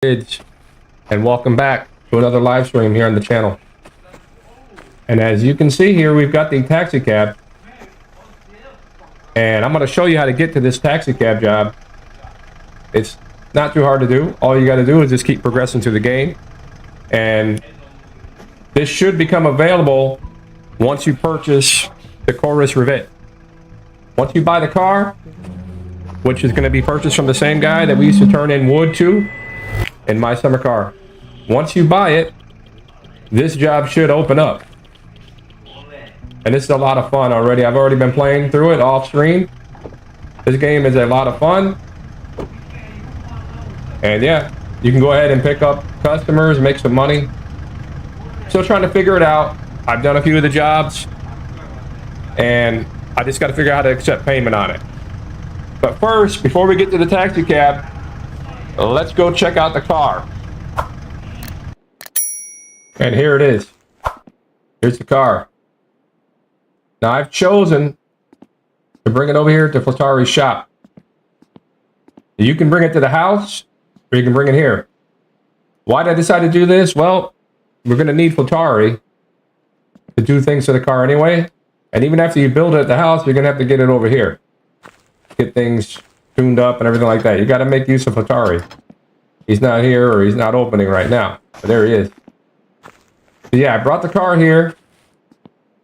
kids, and welcome back to another live stream here on the channel. And as you can see here, we've got the taxi cab, and I'm going to show you how to get to this taxi cab job. It's not too hard to do. All you got to do is just keep progressing through the game, and this should become available once you purchase the Corris Rivett. Once you buy the car, which is going to be purchased from the same guy that we used to turn in wood to in my summer car. Once you buy it, this job should open up. And this is a lot of fun already. I've already been playing through it off stream. This game is a lot of fun. And yeah, you can go ahead and pick up customers, make some money. Still trying to figure it out. I've done a few of the jobs, and I just got to figure out how to accept payment on it. But first, before we get to the taxi cab, let's go check out the car. And here it is. Here's the car. Now I've chosen to bring it over here to Fleetari's shop. You can bring it to the house, or you can bring it here. Why did I decide to do this? Well, we're going to need Fleetari to do things to the car anyway. And even after you build it at the house, you're going to have to get it over here. Get things tuned up and everything like that. You got to make use of Fleetari. He's not here, or he's not opening right now. But there he is. So yeah, I brought the car here.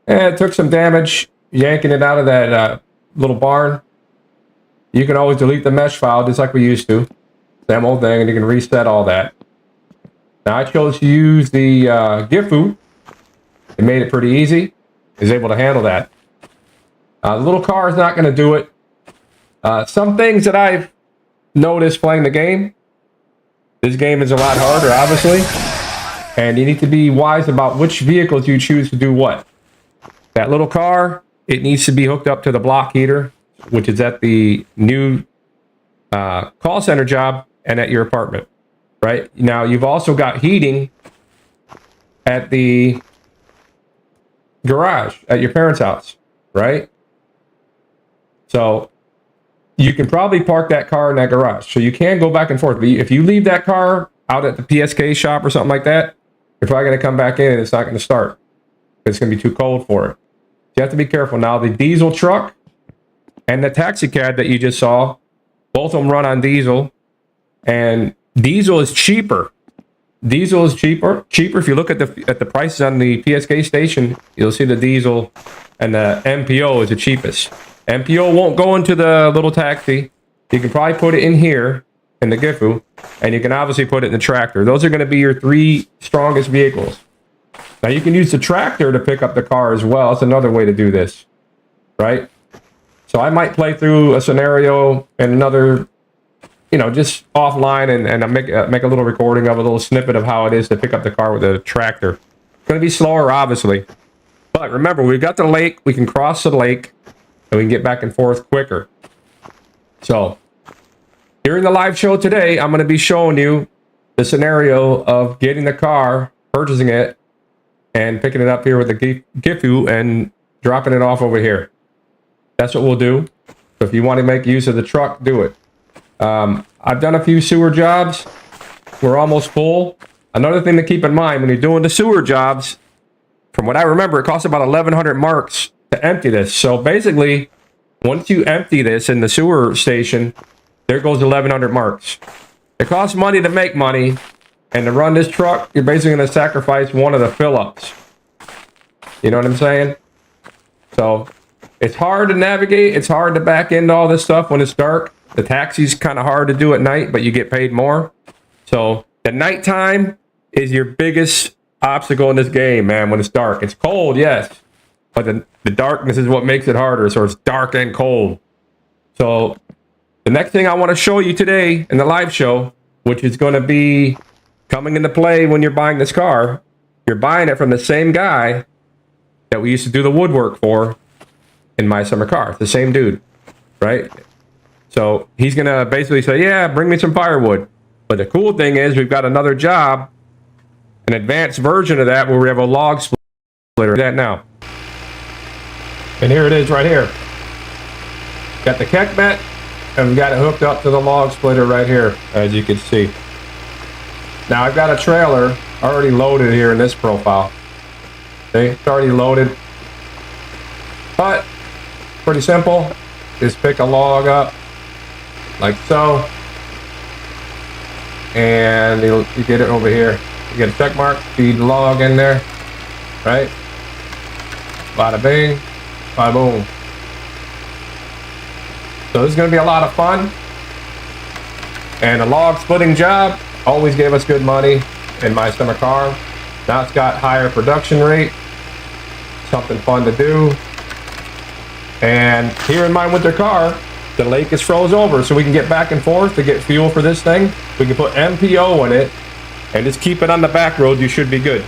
And it took some damage yanking it out of that little barn. You can always delete the mesh file just like we used to. Same old thing, and you can reset all that. Now I chose to use the Gifu. It made it pretty easy. Is able to handle that. The little car is not going to do it. Some things that I've noticed playing the game. This game is a lot harder, obviously. And you need to be wise about which vehicles you choose to do what. That little car, it needs to be hooked up to the block heater, which is at the new call center job and at your apartment. Right? Now, you've also got heating at the garage at your parents' house, right? So you can probably park that car in that garage. So you can go back and forth. But if you leave that car out at the PSK shop or something like that, you're probably going to come back in and it's not going to start. It's going to be too cold for it. You have to be careful. Now, the diesel truck and the taxi cab that you just saw, both of them run on diesel. And diesel is cheaper. Diesel is cheaper. If you look at the prices on the PSK station, you'll see the diesel and the MPO is the cheapest. MPO won't go into the little taxi. You can probably put it in here in the Gifu, and you can obviously put it in the tractor. Those are going to be your three strongest vehicles. Now you can use the tractor to pick up the car as well. It's another way to do this, right? So I might play through a scenario and another, you know, just offline and I make a little recording of a little snippet of how it is to pick up the car with a tractor. It's going to be slower, obviously. But remember, we've got the lake. We can cross the lake and we can get back and forth quicker. So during the live show today, I'm going to be showing you the scenario of getting the car, purchasing it, and picking it up here with the Gifu and dropping it off over here. That's what we'll do. So if you want to make use of the truck, do it. I've done a few sewer jobs. We're almost full. Another thing to keep in mind when you're doing the sewer jobs, from what I remember, it costs about 1,100 marks to empty this. So basically, once you empty this in the sewer station, there goes 1,100 marks. It costs money to make money, and to run this truck, you're basically going to sacrifice one of the fill-ups. You know what I'm saying? So it's hard to navigate. It's hard to back into all this stuff when it's dark. The taxi's kind of hard to do at night, but you get paid more. So the nighttime is your biggest obstacle in this game, man, when it's dark. It's cold, yes, but the darkness is what makes it harder. So it's dark and cold. So the next thing I want to show you today in the live show, which is going to be coming into play when you're buying this car, you're buying it from the same guy that we used to do the woodwork for in my summer car. It's the same dude, right? So he's going to basically say, yeah, bring me some firewood. But the cool thing is we've got another job, an advanced version of that where we have a log splitter. That now. And here it is right here. Got the Kekmet, and we got it hooked up to the log splitter right here, as you can see. Now I've got a trailer already loaded here in this profile. See, it's already loaded. But pretty simple. Just pick a log up like so. And you get it over here. You get a check mark, feed the log in there. Right? Bada bing, bada boom. So this is going to be a lot of fun. And a log splitting job always gave us good money in my summer car. Now it's got higher production rate. Something fun to do. And here in my winter car, the lake is froze over, so we can get back and forth to get fuel for this thing. We can put MPO in it and just keep it on the back road. You should be good.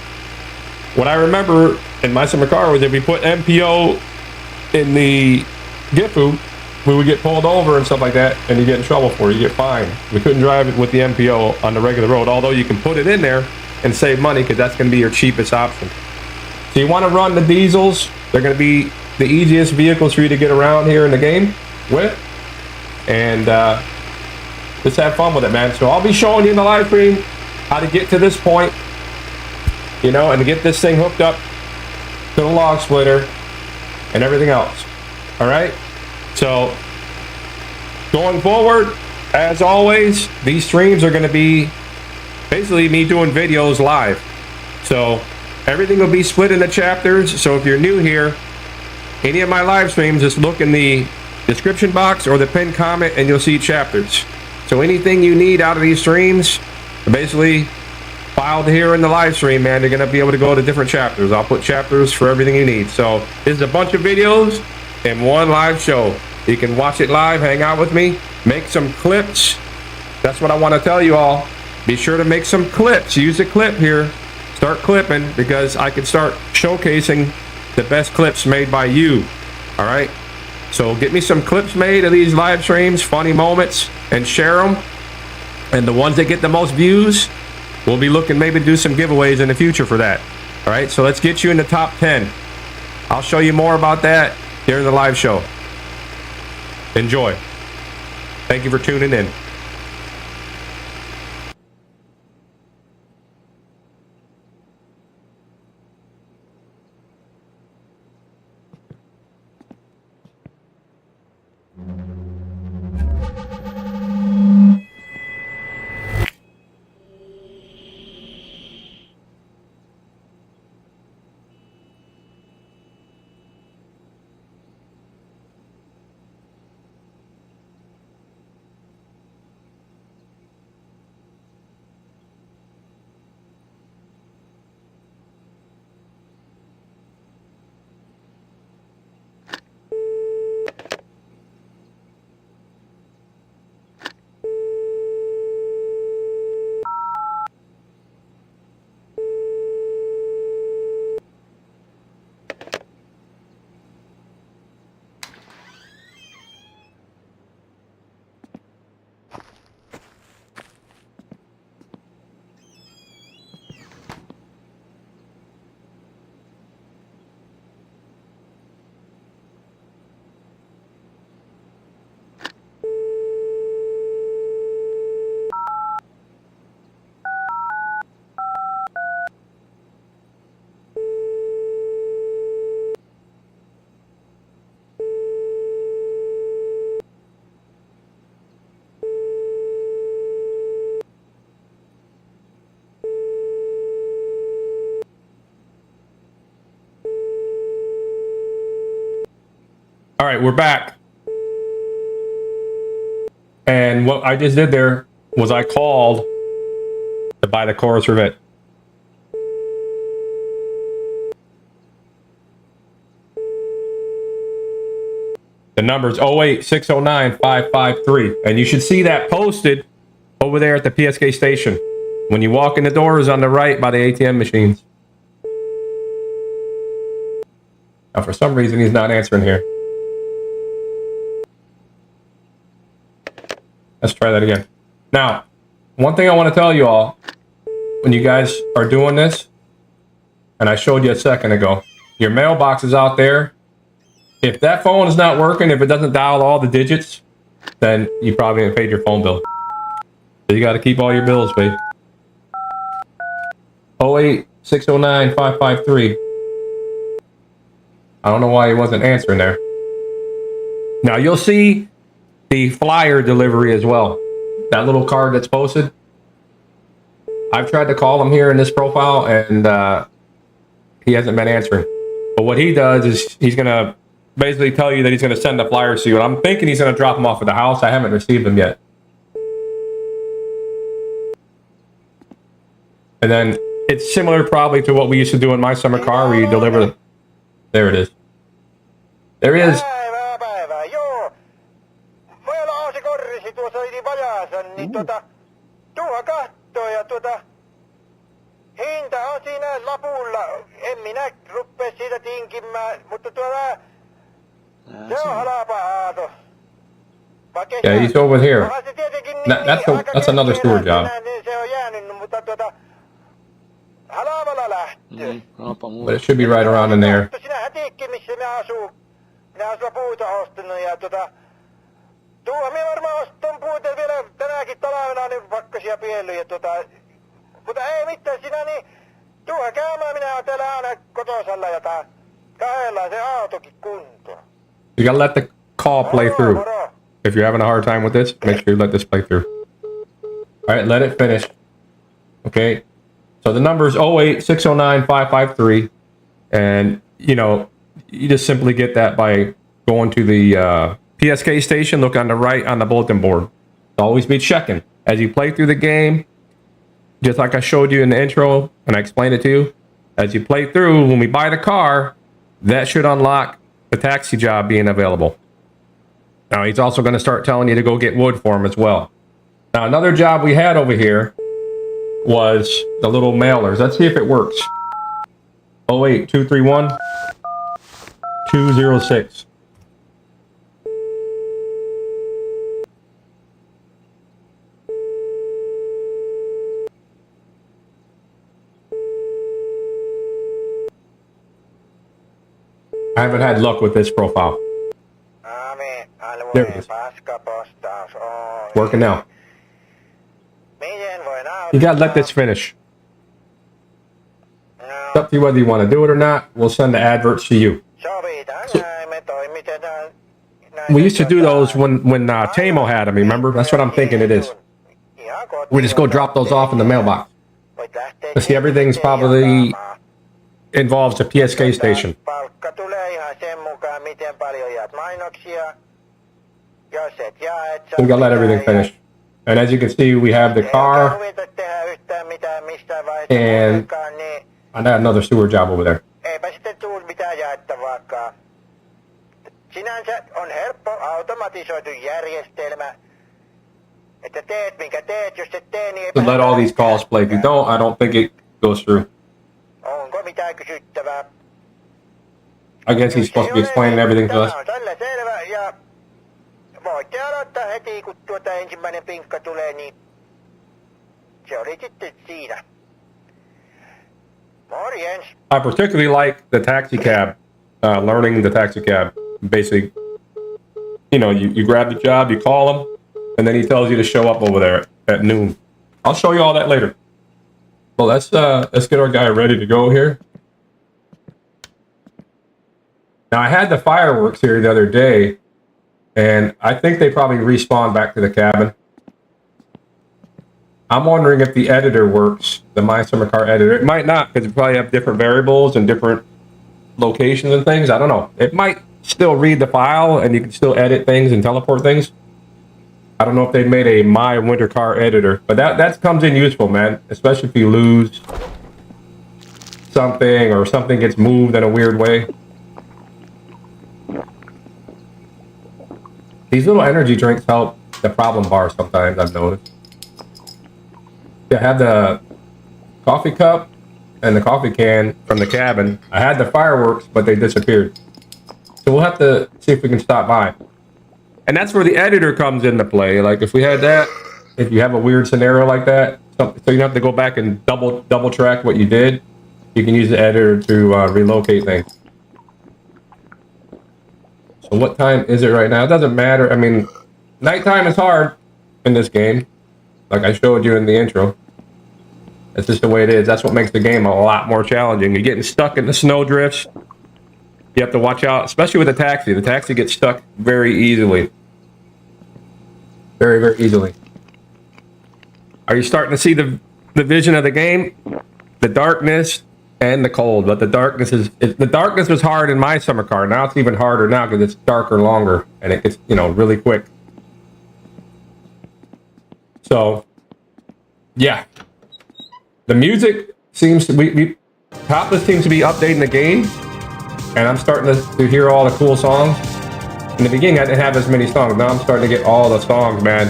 What I remember in my summer car was if we put MPO in the Gifu, we would get pulled over and stuff like that, and you get in trouble for it. You get fined. We couldn't drive it with the MPO on the regular road, although you can put it in there and save money because that's going to be your cheapest option. So you want to run the diesels. They're going to be the easiest vehicles for you to get around here in the game with. And just have fun with it, man. So I'll be showing you in the live stream how to get to this point, you know, and to get this thing hooked up to the log splitter and everything else. All right? So, going forward, as always, these streams are going to be basically me doing videos live. So, everything will be split into chapters. So, if you're new here, any of my live streams, just look in the description box or the pinned comment and you'll see chapters. So, anything you need out of these streams are basically filed here in the live stream, man. You're going to be able to go to different chapters. I'll put chapters for everything you need. So, this is a bunch of videos in one live show. You can watch it live, hang out with me, make some clips. That's what I want to tell you all. Be sure to make some clips. Use a clip here. Start clipping because I can start showcasing the best clips made by you. All right? So get me some clips made of these live streams, funny moments, and share them. And the ones that get the most views, we'll be looking maybe to do some giveaways in the future for that. All right? So let's get you in the top 10. I'll show you more about that during the live show. Enjoy. Thank you for tuning in. All right, we're back. And what I just did there was I called to buy the Corris Rivett. The number is 08609-553. And you should see that posted over there at the PSK station. When you walk in the doors on the right by the ATM machines. Now, for some reason, he's not answering here. Let's try that again. Now, one thing I want to tell you all, when you guys are doing this, and I showed you a second ago, your mailbox is out there. If that phone is not working, if it doesn't dial all the digits, then you probably haven't paid your phone bill. So you got to keep all your bills paid. 08-609-553. I don't know why he wasn't answering there. Now you'll see the flyer delivery as well. That little card that's posted. I've tried to call him here in this profile and he hasn't been answering. But what he does is he's going to basically tell you that he's going to send the flyers to you. And I'm thinking he's going to drop them off at the house. I haven't received them yet. And then it's similar probably to what we used to do in my summer car where you deliver. There it is. There he is. Joo. Meillä on se Corrisi tuossa yli vajaassa, niin tuohan kattoo ja hinta on siinä lapulla. En minä ruppea siitä tinkimään, mutta se on halapa aato. Yeah, he's over here. That's another sewer job. Se on jäänyt, mutta halavalla lähtee. But it should be right around in there. Sinähän tiikki, missä minä asun. Minä olen puuta ostanut ja tuohon minä varmaan ostan puuta vielä tänäkin talvena niin pakkasia piellyt ja mutta ei mitään sinä niin tuohon käymään minä olen täällä aina kotosalla ja kahdella se autokin kuntoon. You gotta let the call play through. If you're having a hard time with this, make sure you let this play through. Alright, let it finish. Okay. So the number is 08-609-553 and you know you just simply get that by going to the PSK station, look on the right on the bulletin board. Always be checking. As you play through the game, just like I showed you in the intro and I explained it to you, as you play through, when we buy the car, that should unlock the taxi job being available. Now, he's also going to start telling you to go get wood for him as well. Now, another job we had over here was the little mailers. Let's see if it works. 08-231 206. I haven't had luck with this profile. There it is. Working now. You gotta let this finish. It's up to you whether you want to do it or not. We'll send the adverts to you. We used to do those when Teimo had them, remember? That's what I'm thinking it is. We just go drop those off in the mailbox. See, everything's probably involves a PSK station. So we gotta let everything finish. And as you can see, we have the car and I got another sewer job over there. Sinänsä on helppo automatisoitu järjestelmä, että teet minkä teet, jos et tee niin... So let all these calls play. If you don't, I don't think it goes through. Onko mitään kysyttävää? I guess he's supposed to be explaining everything to us. Tällä selvä ja voitte aloittaa heti, kun ensimmäinen pinkka tulee, niin se oli sitten siinä. Morjens. I particularly like the taxi cab, learning the taxi cab. Basically, you know, you grab the job, you call him, and then he tells you to show up over there at noon. I'll show you all that later. Well, let's get our guy ready to go here. Now, I had the fireworks here the other day, and I think they probably respawned back to the cabin. I'm wondering if the editor works, the My Summer Car editor. It might not, because it probably have different variables and different locations and things. I don't know. It might still read the file, and you can still edit things and teleport things. I don't know if they made a My Winter Car editor, but that comes in useful, man. Especially if you lose something or something gets moved in a weird way. These little energy drinks help the problem bar sometimes, I've noticed. I had the coffee cup and the coffee can from the cabin. I had the fireworks, but they disappeared. So we'll have to see if we can stop by. And that's where the editor comes into play. Like if we had that, if you have a weird scenario like that, so you don't have to go back and double track what you did, you can use the editor to relocate things. So what time is it right now? It doesn't matter. I mean, nighttime is hard in this game, like I showed you in the intro. It's just the way it is. That's what makes the game a lot more challenging. You're getting stuck in the snow drifts. You have to watch out, especially with the taxi. The taxi gets stuck very easily. Very, very easily. Are you starting to see the vision of the game? The darkness and the cold. But the darkness was hard in my summer car. Now it's even harder now because it's darker longer and it gets, really quick. So, yeah. The music seems to Topless seems to be updating the game, and I'm starting to hear all the cool songs. In the beginning, I didn't have as many songs. Now I'm starting to get all the songs, man.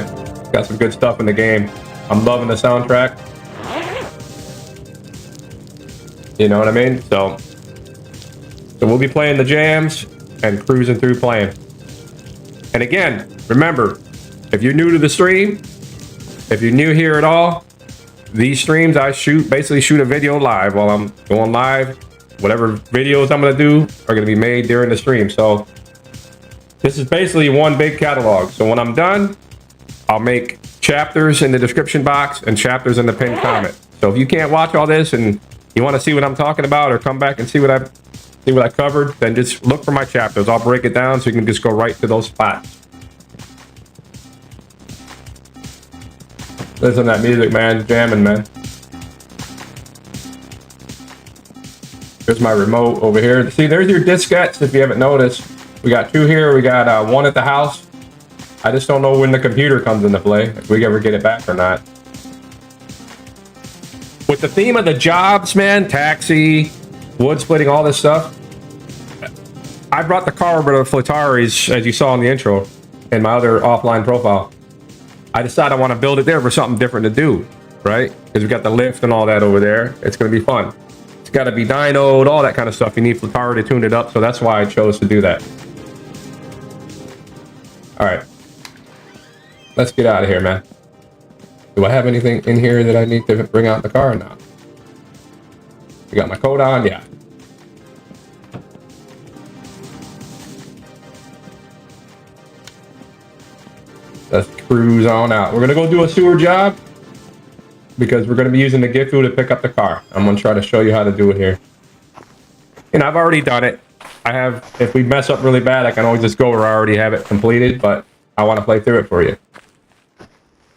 Got some good stuff in the game. I'm loving the soundtrack. You know what I mean? So we'll be playing the jams and cruising through playing. And again, remember, if you're new to the stream, if you're new here at all, these streams I basically shoot a video live while I'm going live. Whatever videos I'm going to do are going to be made during the stream. So this is basically one big catalog. So when I'm done, I'll make chapters in the description box and chapters in the pinned comment. So if you can't watch all this and you want to see what I'm talking about or come back and see what I covered, then just look for my chapters. I'll break it down so you can just go right to those spots. Listen to that music, man. Jamming, man. There's my remote over here. See, there's your diskettes if you haven't noticed. We got 2 here. We got 1 at the house. I just don't know when the computer comes into play, if we ever get it back or not. With the theme of the jobs, man, taxi, wood splitting, all this stuff, I brought the car over to Fleetari's, as you saw in the intro, in my other offline profile. I decided I want to build it there for something different to do, right? Because we got the lift and all that over there. It's going to be fun. It's got to be dynoed, all that kind of stuff. You need Fleetari to tune it up, so that's why I chose to do that. All right. Let's get out of here, man. Do I have anything in here that I need to bring out in the car or not? I got my coat on, yeah. Let's cruise on out. We're gonna go do a sewer job because we're gonna be using the Gifu to pick up the car. I'm gonna try to show you how to do it here. And I've already done it. If we mess up really bad, I can always just go where I already have it completed, but I want to play through it for you.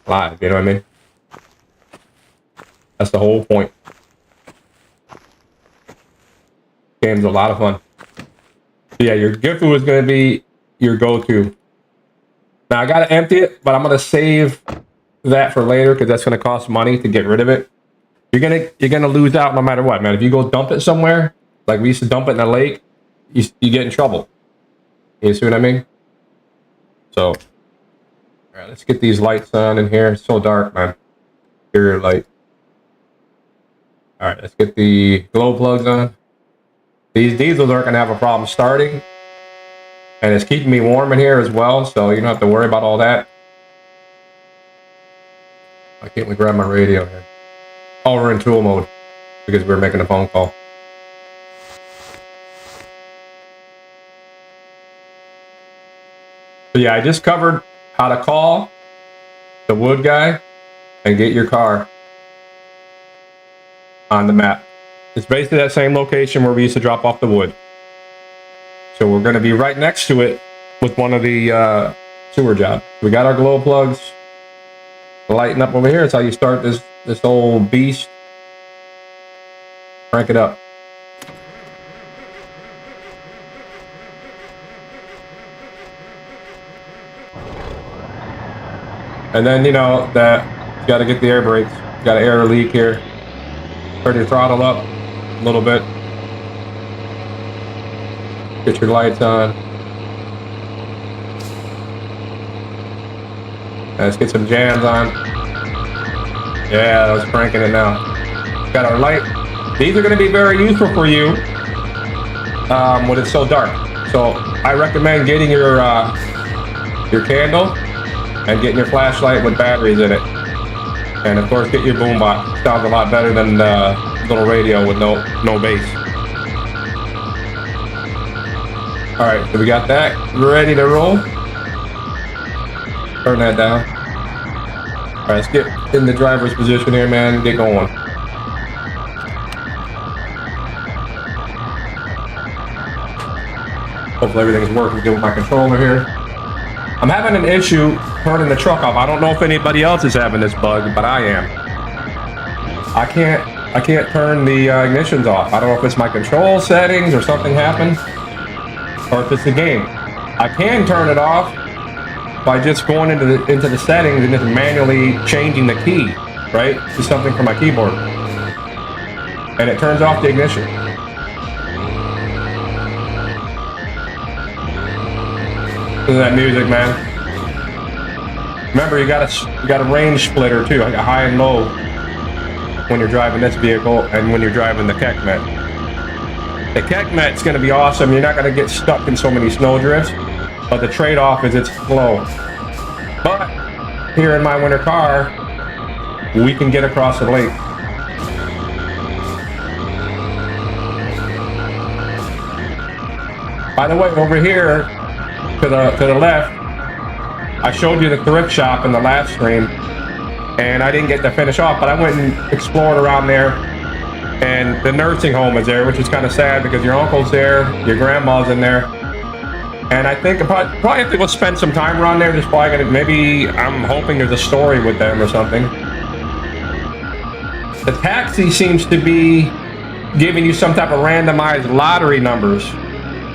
Live, you know what I mean? That's the whole point. Game's a lot of fun. Yeah, your Gifu is going to be your go-to. Now, I got to empty it, but I'm going to save that for later because that's going to cost money to get rid of it. You're gonna lose out no matter what, man. If you go dump it somewhere, like we used to dump it in a lake, you get in trouble. You see what I mean? So, all right, let's get these lights on in here. It's so dark, man. Interior light. All right, let's get the glow plugs on. These diesels aren't gonna have a problem starting, and it's keeping me warm in here as well, so you don't have to worry about all that. Why can't we grab my radio here? Oh, we're in tool mode because we're making a phone call. So yeah, I just covered how to call the wood guy and get your car on the map. It's basically that same location where we used to drop off the wood. So we're going to be right next to it with one of the sewer jobs. We got our glow plugs lighting up over here. It's how you start this old beast. Crank it up. And then, you know, that you got to get the air brakes. You got an air leak here. Turn your throttle up a little bit. Get your lights on. Let's get some jams on. Yeah, that's cranking it now. Got our light. These are going to be very useful for you when it's so dark. So I recommend getting your candle and getting your flashlight with batteries in it. And of course, get your boombox. Sounds a lot better than the little radio with no bass. All right, so we got that ready to roll. Turn that down. All right, let's get in the driver's position here, man. Get going. Hopefully everything's working good with my controller here. I'm having an issue turning the truck off. I don't know if anybody else is having this bug, but I am. I can't turn the ignitions off. I don't know if it's my control settings or something happened, or if it's the game. I can turn it off by just going into the settings and just manually changing the key, right, to something from my keyboard, and it turns off the ignition. Listen to that music, man. Remember, you got a range splitter too, like a high and low, when you're driving this vehicle and when you're driving the Kekmet. The Kekmet's going to be awesome. You're not going to get stuck in so many snowdrifts, but the trade-off is it's slow. But here in my winter car, we can get across the lake. By the way, over here to the left, I showed you the thrift shop in the last stream, and I didn't get to finish off, but I went and explored around there, and the nursing home is there, which is kind of sad because your uncle's there, your grandma's in there, and I think probably have to go spend some time around there. There's probably gonna, maybe I'm hoping there's a story with them or something. The taxi seems to be giving you some type of randomized lottery numbers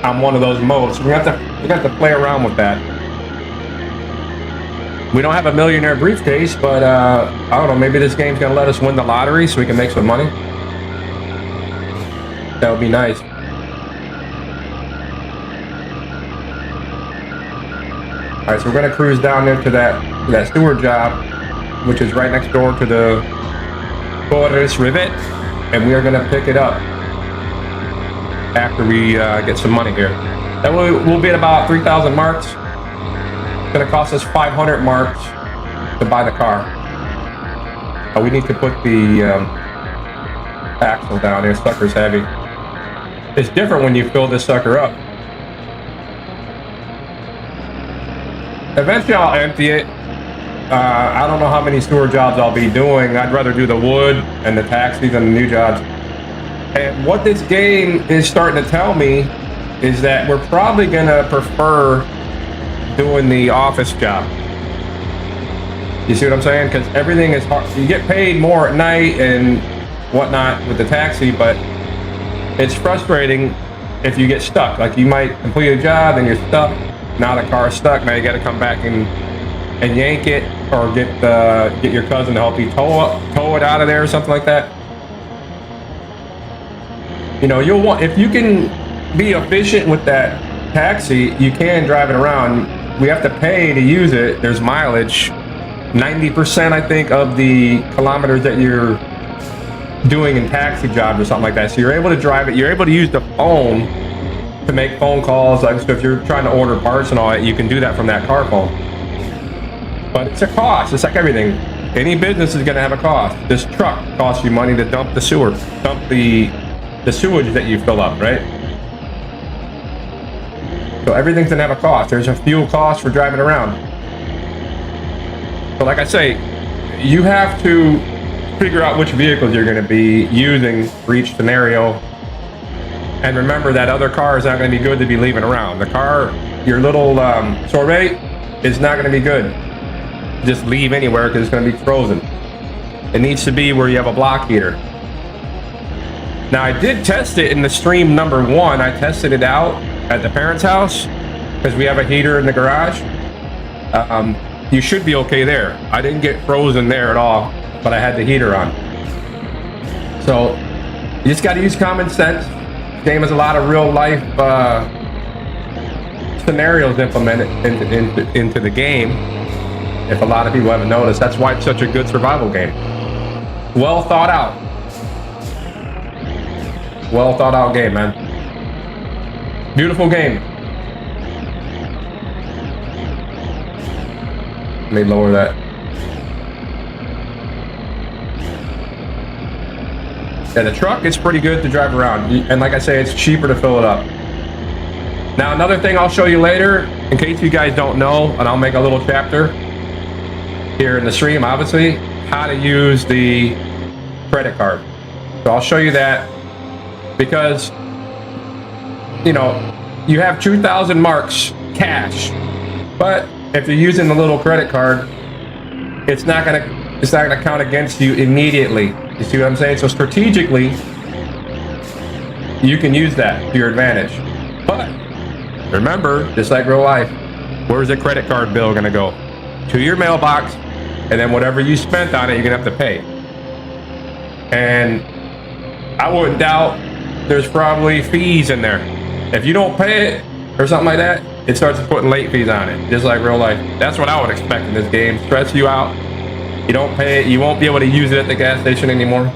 on one of those modes. So we have to play around with that. We don't have a millionaire briefcase, but I don't know, maybe this game's gonna let us win the lottery so we can make some money. That would be nice. All right, so we're gonna cruise down there to that steward job, which is right next door to the Corris Rivett, and we are gonna pick it up after we get some money here. That will be at about 3,000 marks. It's gonna cost us 500 marks to buy the car. We need to put the axle down here. Sucker's heavy. It's different when you fill this sucker up. Eventually I'll empty it. I don't know how many sewer jobs I'll be doing. I'd rather do the wood and the taxis than the new jobs. And what this game is starting to tell me is that we're probably gonna prefer doing the office job. You see what I'm saying? Because everything is hard. You get paid more at night and whatnot with the taxi, but it's frustrating if you get stuck. Like you might complete a job and you're stuck. Now the car's stuck. Now you got to come back and yank it, or get your cousin to help you tow it out of there or something like that. You know, you'll want, if you can be efficient with that taxi, you can drive it around. We have to pay to use it. There's mileage. 90%, I think, of the kilometers that you're doing in taxi jobs or something like that. So you're able to drive it. You're able to use the phone to make phone calls. Like, so if you're trying to order parts and all that, you can do that from that car phone. But it's a cost. It's like everything. Any business is going to have a cost. This truck costs you money to dump the sewer, dump the sewage that you fill up, right? So everything's going to have a cost. There's a fuel cost for driving around. So like I say, you have to figure out which vehicles you're going to be using for each scenario. And remember that other car is not going to be good to be leaving around. The car, your little sorbet, is not going to be good. Just leave anywhere because it's going to be frozen. It needs to be where you have a block heater. Now I did test it in the stream number 1. I tested it out at the parents' house because we have a heater in the garage. You should be okay there. I didn't get frozen there at all, but I had the heater on. So you just got to use common sense. The game has a lot of real life scenarios implemented into the game. If a lot of people haven't noticed, that's why it's such a good survival game. Well thought out. Well thought out game, man. Beautiful game. Let me lower that. Yeah, the truck is pretty good to drive around. And like I say, it's cheaper to fill it up. Now, another thing I'll show you later, in case you guys don't know, and I'll make a little chapter here in the stream, obviously, how to use the credit card. So I'll show you that because, you know, you have 2,000 marks cash, but if you're using the little credit card, it's not gonna count against you immediately. You see what I'm saying? So strategically, you can use that to your advantage. But remember, just like real life, where's the credit card bill gonna go? To your mailbox, and then whatever you spent on it, you're gonna have to pay. And I wouldn't doubt there's probably fees in there. If you don't pay it or something like that, it starts putting late fees on it, just like real life. That's what I would expect in this game. Stress you out. You don't pay it, you won't be able to use it at the gas station anymore.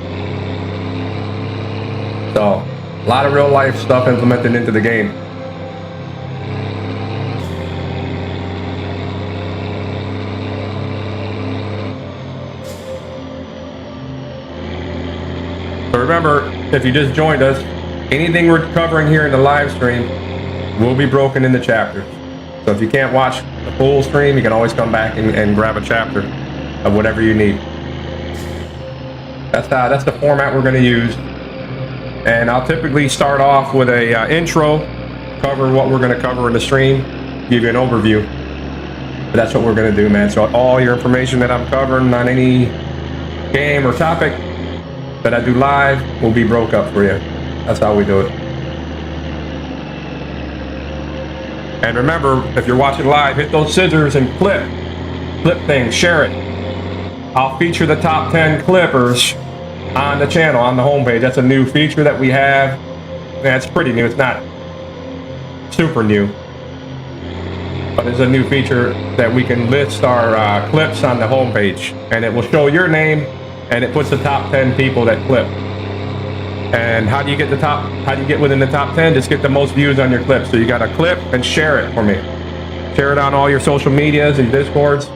So, a lot of real life stuff implemented into the game. So remember, if you just joined us, anything we're covering here in the live stream will be broken into chapters. So if you can't watch the full stream, you can always come back and grab a chapter of whatever you need. That's the format we're going to use. And I'll typically start off with a intro, cover what we're going to cover in the stream, give you an overview. But that's what we're going to do, man. So all your information that I'm covering on any game or topic that I do live will be broke up for you. That's how we do it. And remember, if you're watching live, hit those scissors and flip things, share it. I'll feature the top 10 clippers on the channel, on the homepage. That's a new feature that we have. Yeah, it's pretty new. It's not super new, but it's a new feature that we can list our clips on the homepage, and it will show your name, and it puts the top 10 people that clip. And how do you get within the top 10? Just get the most views on your clip. So you got to clip and share it for me. Share it on all your social medias and Discords.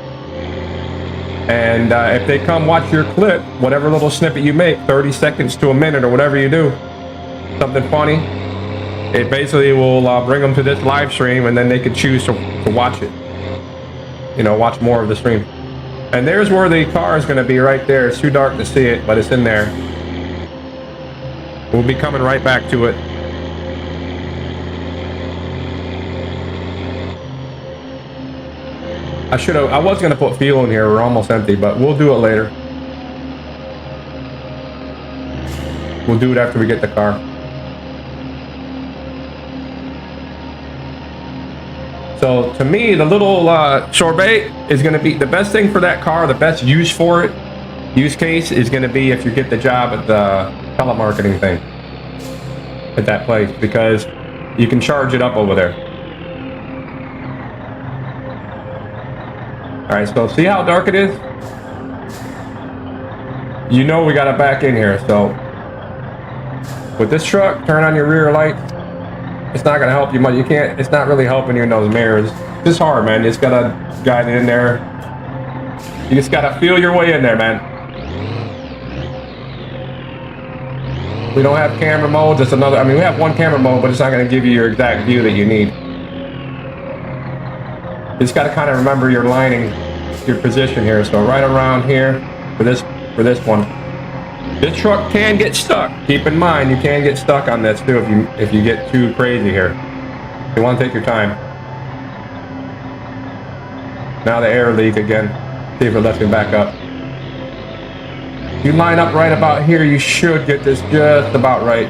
And if they come watch your clip, whatever little snippet you make, 30 seconds to a minute or whatever you do, something funny, it basically will bring them to this live stream, and then they could choose to watch it. You know, watch more of the stream. And there's where the car is going to be right there. It's too dark to see it, but it's in there. We'll be coming right back to it. I was gonna put fuel in here. We're almost empty, but we'll do it later. We'll do it after we get the car. So to me, the little sorbet is gonna be the best thing for that car. The best use for it, use case is gonna be if you get the job at the telemarketing thing at that place, because you can charge it up over there. All right, so see how dark it is? You know we gotta back in here, so with this truck, turn on your rear light. It's not gonna help you much. It's not really helping you in those mirrors. It's hard, man. You just gotta guide it in there. You just gotta feel your way in there, man. We don't have camera modes. It's another, I mean, we have one camera mode, but it's not gonna give you your exact view that you need. You just got to kind of remember your lining, your position here. So right around here for this one. This truck can get stuck. Keep in mind, you can get stuck on this too if you get too crazy here. You want to take your time. Now the air leak again. See if it lets me back up. If you line up right about here, you should get this just about right.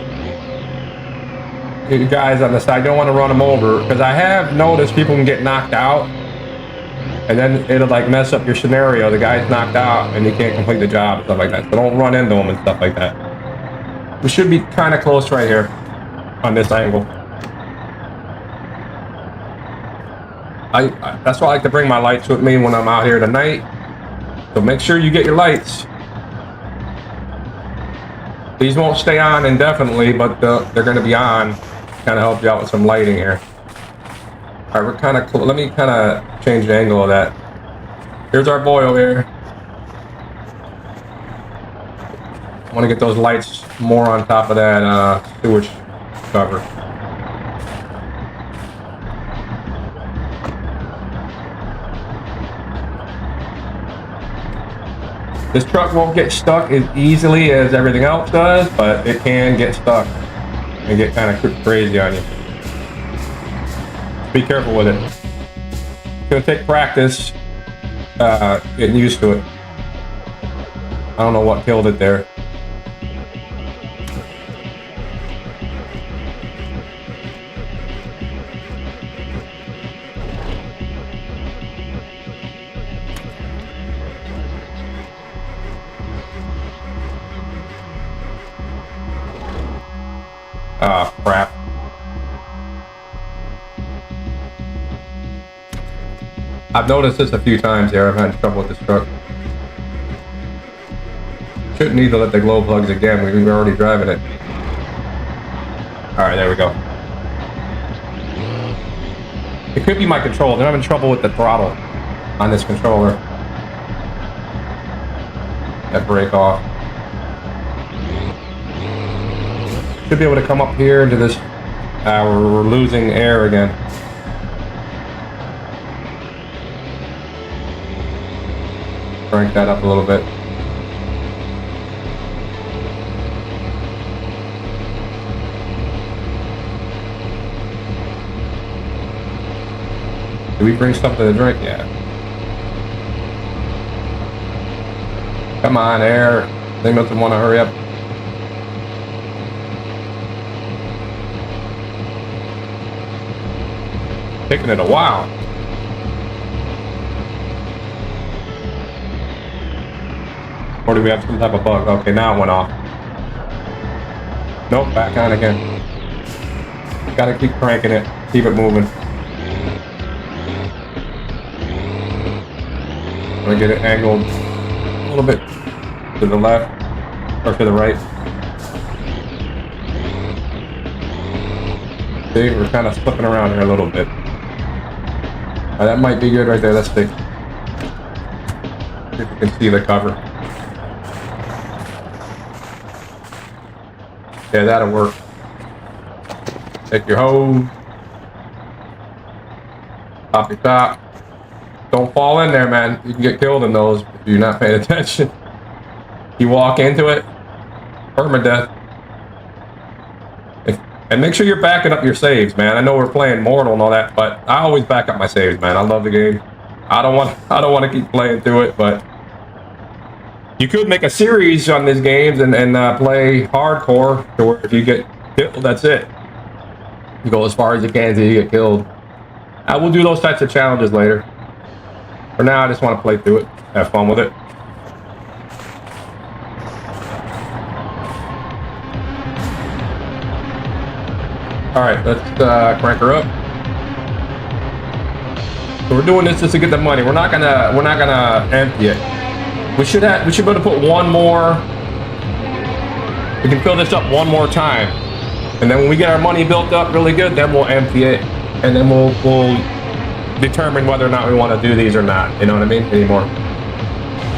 You guys on the side, you don't want to run them over, because I have noticed people can get knocked out and then it'll like mess up your scenario. The guy's knocked out and you can't complete the job and stuff like that. So don't run into them and stuff like that. We should be kind of close right here on this angle. That's why I like to bring my lights with me when I'm out here tonight. So make sure you get your lights. These won't stay on indefinitely, but they're going to be on. Kind of help you out with some lighting here. All right, we're kind of let me kind of change the angle of that. Here's our boy over here. I want to get those lights more on top of that sewage cover. This truck won't get stuck as easily as everything else does, but it can get stuck and get kind of crazy on you. Be careful with it. It's gonna take practice getting used to it. I don't know what killed it there. Ah, crap. I've noticed this a few times here. I've had trouble with this truck. Shouldn't need to let the glow plugs again. We were already driving it. Alright, there we go. It could be my controller. I'm having trouble with the throttle on this controller. That brake off. Should be able to come up here into this. We're losing air again. Crank that up a little bit. Did we bring something to drink? Yeah. Come on, air. They must want to hurry up. Taking it a while. Or do we have some type of bug? Okay, now it went off. Nope, back on again. Gotta keep cranking it, keep it moving. I'm gonna get it angled a little bit to the left or to the right. See, we're kind of slipping around here a little bit. That might be good right there. Let's see. See if you can see the cover. Yeah, that'll work. Take your hose. Pop your top. Don't fall in there, man. You can get killed in those if you're not paying attention. You walk into it, permadeath. And make sure you're backing up your saves, man. I know we're playing Mortal and all that, but I always back up my saves, man. I love the game. I don't want to keep playing through it, but you could make a series on these games and play hardcore to where if you get killed, that's it. You go as far as you can until you get killed. I will do those types of challenges later. For now, I just want to play through it, have fun with it. All right, let's crank her up. So we're doing this just to get the money. We're not gonna empty it. We should be able to put one more. We can fill this up one more time, and then when we get our money built up really good, then we'll empty it, and then we'll determine whether or not we want to do these or not. You know what I mean? Anymore.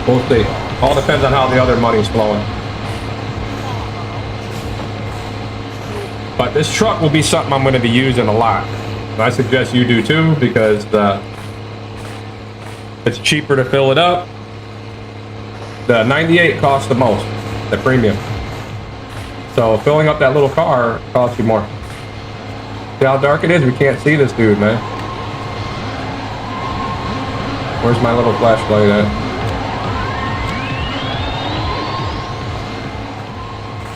We'll see. All depends on how the other money's flowing. But this truck will be something I'm going to be using a lot. And I suggest you do too, because it's cheaper to fill it up. The 98 costs the most, the premium. So filling up that little car costs you more. See how dark it is? We can't see this dude, man. Where's my little flashlight at?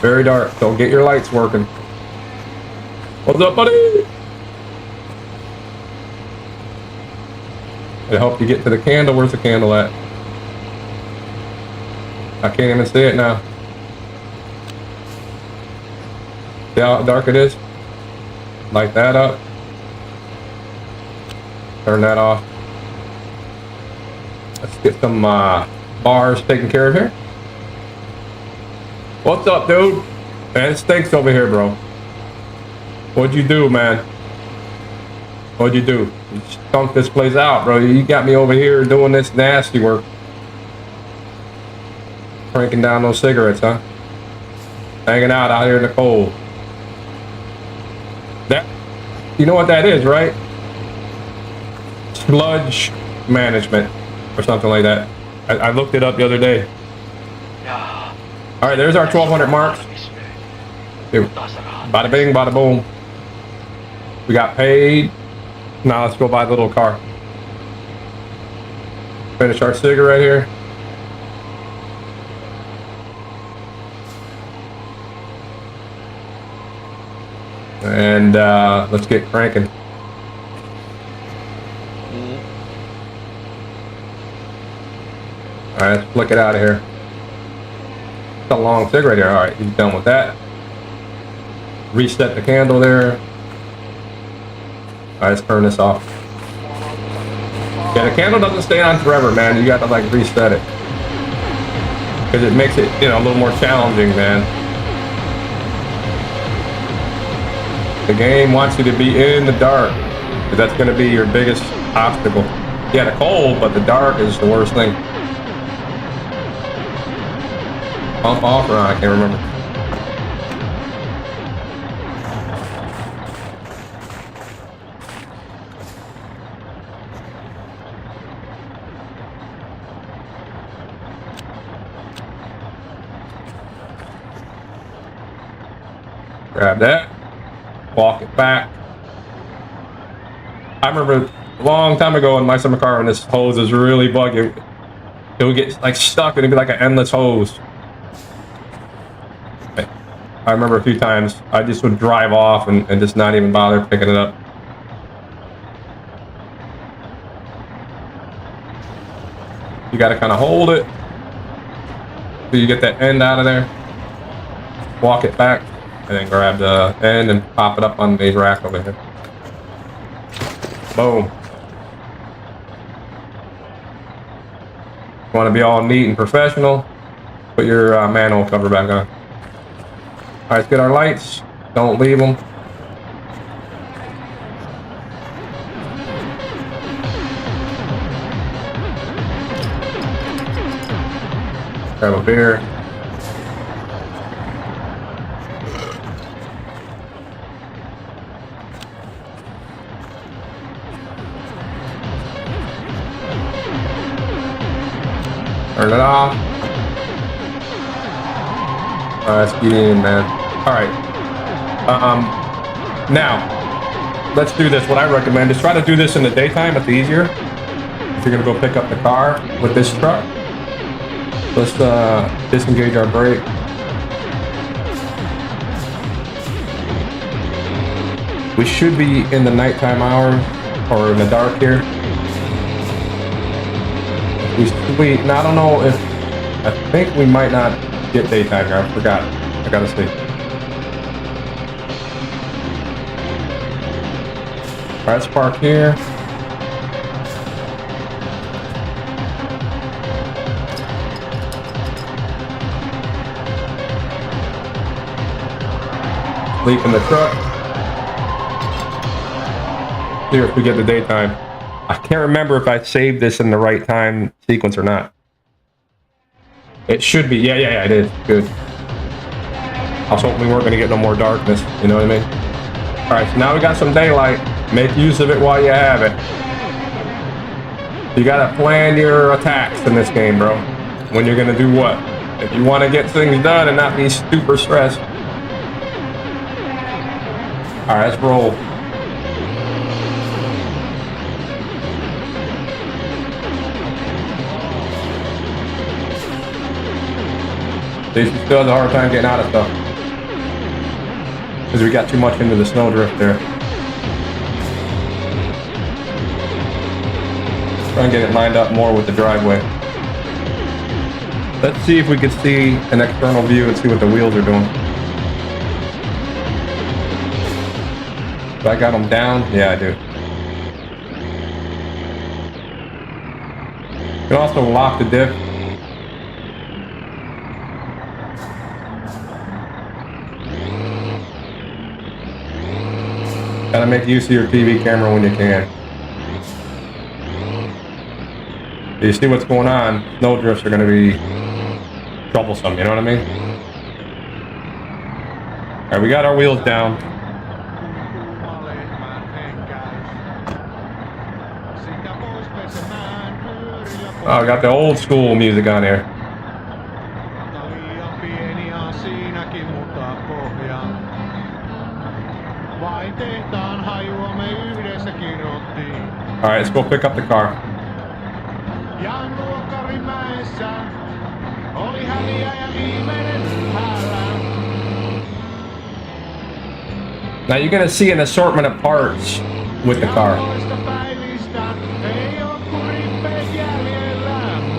Very dark, so get your lights working. What's up, buddy? It helped you get to the candle. Where's the candle at? I can't even see it now. See how dark it is? Light that up. Turn that off. Let's get some bars taken care of here. What's up, dude? Man, it stinks over here, bro. What'd you do, man? What'd you do? You stunk this place out, bro. You got me over here doing this nasty work. Cranking down those cigarettes, huh? Hanging out here in the cold. That, you know what that is, right? Sludge management or something like that. I looked it up the other day. All right, there's our 1,200 marks. Dude, bada bing, bada boom. We got paid. Now let's go buy the little car. Finish our cigarette here. And let's get cranking. All right, let's flick it out of here. It's a long cigarette here. All right, he's done with that. Reset the candle there. All right, let's turn this off. Yeah, the candle doesn't stay on forever, man. You got to like reset it because it makes it, you know, a little more challenging, man. The game wants you to be in the dark because that's going to be your biggest obstacle. Yeah, the cold, but the dark is the worst thing. Pump off or on? I can't remember. Grab that. Walk it back. I remember a long time ago in my summer car when this hose was really buggy. It would get like stuck and it'd be like an endless hose. I remember a few times I just would drive off and just not even bother picking it up. You got to kind of hold it so you get that end out of there. Walk it back and then grab the end and pop it up on the rack over here. Boom. Want to be all neat and professional? Put your manhole cover back on. All right, let's get our lights. Don't leave them. Grab a beer. Turn it off. All right, let's get in, man. All right. Now, let's do this. What I recommend is try to do this in the daytime. It's easier. If you're gonna go pick up the car with this truck, let's disengage our brake. We should be in the nighttime hour or in the dark here. Now, I don't know if, I think we might not get daytime here. I forgot. I gotta see. All right, let's park here. Sleep in the truck. See if we get the daytime. I can't remember if I saved this in the right time sequence or not. It should be. Yeah, I did. Good. I was hoping we weren't going to get no more darkness. You know what I mean? All right, so now we got some daylight. Make use of it while you have it. You got to plan your attacks in this game, bro. When you're going to do what? If you want to get things done and not be super stressed. All right, let's roll. She still has a hard time getting out of stuff because we got too much into the snowdrift there. Try and get it lined up more with the driveway. Let's see if we can see an external view and see what the wheels are doing. Do I got them down? Yeah, I do. You can also lock the diff. Gotta make use of your TV camera when you can. Do you see what's going on? Snow drifts are gonna be troublesome, you know what I mean? All right, we got our wheels down. Oh, I got the old school music on here. All right, let's go pick up the car. Now you're gonna see an assortment of parts with the car.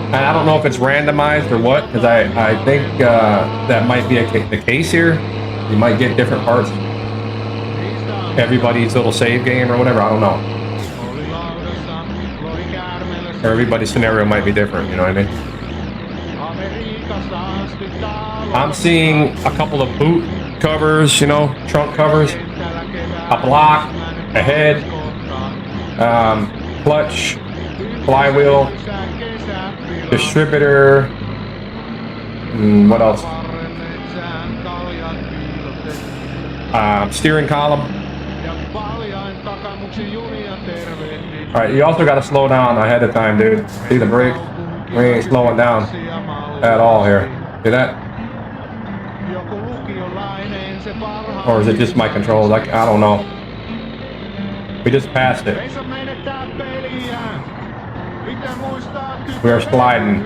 And I don't know if it's randomized or what, because I think that might be the case here. You might get different parts. Everybody's little save game or whatever, I don't know. Or everybody's scenario might be different, you know what I mean? I'm seeing a couple of boot covers, you know, trunk covers, a block, a head, clutch, flywheel, distributor, what else? Steering column. Alright, you also got to slow down ahead of time, dude. See the brakes? We ain't slowing down at all here. See that? Or is it just my controls? I don't know. We just passed it. We are sliding.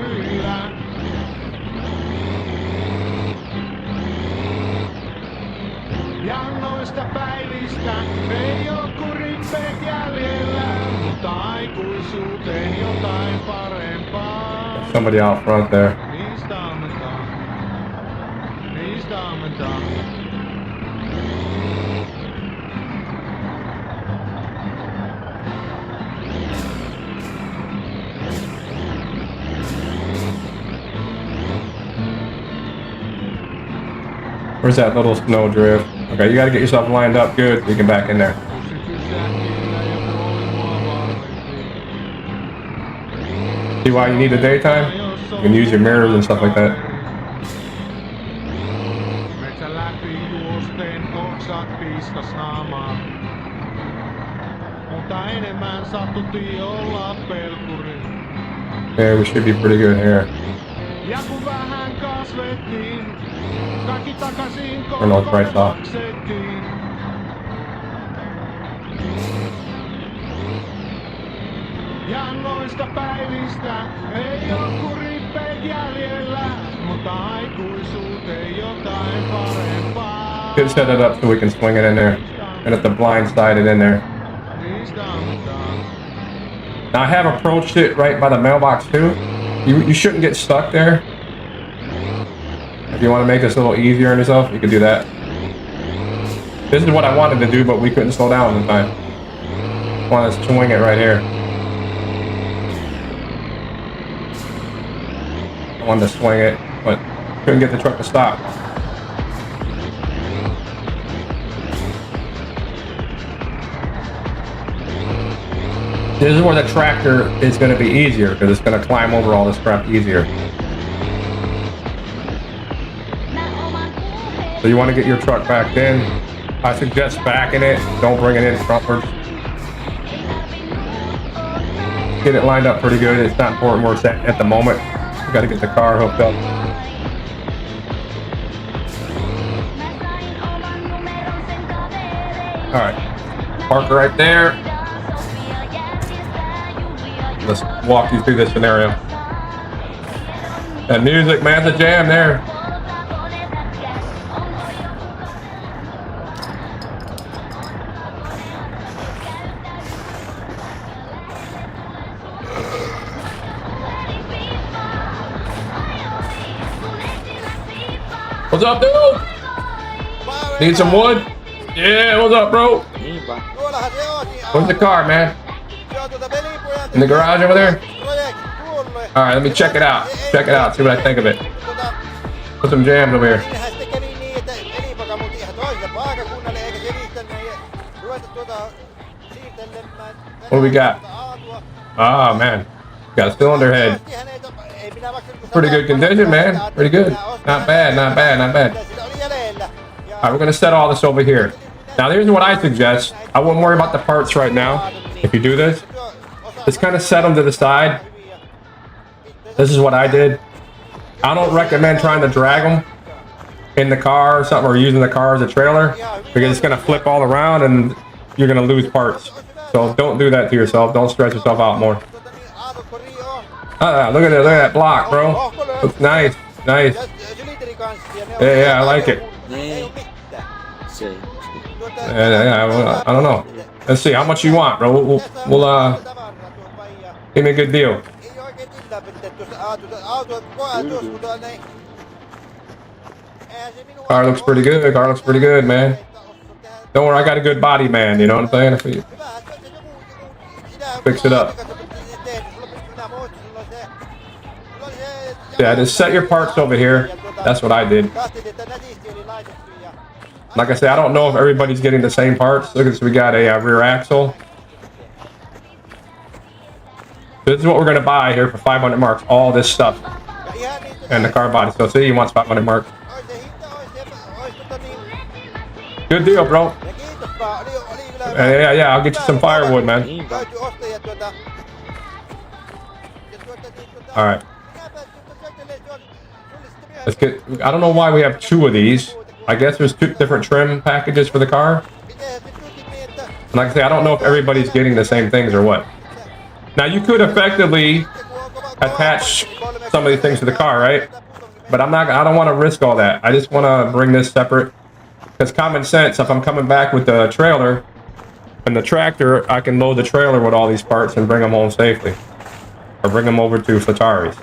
Somebody out front there. Where's that little snow drift? Okay, you gotta get yourself lined up good so you can back in there. See why you need a daytime? You can use your mirrors and stuff like that. Yeah, we should be pretty good here. Turn those brights off. Good, set it up so we can swing it in there. And if the blind side it in there. Now I have approached it right by the mailbox too. You shouldn't get stuck there. If you want to make this a little easier on yourself, you can do that. This is what I wanted to do, but we couldn't slow down in time. I want to swing it right here. I wanted to swing it, but couldn't get the truck to stop. This is where the tractor is going to be easier, because it's going to climb over all this crap easier. So you want to get your truck backed in. I suggest backing it. Don't bring it in frontward. Get it lined up pretty good. It's not important where it's at the moment. You got to get the car hooked up. All right, park right there. Let's walk you through this scenario. That music, man, the jam there. What's up, dude? Need some wood? Yeah, what's up, bro? Where's the car, man? In the garage over there? Alright, let me check it out. Check it out, see what I think of it. Put some jams over here. What do we got? Oh, man. Got a cylinder head. Pretty good condition, man. Pretty good. Not bad, not bad, not bad. Alright, we're going to set all this over here. Now, here's what I suggest. I wouldn't worry about the parts right now. If you do this, just kind of set them to the side. This is what I did. I don't recommend trying to drag them. in the car or something, or using the car as a trailer, because it's gonna flip all around and you're gonna lose parts. So don't do that to yourself. Don't stress yourself out more. Look at that block, bro. Looks nice, nice. Yeah, I like it. Yeah, I don't know. Let's see how much you want, bro. We'll give me a good deal. Car looks pretty good. Car looks pretty good, man. Don't worry, I got a good body, man. You know what I'm saying? Fix it up. Yeah, just set your parts over here. That's what I did. Like I said, I don't know if everybody's getting the same parts. Look at this. We got a rear axle. This is what we're going to buy here for 500 marks. All this stuff. And the car body. So see, he wants 500 marks. Good deal, bro. Yeah, I'll get you some firewood, man. All right. Let's get. I don't know why we have 2 of these. I guess there's 2 different trim packages for the car. And like I say, I don't know if everybody's getting the same things or what. Now you could effectively attach some of these things to the car, right? But I don't want to risk all that. I just want to bring this separate. Because common sense, if I'm coming back with the trailer and the tractor, I can load the trailer with all these parts and bring them home safely. Or bring them over to Fleetari's.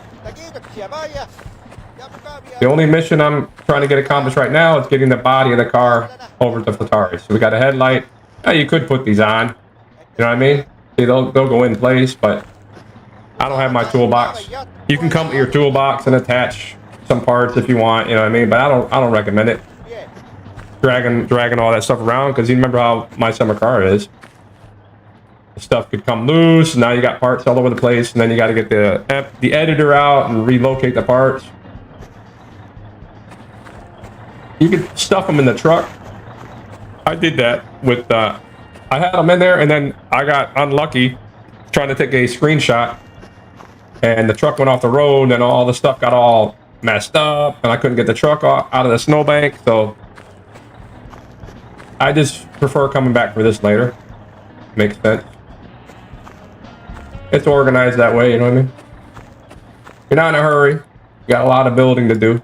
The only mission I'm trying to get accomplished right now is getting the body of the car over to Fleetari's. So we got a headlight. Yeah, you could put these on. You know what I mean? See, they'll go in place, but I don't have my toolbox. You can come with your toolbox and attach some parts if you want, you know what I mean? But I don't recommend it. Dragging all that stuff around, because you remember how my summer car is. The stuff could come loose, and now you got parts all over the place, and then you got to get the editor out and relocate the parts. You could stuff them in the truck. I did that with, I had them in there, and then I got unlucky trying to take a screenshot, and the truck went off the road, and all the stuff got all messed up, and I couldn't get the truck out of the snowbank, so I just prefer coming back for this later. Makes sense. It's organized that way, you know what I mean? You're not in a hurry. You got a lot of building to do.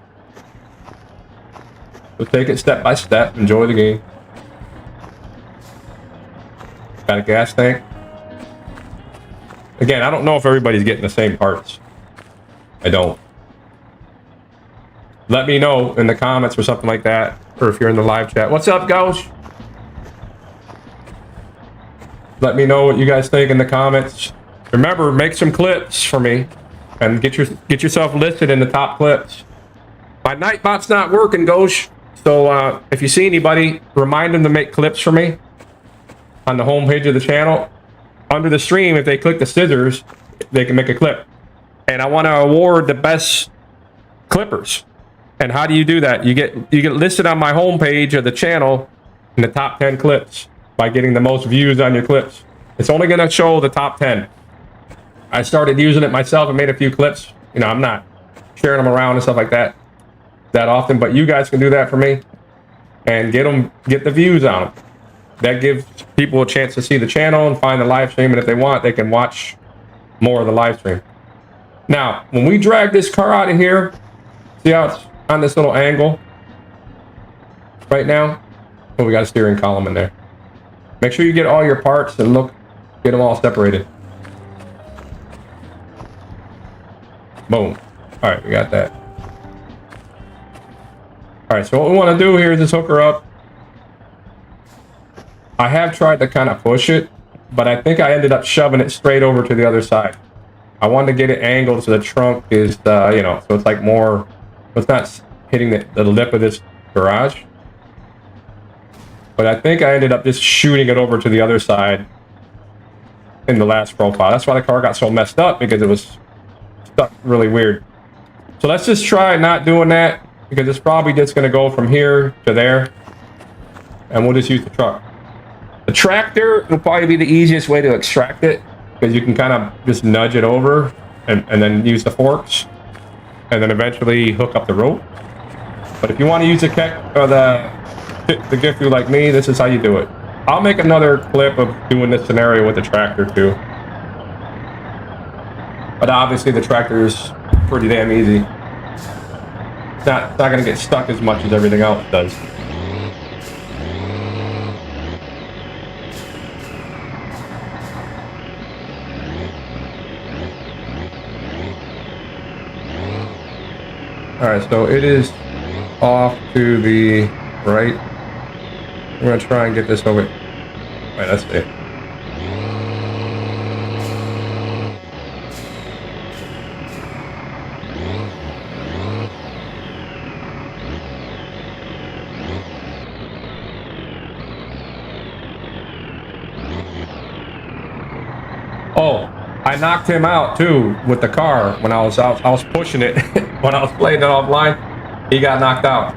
So take it step by step. Enjoy the game. Got a gas tank. Again, I don't know if everybody's getting the same parts. I don't. Let me know in the comments or something like that. Or if you're in the live chat. What's up, Ghost? Let me know what you guys think in the comments. Remember, make some clips for me and get yourself listed in the top clips. My Nightbot's not working, Ghost. So if you see anybody, remind them to make clips for me on the homepage of the channel. Under the stream, if they click the scissors, they can make a clip. And I want to award the best clippers. And how do you do that? You get listed on my homepage of the channel in the top 10 clips. By getting the most views on your clips. It's only going to show the top 10. I started using it myself and made a few clips. You know, I'm not sharing them around and stuff like that often, but you guys can do that for me and get the views on them. That gives people a chance to see the channel and find the live stream, and if they want, they can watch more of the live stream. Now, when we drag this car out of here, see how it's on this little angle right now? Oh, we got a steering column in there. Make sure you get all your parts and get them all separated. Boom. All right, we got that. All right, so what we want to do here is just hook her up. I have tried to kind of push it, but I think I ended up shoving it straight over to the other side. I wanted to get it angled so the trunk is, you know, so it's like more, so it's not hitting the lip of this garage. But I think I ended up just shooting it over to the other side in the last profile. That's why the car got so messed up, because it was stuck really weird. So let's just try not doing that, because it's probably just going to go from here to there. And we'll just use the truck. The tractor will probably be the easiest way to extract it, because you can kind of just nudge it over and then use the forks. And then eventually hook up the rope. But if you want to use the Gifu like me, this is how you do it. I'll make another clip of doing this scenario with the tractor too. But obviously the tractor is pretty damn easy. It's not going to get stuck as much as everything else does. Alright, so it is off to the right. I'm going to try and get this over. Alright, that's it. Oh, I knocked him out too with the car when I was pushing it when I was playing it offline. He got knocked out.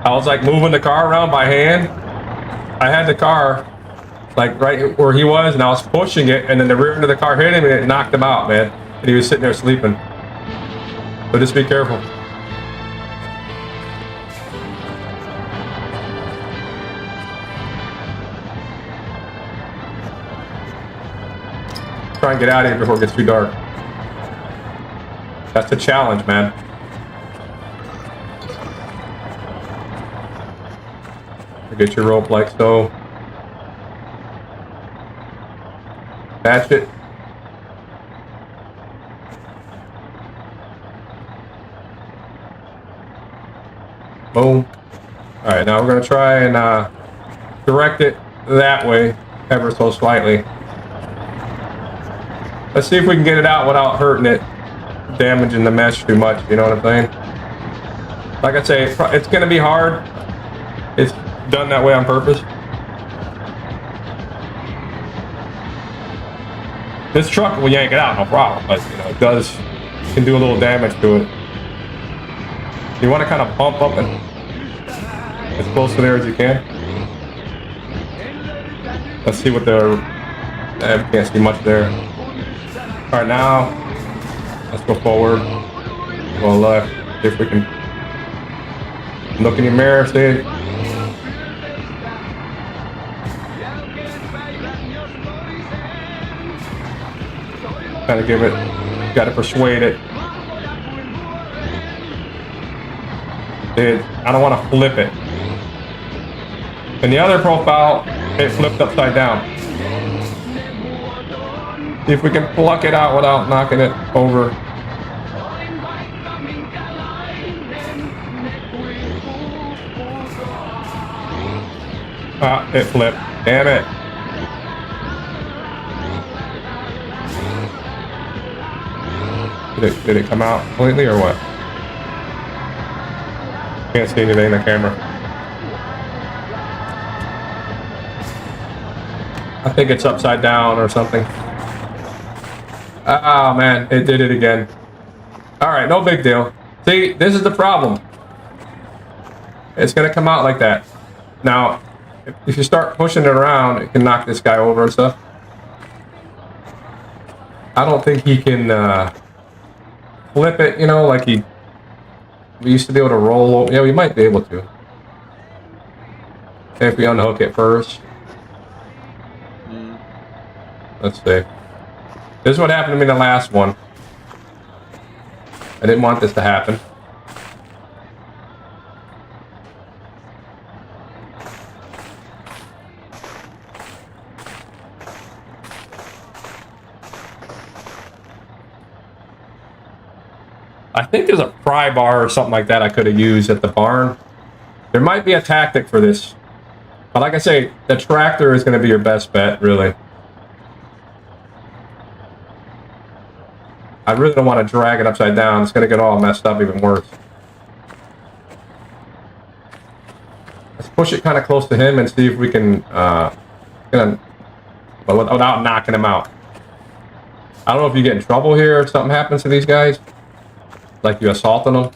I was like moving the car around by hand. I had the car like right where he was, and I was pushing it, and then the rear end of the car hit him, and it knocked him out, man. And he was sitting there sleeping. So just be careful. Try and get out of here before it gets too dark. That's the challenge, man. Get your rope like so. Attach it. Boom. Alright, now we're going to try and direct it that way, ever so slightly. Let's see if we can get it out without hurting it, damaging the mesh too much, you know what I'm saying? Like I say, it's going to be hard. It's done that way on purpose. This truck will yank it out, no problem, but you know, it can do a little damage to it. You want to kind of bump up and as close to there as you can. Let's see what we can't see much there. All right, now let's go forward, go left, see if we can look in your mirror, see. Kind of give it, got to persuade it. Dude, I don't want to flip it. In the other profile, it flipped upside down. See if we can pluck it out without knocking it over. Ah, it flipped. Damn it. Did it come out completely or what? Can't see anything in the camera. I think it's upside down or something. Oh man, it did it again. Alright, no big deal. See, this is the problem. It's gonna come out like that. Now, if you start pushing it around, it can knock this guy over and stuff. I don't think he can flip it, you know, like we used to be able to roll. Yeah, we might be able to. If we unhook it first. Let's see. This is what happened to me in the last one. I didn't want this to happen. I think there's a pry bar or something like that I could have used at the barn. There might be a tactic for this. But like I say, the tractor is going to be your best bet, really. I really don't want to drag it upside down. It's going to get all messed up even worse. Let's push it kind of close to him and see if we can, but without knocking him out. I don't know if you get in trouble here if something happens to these guys. Like you assaulting them.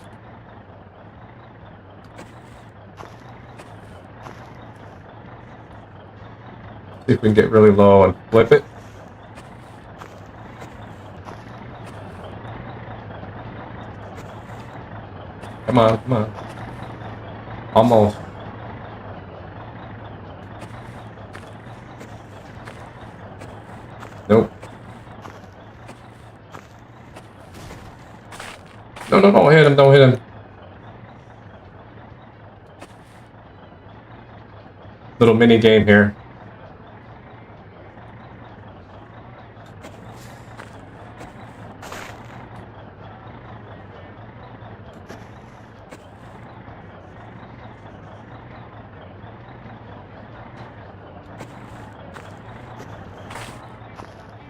See if we can get really low and flip it. Come on, come on. Almost. Nope. No, don't hit him, don't hit him. Little mini game here.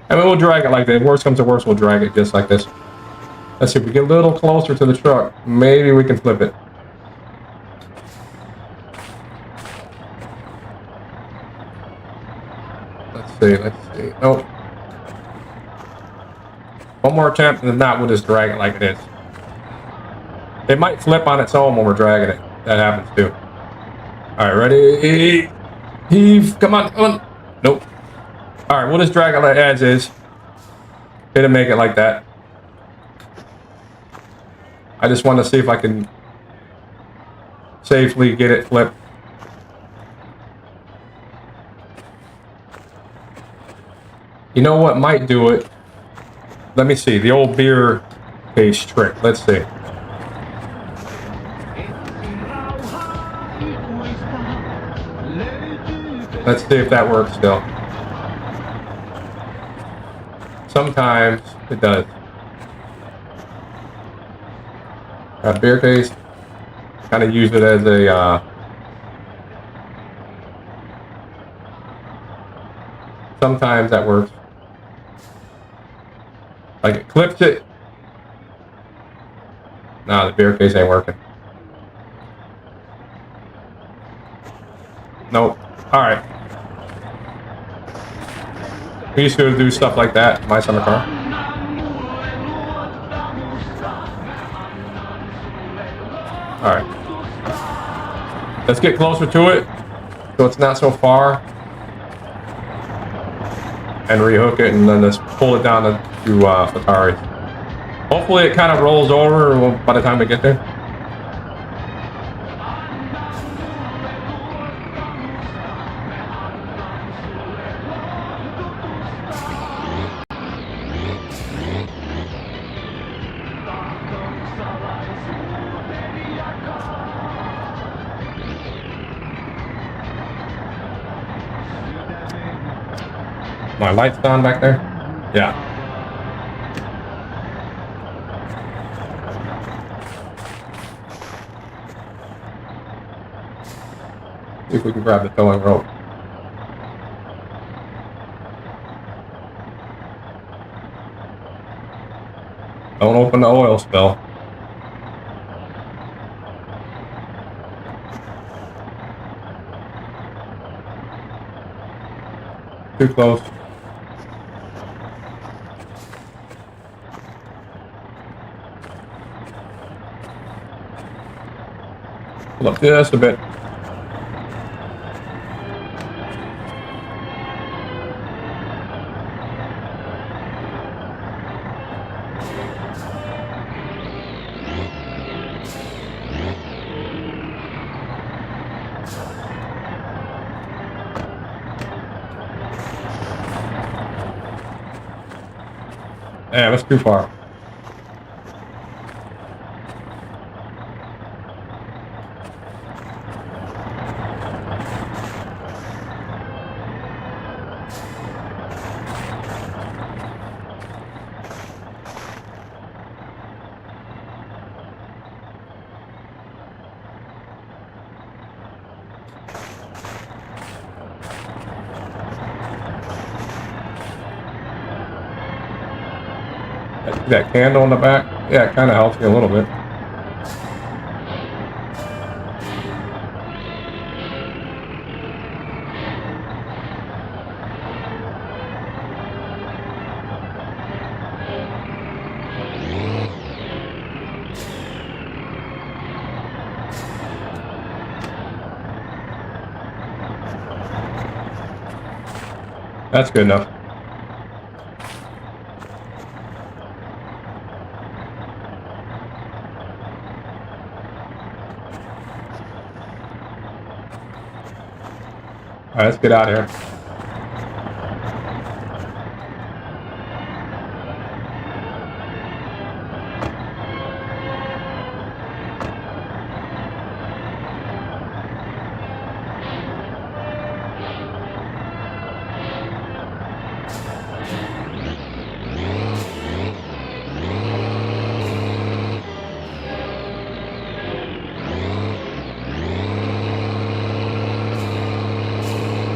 I mean, we'll drag it like that. Worst comes to worst, we'll drag it just like this. Let's see if we get a little closer to the truck. Maybe we can flip it. Let's see. Nope. One more attempt, and then that we'll just drag it like it is. It might flip on its own when we're dragging it. That happens too. Alright, ready? Heave. Come on, come on. Nope. Alright, we'll just drag it like as is. Didn't make it like that. I just want to see if I can safely get it flipped. You know what might do it? Let me see. The old beer case trick. Let's see. Let's see if that works still. Sometimes it does. A beer case. Kind of use it as a sometimes that works. Like it clips it. Nah, the beer case ain't working. Nope. Alright. We used to do stuff like that in my summer car. Alright. Let's get closer to it so it's not so far. And rehook it and then just pull it down to Fleetari. Hopefully it kind of rolls over by the time we get there. My lights on back there? Yeah. See if we can grab the towing rope. Don't open the oil spill. Too close. Pull up just a bit. Yeah, that's too far. That candle in the back, yeah, it kind of helps me a little bit. That's good enough. Alright, let's get out of here.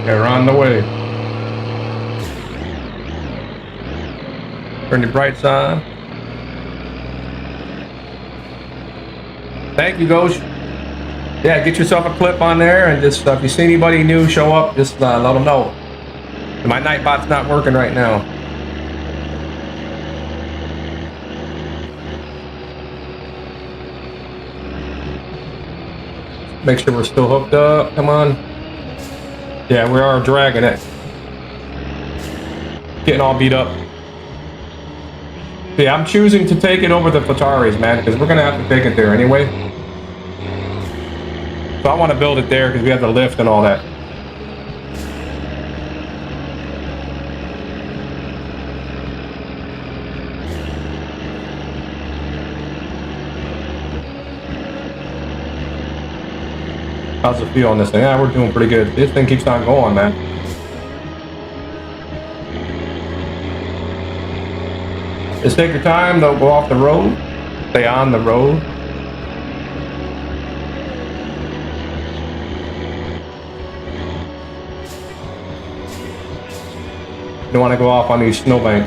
They're on the way. Turn your brights on. Thank you, Ghost. Yeah, get yourself a clip on there, and just if you see anybody new show up, just let them know. My Nightbot's not working right now. Make sure we're still hooked up. Come on. Yeah, we are dragging it. Getting all beat up. Yeah, I'm choosing to take it over the Fleetaris, man, because we're going to have to take it there anyway. So I want to build it there because we have the lift and all that. How's it feel on this thing? Yeah, we're doing pretty good. This thing keeps on going, man. Just take your time. Don't go off the road. Stay on the road. You don't want to go off on these snowbanks,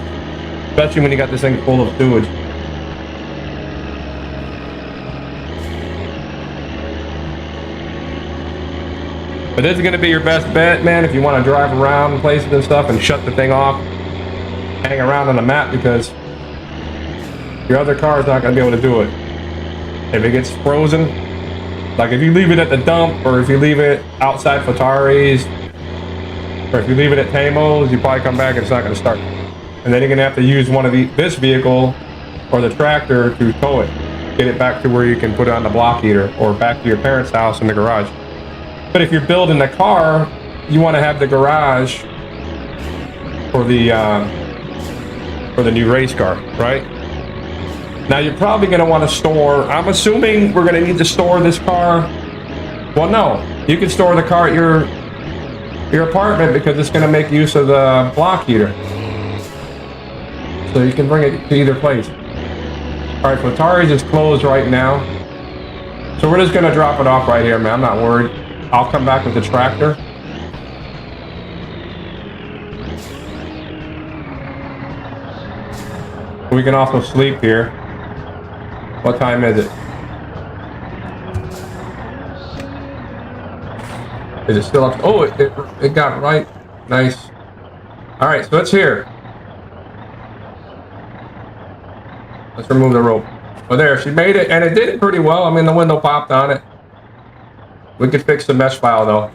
especially when you got this thing full of sewage. But this is going to be your best bet, man, if you want to drive around places and stuff and shut the thing off, hang around on the map, because your other car is not going to be able to do it. If it gets frozen, like if you leave it at the dump, or if you leave it outside Fleetari's, or if you leave it at Teimo's, you probably come back and it's not going to start. And then you're going to have to use one of this vehicle or the tractor to tow it, get it back to where you can put it on the block heater, or back to your parents' house in the garage. But if you're building a car, you want to have the garage for the new race car, right? Now you're probably going to want to store. I'm assuming we're going to need to store this car. Well, no, you can store the car at your apartment because it's going to make use of the block heater, so you can bring it to either place. All right, Fleetari's is closed right now, so we're just going to drop it off right here, man. I'm not worried. I'll come back with the tractor. We can also sleep here. What time is it? Is it still up? Oh, it got right. Nice. All right, so it's here. Let's remove the rope. Oh, there, she made it, and it did it pretty well. I mean, the window popped on it. We could fix the mesh file though.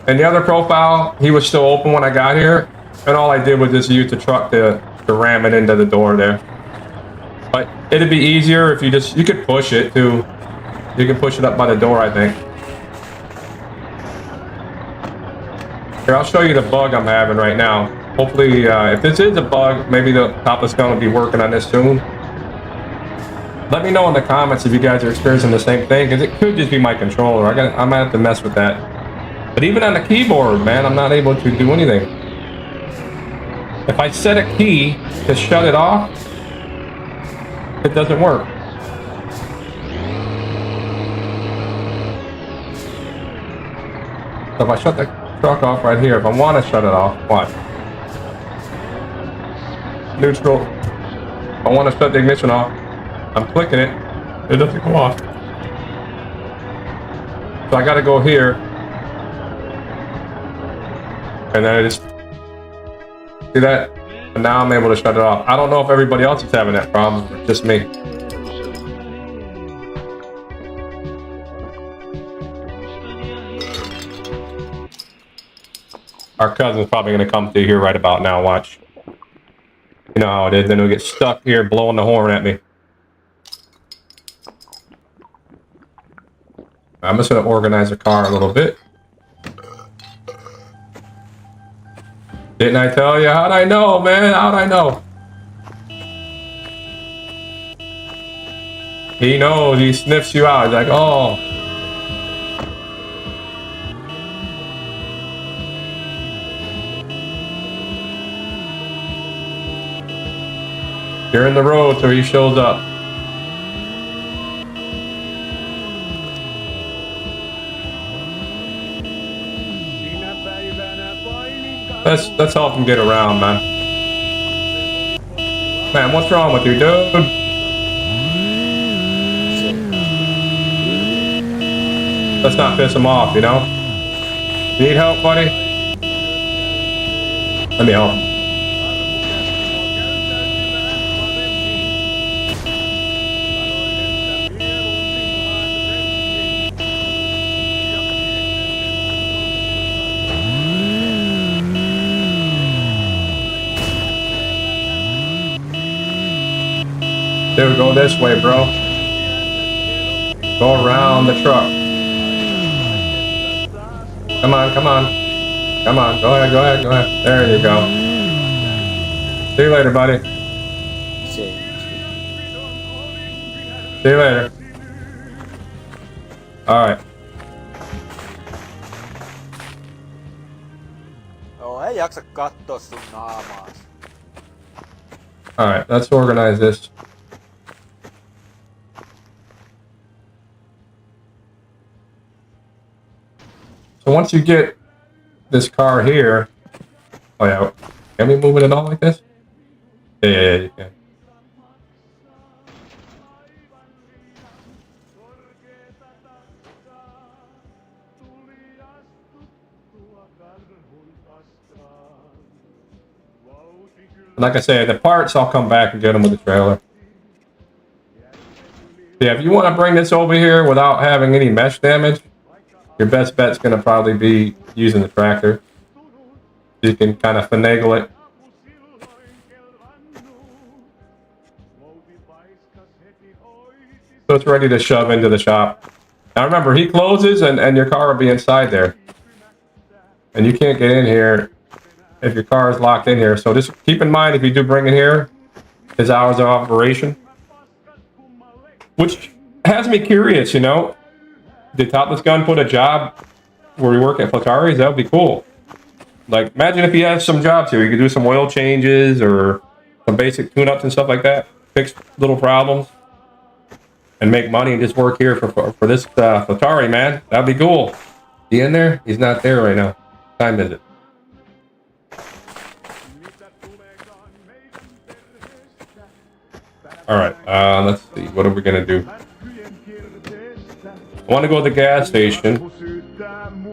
And the other profile, he was still open when I got here, and all I did was just use the truck to ram it into the door there. But it'd be easier if you could push it too. You can push it up by the door, I think. Here, I'll show you the bug I'm having right now. Hopefully, if this is a bug, maybe the topless gun will be working on this soon. Let me know in the comments if you guys are experiencing the same thing, because it could just be my controller. I might have to mess with that. But even on the keyboard, man, I'm not able to do anything. If I set a key to shut it off, it doesn't work. So if I shut the truck off right here, if I want to shut it off, what? Neutral. I want to shut the ignition off. I'm clicking it. It doesn't go off. So I got to go here. And then I just... See that? And now I'm able to shut it off. I don't know if everybody else is having that problem. Or just me. Our cousin's probably going to come through here right about now. Watch. You know how it is. Then he'll get stuck here blowing the horn at me. I'm just going to organize the car a little bit. Didn't I tell you? How'd I know, man? How'd I know? He knows. He sniffs you out. He's like, oh. You're in the road till he shows up. Let's help him get around, man. Man, what's wrong with you, dude? Let's not piss him off, you know? Need help, buddy? Let me help him. Dude, go this way, bro. Go around the truck. Come on, come on. Come on, go ahead, go ahead, go ahead. There you go. See you later, buddy. See you later. Alright. Joo, ei jaksa kattoo sun naamaas. Alright, let's organize this. So once you get this car here, oh yeah, can we move it at all like this? Yeah, you can. Like I said, the parts, I'll come back and get them with the trailer. Yeah, if you want to bring this over here without having any mesh damage, your best bet's going to probably be using the tractor. You can kind of finagle it. So it's ready to shove into the shop. Now remember, he closes and your car will be inside there. And you can't get in here if your car is locked in here. So just keep in mind, if you do bring it here, his hours of operation. Which has me curious, you know. Did Topless Gun put a job where we work at Fleetari's? That would be cool. Like, imagine if he has some jobs here. He could do some oil changes or some basic tune-ups and stuff like that. Fix little problems. And make money and just work here for this Fleetari, man. That'd be cool. He in there? He's not there right now. What time is it? Alright, let's see. What are we going to do? I want to go to the gas station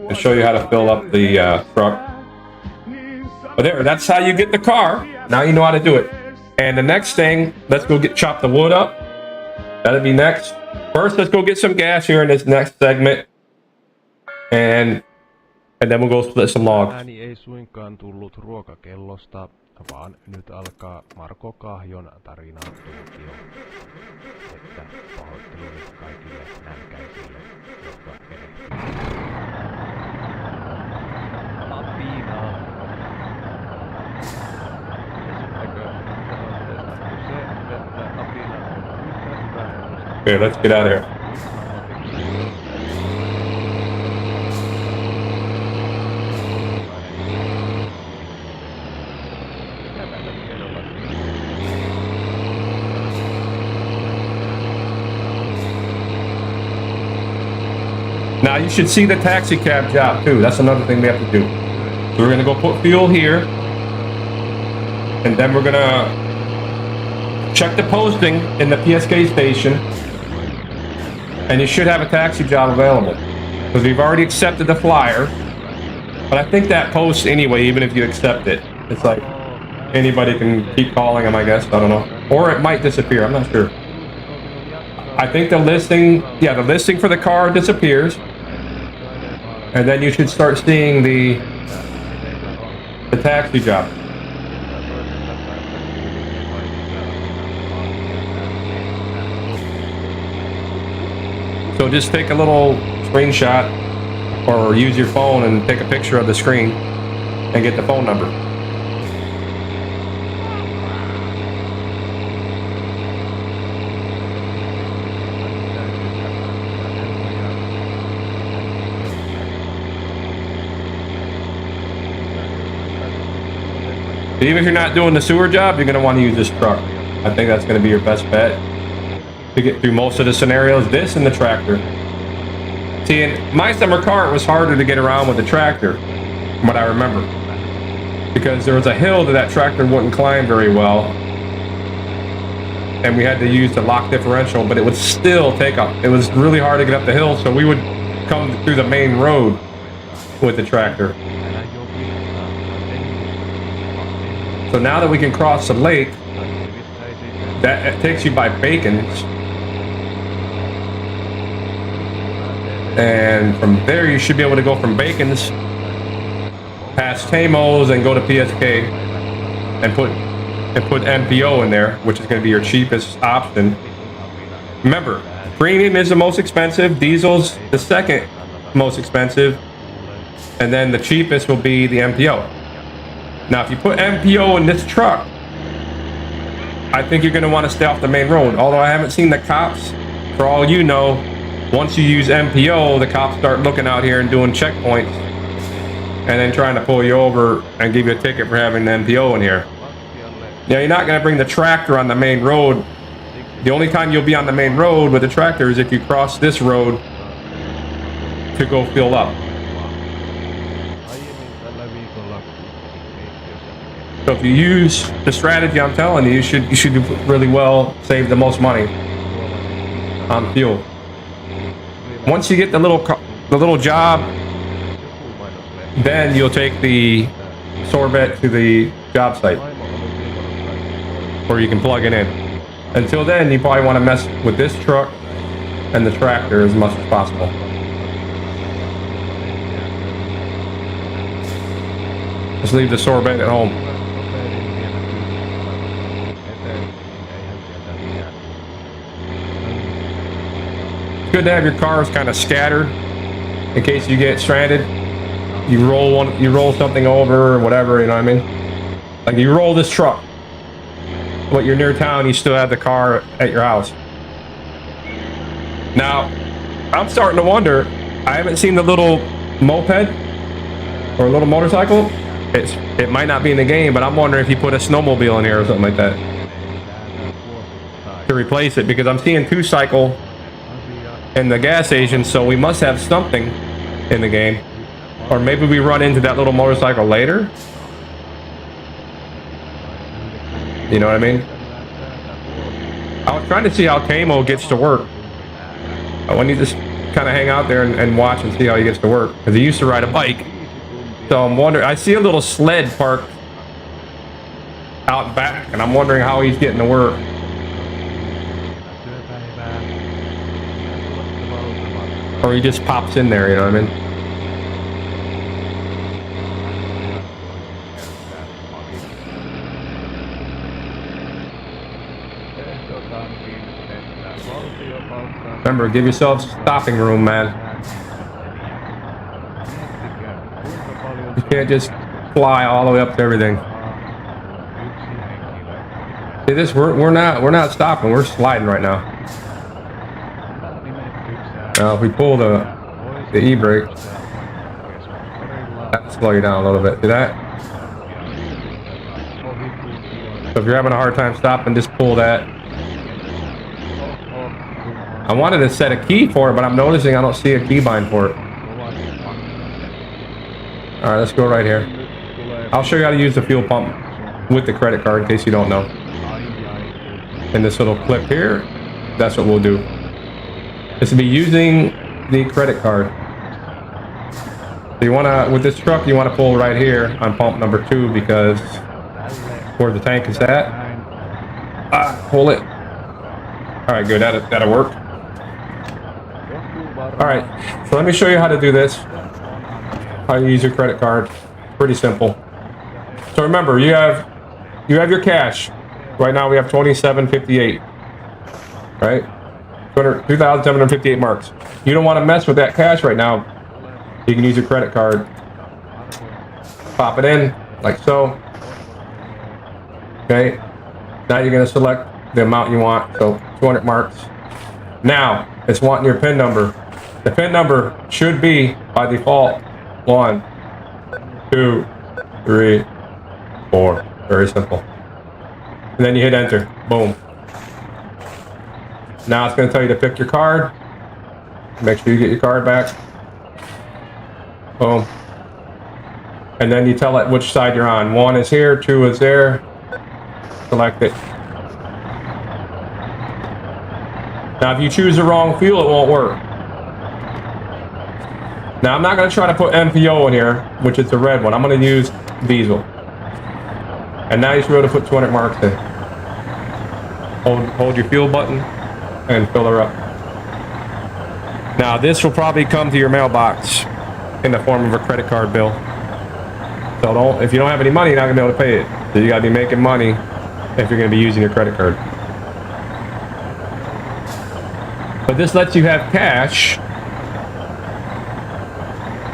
and show you how to fill up the truck. But there, that's how you get the car. Now you know how to do it. And the next thing, let's go chop the wood up. That'll be next. First, let's go get some gas here in this next segment. And then we'll go split some logs. Ääni ei suinkaan tullut ruokakellosta, vaan nyt alkaa Marko Kahjon tarinatuokio. Että pahoitteluni kaikille nälkäisille, jotka erehtyvät. Lapinaa. Okay, let's get out of here. Now you should see the taxi cab job too. That's another thing we have to do. So we're gonna go put fuel here, and then we're gonna check the posting in the PSK station, and you should have a taxi job available because we've already accepted the flyer. But I think that posts anyway, even if you accept it. It's like anybody can keep calling them, I guess. I don't know, or it might disappear. I'm not sure. I think the listing, yeah, the listing for the car disappears. And then you should start seeing the taxi job. So just take a little screenshot or use your phone and take a picture of the screen and get the phone number. Even if you're not doing the sewer job, you're going to want to use this truck. I think that's going to be your best bet to get through most of the scenarios. This and the tractor. See, in my summer car, it was harder to get around with the tractor, from what I remember, because there was a hill that tractor wouldn't climb very well, and we had to use the lock differential, but it would still take up. It was really hard to get up the hill, so we would come through the main road with the tractor. So now that we can cross the lake, that takes you by Bacon's. And from there, you should be able to go from Bacon's past Teimo's and go to PSK and put MPO in there, which is going to be your cheapest option. Remember, premium is the most expensive, diesel's the second most expensive, and then the cheapest will be the MPO. Now, if you put MPO in this truck, I think you're going to want to stay off the main road. Although I haven't seen the cops, for all you know, once you use MPO, the cops start looking out here and doing checkpoints and then trying to pull you over and give you a ticket for having the MPO in here. Now, you're not going to bring the tractor on the main road. The only time you'll be on the main road with the tractor is if you cross this road to go fill up. So if you use the strategy I'm telling you, you should do really well, save the most money on fuel. Once you get the little job, then you'll take the sorbet to the job site, where you can plug it in. Until then, you probably want to mess with this truck and the tractor as much as possible. Just leave the sorbet at home. It's good to have your cars kind of scattered in case you get stranded. You roll something over or whatever, you know what I mean? Like you roll this truck, but you're near town, you still have the car at your house. Now, I'm starting to wonder, I haven't seen the little moped or a little motorcycle. It might not be in the game, but I'm wondering if you put a snowmobile in here or something like that to replace it, because I'm seeing 2-cycle in the gas station, so we must have something in the game. Or maybe we run into that little motorcycle later. You know what I mean? I was trying to see how Teimo gets to work. I want you to just kind of hang out there and watch and see how he gets to work, because he used to ride a bike. So I'm wondering, I see a little sled parked out back, and I'm wondering how he's getting to work. Or he just pops in there, you know what I mean? Remember, give yourself stopping room, man. You can't just fly all the way up to everything. See this? We're not stopping. We're sliding right now. Now, if we pull the e-brake, that'll slow you down a little bit. See that? So if you're having a hard time stopping, just pull that. I wanted to set a key for it, but I'm noticing I don't see a keybind for it. Alright, let's go right here. I'll show you how to use the fuel pump with the credit card in case you don't know. In this little clip here, that's what we'll do. This will be using the credit card. So you want to, with this truck, you want to pull right here on pump number 2, because where the tank is at. Pull it. Alright, good. That'll work. Alright, so let me show you how to do this. How you use your credit card. Pretty simple. So remember, you have your cash. Right now we have 2758. Right? 2,758 marks. You don't want to mess with that cash right now. You can use your credit card. Pop it in, like so. Okay. Now you're going to select the amount you want. So 200 marks. Now, it's wanting your PIN number. The PIN number should be, by default, 1, 2, 3, 4. Very simple. And then you hit enter. Boom. Now it's going to tell you to pick your card. Make sure you get your card back. Boom. And then you tell it which side you're on. 1 is here, 2 is there. Select it. Now if you choose the wrong fuel, it won't work. Now I'm not going to try to put MPO in here, which is the red one. I'm going to use diesel. And now you should be able to put 200 marks in. Hold your fuel button and fill her up. Now this will probably come to your mailbox in the form of a credit card bill. So if you don't have any money, you're not gonna be able to pay it. So you gotta be making money if you're gonna be using your credit card. But this lets you have cash,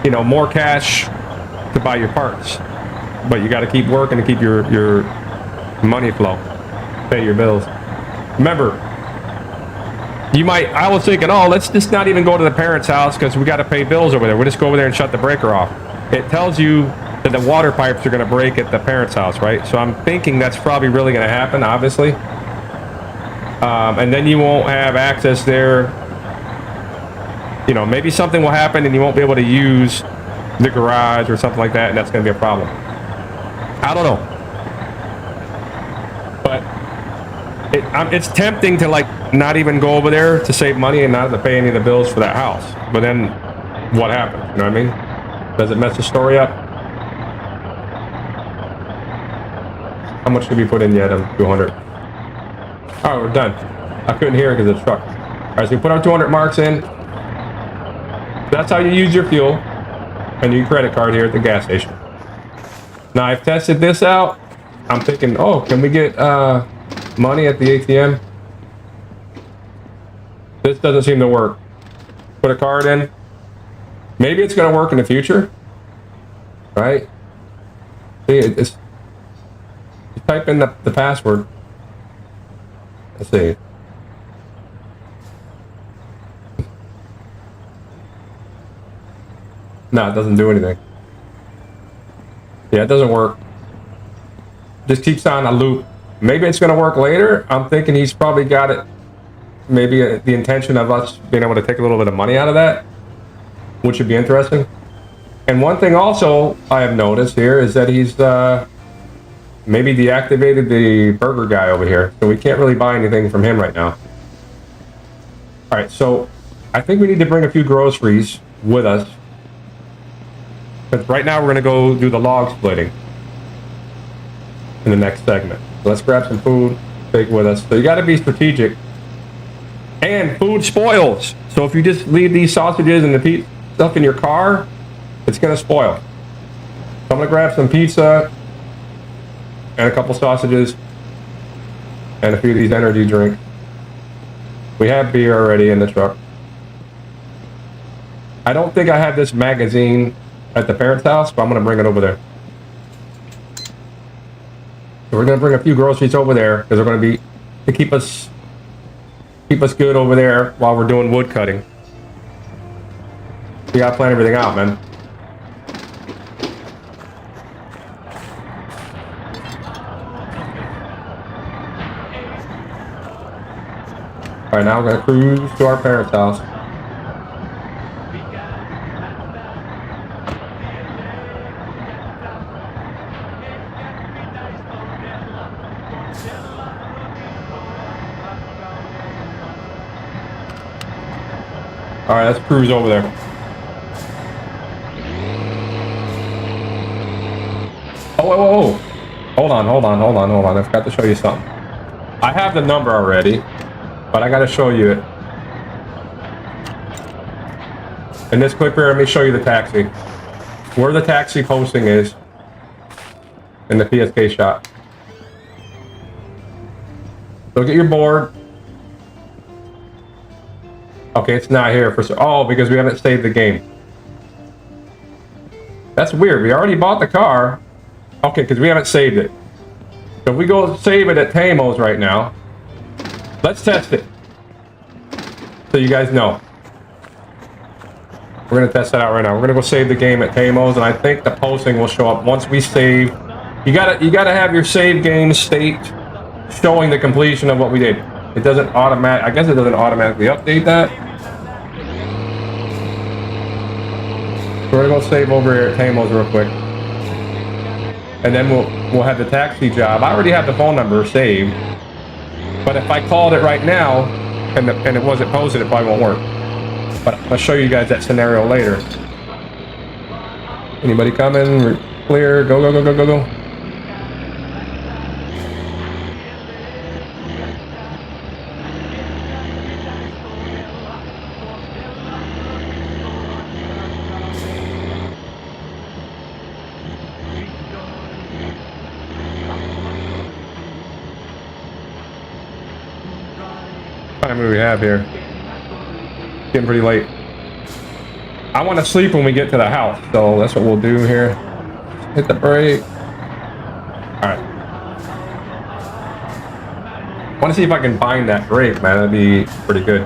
you know, more cash to buy your parts. But you gotta keep working to keep your money flow, pay your bills. Remember, I was thinking, oh, let's just not even go to the parents' house because we got to pay bills over there. We'll just go over there and shut the breaker off. It tells you that the water pipes are going to break at the parents' house, right? So I'm thinking that's probably really going to happen, obviously. And then you won't have access there. You know, maybe something will happen and you won't be able to use the garage or something like that, and that's going to be a problem. I don't know. But it's tempting to, like, not even go over there to save money and not to pay any of the bills for that house. But then what happens? You know what I mean? Does it mess the story up? How much did we put in yet? 200. Oh, we're done. I couldn't hear it because of the truck. All right, so we put our 200 marks in. That's how you use your fuel and your credit card here at the gas station. Now I've tested this out. I'm thinking, oh, can we get money at the ATM? This doesn't seem to work. Put a card in. Maybe it's going to work in the future, right? See, you type in the password. Let's see. No, it doesn't do anything. Yeah, it doesn't work. Just keeps on a loop. Maybe it's going to work later. I'm thinking he's probably got it. Maybe the intention of us being able to take a little bit of money out of that, which would be interesting. And one thing also I have noticed here is that he's maybe deactivated the burger guy over here. So we can't really buy anything from him right now. All right, so I think we need to bring a few groceries with us. But right now we're going to go do the log splitting in the next segment. So let's grab some food, take with us. So you got to be strategic. And food spoils. So if you just leave these sausages and the stuff in your car, it's going to spoil. So I'm going to grab some pizza and a couple sausages and a few of these energy drinks. We have beer already in the truck. I don't think I have this magazine at the parents' house, but I'm going to bring it over there. So we're going to bring a few groceries over there because they're going to be to keep us good over there while we're doing wood cutting. We got to plan everything out, man. All right, now we're going to cruise to our parents' house. All right, let's cruise over there. Oh, whoa, whoa, whoa. Hold on. I forgot to show you something. I have the number already, but I got to show you it. In this clip here, let me show you the taxi. Where the taxi posting is in the PSK shop. Look at your board. Okay, it's not here for because we haven't saved the game. That's weird. We already bought the car. Okay, because we haven't saved it. So if we go save it at Teimo's right now, let's test it. So you guys know. We're gonna test that out right now. We're gonna go save the game at Teimo's, and I think the posting will show up once we save You gotta have your save game state showing the completion of what we did. It doesn't I guess it doesn't automatically update that. So we're gonna save over here at Teimo's real quick. And then we'll have the taxi job. I already have the phone number saved. But if I called it right now and it wasn't posted, it probably won't work. But I'll show you guys that scenario later. Anybody coming? We're clear. Go, go, go, go, go, go. What time do we have here? Getting pretty late. I want to sleep when we get to the house, so that's what we'll do here. Hit the brake. Alright. I want to see if I can bind that brake, man. That'd be pretty good.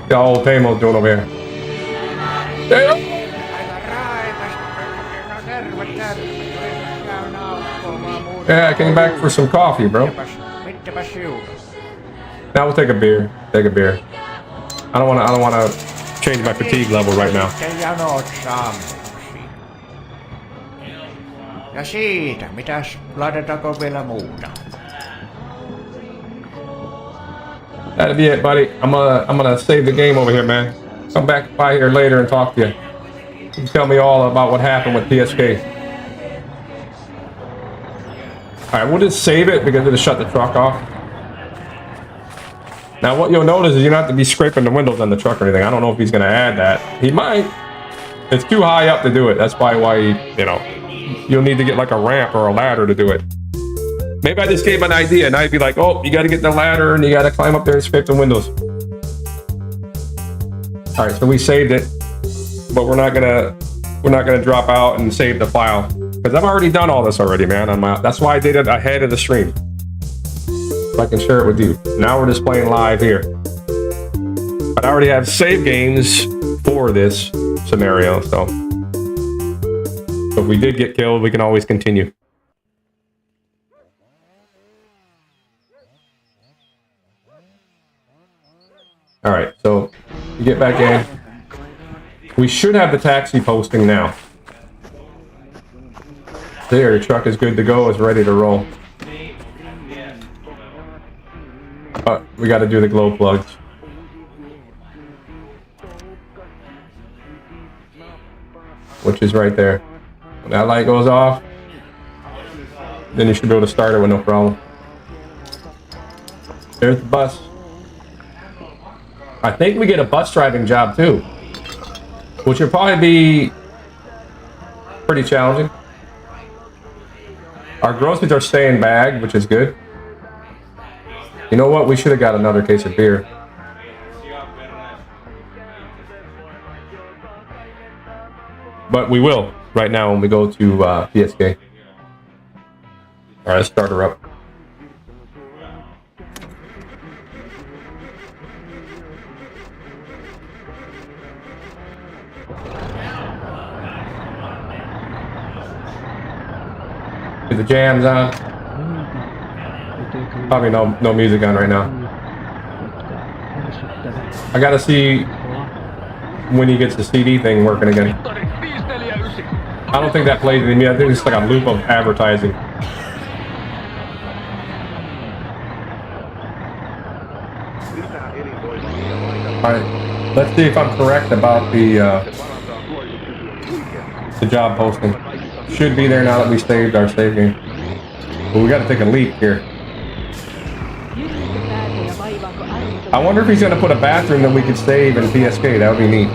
See how old Teimo's doing over here. Yeah, I came back for some coffee, bro. Now we'll take a beer. Take a beer. I don't wanna change my fatigue level right now. Ja siitä, mitäs, laitetaanko vielä muuta? That'll be it, buddy. I'm gonna save the game over here, man. Come back by here later and talk to you. You can tell me all about what happened with PSK. Alright, we'll just save it because it'll shut the truck off. Now what you'll notice is you don't have to be scraping the windows on the truck or anything. I don't know if he's gonna add that. He might. It's too high up to do it. That's probably why, you know, you'll need to get like a ramp or a ladder to do it. Maybe I just gave an idea and I'd be like, oh, you gotta get the ladder and you gotta climb up there and scrape the windows. Alright, so we saved it. But we're not gonna drop out and save the file. Because I've already done all this already, man. That's why I did it ahead of the stream. So I can share it with you. Now we're just playing live here. But I already have save games for this scenario, so if we did get killed, we can always continue. Alright, so you get back in. We should have the taxi posting now. There, your truck is good to go, it's ready to roll. But we got to do the glow plugs. Which is right there. When that light goes off, then you should be able to start it with no problem. There's the bus. I think we get a bus driving job too, which would probably be pretty challenging. Our groceries are staying bagged, which is good. You know what? We should have got another case of beer. But we will right now when we go to PSK. All right, let's start her up. Is the jams on? Probably no music on right now. I gotta see when he gets the CD thing working again. I don't think that plays with me. I think it's like a loop of advertising. Alright, let's see if I'm correct about the job posting. Should be there now that we saved our save game. But we gotta take a leak here. I wonder if he's gonna put a bathroom that we could save in PSK. That would be neat.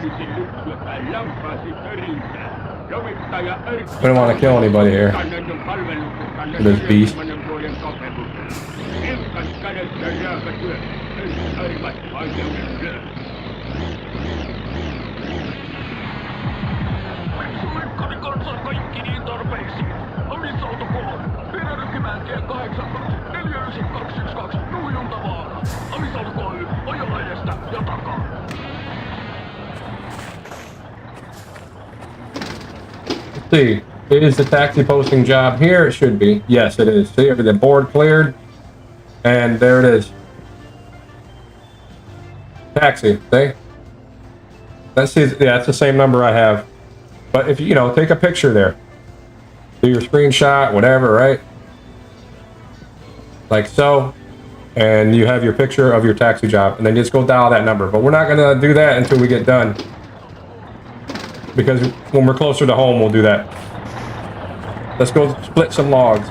Lämpösi lypsyä tai lämpääsi perintään. We don't want to kill anybody here. This beast. Let's see. Is the taxi posting job here? It should be. Yes, it is. See, the board cleared. And there it is. Taxi. See? Let's see. Yeah, that's the same number I have. But if you know, take a picture there. Do your screenshot, whatever, right? Like so. And you have your picture of your taxi job. And then just go dial that number. But we're not going to do that until we get done. Because when we're closer to home, we'll do that. Let's go split some logs.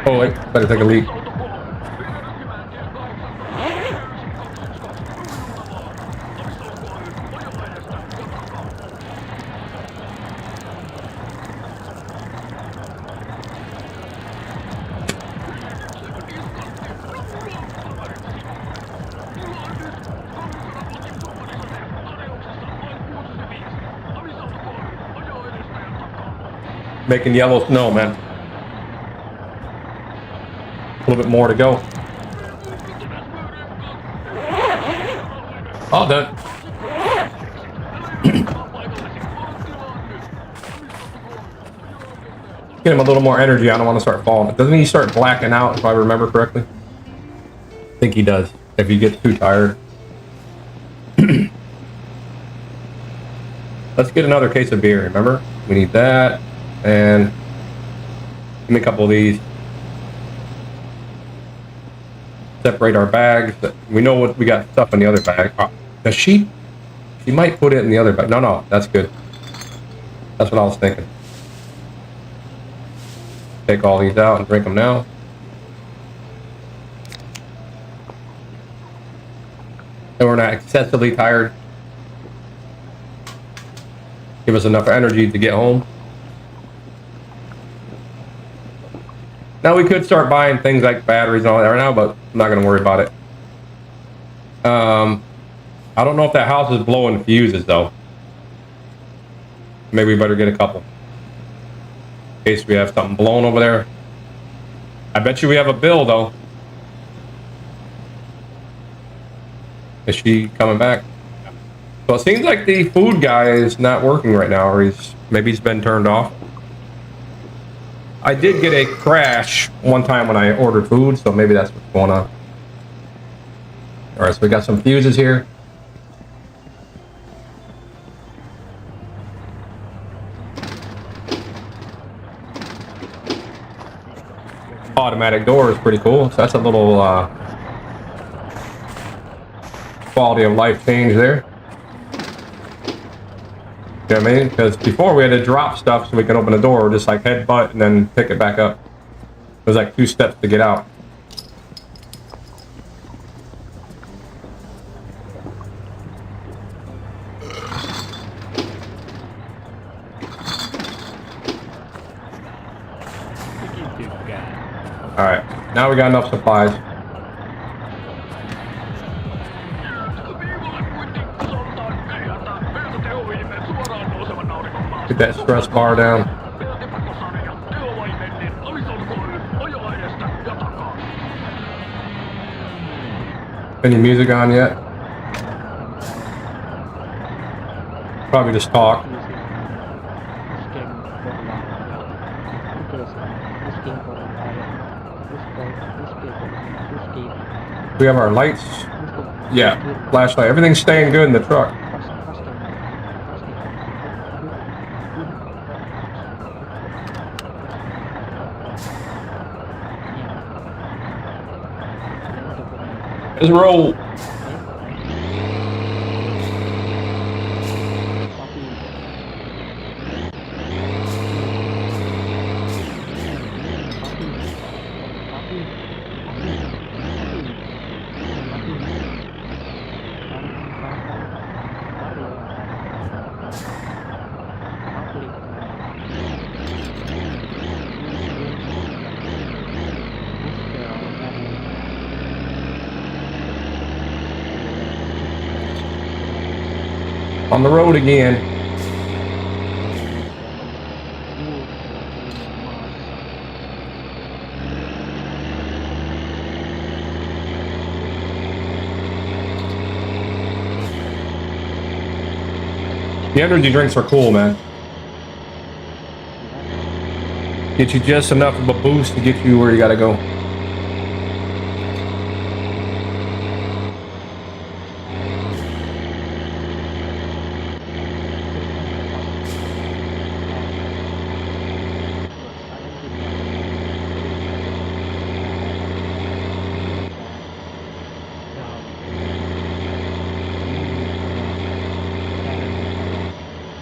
Oh wait, better take a leak. Making yellow snow, man. A little bit more to go. All done. Get him a little more energy. I don't want to start falling. Doesn't he start blacking out, if I remember correctly? I think he does, if he gets too tired. Let's get another case of beer, remember? We need that. And give me a couple of these. Separate our bags. We know what we got stuff in the other bag. Does she? She might put it in the other bag. No, that's good. That's what I was thinking. Take all these out and drink them now. And we're not excessively tired. Give us enough energy to get home. Now we could start buying things like batteries and all that right now, but I'm not going to worry about it. I don't know if that house is blowing fuses though. Maybe we better get a couple. In case we have something blown over there. I bet you we have a bill though. Is she coming back? So it seems like the food guy is not working right now, or maybe he's been turned off. I did get a crash one time when I ordered food, so maybe that's what's going on. All right, so we got some fuses here. Automatic door is pretty cool. So that's a little quality of life change there. You know what I mean? Because before we had to drop stuff so we can open the door, or just like headbutt and then pick it back up. It was like 2 steps to get out. Alright, now we got enough supplies. Get that stress bar down. Any music on yet? Probably just talk. We have our lights. Yeah, flashlight. Everything's staying good in the truck. Let's roll. On the road again. The energy drinks are cool, man. Get you just enough of a boost to get you where you gotta go.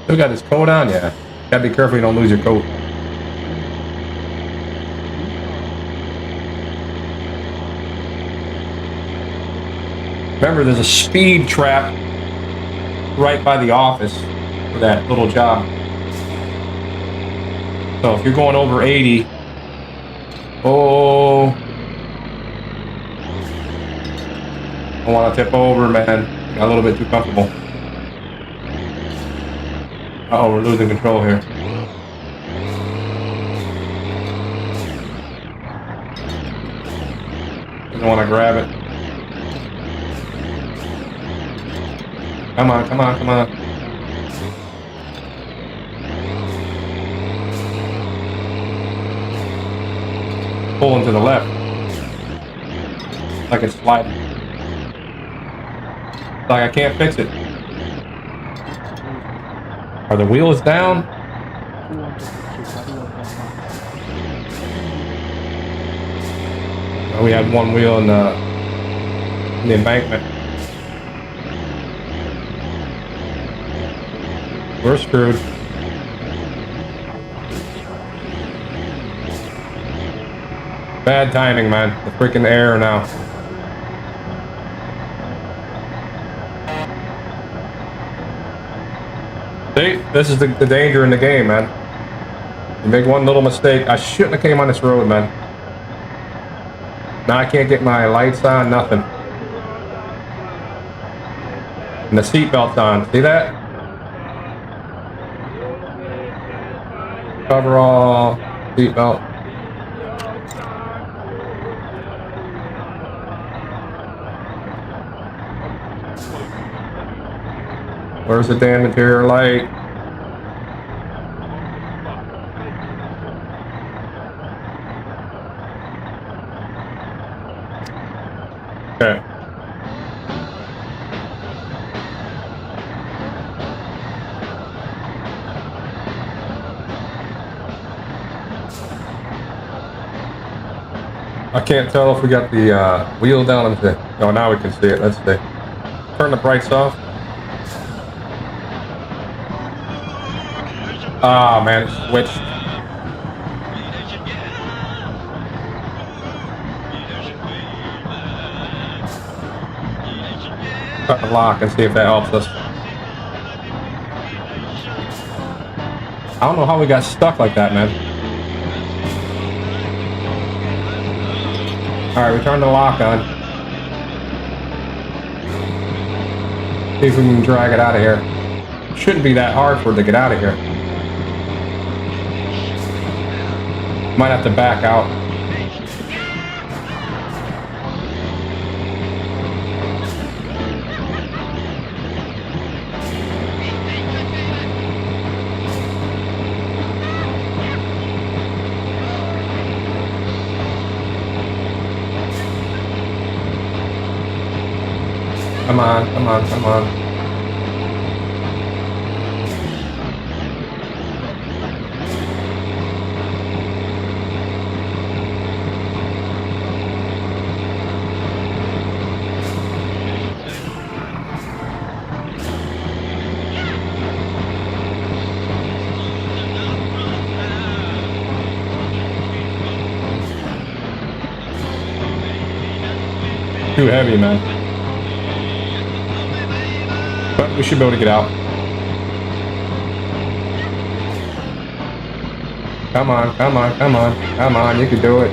Still got his coat on? Yeah. Gotta be careful you don't lose your coat. Remember, there's a speed trap right by the office for that little job. So if you're going over 80, oh, I want to tip over, man. Got a little bit too comfortable. Uh-oh, we're losing control here. I want to grab it. Come on, come on, come on. Pulling to the left. Like it's sliding. Like I can't fix it. Are the wheels down? Oh, we had one wheel in the embankment. We're screwed. Bad timing, man. The freaking air now. See, this is the danger in the game, man. You make one little mistake. I shouldn't have came on this road, man. Now I can't get my lights on, nothing. And the seatbelt's on. See that? Coverall, seatbelt. Where's the damn interior light? Okay. I can't tell if we got the wheel down. Let me see. Oh, now we can see it. Let's see. Turn the brights off. Ah, man, it switched. Cut the lock and see if that helps us. I don't know how we got stuck like that, man. Alright, we turned the lock on. See if we can drag it out of here. Shouldn't be that hard for it to get out of here. Might have to back out. Come on, come on, come on. Too heavy, man. But we should be able to get out. Come on, come on, come on, come on, you can do it.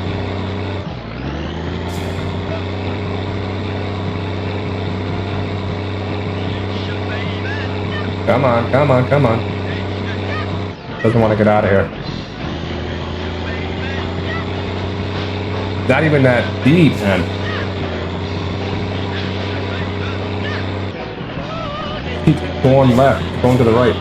Come on, come on, come on. Doesn't want to get out of here. Not even that deep, man. Keep going left, going to the right.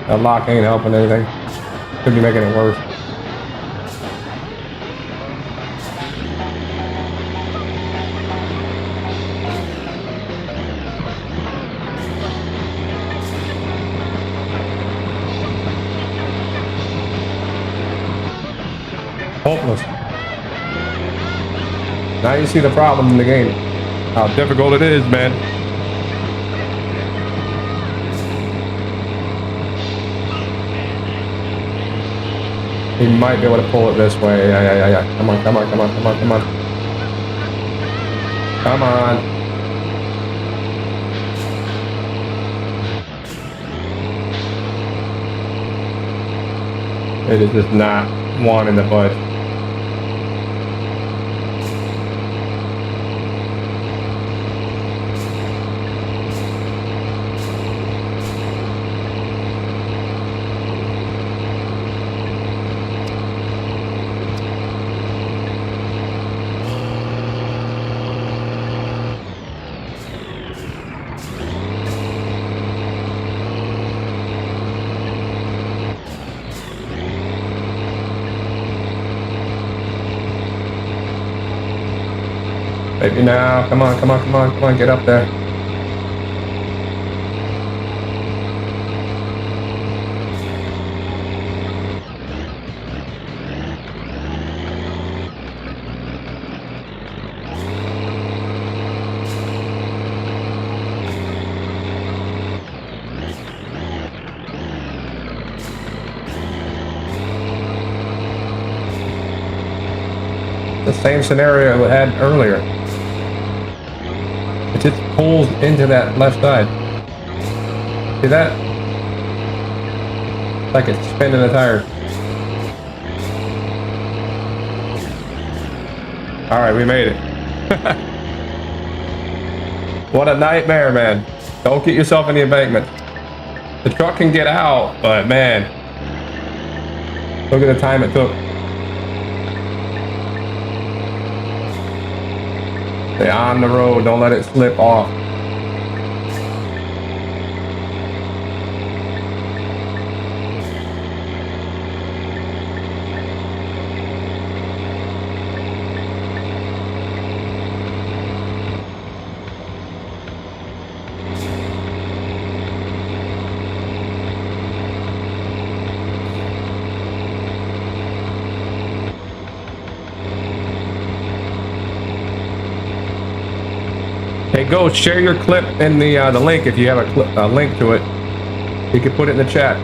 That lock ain't helping anything. Could be making it worse. Hopeless. Now you see the problem in the game. How difficult it is, man. He might be able to pull it this way. Yeah. Come on, come on, come on, come on, come on. Come on. It is just not wanting the budge. Maybe now. Come on, come on, come on, come on, get up there. The same scenario we had earlier. It just pulls into that left side. See that? It's like it's spinning the tires. Alright, we made it. What a nightmare, man. Don't get yourself in the embankment. The truck can get out, but man, look at the time it took. Stay on the road, don't let it slip off. Hey, go share your clip in the link if you have a link to it. You can put it in the chat.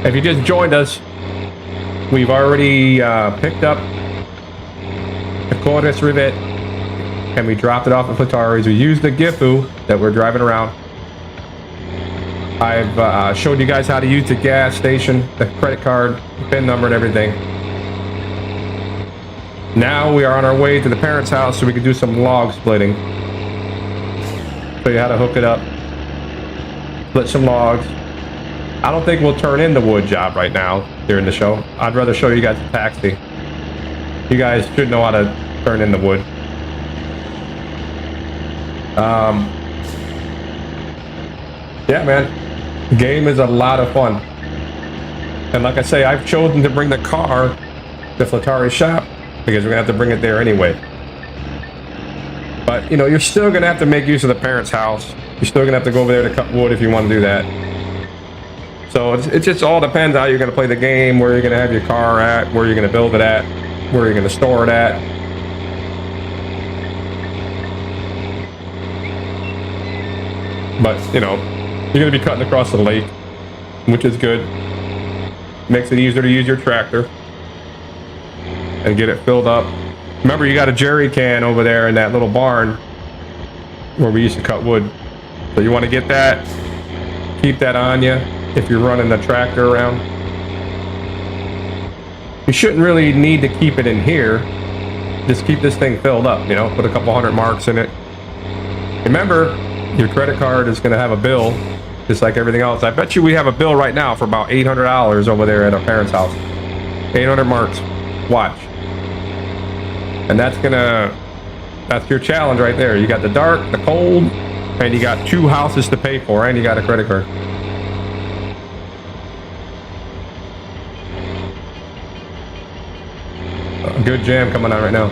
If you just joined us, we've already picked up the Corris Rivett and we dropped it off at Fleetari's. We used the Gifu that we're driving around. I've showed you guys how to use the gas station, the credit card, PIN number and everything. Now we are on our way to the parents' house so we can do some log splitting. Show you how to hook it up, split some logs. I don't think we'll turn in the wood job right now during the show. I'd rather show you guys the taxi. You guys should know how to turn in the wood. Yeah, man, the game is a lot of fun. And like I say, I've chosen to bring the car to Fleetari shop because we're gonna have to bring it there anyway. But you know, you're still gonna have to make use of the parents' house. You're still gonna have to go over there to cut wood if you want to do that. So it just all depends how you're gonna play the game, where you're gonna have your car at, where you're gonna build it at, where you're gonna store it at. But you know, you're gonna be cutting across the lake, which is good. Makes it easier to use your tractor and get it filled up. Remember, you got a jerry can over there in that little barn where we used to cut wood. So you want to get that, keep that on you if you're running the tractor around. You shouldn't really need to keep it in here. Just keep this thing filled up, you know, put a couple hundred marks in it. Remember, your credit card is going to have a bill, just like everything else. I bet you we have a bill right now for about $800 over there at our parents' house. 800 marks. Watch. And that's your challenge right there. You got the dark, the cold, and you got 2 houses to pay for, and you got a credit card. A good jam coming on right now.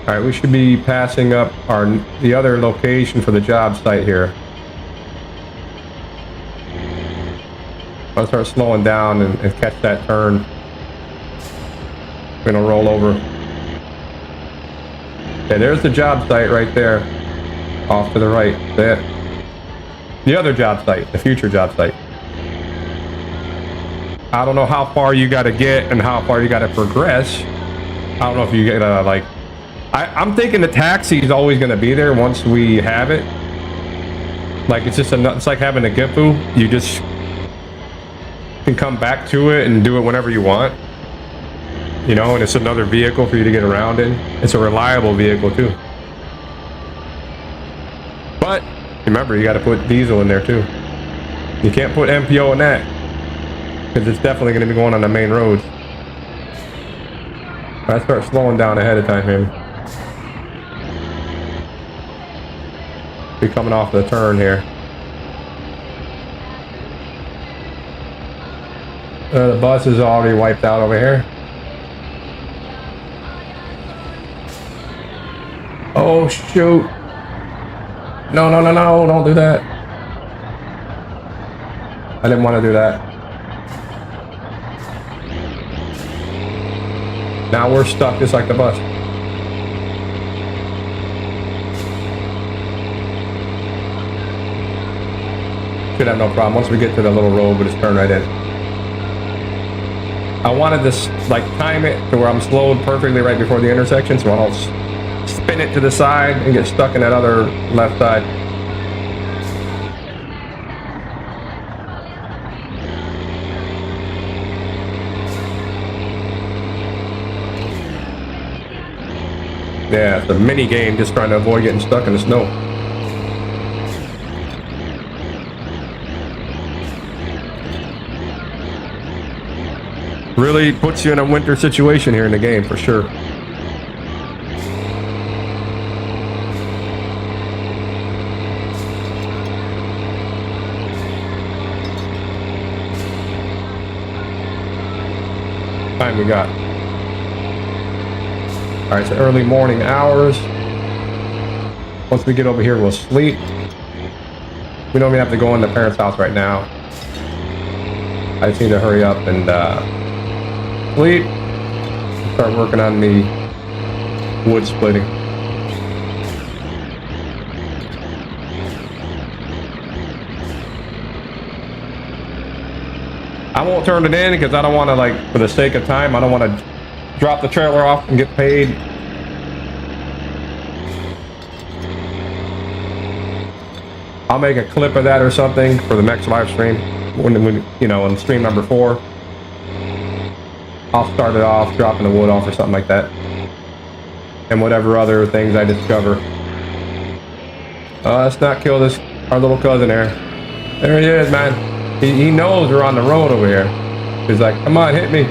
All right, we should be passing up the other location for the job site here. I'll start slowing down and catch that turn. We're gonna roll over. Okay, there's the job site right there. Off to the right. That's it. The other job site, the future job site. I don't know how far you gotta get and how far you gotta progress. I don't know if you gotta like... I'm thinking the taxi is always gonna be there once we have it. Like it's like having a Gifu. You just can come back to it and do it whenever you want. You know, and it's another vehicle for you to get around in. It's a reliable vehicle too. But remember, you got to put diesel in there too. You can't put MPO in that because it's definitely going to be going on the main roads. I start slowing down ahead of time here. Be coming off the turn here. The bus is already wiped out over here. Oh shoot. No, no, no, no, don't do that. I didn't want to do that. Now we're stuck just like the bus. Should have no problem. Once we get to the little road, we'll just turn right in. I wanted to like time it to where I'm slowed perfectly right before the intersection, so I don't spin it to the side and get stuck in that other left side. Yeah, it's a mini game just trying to avoid getting stuck in the snow. Really puts you in a winter situation here in the game for sure. Time we got. All right, so early morning hours. Once we get over here, we'll sleep. We don't even have to go in the parents' house right now. I just need to hurry up and sleep. Start working on the wood splitting. I won't turn it in because I don't want to, like, for the sake of time, I don't want to drop the trailer off and get paid. I'll make a clip of that or something for the next live stream when you know, on stream number 4. I'll start it off dropping the wood off or something like that, and whatever other things I discover. Let's not kill our little cousin there. There he is, man. He knows we're on the road over here. He's like, come on, hit me.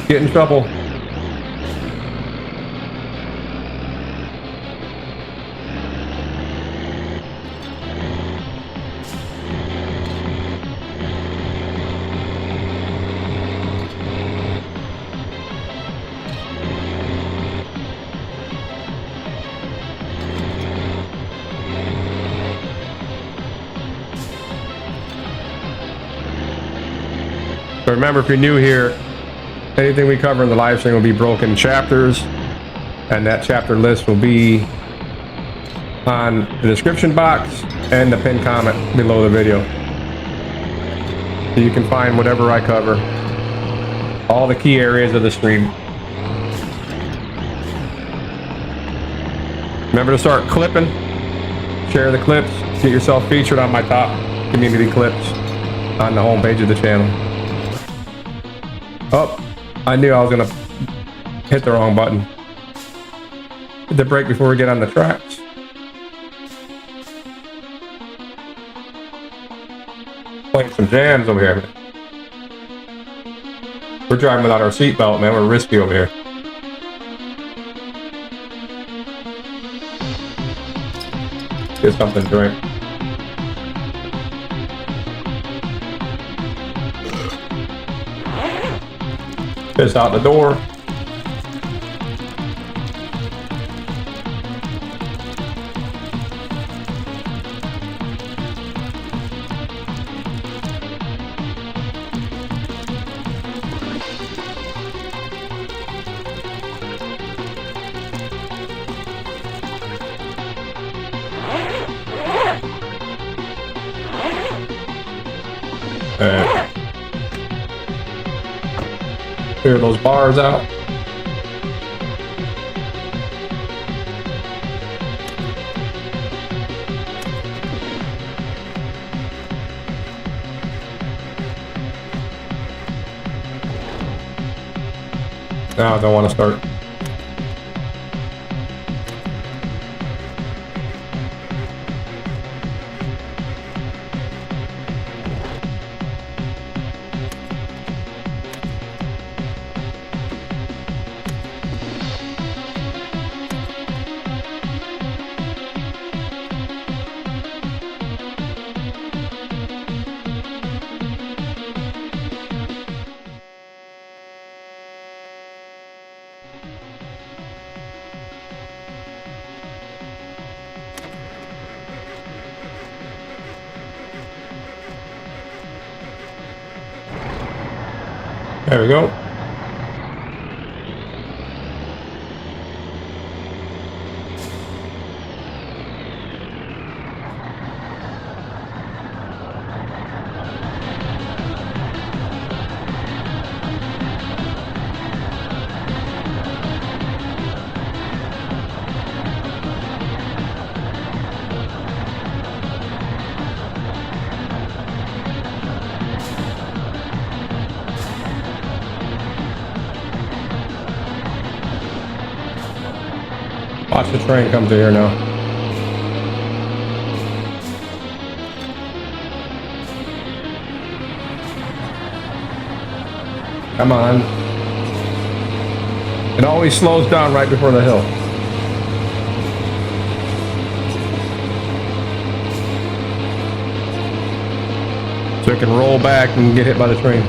Get in trouble. So remember, if you're new here, anything we cover in the live stream will be broken chapters, and that chapter list will be on the description box and the pinned comment below the video. So you can find whatever I cover, all the key areas of the stream. Remember to start clipping, share the clips, get yourself featured on my top community clips on the home page of the channel. Oh, I knew I was gonna hit the wrong button. Hit the brake before we get on the tracks. Playing some jams over here. We're driving without our seatbelt, man. We're risky over here. Get something to drink. Piss out the door. Clear those bars out. Now I don't want to start. There we go. Watch the train come through here now. Come on. It always slows down right before the hill. So it can roll back and get hit by the train.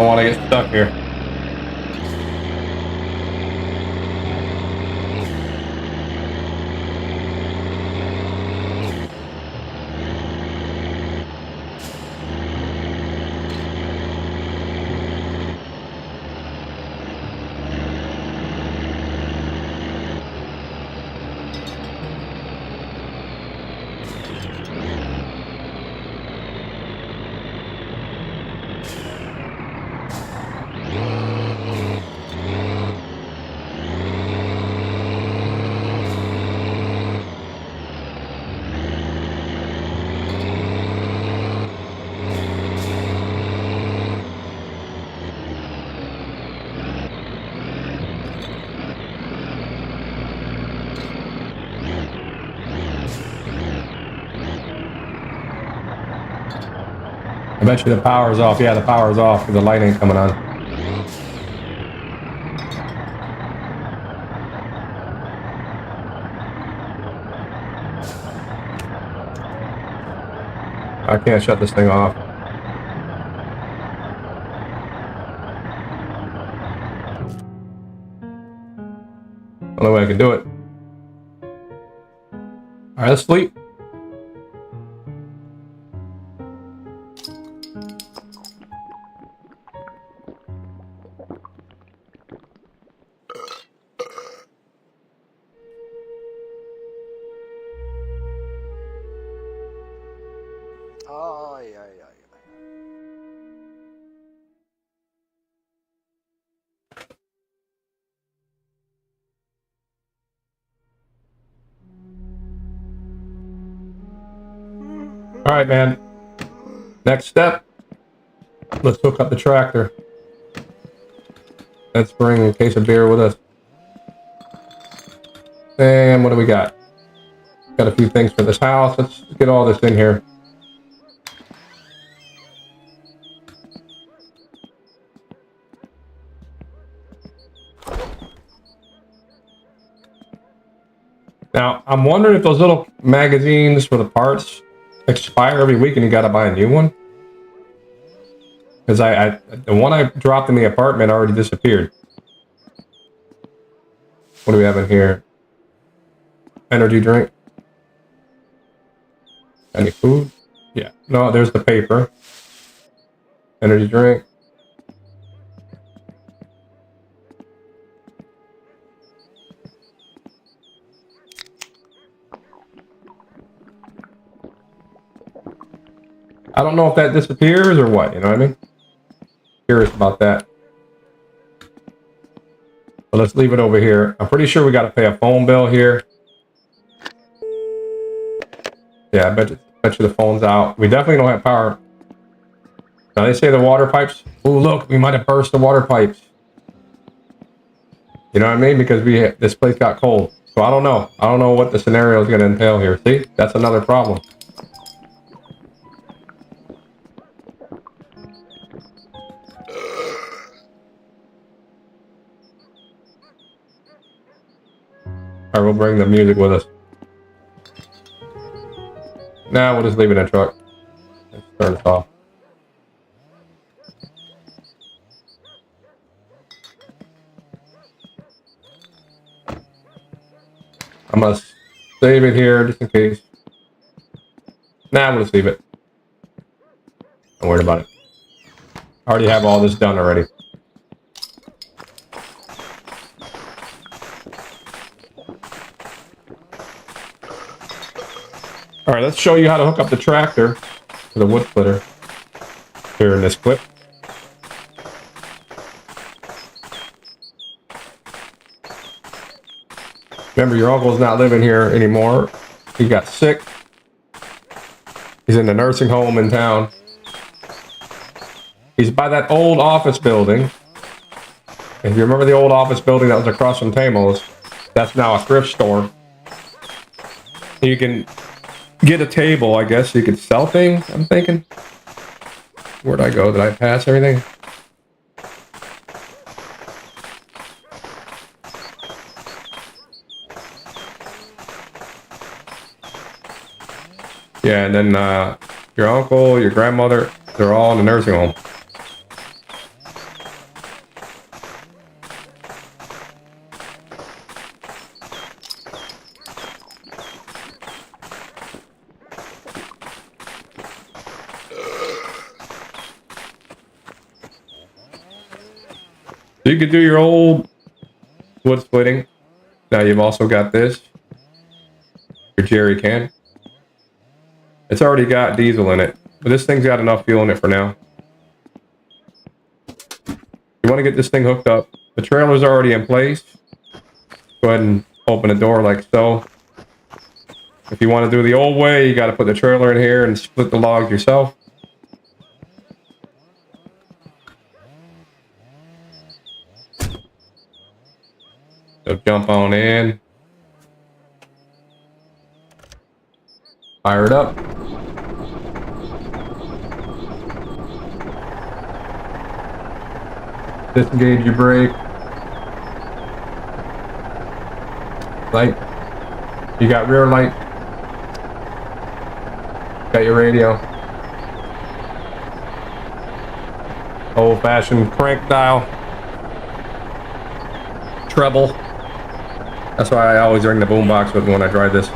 don't want to get stuck here. I bet you the power's off. Yeah, the power's off because the light ain't coming on. I can't shut this thing off. Only way I can do it. All right, let's sleep. Ai, ai, ai, ai. All right, man. Next step. Let's hook up the tractor. Let's bring a case of beer with us. And what do we got? Got a few things for this house. Let's get all this in here. Now, I'm wondering if those little magazines for the parts expire every week and you got to buy a new one. Because the one I dropped in the apartment already disappeared. What do we have in here? Energy drink. Any food? Yeah. No, there's the paper. Energy drink. I don't know if that disappears or what, you know what I mean? Curious about that. So let's leave it over here. I'm pretty sure we got to pay a phone bill here. Yeah, I bet you the phone's out. We definitely don't have power. Now they say the water pipes. Oh, look, we might have burst the water pipes. You know what I mean? Because this place got cold. So I don't know. I don't know what the scenario is going to entail here. See, that's another problem. All right, we'll bring the music with us. Now we'll just leave it in the truck. Let's turn this off. I must save it here just in case. Nah, we'll just leave it. Don't worry about it. I already have all this done already. All right, let's show you how to hook up the tractor to the wood splitter here in this clip. Remember, your uncle's not living here anymore. He got sick. He's in the nursing home in town. He's by that old office building. If you remember the old office building that was across from Teimo's, that's now a thrift store. You can get a table, I guess. You could sell things, I'm thinking. Where'd I go? Did I pass everything? Yeah, and then your uncle, your grandmother, they're all in the nursing home. You could do your old wood splitting. Now you've also got this. Your jerry can. It's already got diesel in it, but this thing's got enough fuel in it for now. You want to get this thing hooked up. The trailer's already in place. Go ahead and open the door like so. If you want to do the old way, you got to put the trailer in here and split the logs yourself. So jump on in. Fire it up. Disengage your brake. Light. You got rear light. Got your radio. Old-fashioned crank dial. Treble. That's why I always ring the boombox with when I drive this.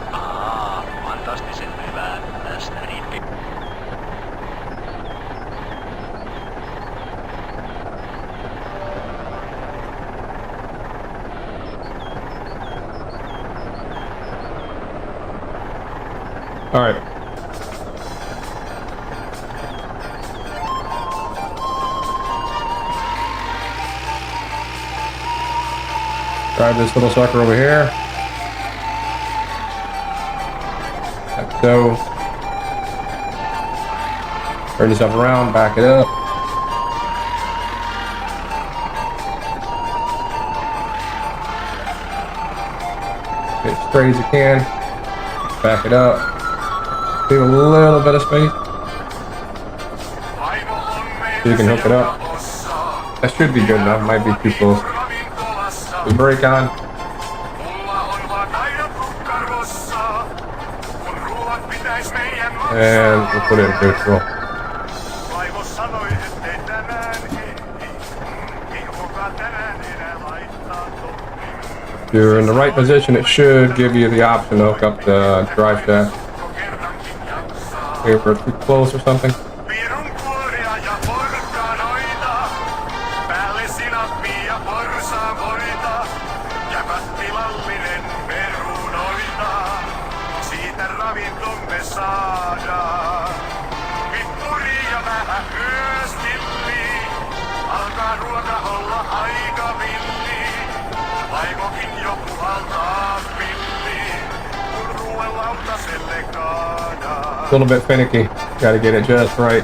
All right. Drive this little sucker over here. Like so. Turn yourself around, back it up. Get as straight as you can. Back it up. Leave a little bit of space. So you can hook it up. That should be good enough. Might be too close. The brake on. And we'll put it in neutral. If you're in the right position, it should give you the option to hook up the drive shaft. If we're too close or something. A little bit finicky. Gotta get it just right.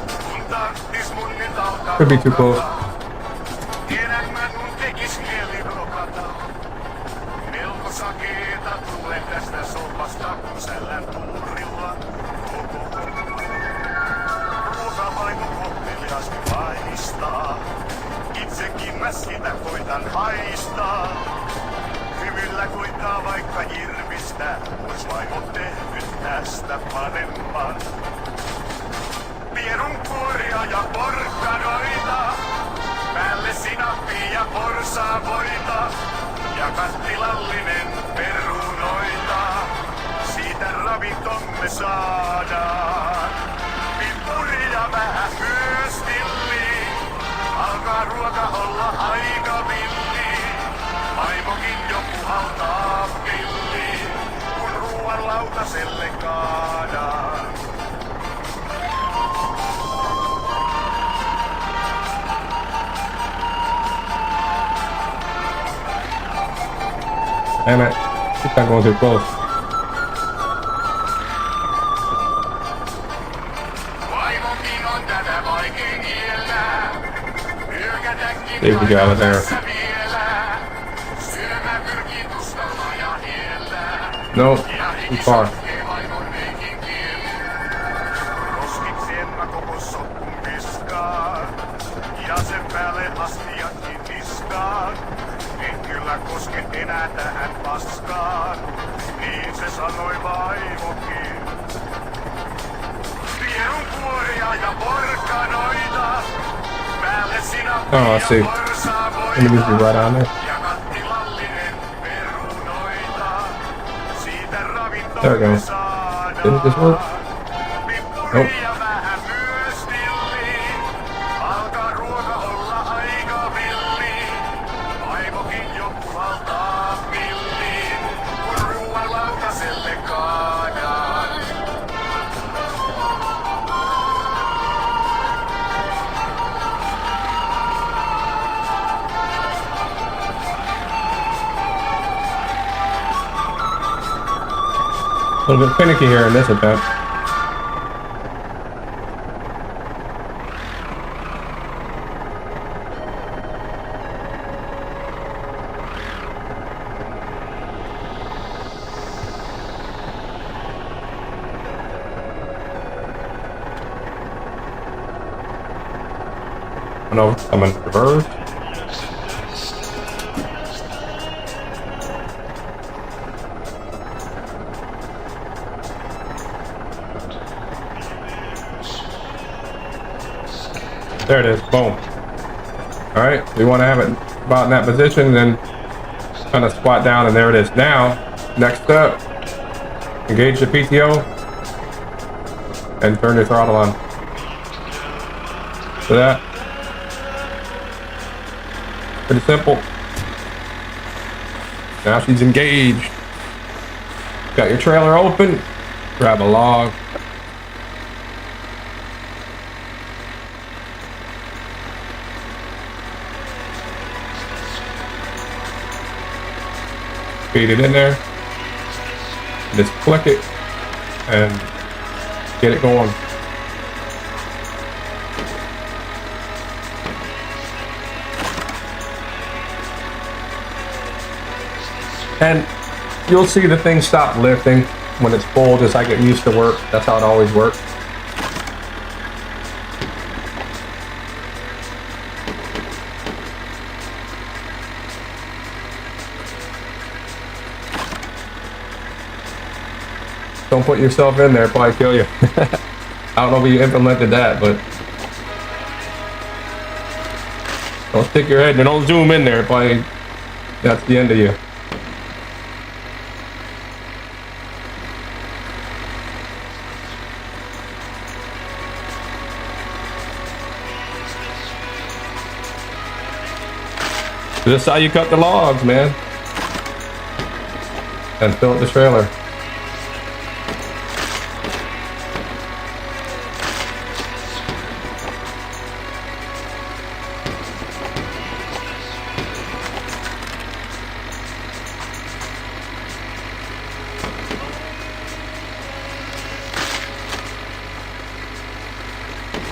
Could be too close. Damn it. Keep on going too close. See if we got it there. No, too far. Oh, I see. Let me just be right on there. There we go. Didn't this work? Nope. A little bit finicky here in this attempt. I know I'm in reverse. There it is, boom. All right, we want to have it about in that position and then kind of squat down, and there it is. Now, next step, engage the PTO and turn your throttle on. So that, pretty simple. Now she's engaged. Got your trailer open, grab a log. Feed it in there, just click it and get it going. And you'll see the thing stop lifting when it's full, just like it used to work. That's how it always works. Don't put yourself in there, it'll probably kill you. I don't know if you implemented that, but don't stick your head and don't zoom in there, probably that's the end of you. This is how you cut the logs, man. And fill up the trailer.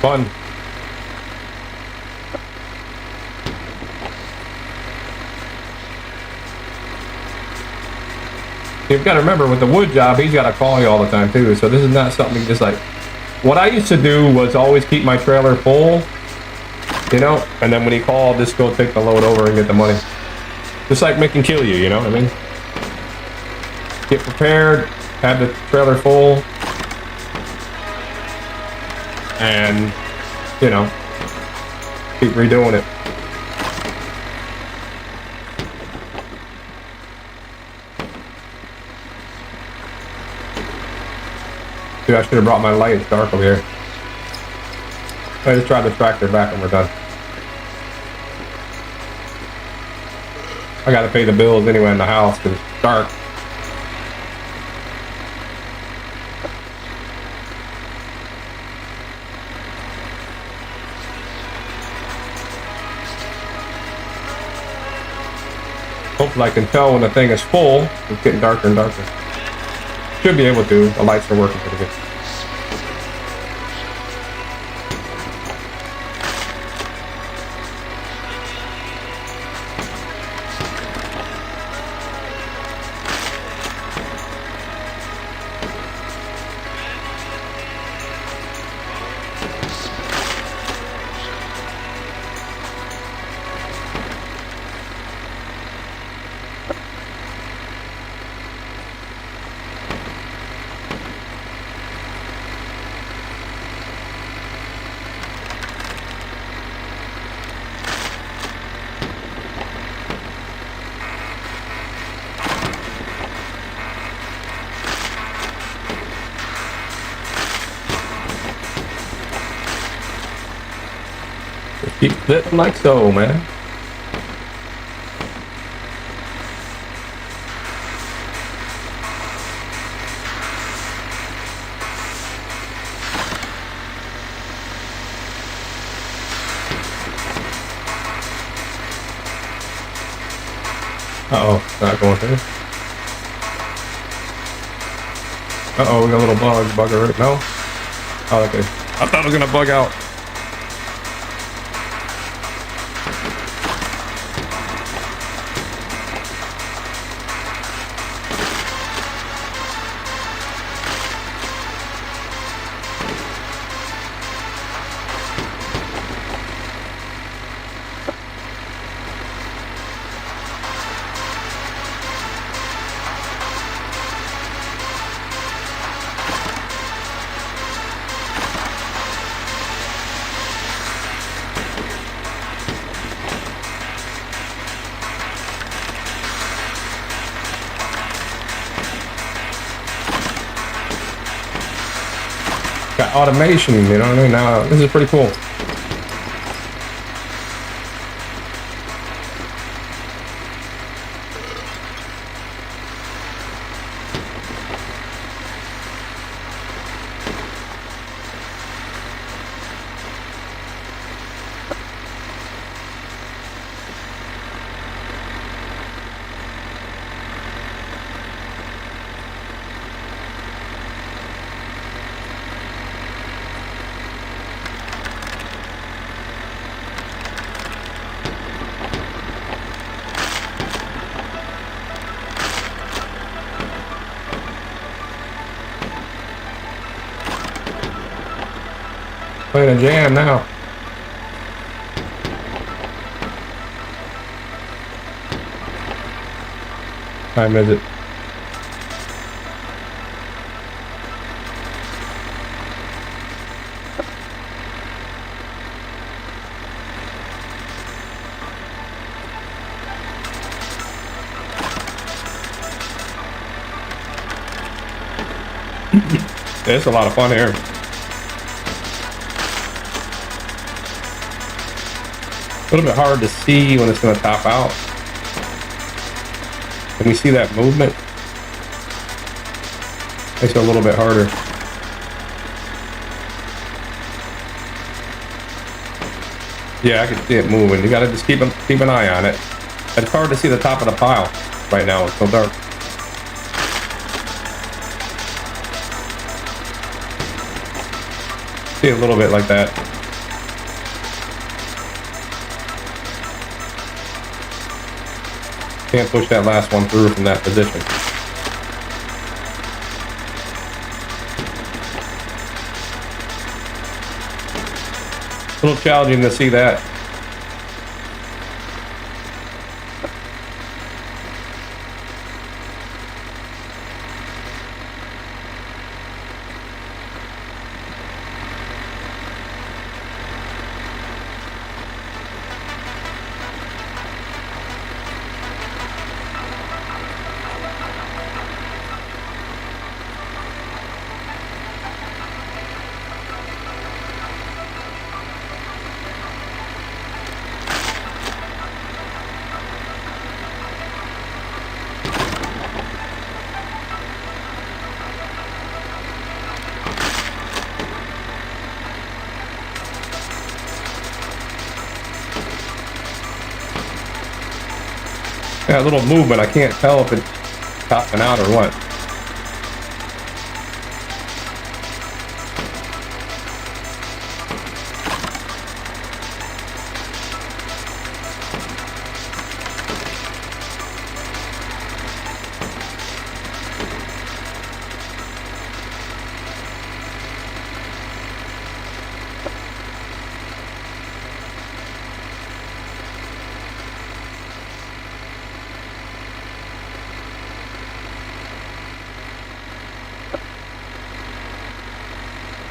Fun. You've got to remember with the wood job, he's got to call you all the time too. So this is not something just like, what I used to do was always keep my trailer full, you know, and then when he called, just go take the load over and get the money. Just like Mick and kill you, you know what I mean? Get prepared, have the trailer full, and, you know, keep redoing it. Dude, I should have brought my light. It's dark over here. I just tried the tractor back when we're done. I gotta pay the bills anyway in the house because it's dark. Hopefully I can tell when the thing is full. It's getting darker and darker. Should be able to. The lights are working pretty good. Keep flipping like so, man. Uh-oh, not going through. Uh-oh, we got a little bugger, right? No? Oh, okay. I thought it was gonna bug out. Got automation, you know what I mean? Now, this is pretty cool. Playing a jam now. Time is it? It's a lot of fun here. A little bit hard to see when it's going to top out. Can we see that movement? Makes it a little bit harder. Yeah, I can see it moving. You got to just keep an eye on it. It's hard to see the top of the pile right now. It's so dark. See a little bit like that. Can't push that last one through from that position. A little challenging to see that. Yeah, a little movement. I can't tell if it's topping out or what.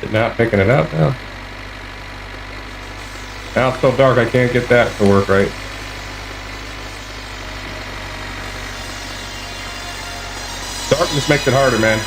Not picking it up now. Now it's so dark I can't get that to work right. Darkness makes it harder, man.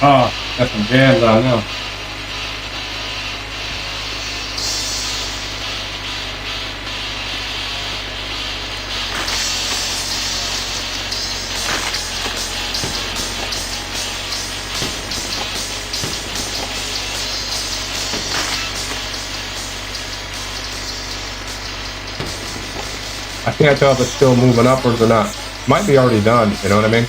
Oh, got some jams on now. I can't tell if it's still moving upwards or not. Might be already done, you know what I mean?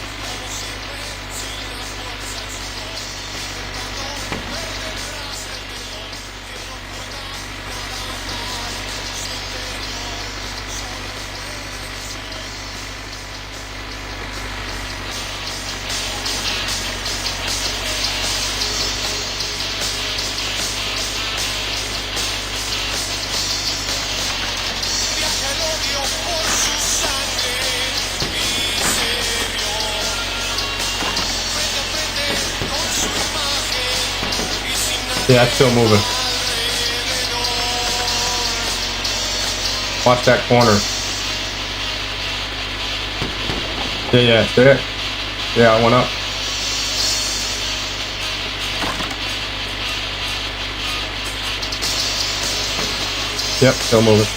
Yeah, it's still moving. Watch that corner. Yeah, see it? Yeah, I went up. Yep, still moving.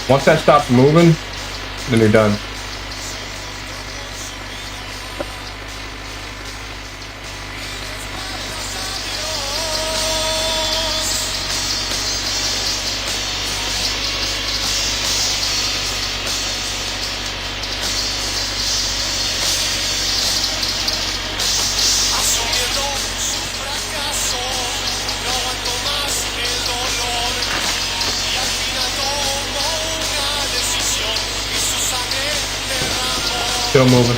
Once that stops moving, then you're done. Still moving.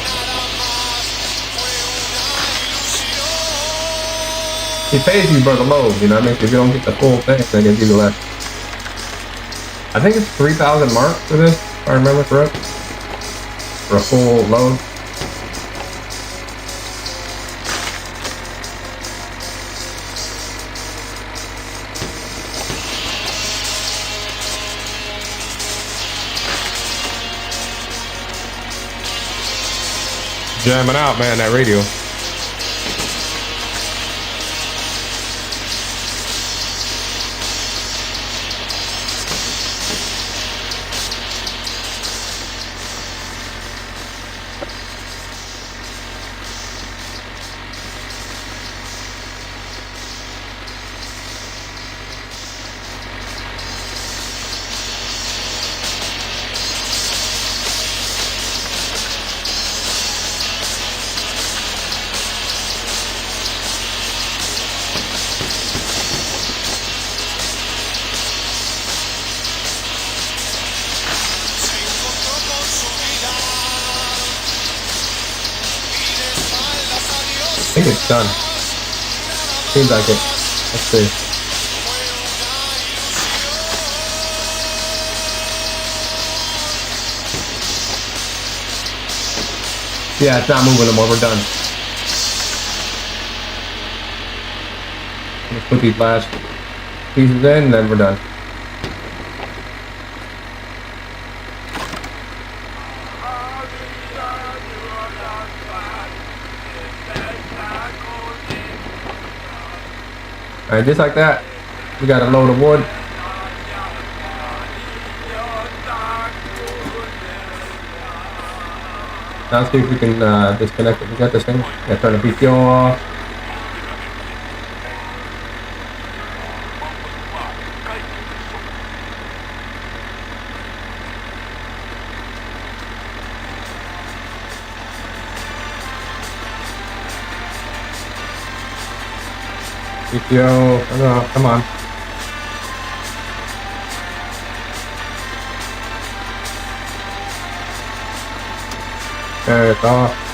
He pays you for the load, you know what I mean? If you don't get the full thing, they give you less. I think it's 3,000 mark for this, if I remember correct. For a full load. Jamming out, man, that radio. I think it's done. Seems like it. Let's see. Yeah, it's not moving anymore. We're done. Let's put these last pieces in, and then we're done. Alright, just like that, we got a load of wood. Now let's see if we can disconnect it. We got this thing. Yeah, turn the PTO off. PTO, no, come on. There it's off.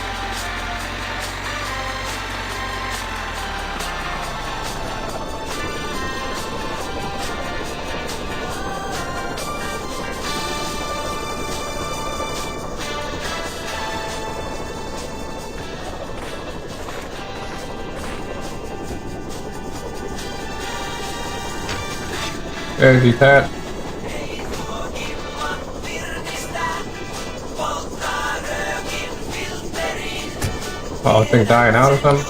There's his hat. Oh, I think dying out or something.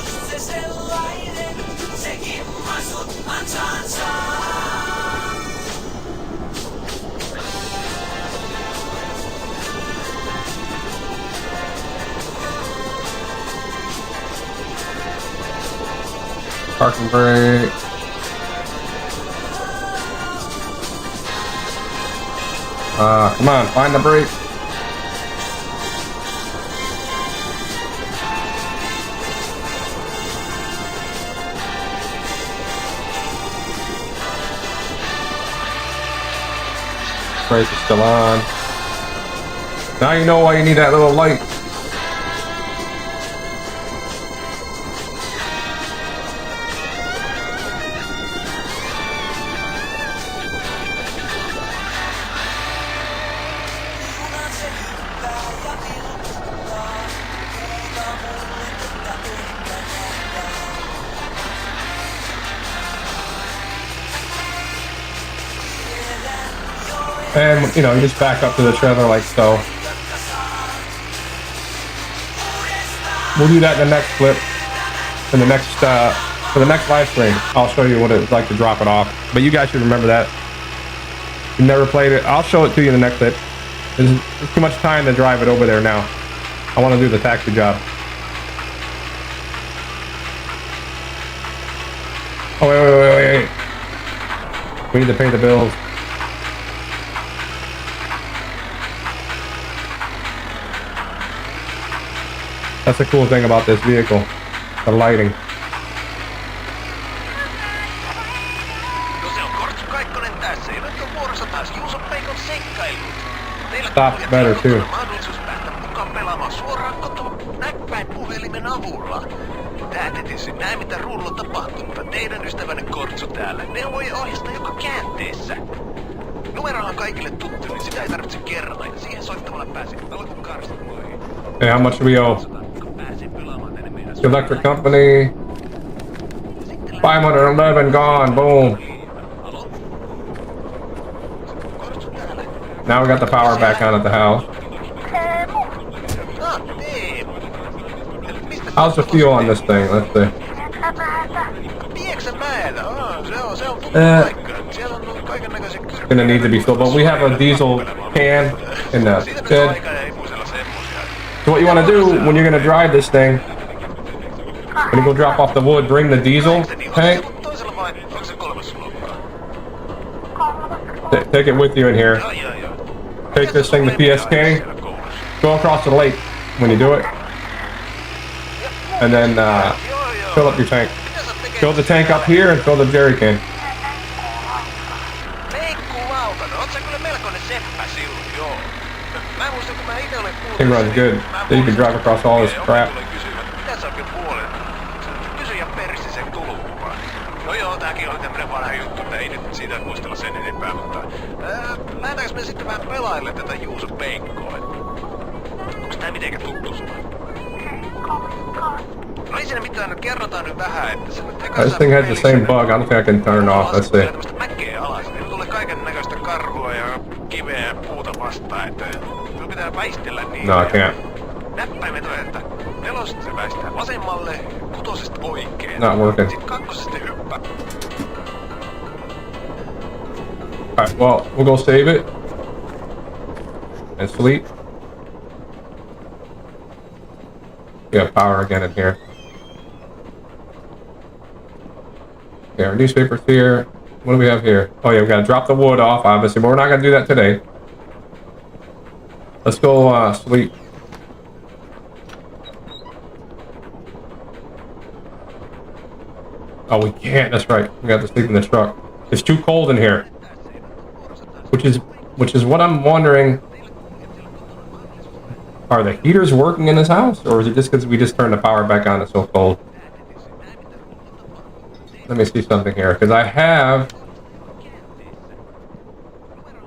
Parking brake. Come on, find the brake. Brake is still on. Now you know why you need that little light. And, you know, you just back up to the trailer like so. We'll do that in the next clip. In the next, for the next live stream, I'll show you what it's like to drop it off. But you guys should remember that. If you've never played it, I'll show it to you in the next clip. There's too much time to drive it over there now. I want to do the taxi job. Oh, wait. We need to pay the bills. That's the cool thing about this vehicle, the lighting. Stops better too. Hey, how much do we owe? Electric company. 511 gone. Boom. Now we got the power back on at the house. How's the fuel on this thing? Let's see. It's gonna need to be filled, but we have a diesel can in the shed. So what you want to do when you're gonna drive this thing, when you go drop off the wood, bring the diesel tank. Take it with you in here. Take this thing to PSK. Go across the lake when you do it. And then fill up your tank. Fill the tank up here and fill the jerry can. Thing runs good. Then you can drive across all this crap. This thing has the same bug. I don't think I can turn it off. Let's see. No, I can't. Not working. Alright, well, we'll go save it. And sleep. We have power again in here. Yeah, our newspaper's here. What do we have here? Oh yeah, we gotta drop the wood off, obviously, but we're not gonna do that today. Let's go sleep. Oh, we can't. That's right. We got to sleep in the truck. It's too cold in here. Which is what I'm wondering. Are the heaters working in this house, or is it just because we just turned the power back on? It's so cold. Let me see something here, because I have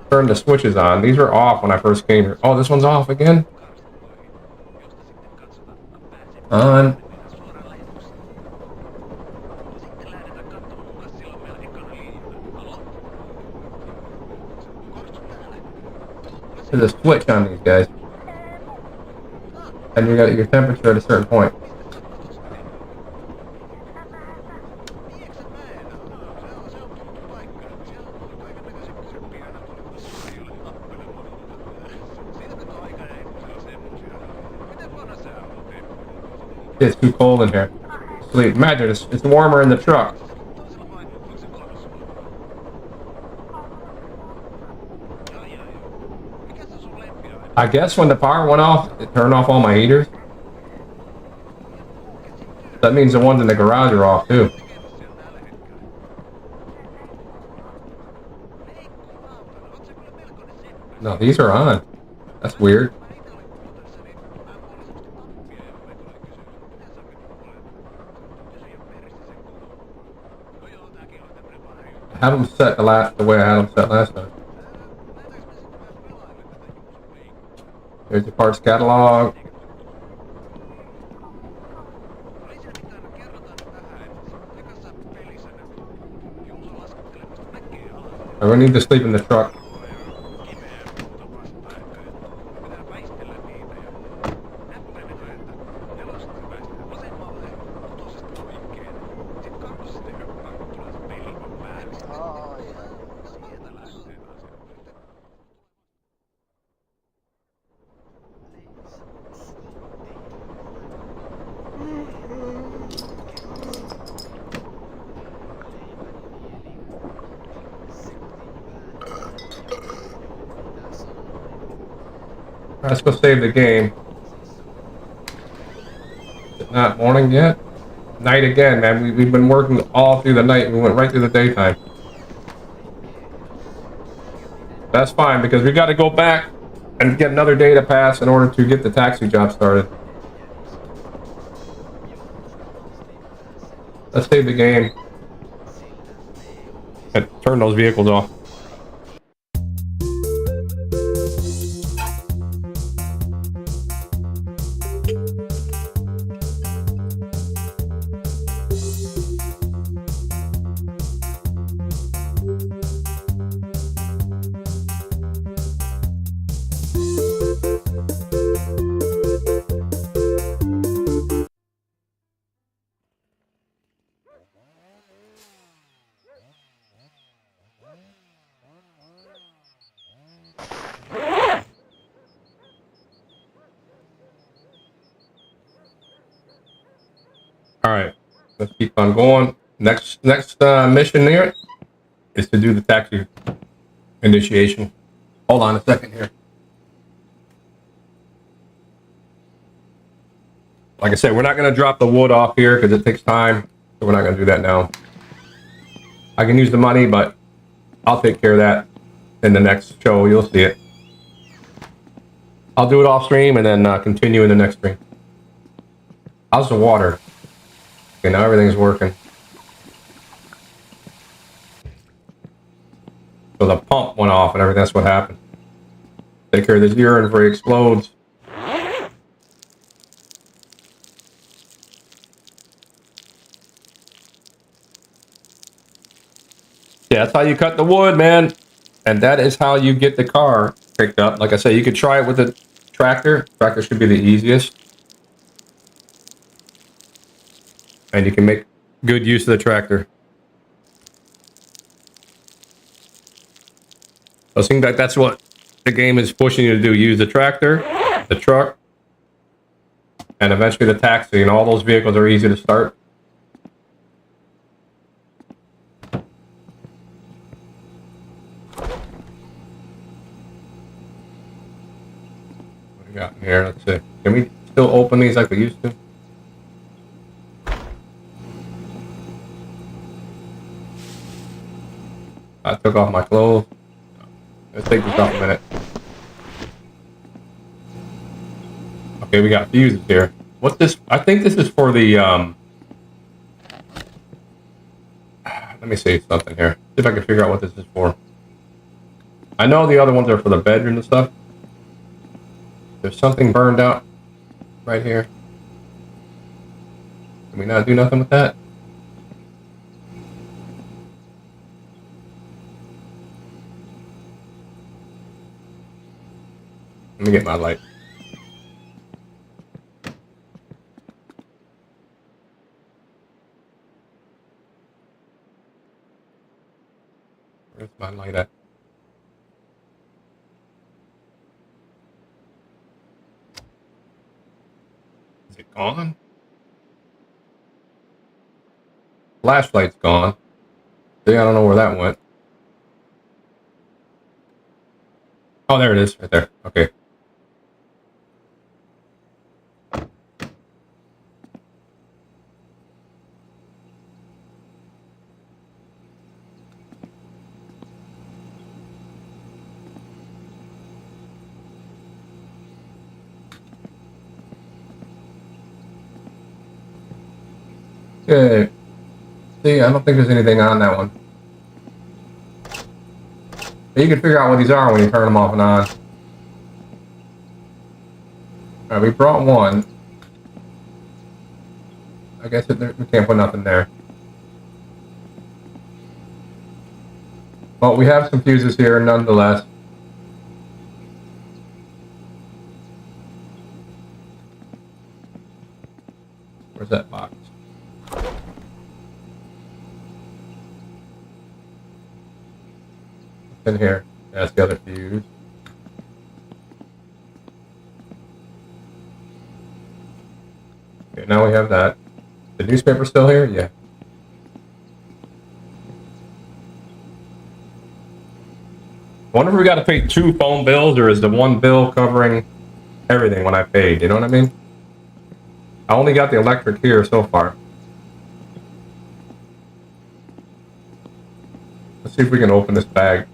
turned the switches on. These were off when I first came here. Oh, this one's off again. On. There's a switch on these guys. And you got your temperature at a certain point. It's too cold in here. Sleep. Imagine it's warmer in the truck. I guess when the power went off, it turned off all my heaters. That means the ones in the garage are off too. No, these are on. That's weird. I have them set the way I had them set last time. There's the parts catalog. I really need to sleep in the truck. Let's go save the game. Is it not morning yet? Night again, man. We've been working all through the night. We went right through the daytime. That's fine, because we got to go back and get another day to pass in order to get the taxi job started. Let's save the game. And turn those vehicles off. All right, let's keep on going. Next mission here is to do the taxi initiation. Hold on a second here. Like I said, we're not going to drop the wood off here because it takes time, so we're not going to do that now. I can use the money, but I'll take care of that in the next show. You'll see it. I'll do it off stream and then continue in the next stream. How's the water? Okay, now everything's working. So the pump went off and everything. That's what happened. Take care of this urine before he explodes. Yeah, that's how you cut the wood, man. And that is how you get the car picked up. Like I say, you could try it with a tractor. Tractor should be the easiest. And you can make good use of the tractor. So it seems like that's what the game is pushing you to do. Use the tractor, the truck, and eventually the taxi. And all those vehicles are easy to start. What do we got in here? Let's see. Can we still open these like we used to? I took off my clothes. Let's take this off a minute. Okay, we got fuses here. What's this? I think this is for the, let me see something here. See if I can figure out what this is for. I know the other ones are for the bedroom and stuff. There's something burned out right here. Can we not do nothing with that? Let me get my light. Where's my light at? Is it gone? Flashlight's gone. See, I don't know where that went. Oh, there it is, right there. Okay. Okay. See, I don't think there's anything on that one. But you can figure out what these are when you turn them off and on. Alright, we brought one. I guess we can't put nothing there. But we have some fuses here nonetheless. Where's that box? It's in here. That's the other fuse. Okay, now we have that. The newspaper still here? Yeah. I wonder if we got to pay 2 phone bills, or is the one bill covering everything when I paid? You know what I mean? I only got the electric here so far. Let's see if we can open this bag.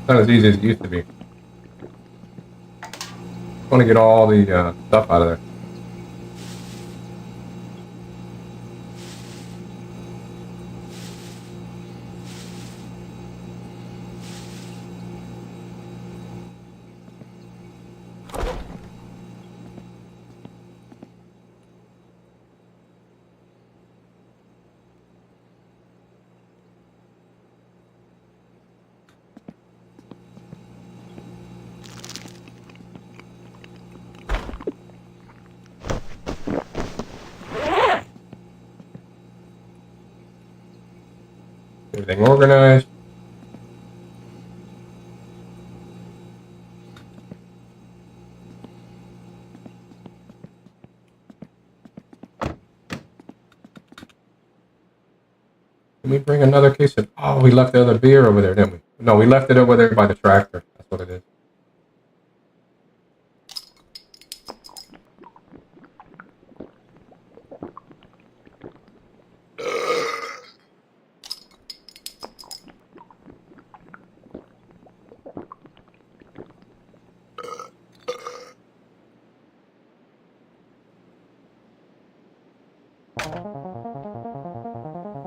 Not as easy as it used to be. I want to get all the stuff out of there. Everything organized. Can we bring another case of... Oh, we left the other beer over there, didn't we? No, we left it over there by the tractor. That's what it is.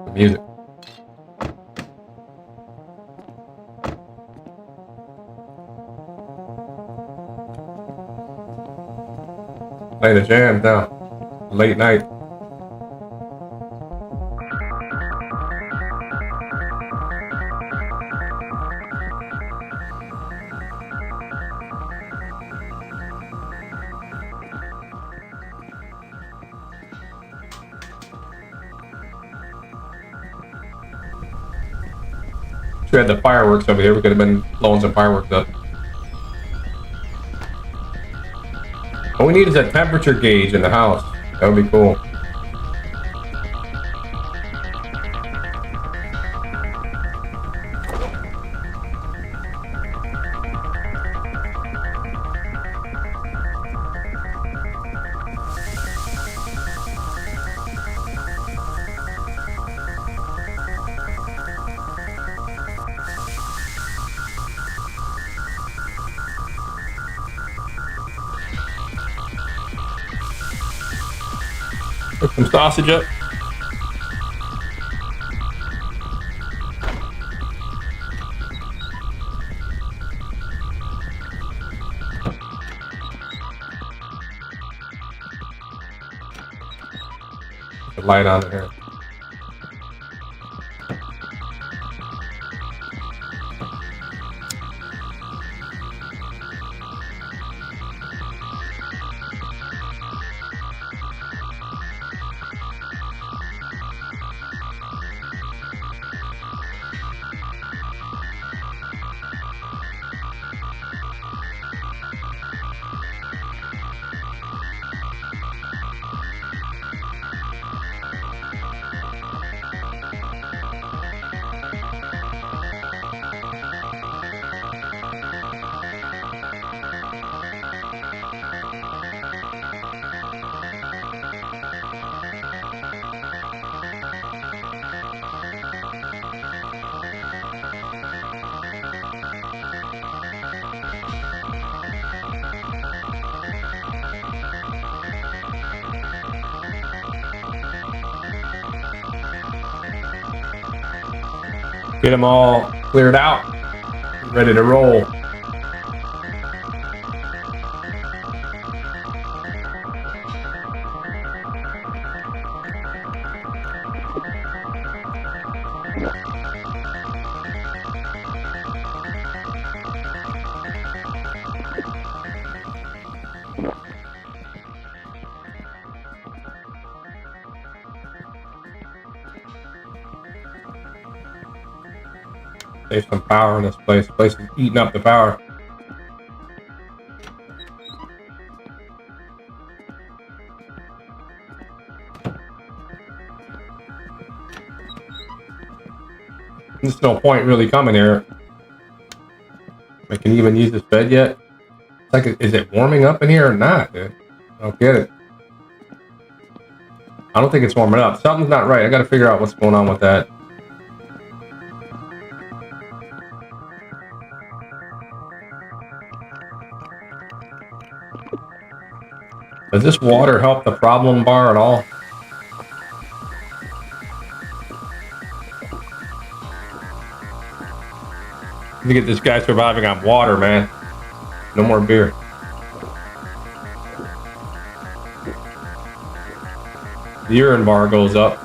The music. Play the jam now. Late night. We had the fireworks over here. We could have been blowing some fireworks up. What we need is a temperature gauge in the house. That would be cool. Cook some sausage up. Put the light on in here. Get them all cleared out. Ready to roll. Save some power in this place. The place is eating up the power. There's no point really coming here. I can even use this bed yet? It's like, is it warming up in here or not, dude? I don't get it. I don't think it's warming up. Something's not right. I gotta figure out what's going on with that. Does this water help the problem bar at all? Look at this guy surviving on water, man. No more beer. The urine bar goes up.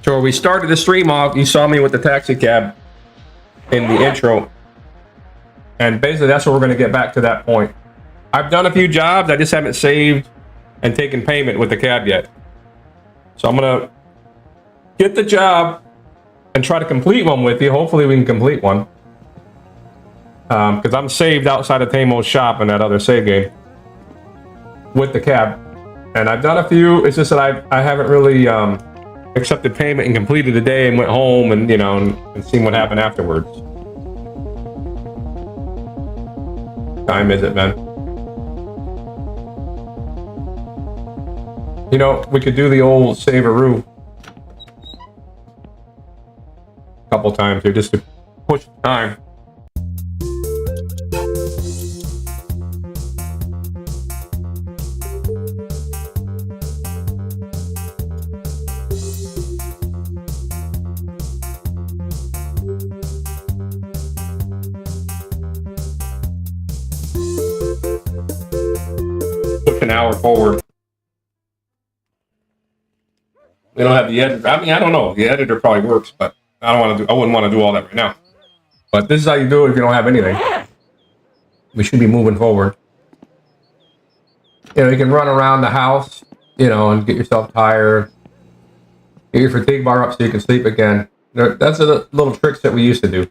So we started the stream off. You saw me with the taxi cab in the intro. And basically that's what we're going to get back to that point. I've done a few jobs. I just haven't saved and taken payment with the cab yet. So I'm going to get the job and try to complete one with you. Hopefully we can complete one. Because I'm saved outside of Teimo's shop in that other save game with the cab. And I've done a few. It's just that I haven't really accepted payment and completed the day and went home and, you know, and seen what happened afterwards. Time is it, man? You know, we could do the old save-a-roo a couple times here just to push time. An hour forward. We don't have the editor. I mean, I don't know. The editor probably works, but I don't want to do. I wouldn't want to do all that right now. But this is how you do it if you don't have anything. We should be moving forward. You know, you can run around the house, you know, and get yourself tired. Get your fatigue bar up so you can sleep again. That's the little tricks that we used to do.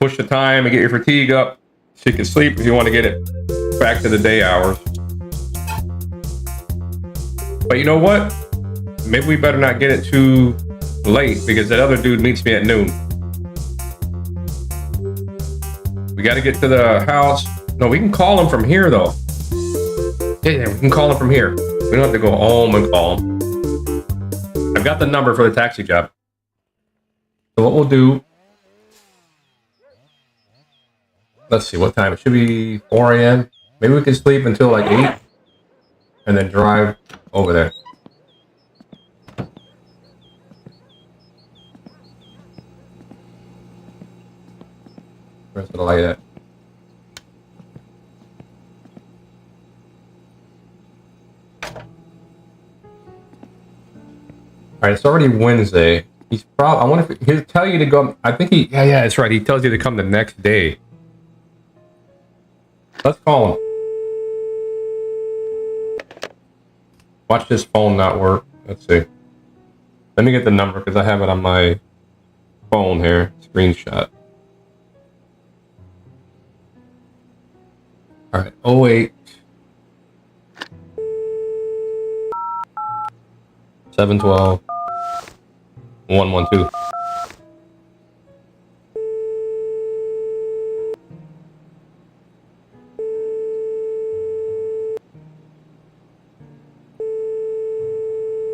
Push the time and get your fatigue up so you can sleep if you want to get it back to the day hours. But you know what? Maybe we better not get it too late because that other dude meets me at noon. We got to get to the house. No, we can call him from here though. Yeah, we can call him from here. We don't have to go home and call him. I've got the number for the taxi job. So what we'll do, let's see what time. It should be 4 a.m. Maybe we can sleep until like 8 and then drive over there. Where's the light at? Alright, it's already Wednesday. He's probably, I wonder if he'll tell you to go. I think yeah, that's right. He tells you to come the next day. Let's call him. Watch this phone not work. Let's see. Let me get the number because I have it on my phone here. Screenshot. Alright, 08 712 112.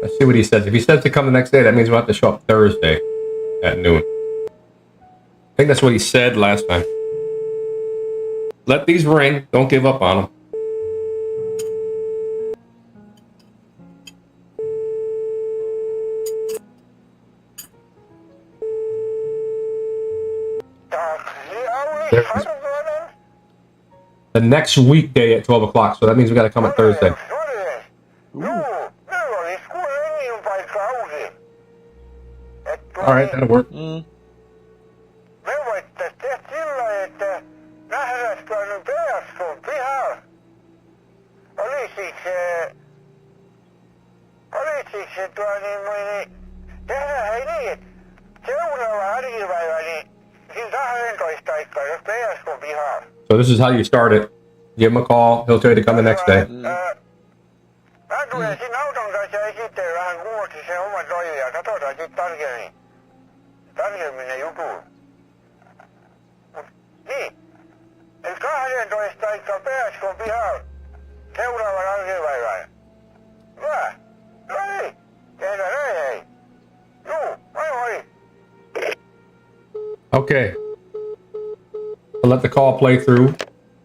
Let's see what he says. If he says to come the next day, that means we'll have to show up Thursday at noon. I think that's what he said last time. Let these ring. Don't give up on them. The next weekday at 12 o'clock, so that means we got to come on Thursday. All right, that'll work. So this is how you start it. Give him a call. He'll tell you to come the next day. Okay. I'll let the call play through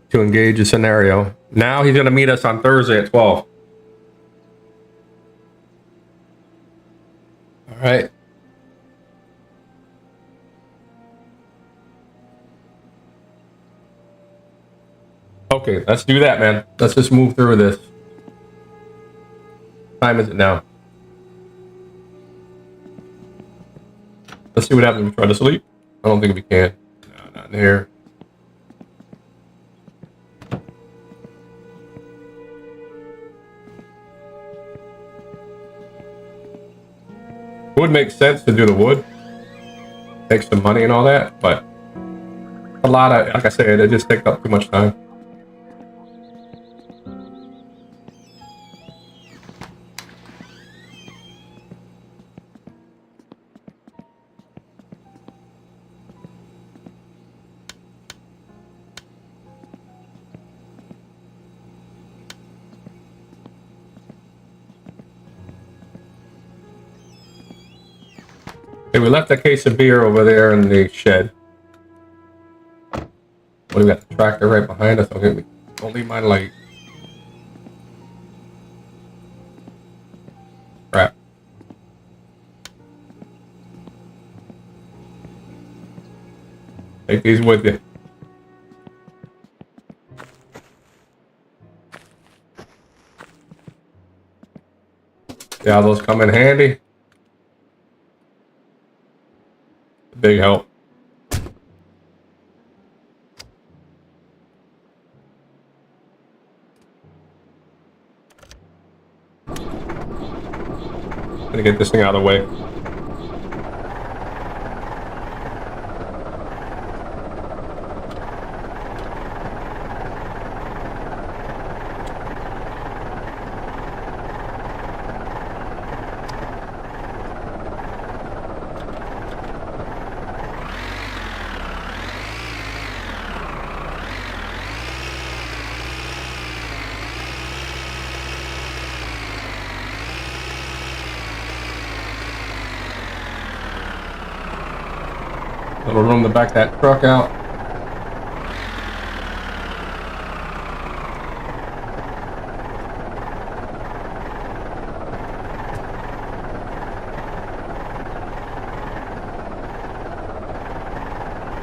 to engage the scenario. Now he's going to meet us on Thursday at 12. All right. Okay, let's do that, man. Let's just move through this. What time is it now? Let's see what happens if we try to sleep. I don't think we can. No, not in here. It would make sense to do the wood. Take some money and all that, but a lot of, like I said, it just takes up too much time. Okay, we left a case of beer over there in the shed. What do we got? The tractor right behind us. Okay, don't leave my light. Crap. Take these with you. Yeah, those come in handy. Big help. Gonna get this thing out of the way. Little room to back that truck out.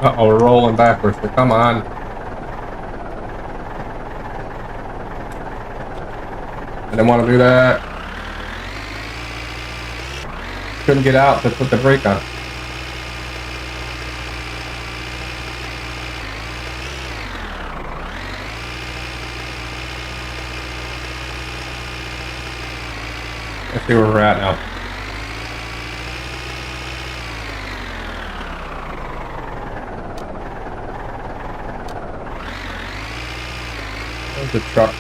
Uh-oh, we're rolling backwards, so come on. I didn't want to do that. Couldn't get out to put the brake on. Let's see where we're at now. There's the truck.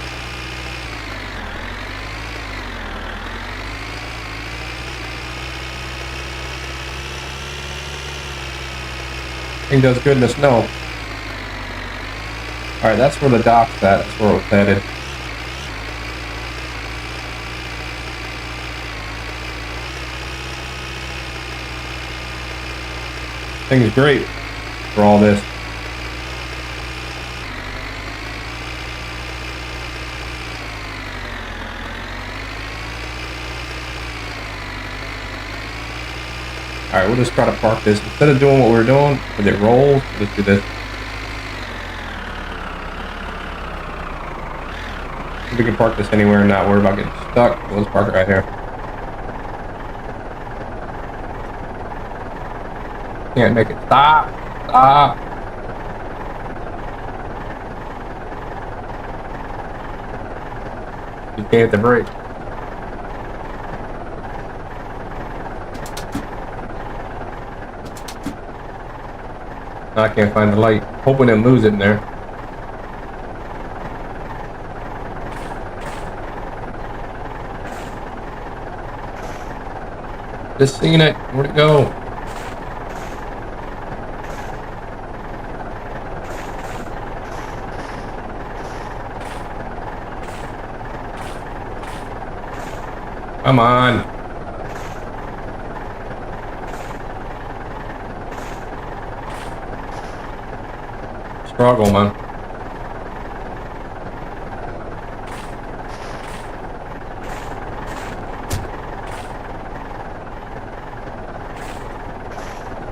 Yanking does good in the snow. Alright, that's where the dock's at. That's where it's headed. Thing is great for all this. Alright, we'll just try to park this. Instead of doing what we were doing, with it rolls, we'll just do this. We can park this anywhere and not worry about getting stuck. We'll just park it right here. Can't make it stop. Stop. You can't hit the brake. I can't find the light. Hoping to lose it in there. Just seen it. Where'd it go? Come on. Struggle, man.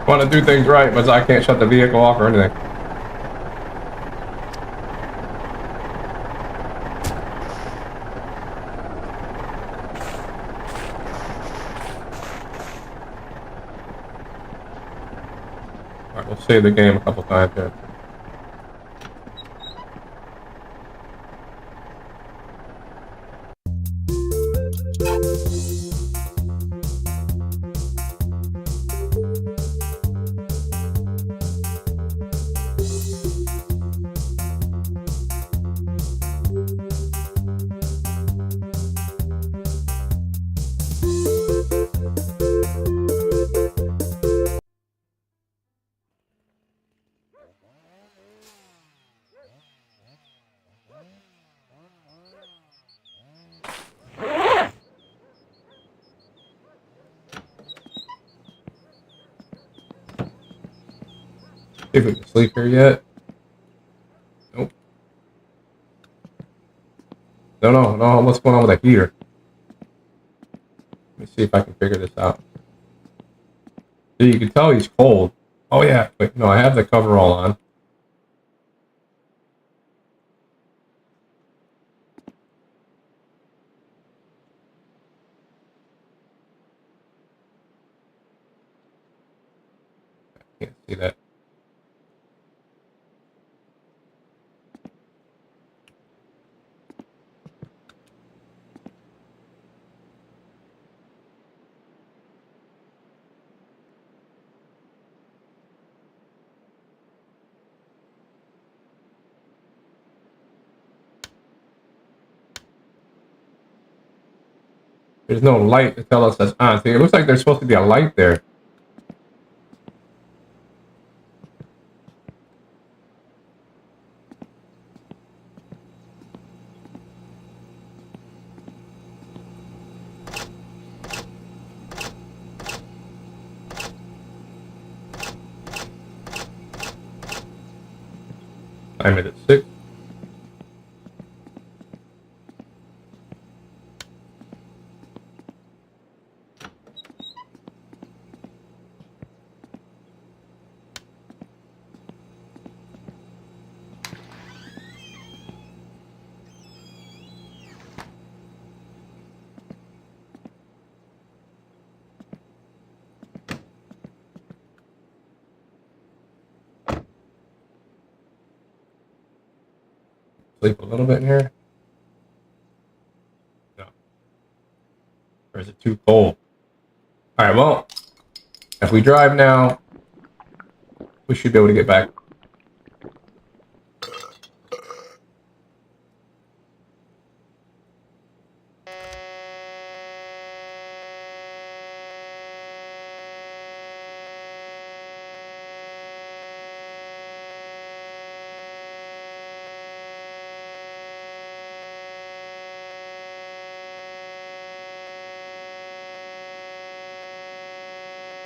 Want to do things right, but I can't shut the vehicle off or anything. Alright, we'll save the game a couple times here. See if we can sleep here yet. Nope. No. What's going on with the heater? Let me see if I can figure this out. So you can tell he's cold. Oh yeah. Wait, no, I have the cover all on. I can't see that. There's no light to tell us that's on. See, it looks like there's supposed to be a light there. Time it at 6. Sleep a little bit in here. No. Or is it too cold? Alright, well, if we drive now, we should be able to get back.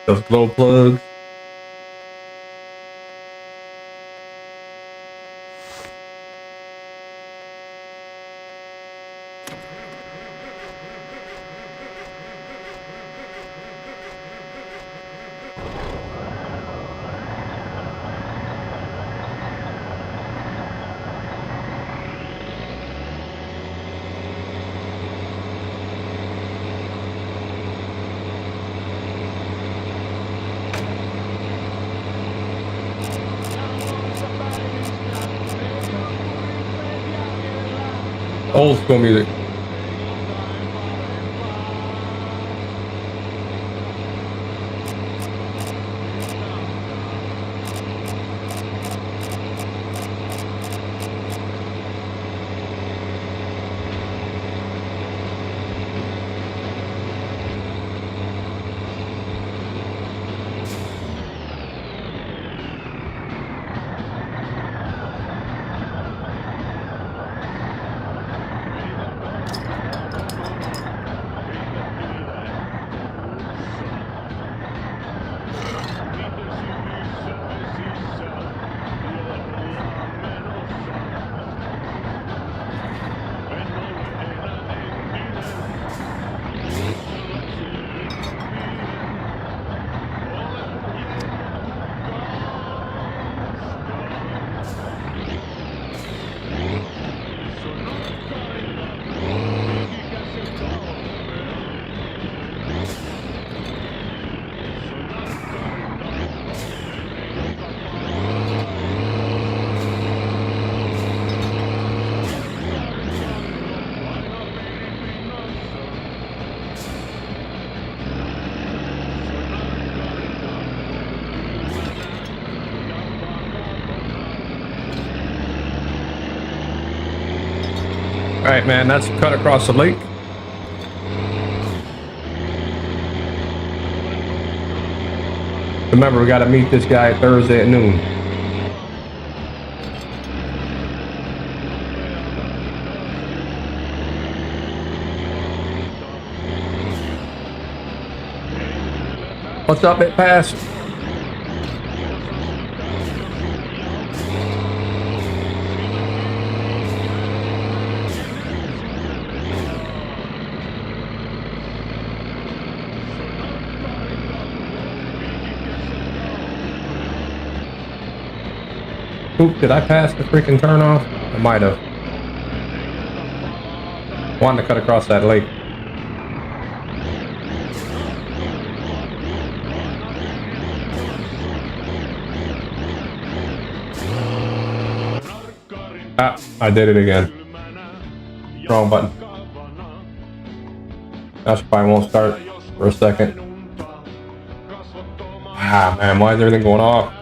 Those glow plugs. Old school music. All right, man, that's cut across the lake. Remember, we got to meet this guy Thursday at noon. What's up, It Pass? Oop, did I pass the freaking turn off? I might have. Wanted to cut across that lake. Ah, I did it again. Wrong button. That probably won't start for a second. Ah, man, why is everything going off?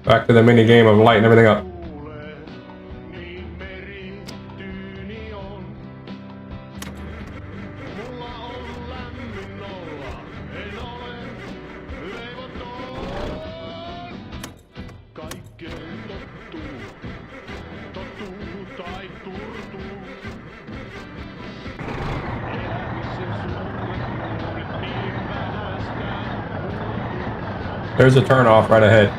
Back to the mini game of lighting everything up. There's a turn off right ahead.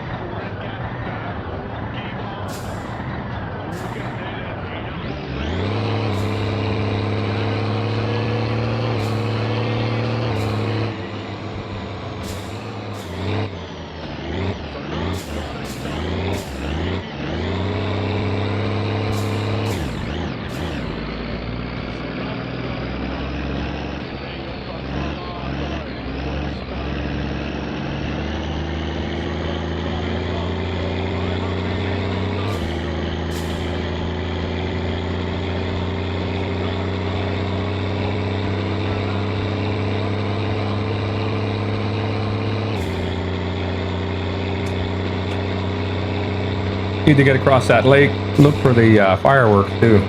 Need to get across that lake. Look for the fireworks too.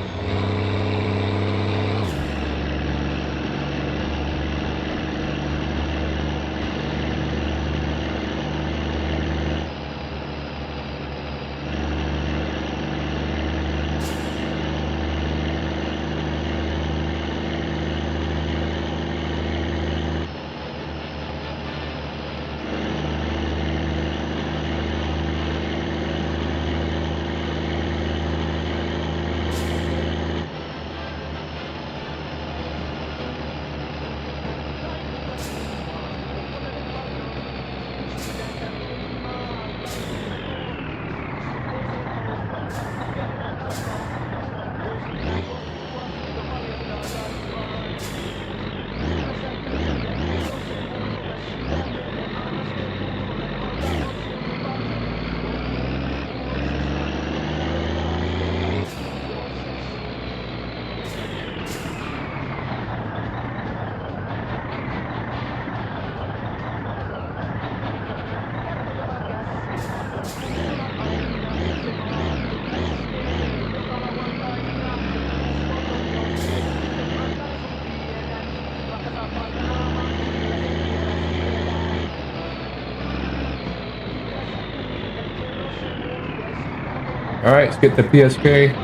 Alright, let's get the PSK.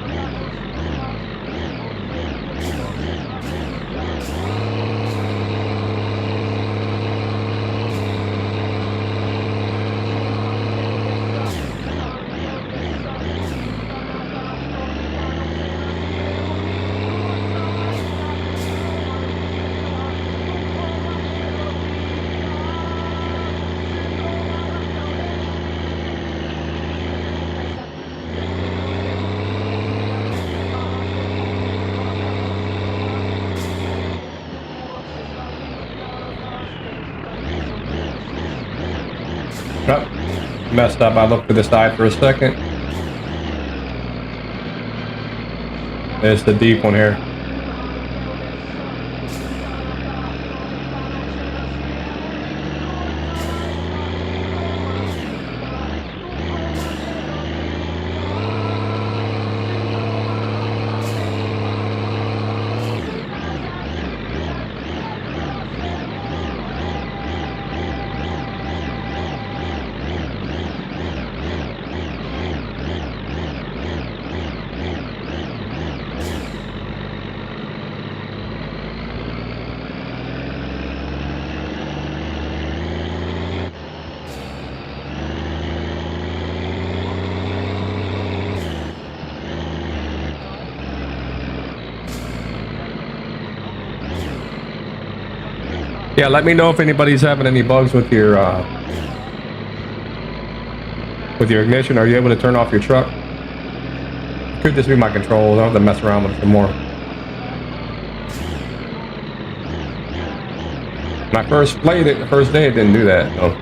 Oh, messed up. I looked to the side for a second. There's the deep one here. Yeah, let me know if anybody's having any bugs with your ignition. Are you able to turn off your truck? Could just be my controls. I'll have to mess around with it some more. When I first played it, the first day, it didn't do that. So.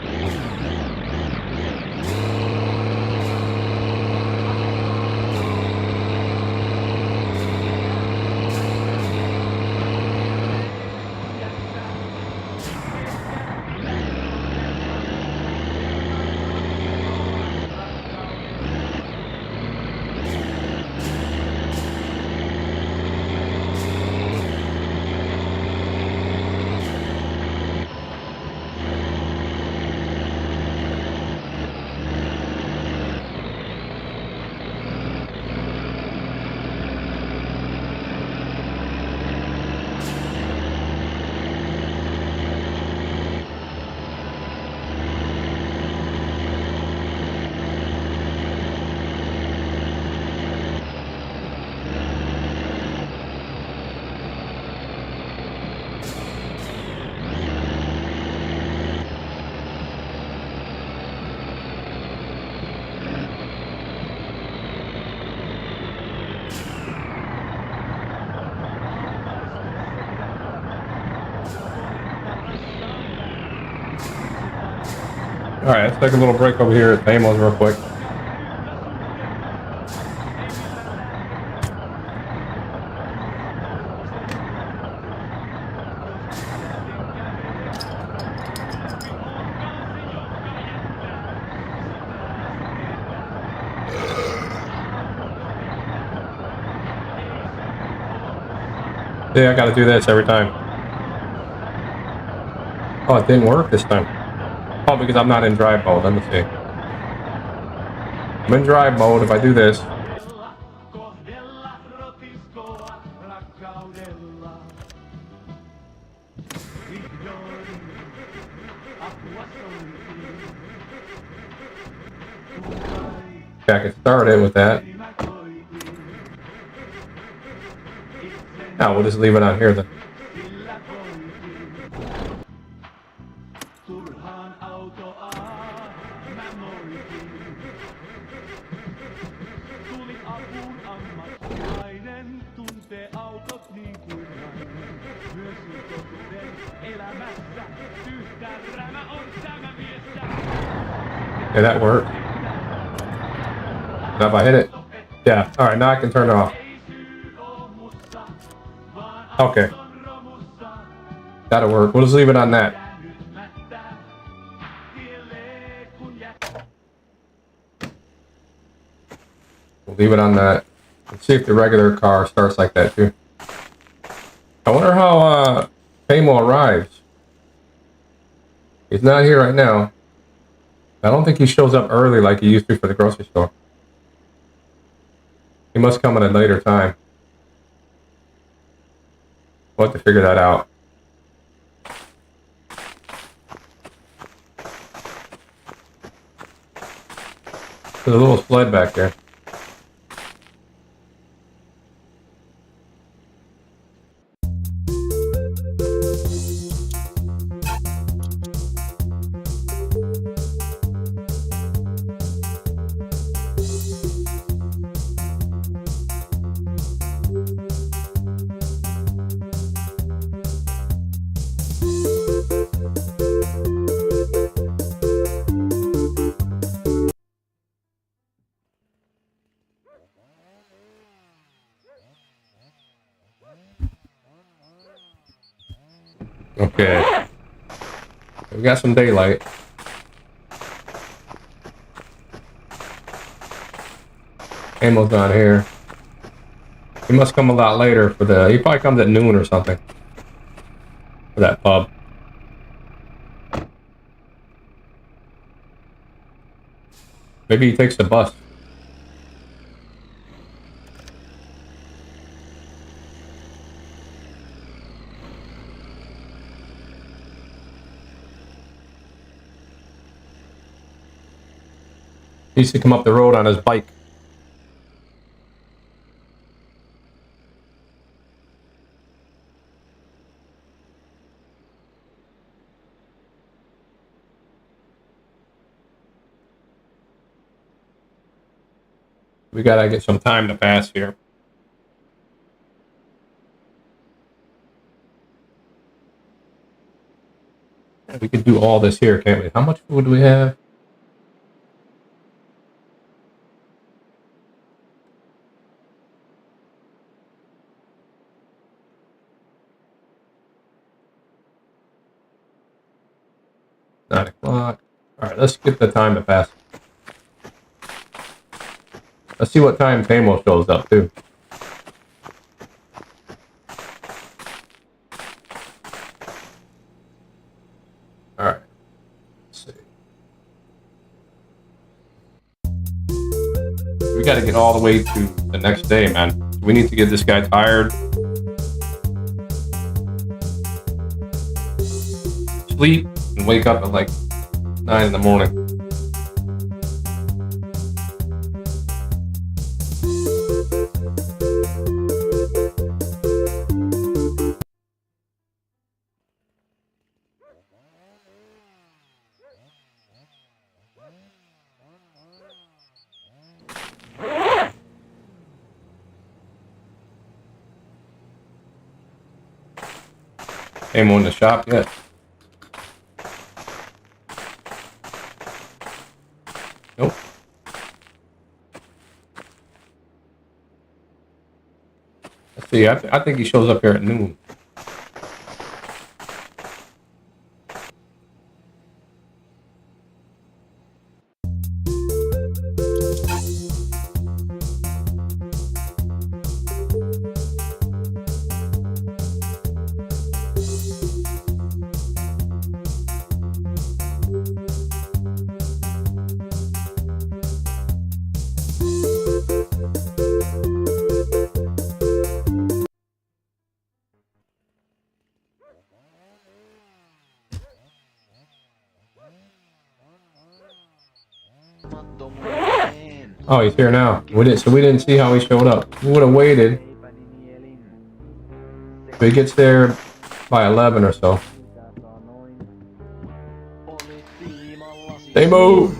Alright, let's take a little break over here at Teimo's real quick. Yeah, I gotta do this every time. Oh, it didn't work this time. Oh, because I'm not in drive mode. Let me see. I'm in drive mode if I do this. Okay, I can start it with that. Now we'll just leave it on here then. Okay, that worked. Now if I hit it, yeah. All right, now I can turn it off. Okay, that'll work. We'll just leave it on that. We'll leave it on that. Let's see if the regular car starts like that too. I wonder how Teimo arrives. He's not here right now. I don't think he shows up early like he used to for the grocery store. He must come at a later time. We'll have to figure that out. There's a little sled back there. Okay. We got some daylight. Taimo's not here. He must come a lot later for the... He probably comes at noon or something. For that pub. Maybe he takes the bus. He used to come up the road on his bike. We gotta get some time to pass here. We could do all this here, can't we? How much food do we have? Nine o'clock. Alright, let's get the time to pass. Let's see what time Teimo shows up, too. Alright. Let's see. We gotta get all the way to the next day, man. We need to get this guy tired. Sleep and wake up at like 9 in the morning. Teimo in the shop yet? Nope. Let's see, I think he shows up here at noon. Oh, he's here now. We didn't see how he showed up. We would have waited. So he gets there by 11 or so. Teimo!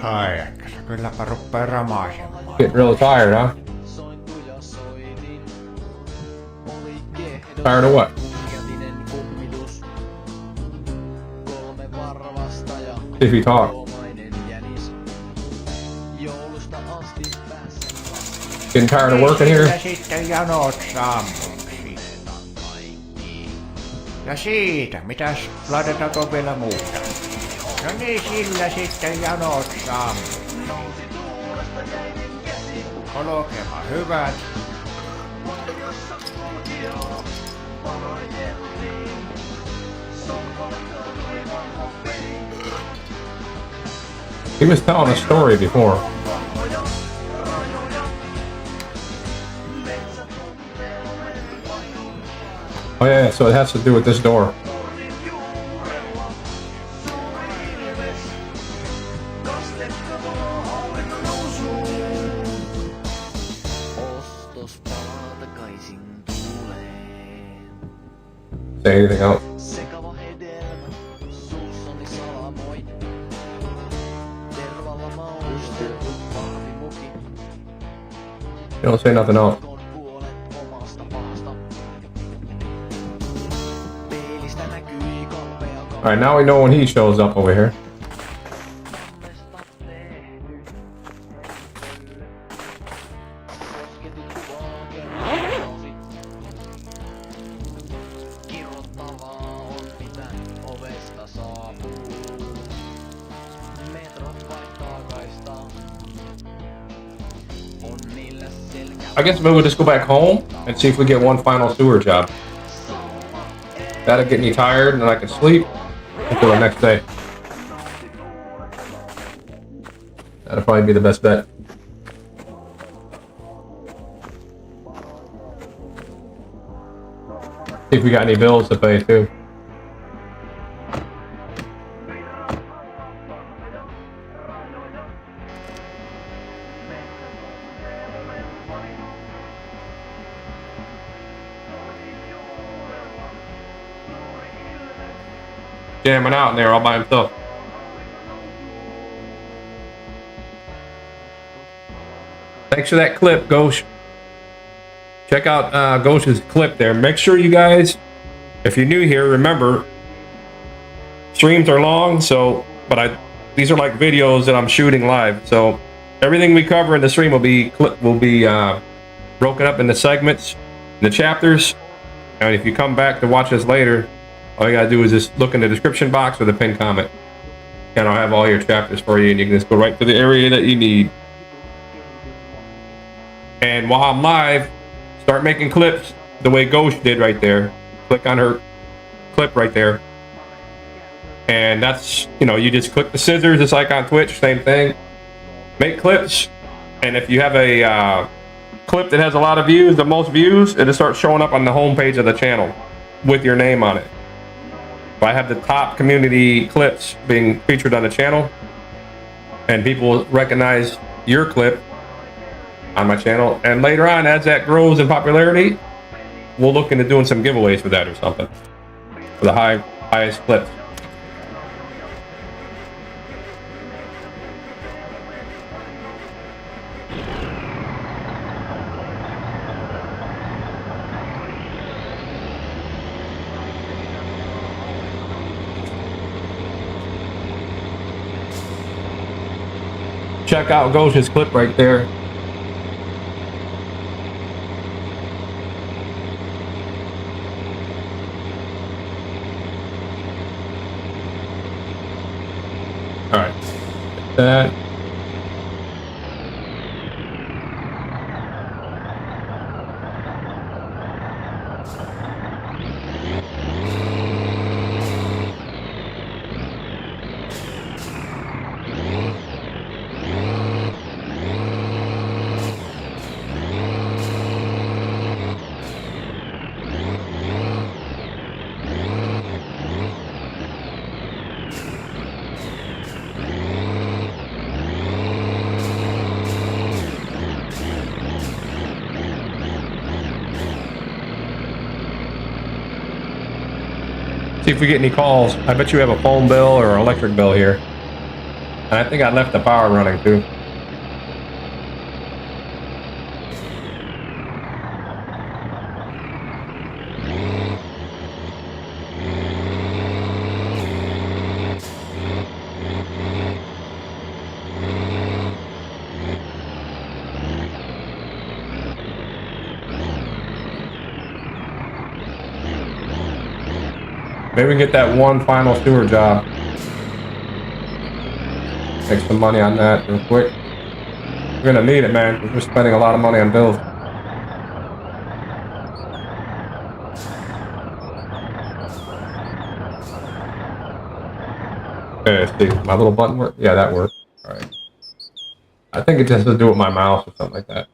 Ai, kylläpä ruppaa ramaisemaan. Getting real tired, huh? Tired of what? If you talk. Getting tired of working here? Ja sitten janot sammuksi. Ja siitä, mitäs laitetaanko vielä muuta? No niin, sillä sitten janot sammuksi. Olkema hyvät. He was telling a story before. Oh yeah, so it has to do with this door. Say anything else? You don't say nothing else. Alright, now we know when he shows up over here. I guess maybe we'll just go back home and see if we get one final sewer job. That'll get me tired and then I can sleep until the next day. That'll probably be the best bet. See if we got any bills to pay too. Jamming out in there all by himself. Thanks for that clip, Ghosh. Check out Ghosh's clip there. Make sure you guys, if you're new here, remember streams are long, so these are like videos that I'm shooting live. So everything we cover in the stream will be broken up into segments, the chapters, and if you come back to watch us later, all you gotta do is just look in the description box or the pinned comment, and I'll have all your chapters for you, and you can just go right to the area that you need. And while I'm live, start making clips the way Ghosh did right there. Click on her clip right there, and that's, you know, you just click the scissors just like on Twitch, same thing. Make clips, and if you have a clip that has a lot of views, the most views, it'll start showing up on the home page of the channel with your name on it. I have the top community clips being featured on the channel, and people will recognize your clip on my channel. And later on, as that grows in popularity, we'll look into doing some giveaways for that or something, for the highest clips. Check out Ghosh's clip right there. All right, that. See if we get any calls. I bet you have a phone bill or an electric bill here. And I think I left the power running too. Maybe we can get that one final sewer job. Make some money on that real quick. We're gonna need it, man. We're just spending a lot of money on bills. Okay, let's see. My little button work? Yeah, that worked. Alright. I think it just has to do with my mouse or something like that.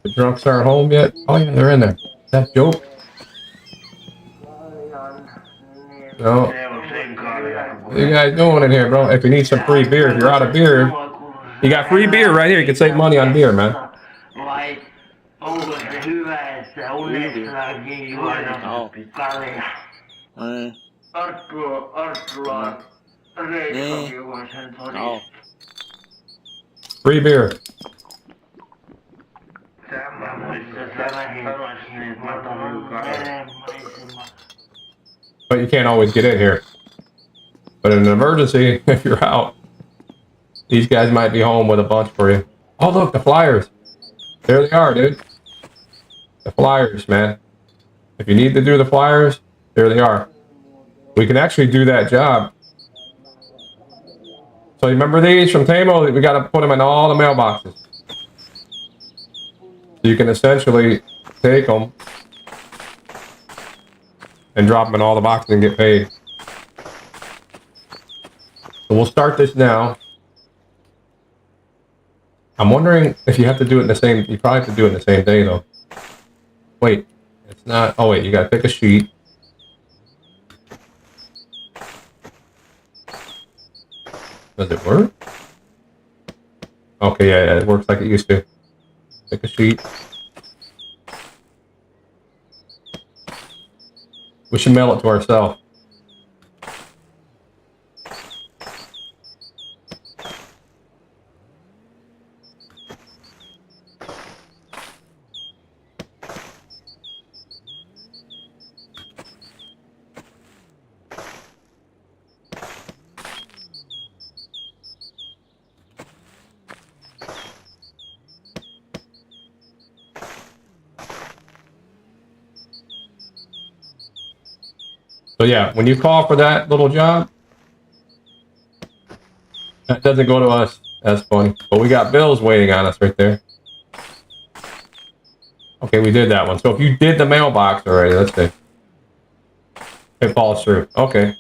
The drunks aren't home yet? Oh yeah, they're in there. That Jokke? No. What are you guys doing in here, bro? If you need some free beer, if you're out of beer, you got free beer right here. You can save money on beer, man. Free beer. But you can't always get in here. But in an emergency, if you're out, these guys might be home with a bunch for you. Oh, look, the flyers. There they are, dude. The flyers, man. If you need to do the flyers, there they are. We can actually do that job. So you remember these from Teimo? We got to put them in all the mailboxes. So you can essentially take them and drop them in all the boxes and get paid. So we'll start this now. I'm wondering if you have to do it in the same... You probably have to do it in the same day, though. Wait. It's not... Oh, wait. You got to pick a sheet. Does it work? Okay, yeah, it works like it used to. Pick a sheet. We should mail it to ourselves. So yeah, when you call for that little job, that doesn't go to us. That's funny. But we got bills waiting on us right there. Okay, we did that one. So if you did the mailbox already, let's see. It falls through. Okay.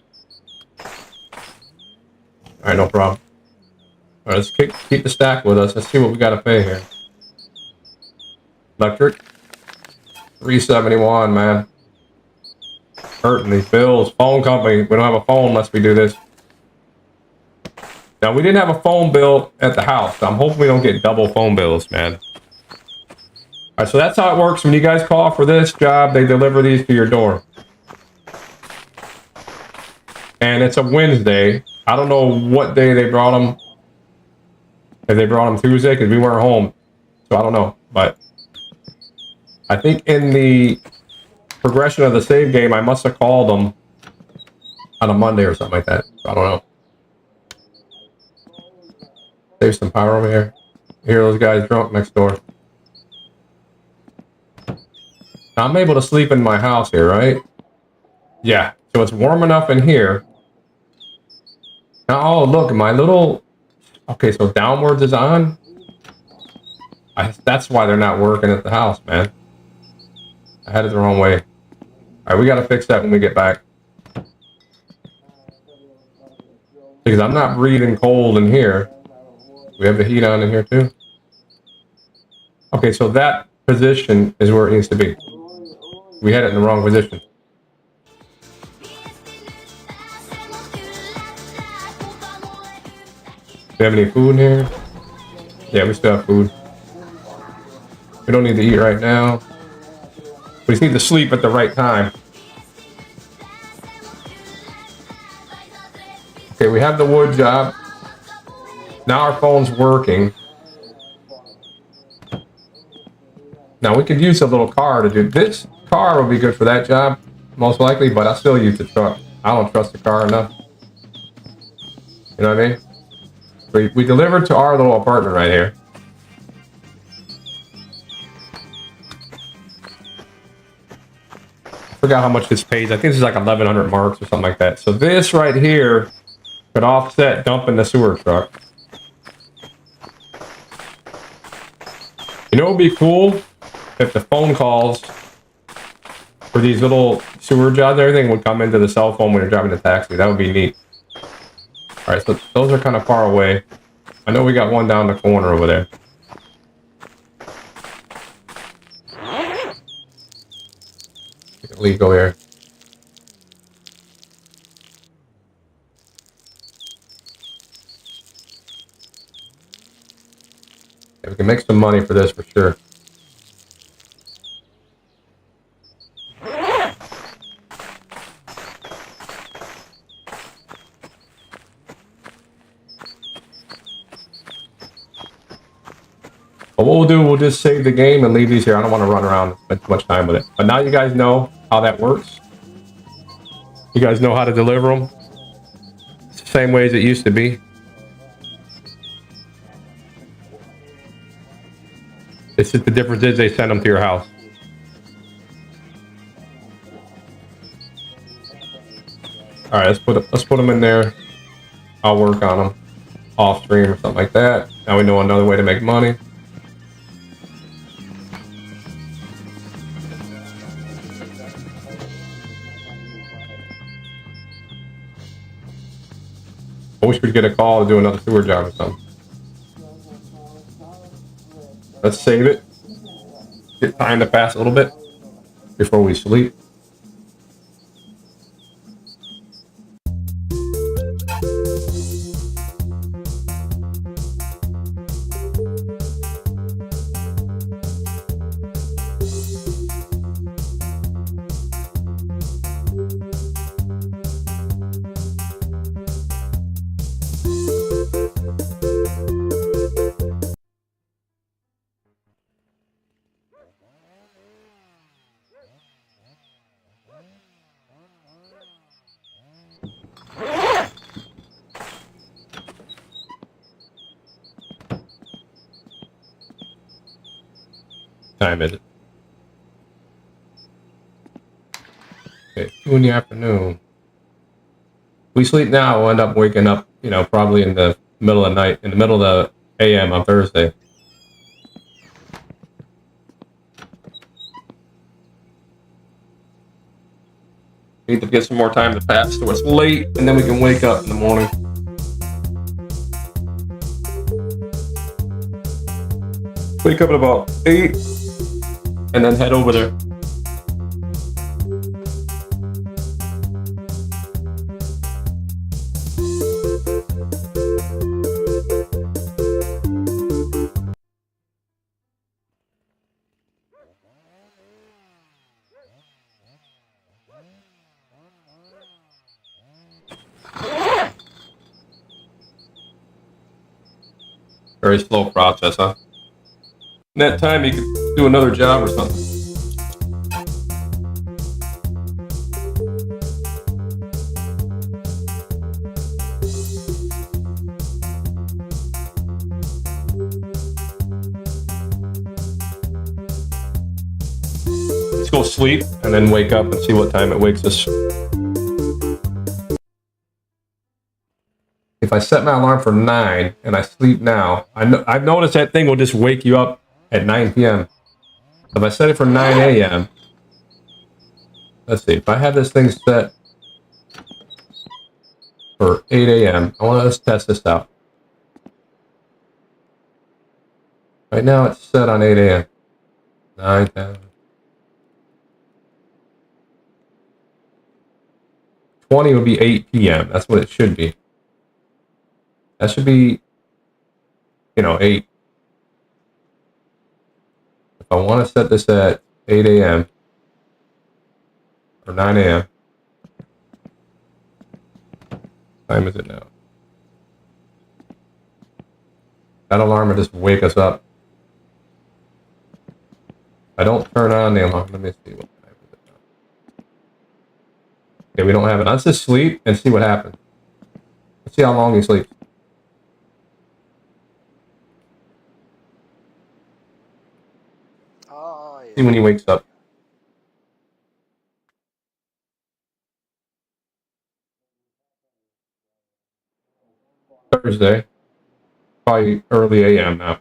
Alright, no problem. Alright, let's keep the stack with us. Let's see what we got to pay here. Electric. $371, man. Hurting these bills. Phone company. We don't have a phone unless we do this. Now, we didn't have a phone bill at the house. So I'm hoping we don't get double phone bills, man. Alright, so that's how it works. When you guys call for this job, they deliver these to your door. And it's a Wednesday. I don't know what day they brought them. If they brought them Tuesday, because we weren't home. So I don't know. But I think in the progression of the save game, I must have called them on a Monday or something like that. So I don't know. Save some power over here. Hear those guys drunk next door. Now I'm able to sleep in my house here, right? Yeah. So it's warm enough in here. Now, oh, look, my little... Okay, so downwards is on. That's why they're not working at the house, man. I had it the wrong way. Alright, we gotta fix that when we get back. Because I'm not breathing cold in here. We have the heat on in here too. Okay, so that position is where it needs to be. We had it in the wrong position. Do we have any food in here? Yeah, we still have food. We don't need to eat right now. We just need to sleep at the right time. Okay, we have the wood job. Now our phone's working. Now we could use a little car to do this. Car would be good for that job, most likely, but I still use the truck. I don't trust the car enough. You know what I mean? We delivered to our little apartment right here. I forgot how much this pays. I think this is like 1,100 marks or something like that. So this right here could offset dumping the sewer truck. You know what would be cool? If the phone calls for these little sewer jobs and everything would come into the cell phone when you're driving the taxi. That would be neat. Alright, so those are kind of far away. I know we got one down the corner over there. illegal here. Yeah, we can make some money for this for sure. But what we'll do, we'll just save the game and leave these here. I don't want to run around and spend too much time with it. But now you guys know how that works. You guys know how to deliver them. It's the same way as it used to be. It's just the difference is they send them to your house. All right, let's put them in there. I'll work on them off stream or something like that. Now we know another way to make money. I wish we'd get a call to do another sewer job or something. Let's save it. Get time to pass a little bit before we sleep. Time is it? Okay, 2 in the afternoon. We sleep now, we'll end up waking up, you know, probably in the middle of the night, in the middle of the AM on Thursday. Need to get some more time to pass so it's late, and then we can wake up in the morning. Wake up at about 8, and then head over there. Very slow process, huh? In that time, you could do another job or something. Let's go sleep and then wake up and see what time it wakes us. If I set my alarm for 9 and I sleep now, I've noticed that thing will just wake you up at 9 p.m. If I set it for 9 a.m., let's see, if I have this thing set for 8 a.m., let's test this out. Right now it's set on 8 a.m. 9, 10. 20 would be 8 p.m. That's what it should be. That should be, 8. If I want to set this at 8 a.m. or 9 a.m. Time is it now? That alarm will just wake us up. I don't turn on the alarm. Let me see what time is it now. Okay, we don't have it. Let's just sleep and see what happens. Let's see how long he sleeps. See when he wakes up. Thursday. Probably early AM now.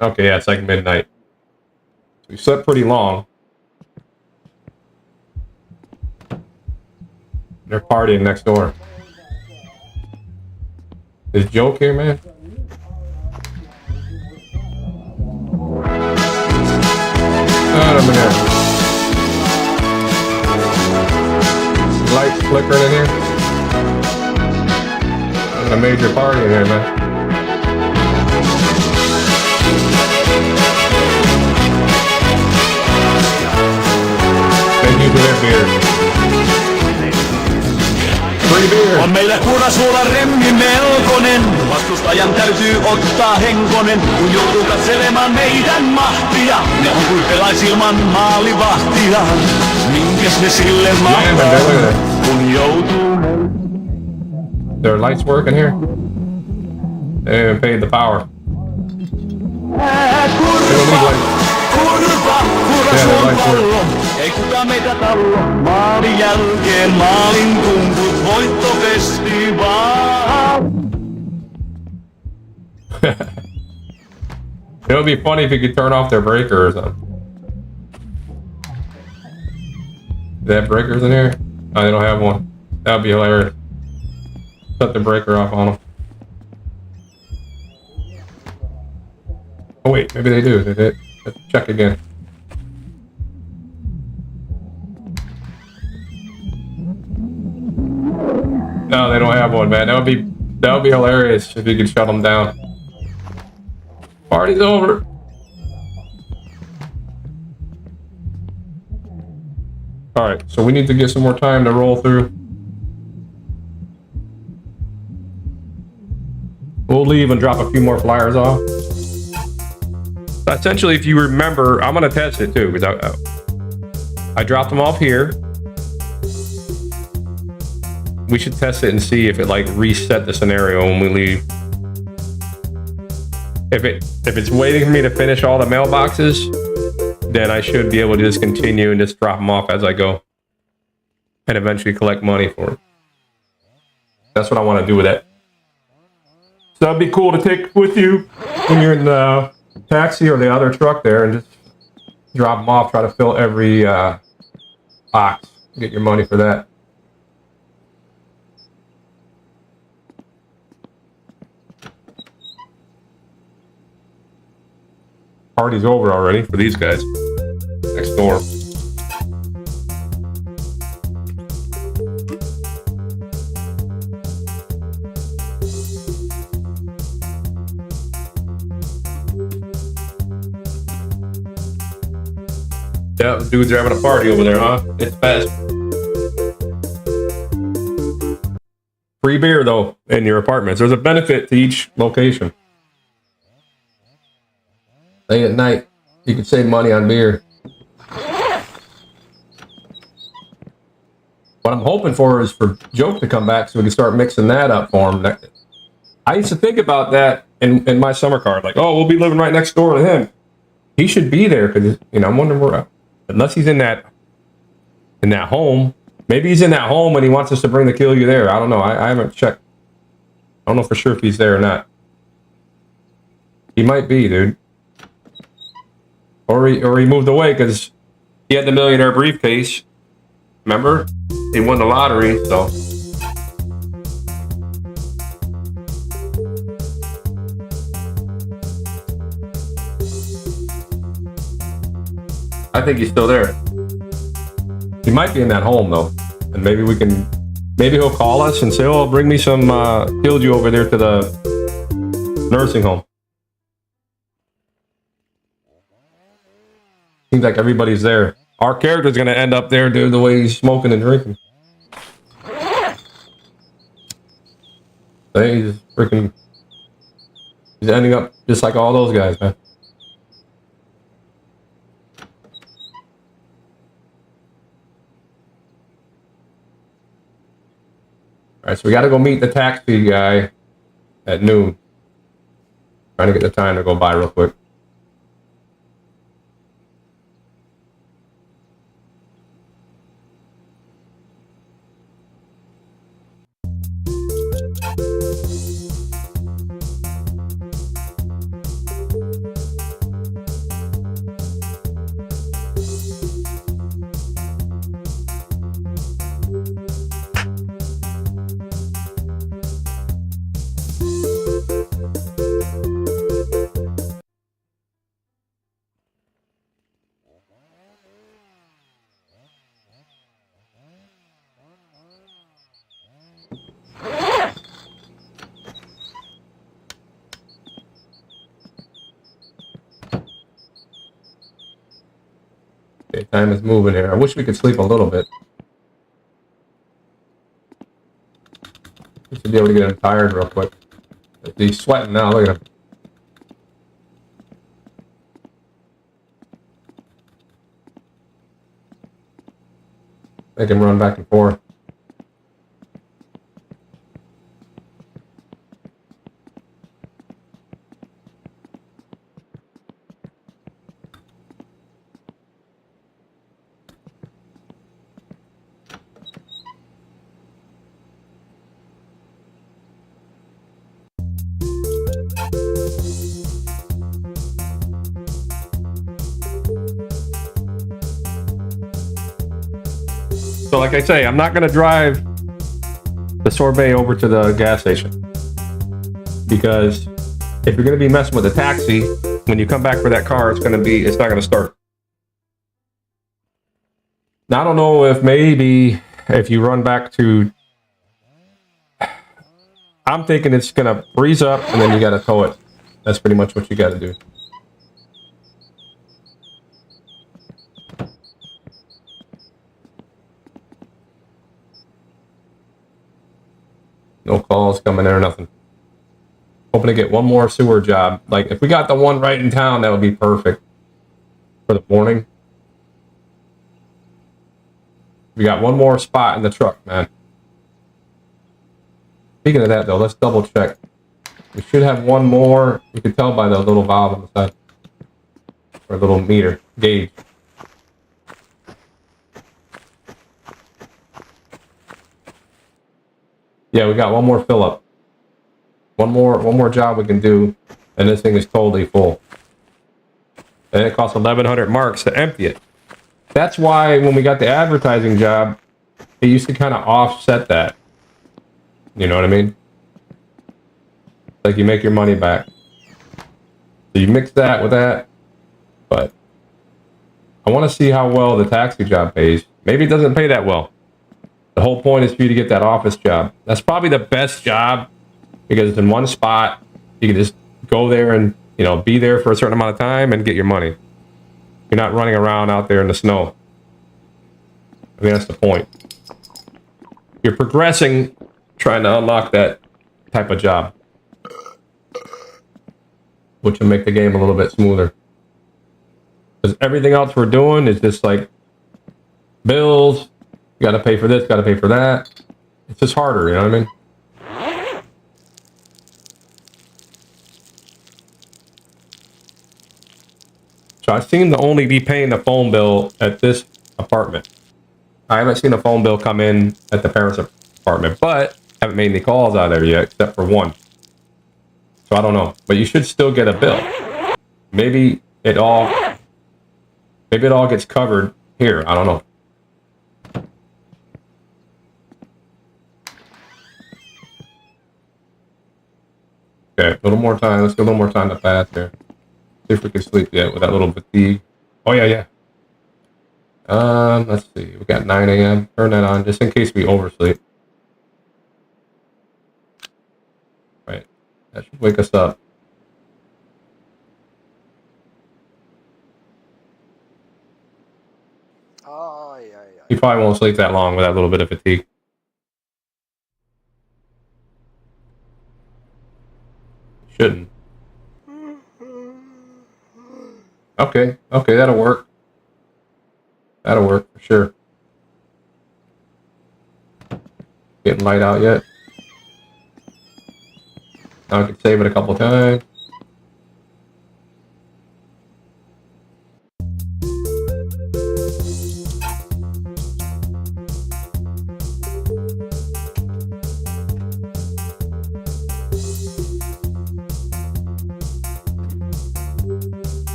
Okay, yeah, it's like midnight. So we slept pretty long. They're partying next door. Is Jokke here, man? flickering in here? There's a major party in here, man. Thank you for their beer. Free beer. On meillä Kurasuola remmi melkonen. Vastustajan täytyy ottaa henkonen, kun joutuu katselemaan meidän mahtia. Ne on kuin pelais ilman maalivahtia. Minkäs ne sille mahtaa, kun joutuu... There are lights working here? They haven't paid the power. They don't need lights. Yeah, the lights work. Ei kukaan meitä tallo. Maalin jälkeen maalin tumput voittofestivaali. It would be funny if you could turn off their breaker or something. Do they have breakers in here? Oh, they don't have one. That would be hilarious. Set the breaker off on them. Oh wait, maybe they do. They did. Let's check again. No, they don't have one, man. That would be hilarious if you could shut them down. Party's over. All right, so we need to get some more time to roll through. We'll leave and drop a few more flyers off. Essentially, if you remember, I'm gonna test it too because I dropped them off here. We should test it and see if it like reset the scenario when we leave. If it's waiting for me to finish all the mailboxes, then I should be able to just continue and just drop them off as I go, and eventually collect money for them. That's what I want to do with it. So that'd be cool to take with you when you're in the taxi or the other truck there, and just drop them off. Try to fill every box. Get your money for that. Party's over already for these guys next door. Yeah, the dudes are having a party over there, huh? It's fast. Free beer though in your apartments. There's a benefit to each location. Late at night, you can save money on beer. What I'm hoping for is for Jokke to come back so we can start mixing that up for him. I used to think about that in my summer car. Like, oh, we'll be living right next door to him. He should be there because, you know, I'm wondering where, unless he's in that home. Maybe he's in that home and he wants us to bring the kill you there. I don't know. I haven't checked. I don't know for sure if he's there or not. He might be, dude. Or he moved away because he had the millionaire briefcase. Remember? He won the lottery, so. I think he's still there. He might be in that home though. And maybe he'll call us and say, oh, bring me some killed you over there to the nursing home. Seems like everybody's there. Our character's gonna end up there due to the way he's smoking and drinking. He's ending up just like all those guys, man. Alright, so we gotta go meet the taxi guy at noon. Trying to get the time to go by real quick. Okay, time is moving here. I wish we could sleep a little bit. We should be able to get him tired real quick. He's sweating now, look at him. Make him run back and forth. So like I say, I'm not going to drive the sorbet over to the gas station, because if you're going to be messing with a taxi, when you come back for that car, it's not going to start. Now, I don't know if maybe if you run back to, I'm thinking it's going to freeze up and then you got to tow it. That's pretty much what you got to do. No calls coming in or nothing. Hoping to get one more sewer job. Like, if we got the one right in town, that would be perfect for the morning. We got one more spot in the truck, man. Speaking of that, though, let's double check. We should have one more. You can tell by the little valve on the side. Or little meter gauge. Yeah, we got one more fill up. One more job we can do, and this thing is totally full. And it costs 1,100 marks to empty it. That's why when we got the advertising job, it used to kind of offset that. You know what I mean? Like, you make your money back. So you mix that with that, but I want to see how well the taxi job pays. Maybe it doesn't pay that well. The whole point is for you to get that office job. That's probably the best job because it's in one spot. You can just go there and, you know, be there for a certain amount of time and get your money. You're not running around out there in the snow. I think that's the point. You're progressing, trying to unlock that type of job, which will make the game a little bit smoother. Because everything else we're doing is just like bills. You gotta pay for this, gotta pay for that. It's just harder, you know what I mean? So I seem to only be paying the phone bill at this apartment. I haven't seen a phone bill come in at the parents' apartment, but haven't made any calls out there yet, except for one. So I don't know, but you should still get a bill. Maybe it all gets covered here. I don't know. Okay, a little more time. Let's get a little more time to pass here. See if we can sleep yet with that little fatigue. Oh yeah. Let's see. We got 9 a.m. Turn that on just in case we oversleep. Right. That should wake us up. You probably won't sleep that long with that little bit of fatigue. Shouldn't. Okay, that'll work. That'll work for sure. Getting light out yet? Now I can save it a couple times.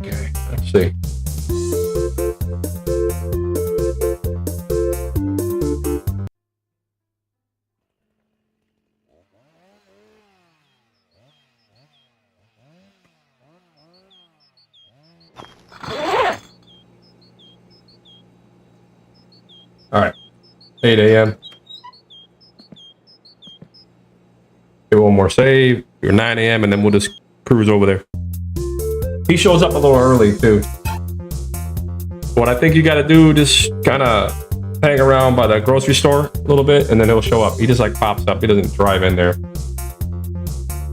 Okay, let's see. All right, 8 a.m. Do one more save. You're 9 a.m. and then we'll just cruise over there. He shows up a little early too. What I think you got to do, just kind of hang around by the grocery store a little bit, and then he'll show up. He just like pops up. He doesn't drive in there.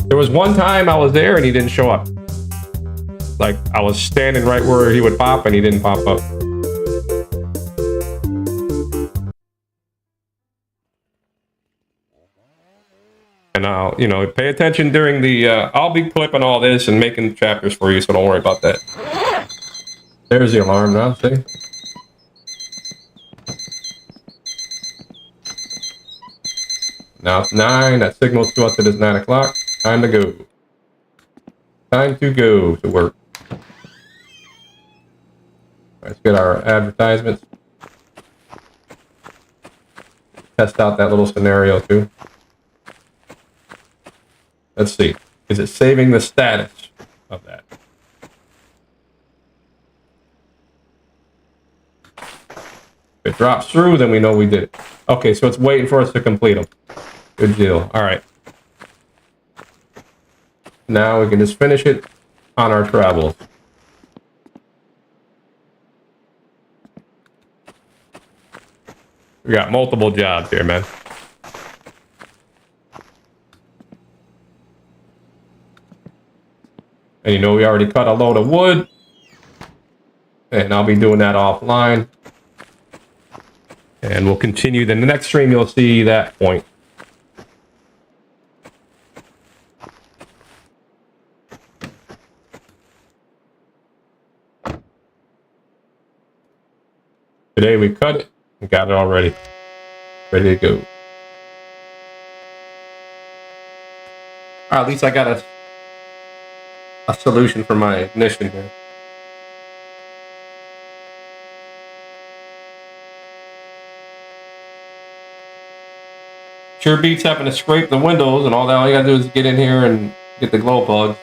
There was one time I was there and he didn't show up. Like I was standing right where he would pop and he didn't pop up. And I'll, you know, pay attention during the, I'll be clipping all this and making chapters for you, so don't worry about that. There's the alarm now, see? Now it's 9, that signals to us it is 9 o'clock. Time to go. Time to go to work. Let's get our advertisements. Test out that little scenario too. Let's see. Is it saving the status of that? If it drops through, then we know we did it. Okay, so it's waiting for us to complete them. Good deal. All right. Now we can just finish it on our travels. We got multiple jobs here, man. And you know, we already cut a load of wood. And I'll be doing that offline. And we'll continue. Then the next stream, you'll see that point. Today we cut it and got it already. Ready to go. At least I got a solution for my ignition here. Sure beats having to scrape the windows and all that. All you gotta do is get in here and get the glow plugs.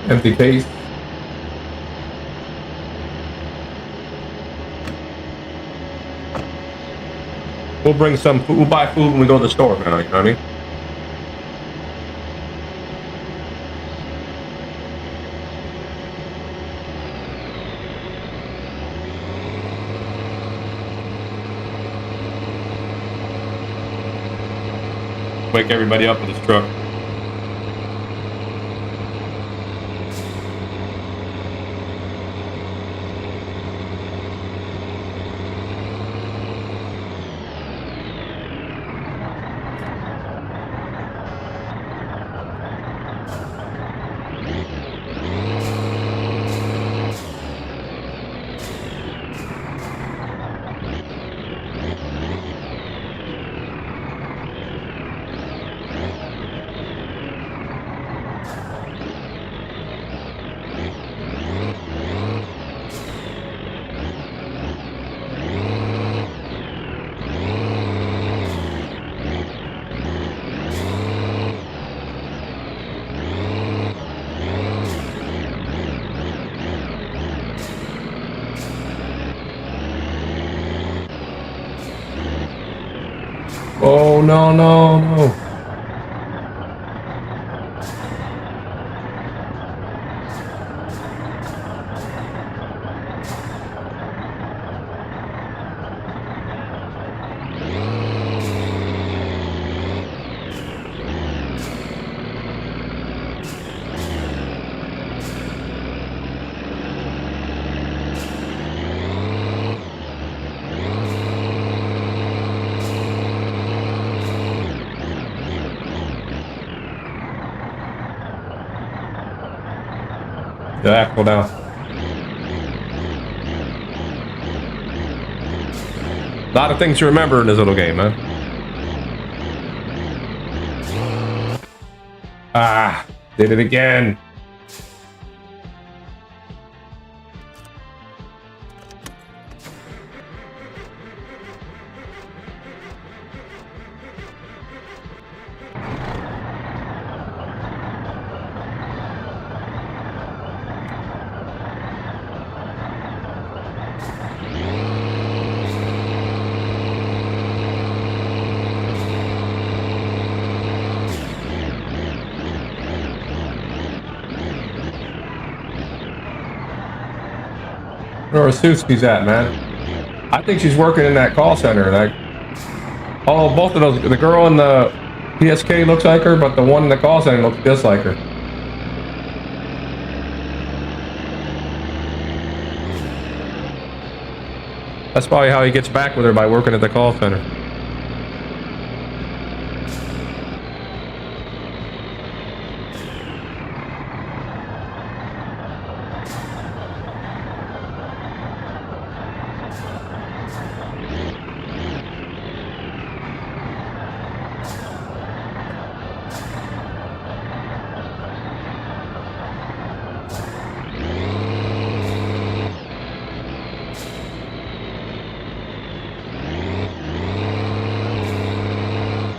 Empty case. We'll bring some food. We'll buy food when we go to the store, man. You know what I mean? Wake everybody up with this truck. Oh, no, no, no. Yeah, cool down. A lot of things to remember in this little game, man. Ah, did it again. Where Suski's at, man? I think she's working in that call center. Like, oh, both of those. The girl in the PSK looks like her, but the one in the call center looks just like her. That's probably how he gets back with her, by working at the call center.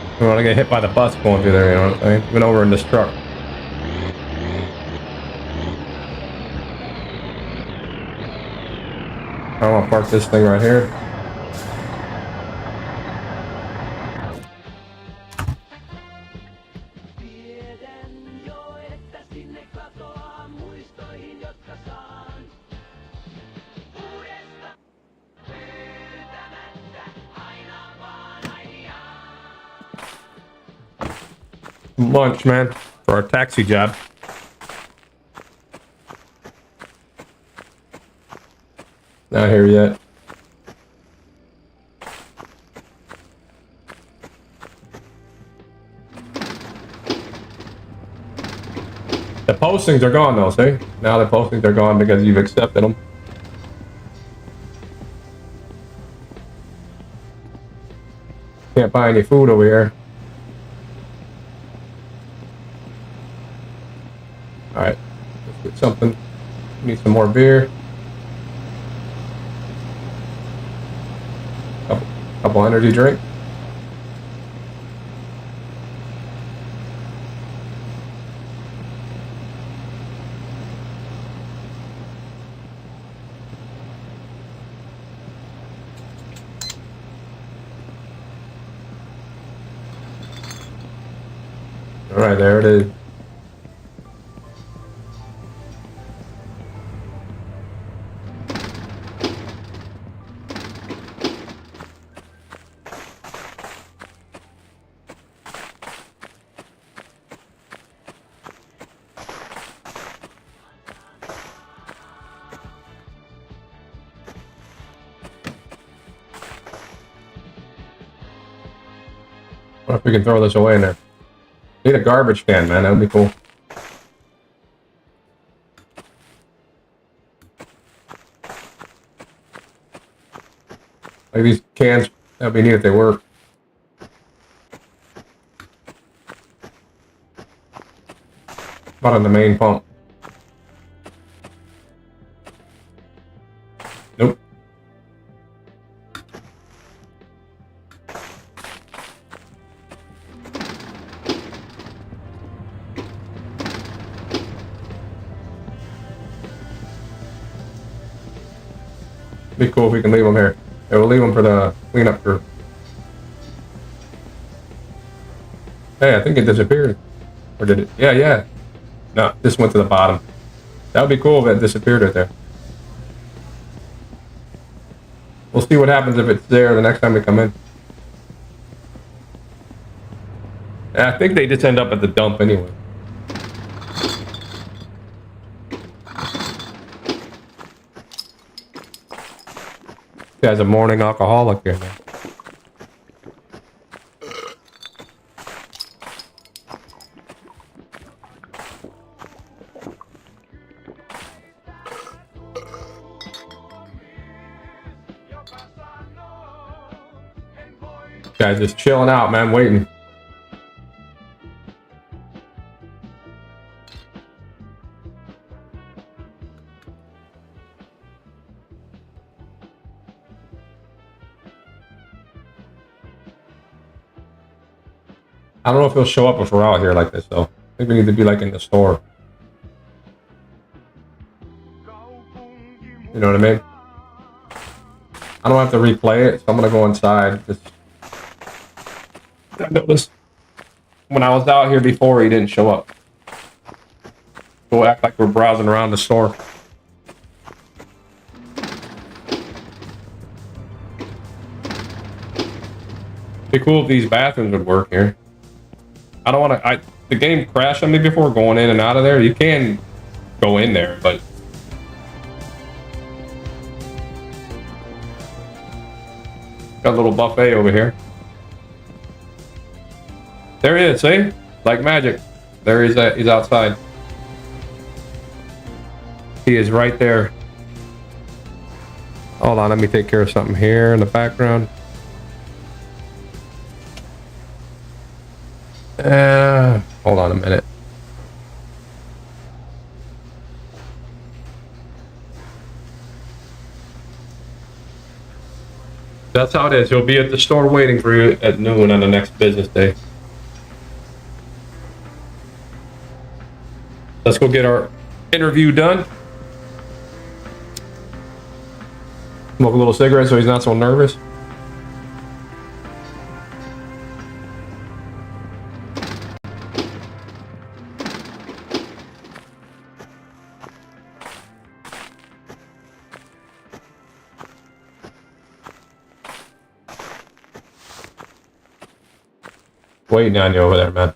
I don't want to get hit by the bus going through there, you know what I'm saying? Even over in this truck. I want to park this thing right here. Lunch, man, for our taxi job. Not here yet. The postings are gone though, see? Now the postings are gone because you've accepted them. Can't buy any food over here. Alright, let's get something. Need some more beer. Couple energy drink. Alright, there it is. What if we can throw this away in there? Need a garbage can, man. That would be cool. Like these cans, that'd be neat if they work. About on the main pump. Nope. Be cool if we can leave them here. Yeah, we'll leave them for the cleanup crew. Hey, I think it disappeared. Or did it? Yeah, yeah. No, this went to the bottom. That would be cool if it disappeared right there. We'll see what happens if it's there the next time we come in. Yeah, I think they just end up at the dump anyway. This guy's a morning alcoholic here, man. Guy's just chilling out, man, waiting. I don't know if he'll show up if we're out here like this, though. I think we need to be like in the store. You know what I mean? I don't have to replay it, so I'm gonna go inside. Just... I noticed when I was out here before, he didn't show up. We'll act like we're browsing around the store. Be cool if these bathrooms would work here. I don't want to. The game crashed on me before going in and out of there. You can go in there, but got a little buffet over here. There he is. See, like magic. There he's at. He's outside. He is right there. Hold on, let me take care of something here in the background. Hold on a minute. That's how it is. He'll be at the store waiting for you at noon on the next business day. Let's go get our interview done. Smoke a little cigarette so he's not so nervous. Waiting on you over there, man.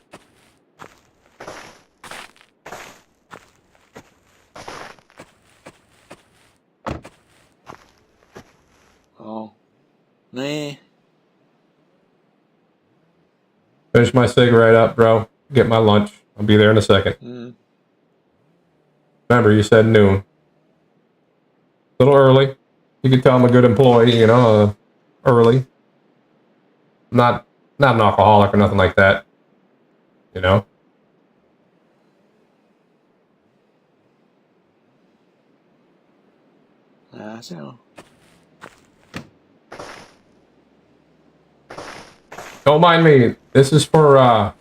Oh. Nee. Finish my cigarette up, bro. Get my lunch. I'll be there in a second. Remember, you said noon. A little early. You can tell I'm a good employee, you know, early. Not an alcoholic or nothing like that. You know? So. Don't mind me. This is for,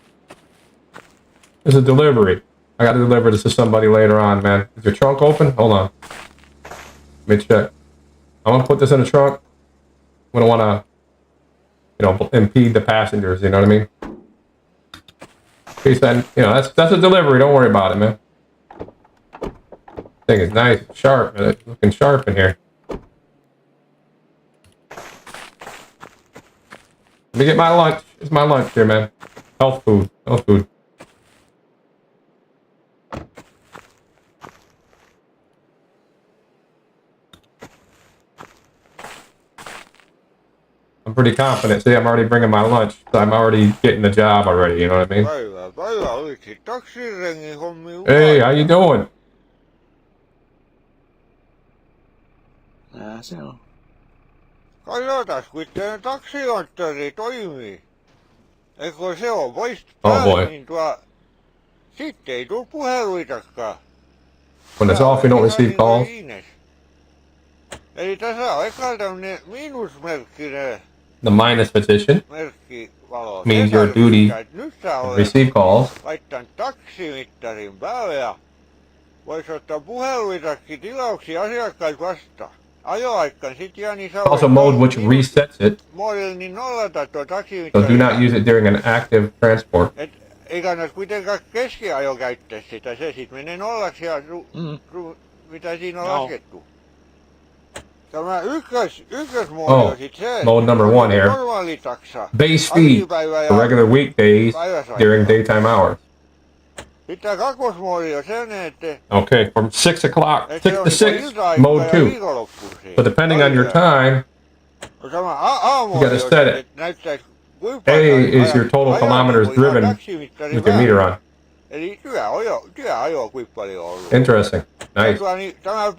this is a delivery. I gotta deliver this to somebody later on, man. Is your trunk open? Hold on. Let me check. I'm gonna put this in the trunk. We don't wanna, you know, impede the passengers, you know what I mean? In case that, you know, that's a delivery. Don't worry about it, man. Thing is nice, sharp, man. It's looking sharp in here. Let me get my lunch. It's my lunch here, man. Health food. Health food. I'm pretty confident. See, I'm already bringing my lunch. So I'm already getting the job already, you know what I mean? Hey, how you doing? So. Katsotaan, miten taksikonttori toimii. Eikö se on poistunut boy. niin sitten ei tule puheluitakaan. When it's off, we don't receive calls. Eli tässä on eka tämmönen miinusmerkkinen The minus position merkkivalo. means your duty Nyt sä to olet receive calls. laittanut taksimittarin päälle ja vois ottaa puheluitakin tilauksia asiakkaat vastaan. Ajoaikaan sit jää niin sä Also mode which resets it, niin nollata tuo so taksimittari. do not use it during an active transport. Ei kannata kuitenkaan keskiajo käyttää sitä, se sit menee nollaksi ja mitä siinä on laskettu. Tämä ykkösmoodi on sit se, mode number 1 here. normaali taksa. Base fee for regular weekdays during daytime hours. Sitten kakkosmoodi on sellainen, että Okay, from 6 o'clock, 6 to 6, mode 2. So depending on your time, you gotta set it. A is your total kilometers driven with your meter on. Eli työajo kuinka paljon on ollut. Interesting. Nice. Tämä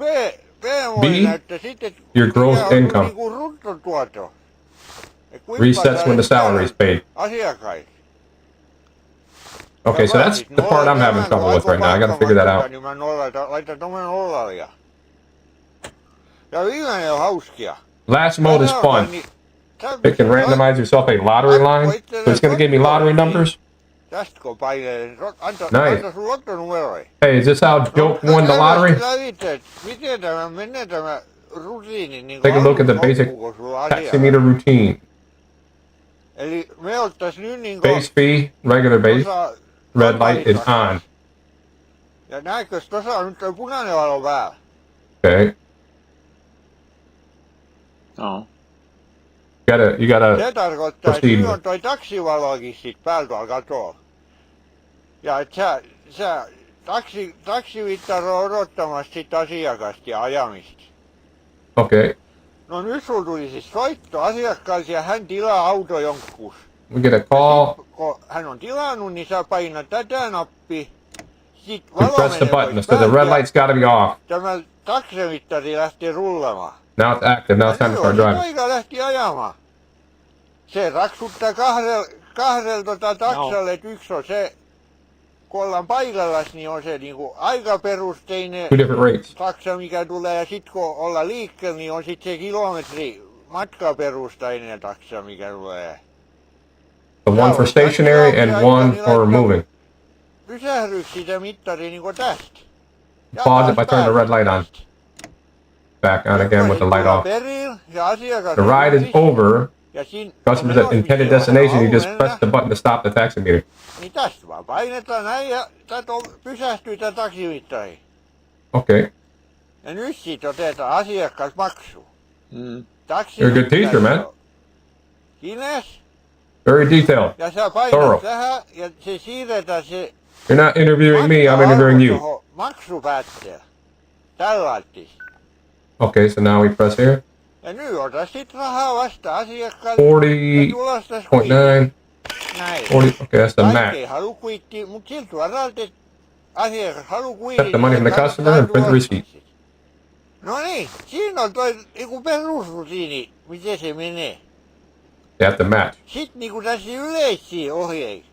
B-moodi B, näyttää sitten, your gross income. Niinku bruttotuoto. Resets when the salary is paid. Asiakkaille. Okay, so that's the part I'm having trouble with right now. I gotta figure that out. Niin mä laitan tommonen nollalia. Ja viimeinen on hauskia. Last mode is fun. It can randomize yourself a lottery line. So it's gonna give me lottery numbers. Tästä kun painelee, Nice. sun lottonumeroja. Hey, is this how Joke won the lottery? Miten tämä menee tämä rutiini? Niin Take a look at the basic taximeter routine. Eli me ottais nyt niinku... Base fee, regular base, red light is on. Ja näetkö, tossa on nyt toi punainen valo päällä. Okay. Oh. You gotta Se tarkoittaa, että proceed nyt on with. toi taksivalokin sit päällä tuolla katolla. Ja et sä taksivittaro on odottamassa sit asiakasta ja ajamista. Okay. No nyt sulla tuli siis soitto asiakkaalle ja hän tilaa auto jonkus. We get a call. Kun hän on tilannut, niin sä painat tätä nappia. Sit We valo press the menee button. pois So the red päältä ja light's gotta be off. tämä taksivittari lähtee rullamaan. Now it's active. Now it's time to start driving. Poika lähti ajamaan. Se raksuttaa kahdella taksalle, että yksi on se, kun ollaan paikallas, niin on se niinku aikaperusteinen Two different rates. taksa, mikä tulee, ja sit kun ollaan liikkeellä, niin on sit se kilometri matkaperusteinen taksa, mikä tulee. The one for stationary and one for moving. Pysähdyksi sitä mittaria niinku tästä. Ja Pause it by taas turning the red light on. tästä. Back on again with the light off. Perillä, ja asiakas The ride is over. ja siinä Customers at intended destination, you just press the button to stop the taximeter. Niin tästä vaan painetaan näin ja pysähtyy tää taksimittari. Okay. Ja nyt siitä otetaan asiakasmaksu. You're a good teacher, man. Kines. Very detailed. Ja sä painat Thorough. tähän ja se siirretään se You're not interviewing me, I'm interviewing you. maksupäätteellä. Tällaattis. Okay, so now we press here. Ja nyt ota sit rahaa vasta asiakkaalle. 40.9. Näin. 40, okay, that's the Kaikki max. ei halu kuitti, mut silti suoraan te asiakas halu kuitti. Set the money from the customer and print the receipt. No niin, siinä on toi joku perusrutiini, miten se menee. You have to match. Sitten niinku tässä yleisiä ohjeita.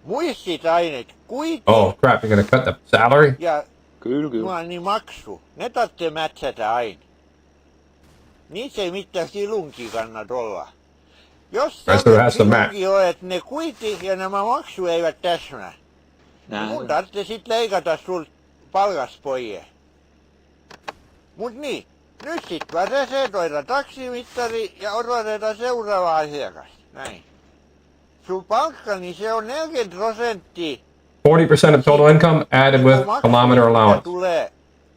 Muistit aina, että kuitti Oh crap, you're gonna cut the salary? ja Kyllä. niin maksu, ne tarvitsee mätsätä aina. Niissä ei mitään silunkia kannata olla. Jos Right, so it has to silunki on, että ne kuitti ja nämä maksu eivät täsmää, niin mun Näin. tarvitsee sit leikata sul palkas poie. Mut niin, nyt sit vaan resetoidaan taksimittari ja odotetaan seuraava asiakas. Näin. Sun palkka, niin se on 40%. 40% of total income added with kilometer allowance. Tulee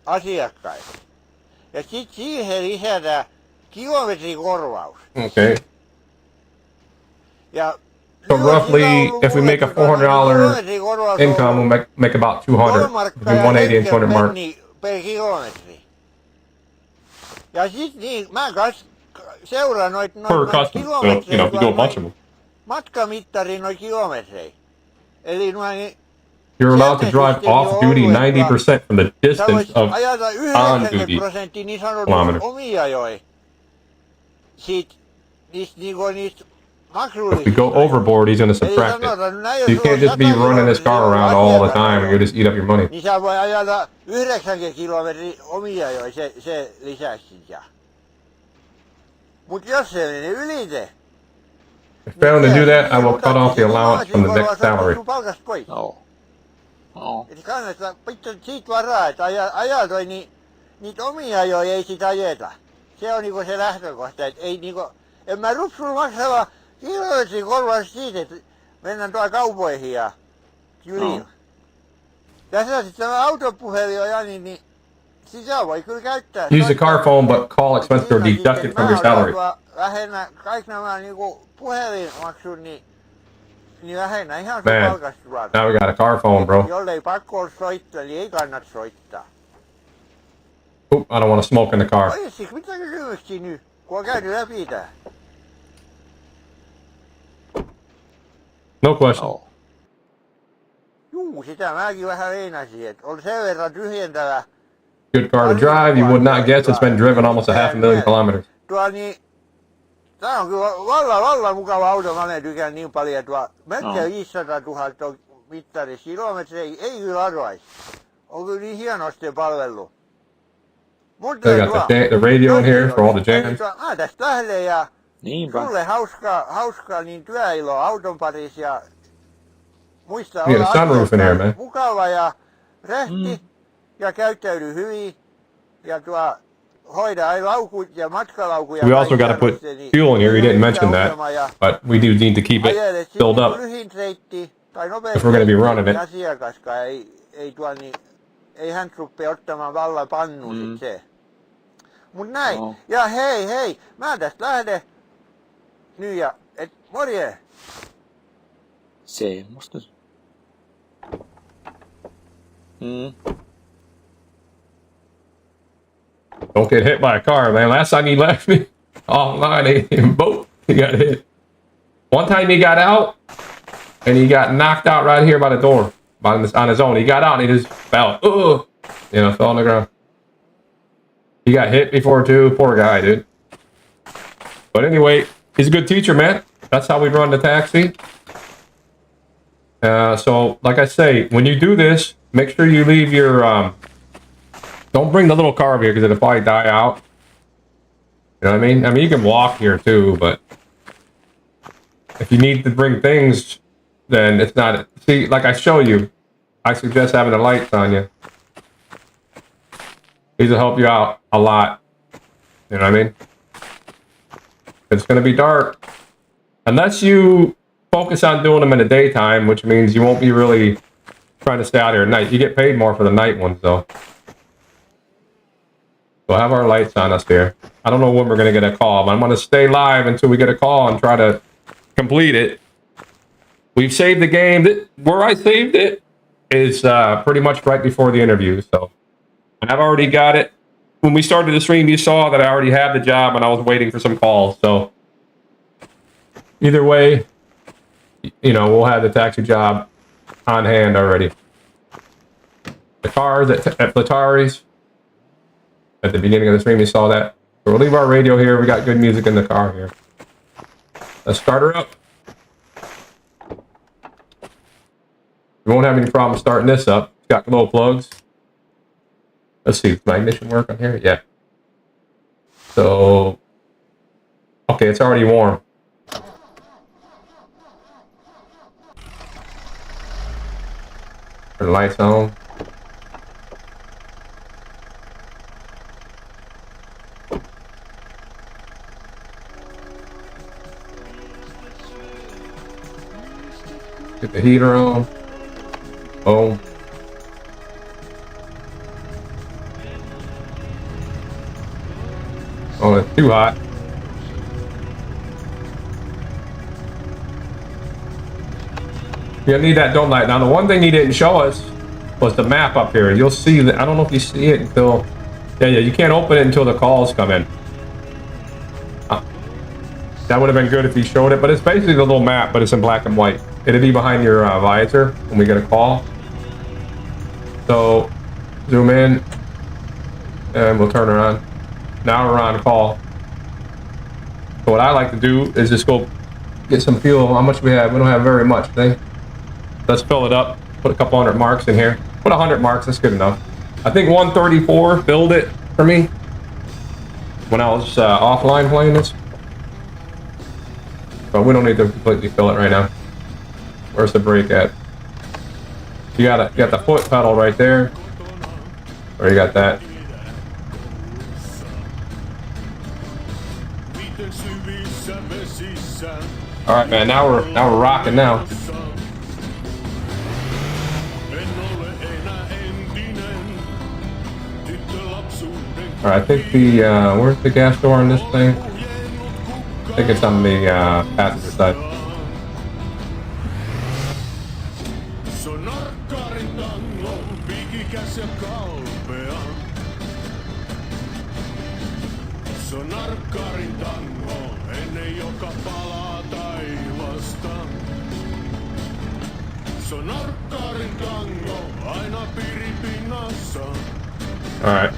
asiakkaille. Ja sit siihen lisätään kilometrikorvaus. Okay. Ja So roughly, if we make a $400 income, we'll make about 200. Between 180 and 200 mark. Per kilometri. Ja sit niin, mä kans seuraan noit Per customer. So, you know, if you do a bunch of them, matkamittarin noin kilometreja. Eli noin you're allowed to drive off duty 90% from the distance of ajata on duty 90% niin sanotut kilometers. omia joi. Siitä niistä If you go overboard, he's gonna subtract it. You can't just be running this car around all the time and you just eat up your money. Niin sä voi ajata 90 kilometriä omia joi, se lisäksi sitä. Mut jos se menee ylite, If failing to do that, I will cut off the allowance from the next salary. palkasta pois. Joo. Joo. Eli kannattaa pitää siitä varaa, että ajaa toi niitä omia joi ei sitä ajeta. Se on niinku se lähtökohta, että ei niinku, en mä rupsul maksava kilometrin korvaus siitä, että mennään tuolla kaupoihin ja kyliin. No. Tässä sitten tämä autopuhelin on Jani, niin sitä voi kyllä käyttää. Use the car phone, but call expenses are deducted from your salary. Vähennä kaikki nämä niinku puhelinmaksut, niin vähennä ihan sun Man, palkasta suoraan. now we got a car phone, bro. Jollei pakko ole soittaa, niin ei kannata soittaa. Oop, I don't want to smoke in the car. Olisiko mitä kysymyksiä nyt, kun on käynyt läpi tää? No question. Joo. Juu, sitä mäkin vähän veinasin, että on sen verran tyhjentävä. Good car to drive. You would not guess it's been driven almost a 500,000 kilometers. Niin, tää on kyllä valla mukava auto, mä tykkään niin paljon, että melkein 500 000 on mittarissa kilometriä, ei kyllä arvaisi. On kyllä niin hienosti palvelu. Mutta They got the radio in here for all the jams. Mä tästä lähden ja Niinpä. sulle hauskaa niin työiloa auton parissa ja muista You got a sunroof in here, man. mukava ja rehti ja käyttäydy hyvin ja hoida ai laukut ja matkalaukuja. We also got to put fuel in here. You didn't mention that, but we do need to keep it filled up if we're going to be running it. Asiakaskaan ei hän ruppea ottamaan vallan pannuun sit se. Mut näin. Joo. Ja hei, mä tästä lähden. Nyt ja, et morje. Semmosta. Don't get hit by a car, man. Last time he left me offline, he got hit. One time he got out, and he got knocked out right here by the door, on his own. He got out and he just fell. Fell on the ground. He got hit before too. Poor guy, dude. But anyway, he's a good teacher, man. That's how we run the taxi. So, like I say, when you do this, make sure you leave your... don't bring the little car over here because it'll probably die out. You know what I mean? I mean, you can walk here too, but... if you need to bring things, then it's not... See, like I show you, I suggest having the lights on you. These will help you out a lot. You know what I mean? It's going to be dark. Unless you focus on doing them in the daytime, which means you won't be really trying to stay out here at night. You get paid more for the night ones, though. We'll have our lights on us here. I don't know when we're going to get a call, but I'm going to stay live until we get a call and try to complete it. We've saved the game. Where I saved it is pretty much right before the interview, so I've already got it. When we started the stream, you saw that I already had the job and I was waiting for some calls, so either way, you know, we'll have the taxi job on hand already. The cars at Fleetari's, at the beginning of the stream, you saw that. So we'll leave our radio here. We got good music in the car here. Let's start her up. We won't have any problem starting this up. It's got glow plugs. Let's see, does my ignition work on here? Yeah. So, okay, it's already warm. Turn the lights on. Get the heater on. Boom. Oh, it's too hot. You'll need that dome light. Now, the one thing he didn't show us was the map up here. You'll see that. I don't know if you see it until... Yeah, you can't open it until the calls come in. That would have been good if he showed it, but it's basically the little map, but it's in black and white. It'll be behind your visor when we get a call. So, zoom in, and we'll turn her on. Now we're on call. So what I like to do is just go get some fuel. How much we have? We don't have very much, I think. Let's fill it up. Put a couple hundred marks in here. Put 100 marks, that's good enough. I think 134 filled it for me when I was offline playing this. But we don't need to completely fill it right now. Where's the brake at? You got the foot pedal right there. Or you got that. All right, man. Now we're rocking now. All right, I think the where's the gas door on this thing? I think it's on the passenger side. All right.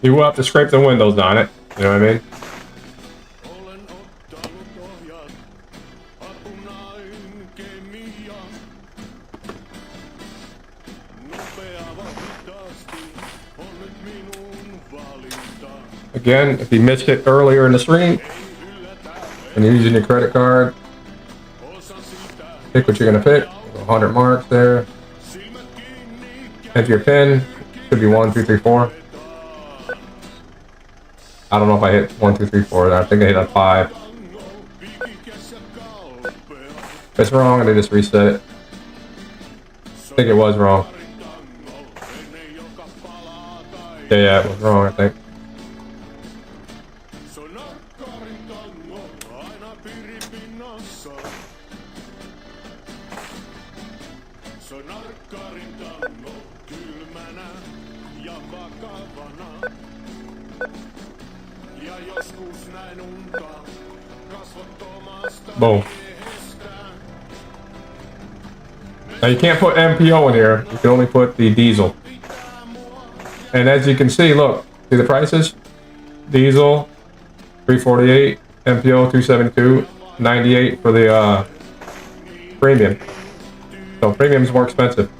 You will have to scrape the windows on it. You know what I mean? Again, if you missed it earlier in the stream and you're using your credit card, pick what you're going to pick. 100 marks there. Enter your PIN. Should be 1, 2, 3, 4. I don't know if I hit 1, 2, 3, 4. I think I hit a 5. If it's wrong, they just reset it. I think it was wrong. Yeah, it was wrong, I think. Boom. Now you can't put MPO in here. You can only put the diesel. And as you can see, look, see the prices? Diesel, 348, MPO 272, 98 for the premium. So premium's more expensive.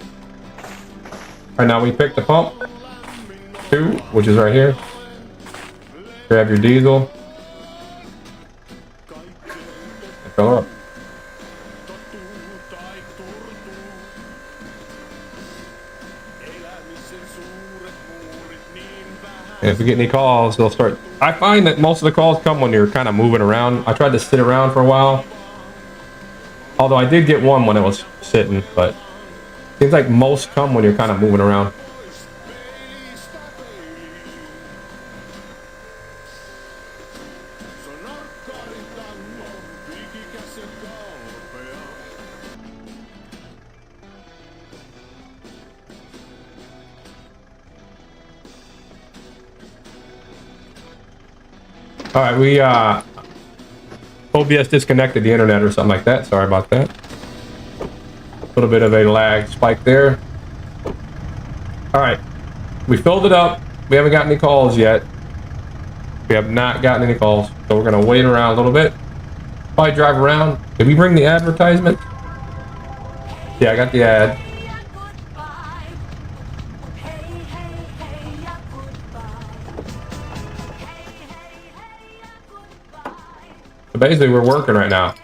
Alright, now we pick the pump 2, which is right here. Grab your diesel. And fill up. And if we get any calls, they'll start. I find that most of the calls come when you're kind of moving around. I tried to sit around for a while. Although I did get one when it was sitting, but it seems like most come when you're kind of moving around. All right, we OBS disconnected the internet or something like that. Sorry about that. A little bit of a lag spike there. All right, we filled it up. We haven't gotten any calls yet. We have not gotten any calls, so we're gonna wait around a little bit. Probably drive around. Did we bring the advertisement? Yeah, I got the ad. So basically, we're working right now.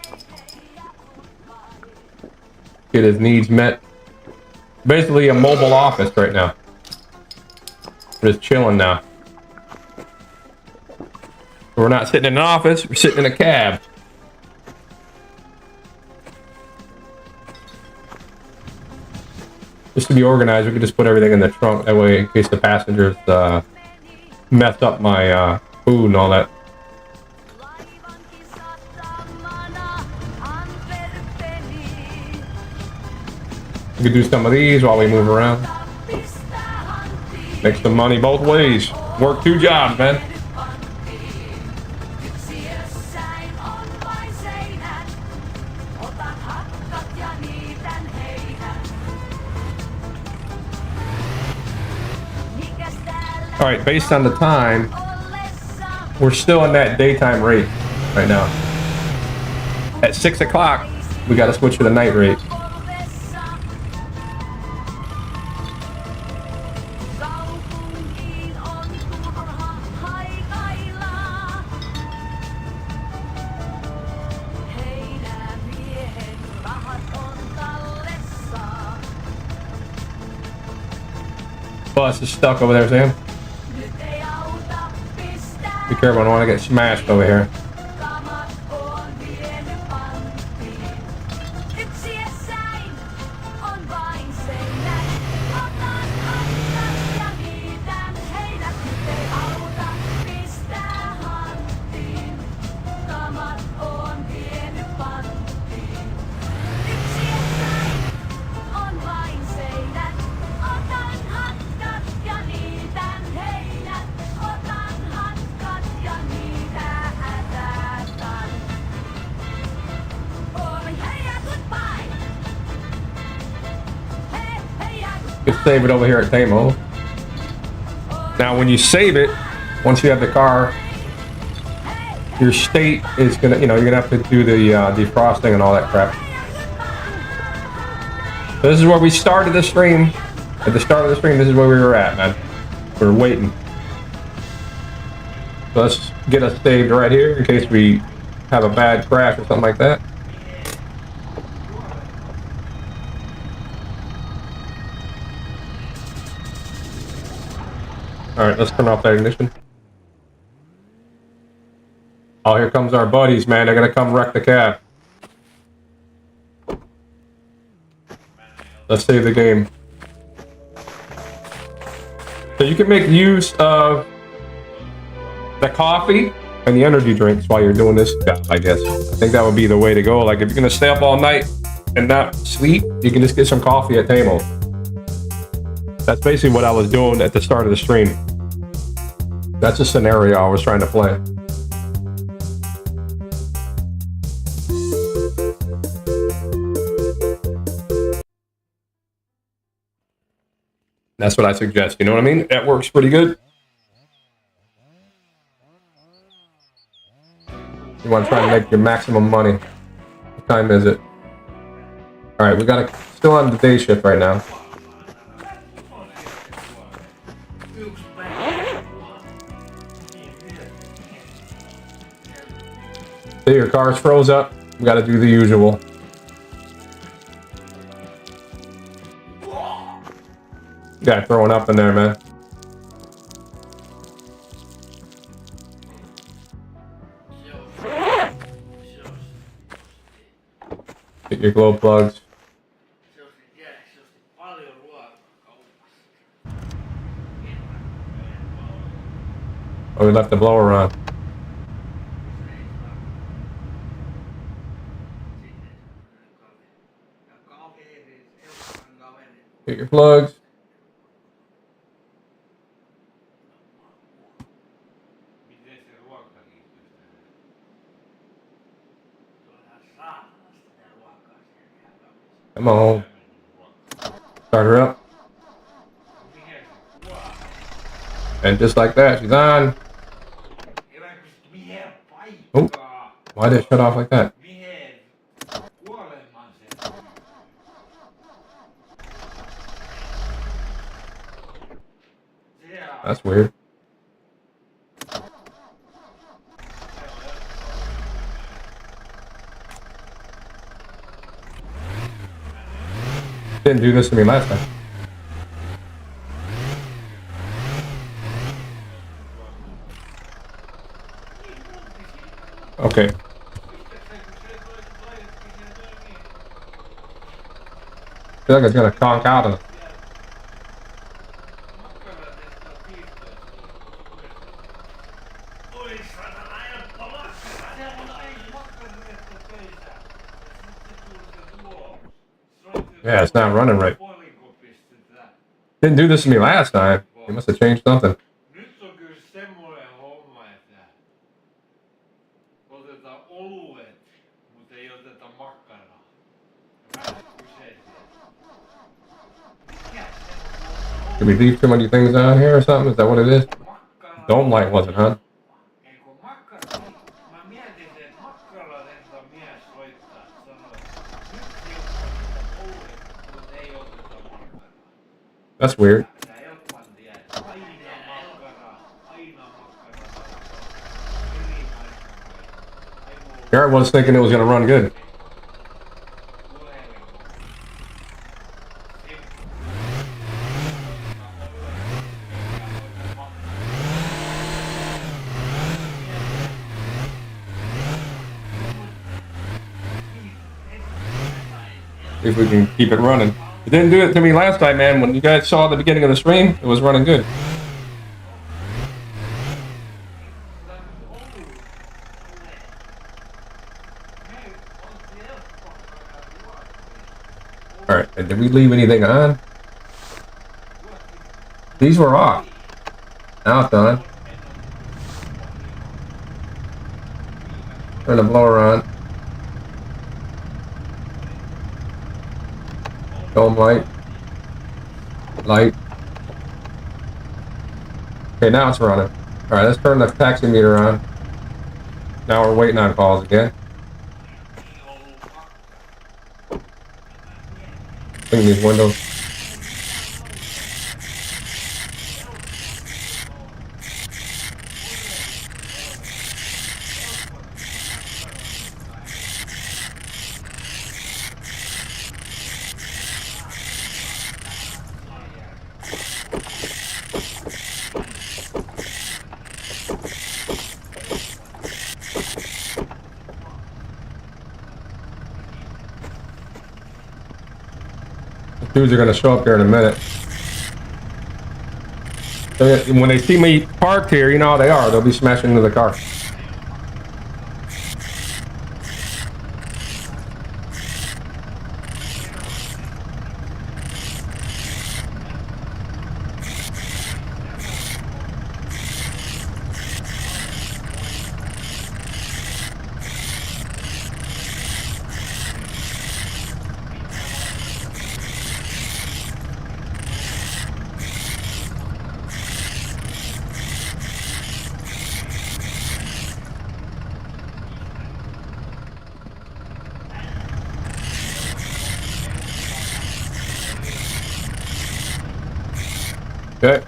Get his needs met. Basically, a mobile office right now. We're just chilling now. We're not sitting in an office. We're sitting in a cab. Just to be organized, we could just put everything in the trunk. That way, in case the passengers mess up my food and all that. We could do some of these while we move around. Make some money both ways. Work 2 jobs, man. All right, based on the time, we're still in that daytime rate right now. At 6 o'clock, we got to switch to the night rate. Bus is stuck over there, Sam. Be careful, I don't want to get smashed over here. Just save it over here at Teimo. Now, when you save it, once you have the car, your state is gonna, you're gonna have to do the defrosting and all that crap. So this is where we started the stream. At the start of the stream, this is where we were at, man. We're waiting. So let's get us saved right here in case we have a bad crash or something like that. All right, let's turn off that ignition. Oh, here comes our buddies, man. They're gonna come wreck the cab. Let's save the game. So you can make use of the coffee and the energy drinks while you're doing this job, I guess. I think that would be the way to go. Like, if you're gonna stay up all night and not sleep, you can just get some coffee at Teimo. That's basically what I was doing at the start of the stream. That's a scenario I was trying to play. That's what I suggest. You know what I mean? That works pretty good. You want to try to make your maximum money. What time is it? All right, we got still on the day shift right now. See, your car's froze up. We got to do the usual. Yeah, throwing up in there, man. Get your glow plugs. Oh, we left the blower on. Get your plugs. Come on. Start her up. And just like that, she's on. Oh, why did it shut off like that? That's weird. Didn't do this to me last time. Okay. I feel like it's gonna conk out of it. Yeah, it's not running right. Didn't do this to me last time. You must have changed something. Did we leave too many things on here or something? Is that what it is? Dome light wasn't, huh? That's weird. Here I was thinking it was going to run good. See if we can keep it running. It didn't do it to me last time, man. When you guys saw the beginning of the stream, it was running good. Alright, and did we leave anything on? These were off. Now it's on. Turn the blower on. Dome light. Light. Okay, now it's running. Alright, let's turn the taxi meter on. Now we're waiting on calls again. Clean these windows. Dudes are gonna show up here in a minute. When they see me parked here, you know how they are. They'll be smashing into the car. Okay.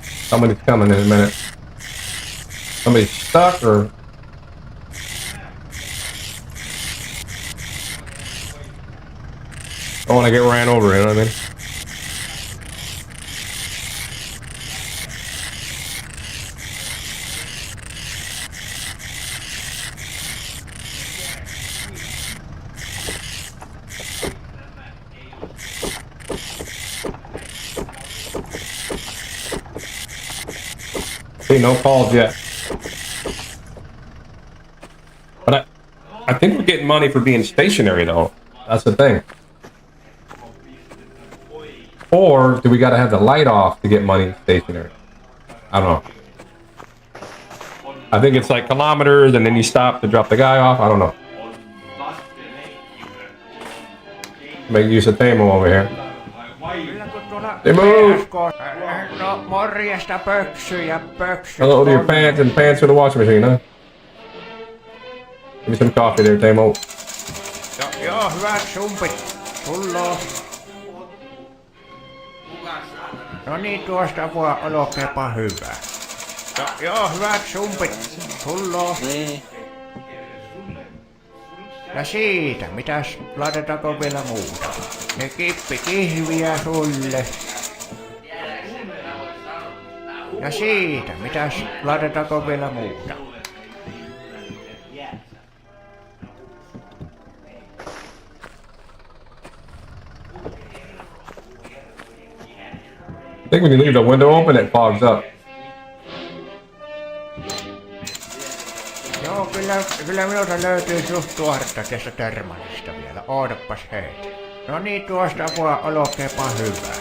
Somebody's coming in a minute. Somebody's stuck or... I want to get ran over, you know what I mean? See, no calls yet. But I think we're getting money for being stationary, though. That's the thing. Or do we got to have the light off to get money stationary? I don't know. I think it's like kilometers, and then you stop to drop the guy off. I don't know. Make use of Teimo over here. Teimo! No, morjesta pöksyjä, pöksyt. Hello to your pants and pants for the washing machine, huh? Give me some coffee there, Teimo. Joo, hyvät sumpit. Tulloo. No niin, tuosta voi olkeepa hyvä. Joo, hyvät sumpit. Tulloo. Niin. Ja siitä, mitäs, laitetaanko vielä muuta? Ne kippikihviä sulle. Ja siitä, mitäs, laitetaanko vielä muuta? I think when you leave the window open, it fogs up. Joo, kyllä minulta löytyy suht tuoretta tästä termalista vielä. Ootapas heitä. No niin, tuosta voi olkeepa hyvä.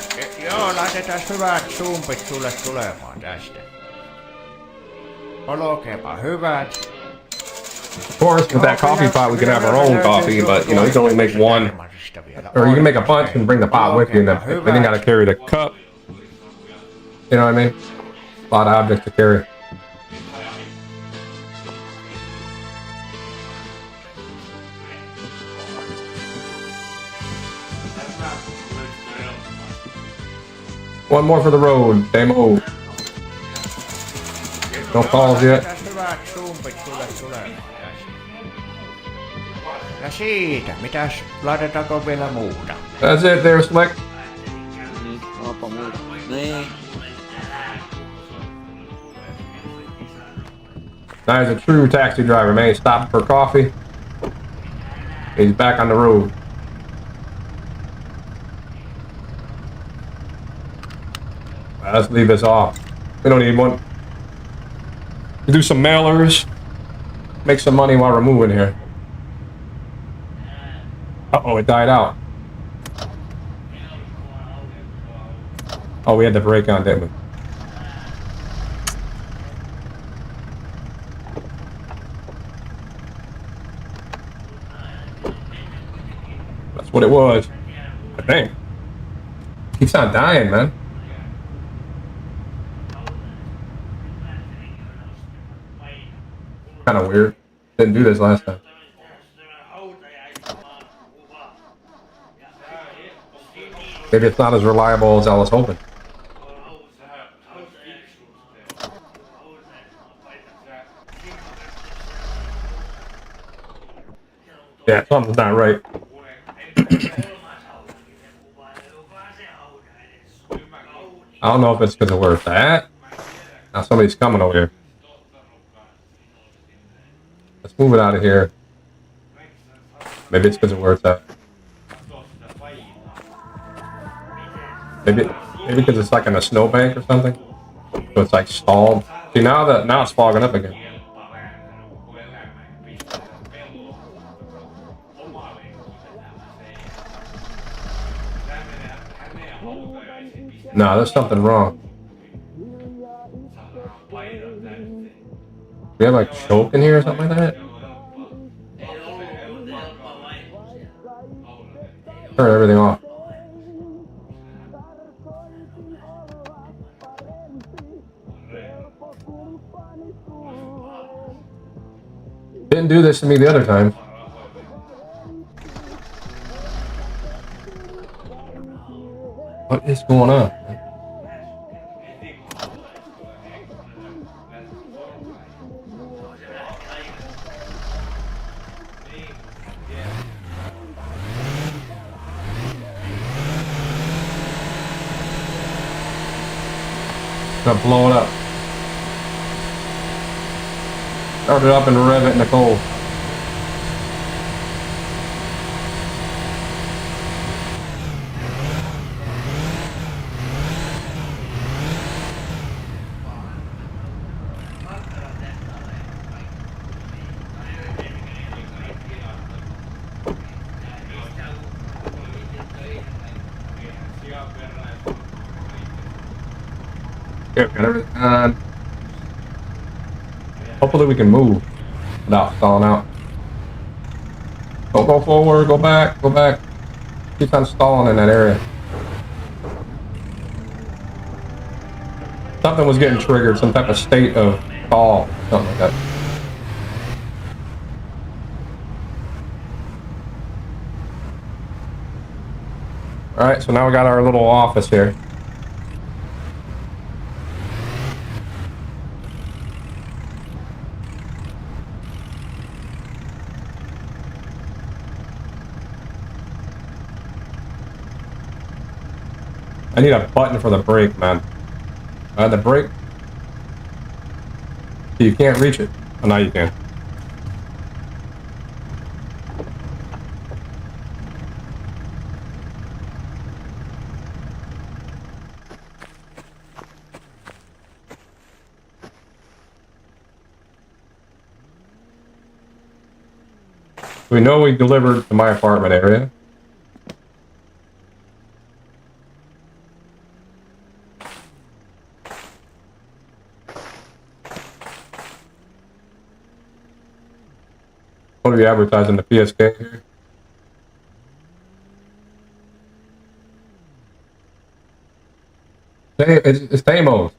Joo, laitetaan hyvät sumpit sulle tulemaan tästä. Olkeepa hyvät. Of course, with that coffee pot, we could have our own coffee, but you know, you can only make one. Or you can make a bunch and bring the pot with you, and then you gotta carry the cup. You know what I mean? A lot of objects to carry. One more for the road, Teimo. No calls yet. Ja siitä, mitäs, laitetaanko vielä muuta? That's it there, Slick. Niin, apa muuta. Niin. Now he's a true taxi driver, man. He stopped for coffee. He's back on the road. Let's leave this off. We don't need one. We do some mailers. Make some money while we're moving here. Uh-oh, it died out. Oh, we had the brake on, didn't we? That's what it was. I think. Keeps on dying, man. Kind of weird. Didn't do this last time. Maybe it's not as reliable as I was hoping. Yeah, something's not right. I don't know if it's because of where it's at. Now somebody's coming over here. Let's move it out of here. Maybe it's because of where it's at. Maybe because it's like in a snowbank or something. So it's like stalled. See, now it's fogging up again. No, there's something wrong. We have like choke in here or something like that? Turn everything off. Didn't do this to me the other time. What is going on? Gonna blow it up. Start it up and rev it in the cold. Here, got everything on. Hopefully we can move without stalling out. Don't go forward, go back, go back. Keep on stalling in that area. Something was getting triggered, some type of state of stall, something like that. Alright, so now we got our little office here. I need a button for the brake, man. The brake. You can't reach it. Oh, now you can. We know we delivered to my apartment area. What are we advertising the PSK here? It's Teimo.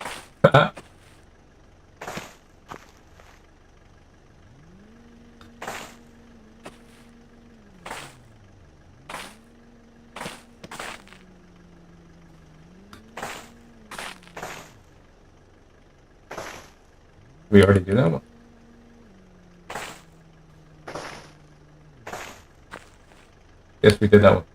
We already do that one. Yes, we did that one.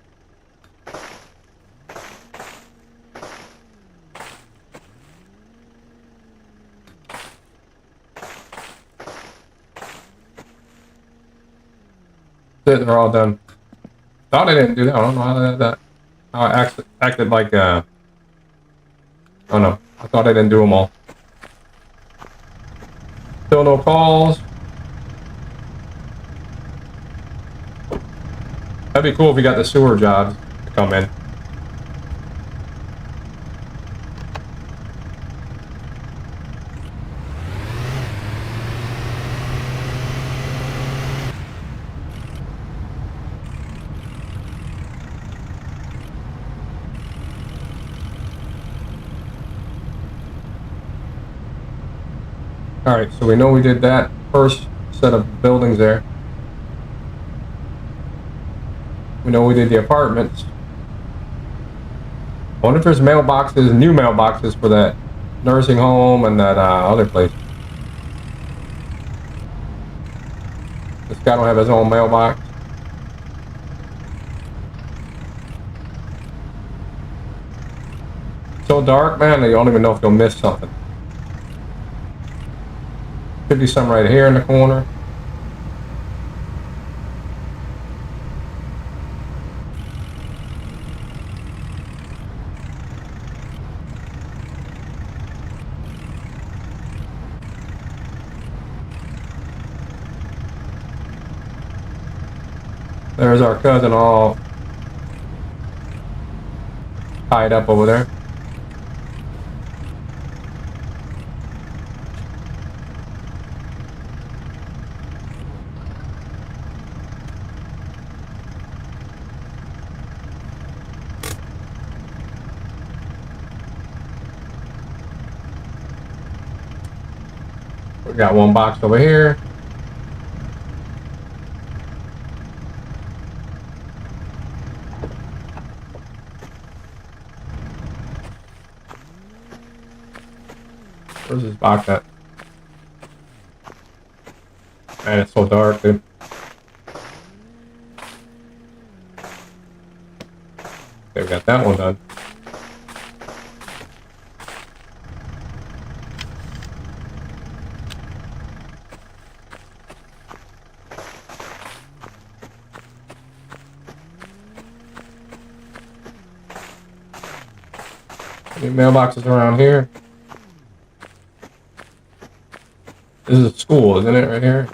They're all done. Thought I didn't do that. I don't know how I did that. How I acted like oh no. I thought I didn't do them all. Still no calls. That'd be cool if we got the sewer jobs to come in. Alright, so we know we did that first set of buildings there. We know we did the apartments. I wonder if there's mailboxes, new mailboxes for that nursing home and that other place. This guy don't have his own mailbox. So dark, man, that you don't even know if you'll miss something. Could be some right here in the corner. There's our cousin all tied up over there. We got one box over here. Where's this box at? Man, it's so dark, dude. Okay, we got that one done. Any mailboxes around here? This is a school, isn't it, right here?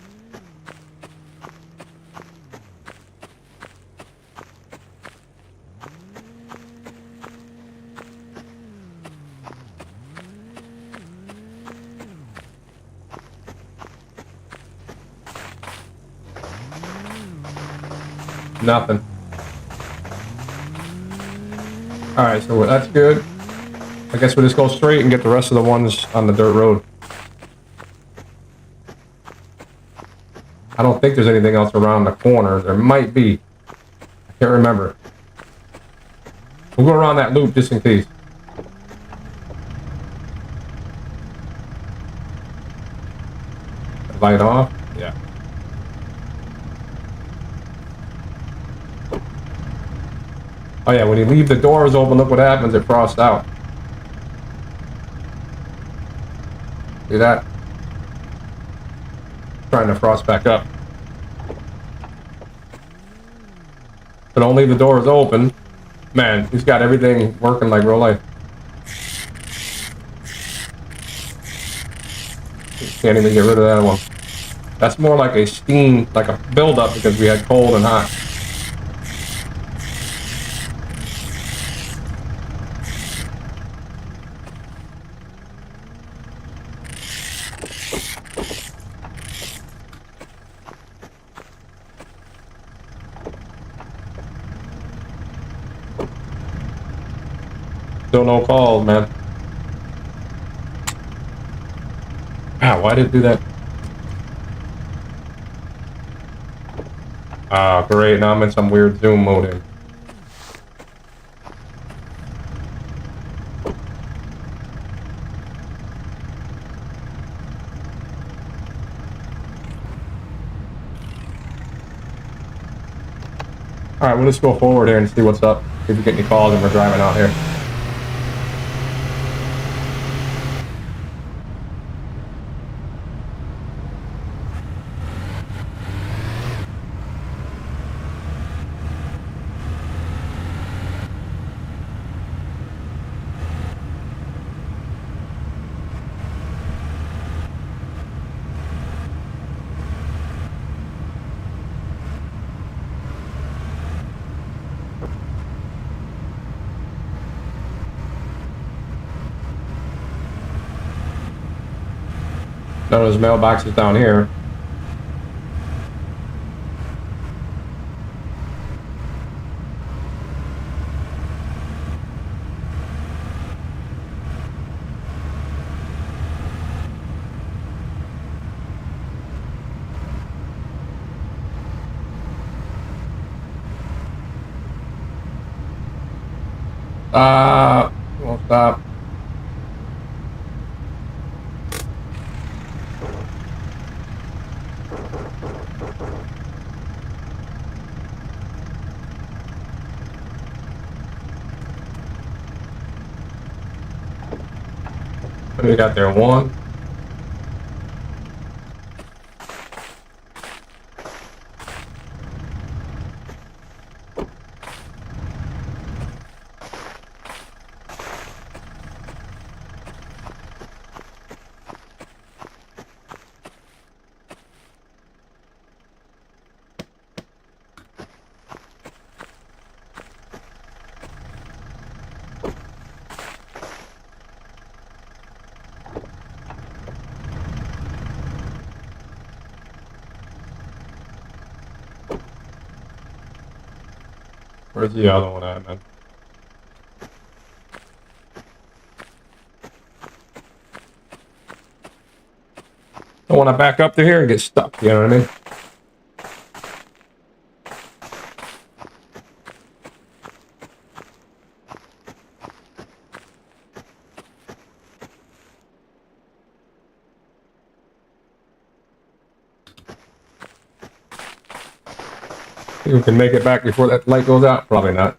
Nothing. Alright, so that's good. I guess we'll just go straight and get the rest of the ones on the dirt road. I don't think there's anything else around the corner. There might be. I can't remember. We'll go around that loop just in case. Light off? Yeah. Oh yeah, when you leave the doors open, look what happens, it frosts out. See that? Trying to frost back up. But don't leave the doors open. Man, he's got everything working like real life. Can't even get rid of that one. That's more like a steam, like a buildup because we had cold and hot. Still no calls, man. Ah, why did it do that? Ah, great. Now I'm in some weird zoom mode here. Alright, we'll just go forward here and see what's up. See if we get any calls and we're driving out here. None of those mailboxes down here. Won't stop. What do we got there? One. Where's the other one at, man? Don't want to back up to here and get stuck, you know what I mean? Think we can make it back before that light goes out? Probably not.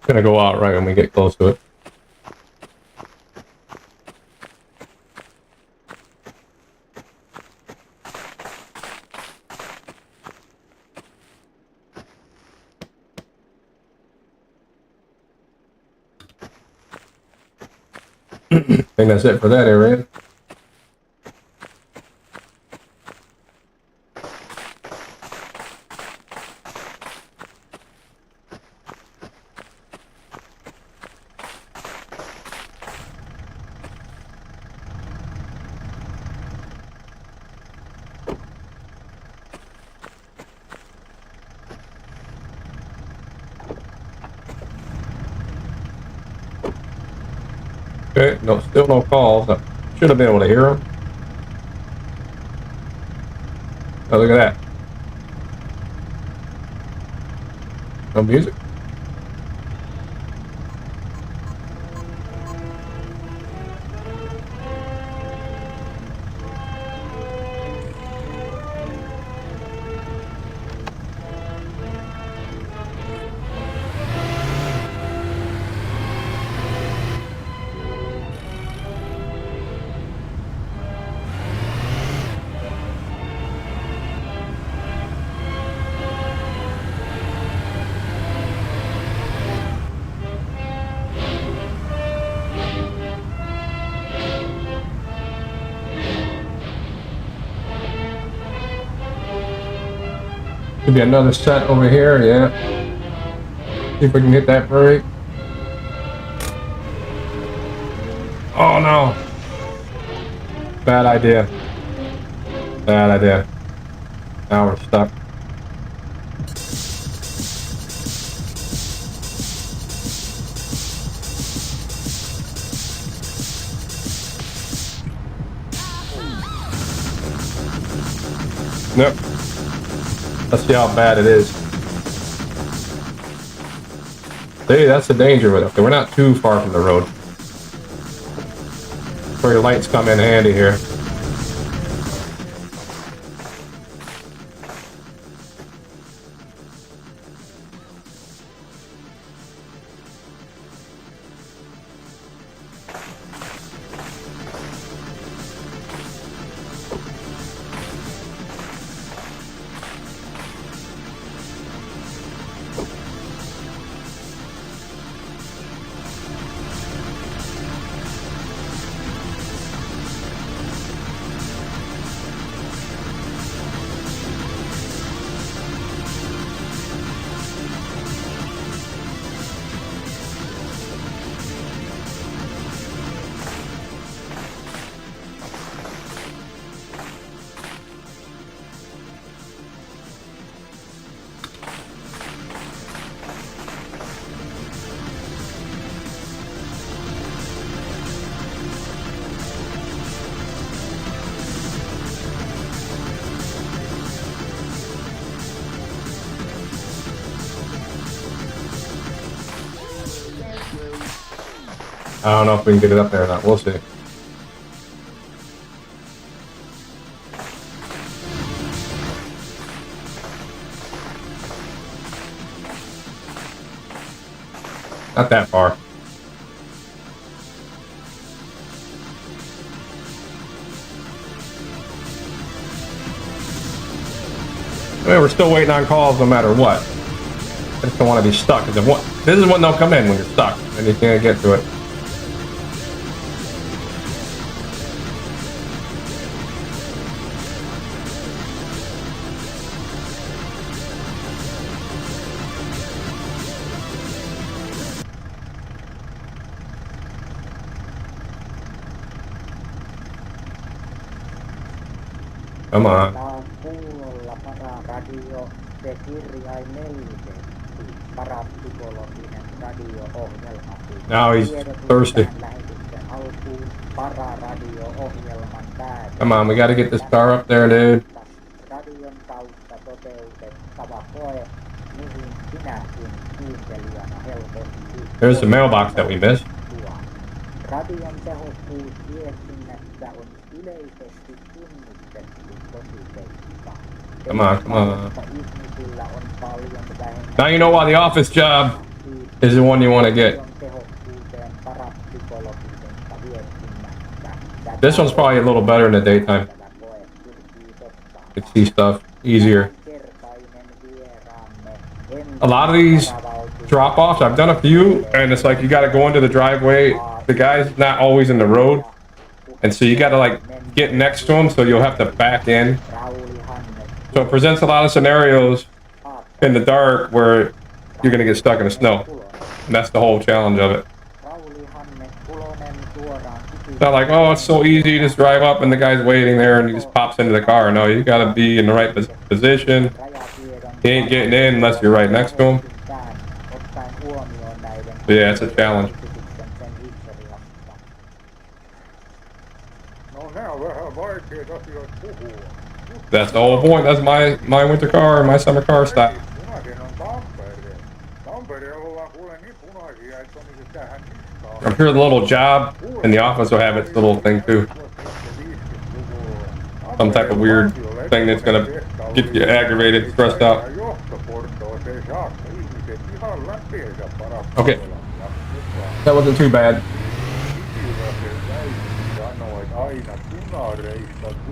Gonna go out right when we get close to it. I think that's it for that area. Okay, no, still no calls. I should have been able to hear them. Oh, look at that. No music. Could be another set over here, yeah. See if we can hit that break. Oh no! Bad idea. Bad idea. Now we're stuck. Nope. Let's see how bad it is. See, that's the danger with it. Okay, we're not too far from the road. Where your lights come in handy here. I don't know if we can get it up there or not. We'll see. Not that far. I mean, we're still waiting on calls no matter what. I just don't want to be stuck. This is when they'll come in when you're stuck and you can't get to it. Come on. Taas kuulolla pararadio, se kirjaimellisesti parapsykologinen radio-ohjelma. Now he's thirsty. Lähetyksen alkuun pararadio-ohjelman päätös. Come on, we gotta get this car up there, dude. Radion kautta toteutettava koe, mihin sinäkin kuuntelijana helposti. There's the mailbox that we missed. Radion tehokkuus viestinnässä on yleisesti tunnustettu tosiseikka. Come on, come on. Ihmisillä on paljon vähemmän. Now you know why the office job is the one you want to get. Tehokkuuteen parapsykologisesta viestinnästä. This one's probably a little better in the daytime. You can see stuff easier. A lot of these drop-offs, I've done a few, and it's like you got to go into the driveway. The guy's not always in the road, and so you got to like get next to him, so you'll have to back in. So it presents a lot of scenarios in the dark where you're gonna get stuck in the snow, and that's the whole challenge of it. It's not like, oh, it's so easy, you just drive up and the guy's waiting there and he just pops into the car. No, you gotta be in the right position. He ain't getting in unless you're right next to him. But yeah, it's a challenge. That's the whole point. That's my winter car, my summer car style. I'm sure the little job in the office will have its little thing too. Some type of weird thing that's gonna get you aggravated, stressed out. Okay. That wasn't too bad.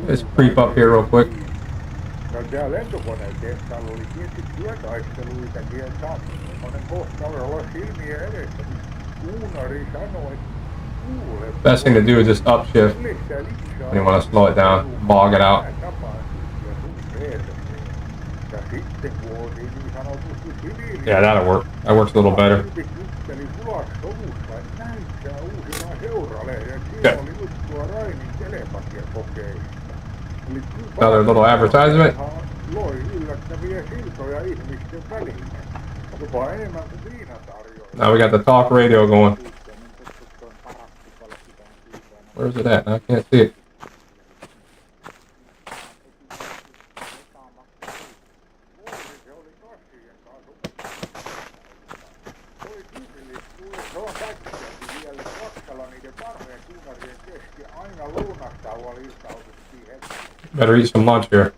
Let's creep up here real quick. Best thing to do is just upshift when you want to slow it down, bog it out. Yeah, that'll work. That works a little better. Okay. Another little advertisement. Now we got the talk radio going. Where's it at? I can't see it. Better eat some lunch here.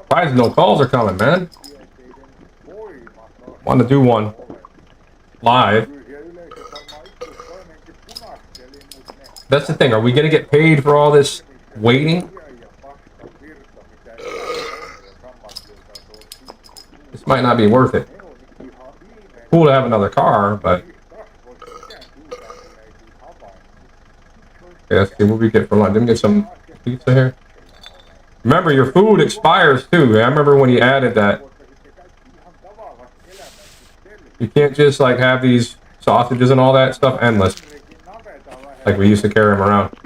Why no calls are coming, man? Want to do one live. That's the thing. Are we going to get paid for all this waiting? This might not be worth it. Cool to have another car, but... Okay, let's see what we get for lunch. Let me get some pizza here. Remember, your food expires too. I remember when he added that. You can't just like have these sausages and all that stuff endless. Like we used to carry them around.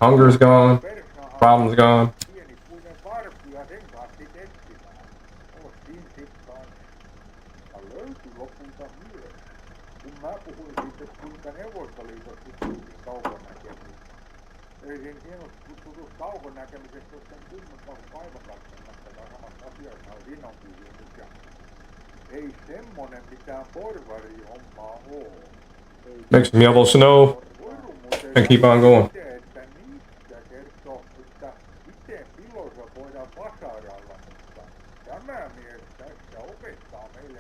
Hunger's gone. Problem's gone. Make some yellow snow and keep on going.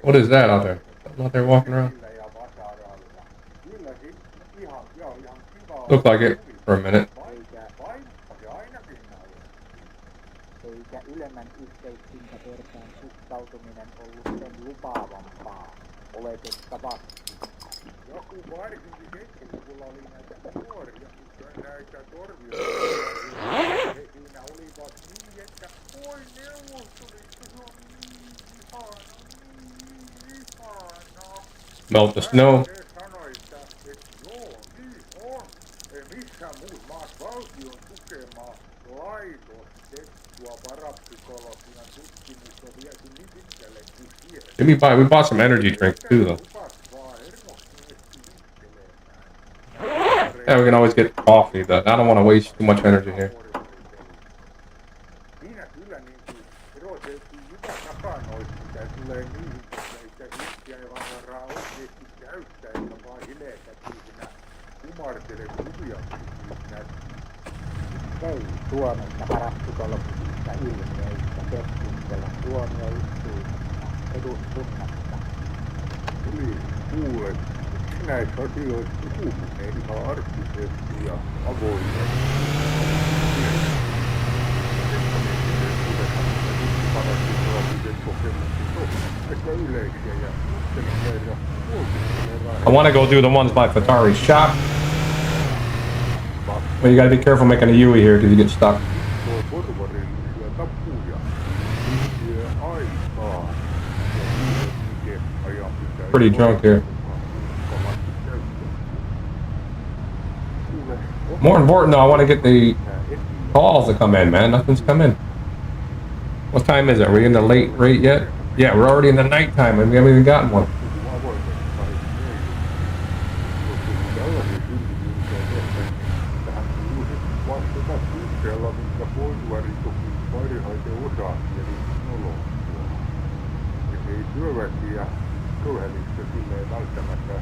What is that out there? Something out there walking around? Looked like it for a minute. eikä ylemmän yhteiskuntaportaan suhtautuminen ollut sen lupaavampaa, oletettavasti. Joku varsinkin 70-luvulla oli näitä nuoria, mutta näitä torvia. He siinä olivat niin, että voi Neuvostoliitto, se on niin ihana. Melt the snow. Se sanoi, että joo, niin on. Ei missään muut maat valtion tukemaa laitostettua parapsykologian tutkimusta on viety niin pitkälle kuin siellä. We bought some energy drinks too, though. Yeah, we can always get coffee, but I don't want to waste too much energy here. Siinä kyllä niin kuin eroteltiin hyvä takanoista, mitä tulee niihin, että hittiä ei vaan varaa oikeesti käyttää, että vaan hilekätiisinä kumartele kuvia. Ei Suomessa parapsykologisista ilmiöistä keskustella tuomioistuimessa eduskunnassa. Tuli kuulet näissä asioissa puhuminen ihan arkisesti ja avoimesti. I want to go do the ones by Fleetari's shop. But you gotta be careful making a Yui here because you get stuck. Pretty drunk here. More important though, I want to get the calls to come in, man. Nothing's come in. What time is it? Are we in the late rate yet? Yeah, we're already in the nighttime and we haven't even gotten one. Työväkiä köyhällistä silleen välttämättä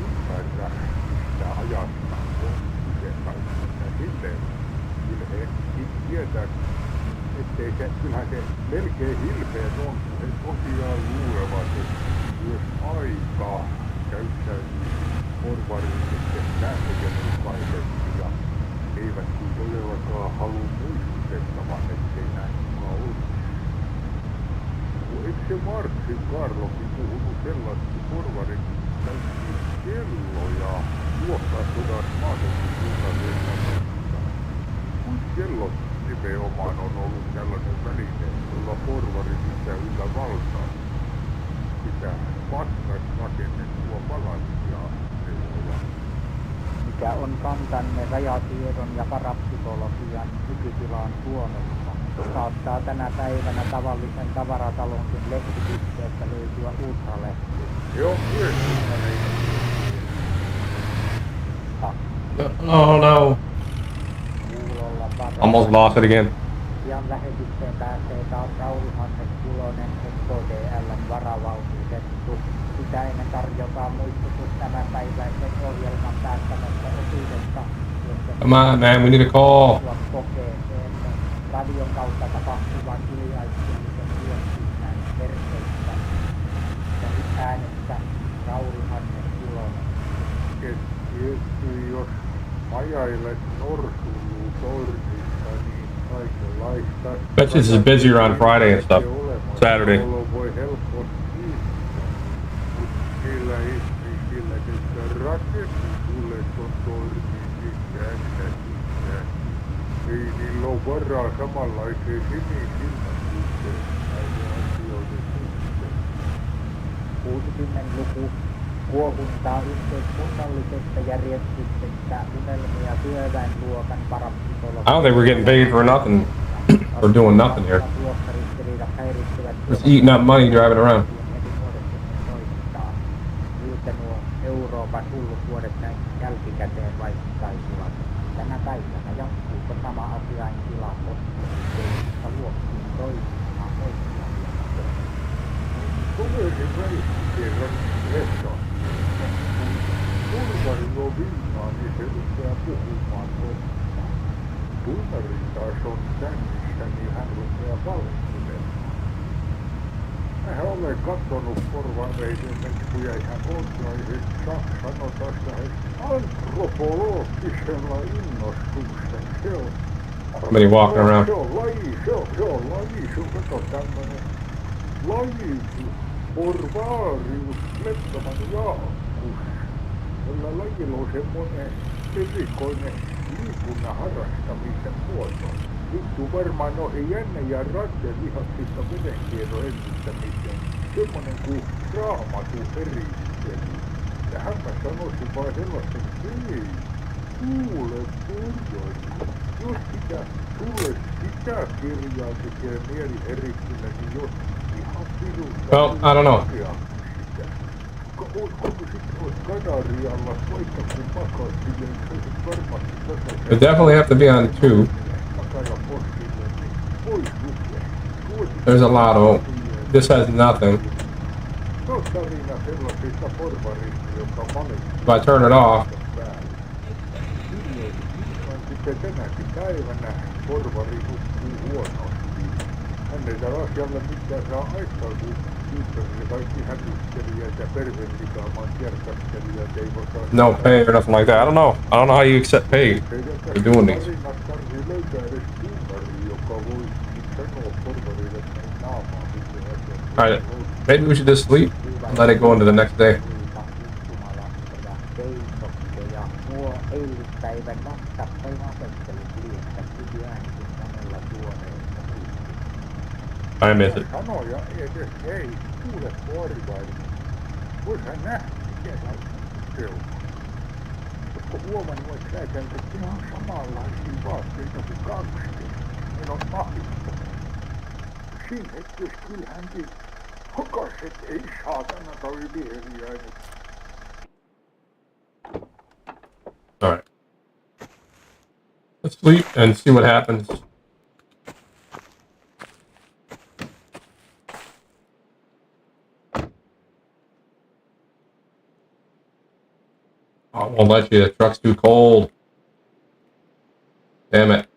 ymmärrä sitä ajasta sitten kyllä he tietää, ettei se, kyllähän se melkein hilpeät on, he tosiaan luulevat, että myös aikaa käyttäytyy porvarillisesti sääntöjen ja eivät kuin todellakaan halua muistutettavan, ettei näin mukaan ollut. Eikö se Marksin Karlokin puhunut sellaista, kun porvarit täytyy kelloja luokkaa sodassa maaseutukunnallisessa. Kun kellot nimenomaan on ollut tällainen väline, jolla porvarit pitää yllä valtaa. Pitää vastaan rakennettua palasia neuvoja. Mikä on kantanne rajatiedon ja parapsykologian nykytilaan Suomessa? Saattaa tänä päivänä tavallisen tavaratalonkin lehtipisteestä löytyä ultralehti. Joo, kyllä. Oh no. Almost lost it again. Pian lähetykseen pääsee taas Rauli Hannes Kulonen, SKTL:n varavaltuutettu. Sitä ennen tarjotaan muistutus tämänpäiväisen ohjelman päättämästä osuudesta, Come on, man, we need a call. kokeeseen radion kautta tapahtuvan yliaistumisen viestinnän verkoista. Ja nyt äänessä Rauli Hannes Kulonen. Tietysti jos ajailet norsuluu tornissa, niin kaikenlaista... Bet this is busier on Friday and stuff. Saturday. Voi helposti, mutta niillä ihmisillä, että rakennusulet on tornin sisään. Ei niillä ole varaa samanlaiseen sinisilmäisyyteen näiden asioiden suhteen. 60-luku kuohuntaa yhteiskunnallisesta järjestyksestä unelmia työväenluokan parapsykologia. I don't think we're getting paid for nothing. We're doing nothing here. Just eating up money driving around. Miltä nuo Euroopan hullut vuodet näin jälkikäteen vaikuttaisivat? Tänä päivänä jatkuuko sama asiaintila koska luokkiin toimimaan oikealla? Toverin välissä kerran lehto. Turvarin on viinaa, niin se rupeaa puhumaan totta. Turvarin taas on sännissä, niin hän rupeaa valmistelemaan. Mähän olen katsonut porvareiden metskuja ihan kontraisesti sanotaan antropologisella innostuksen. Se on Many walking around. Se on laji, se on kato tämmönen laji, porvaarius, Leppäman Jaakkus. Tällä lajilla on semmonen erikoinen liikunnan harrastamisen muoto. Liittyy varmaan noihin jänne- ja rantelihaksista vedenkierron entistämiseen. Semmonen kuin raamatun eristely. Ja hän mä sanoisin vaan sellaisen, hei, kuule pojani, jos sulle sitä kirjaa tekee mieli eristellä, niin jos ihan pirun... Well, I don't know. It definitely have to be on 2. There's a Lotto. This has nothing. If I turn it off, tänäkin päivänä porvari nukkuu huonosti. Hän ei täällä asialle mitään saa aikaa, kun ympäri kaikki hätystelijät ja pervelikaamaan kiertästelijät ei voi saa... no pay or nothing like that. I don't know. I don't know how you accept pay for doing these. Tarinat tarvii löytää edes tuumari, joka voi sanoa porvarille näin naamaan, miten asiat... Alright, maybe we should just sleep and let it go into the next day. Nuo eilispäivän vastakkain asettelut liettä kysyäänkin monella tuoreessa muistissa. I miss it. Sanoja edes ei kuule porvaille. Voishan nähdä, mikä se on. Ootko huomannut, että sä käytät ihan samanlaisia vaatteita kuin gangsteri? Ne on mahdoton. Siinä hetkessä kyllähänkin hokaset ei saatana toi viheriäinen. Alright. Let's sleep and see what happens. I won't let you. The truck's too cold. Damn it.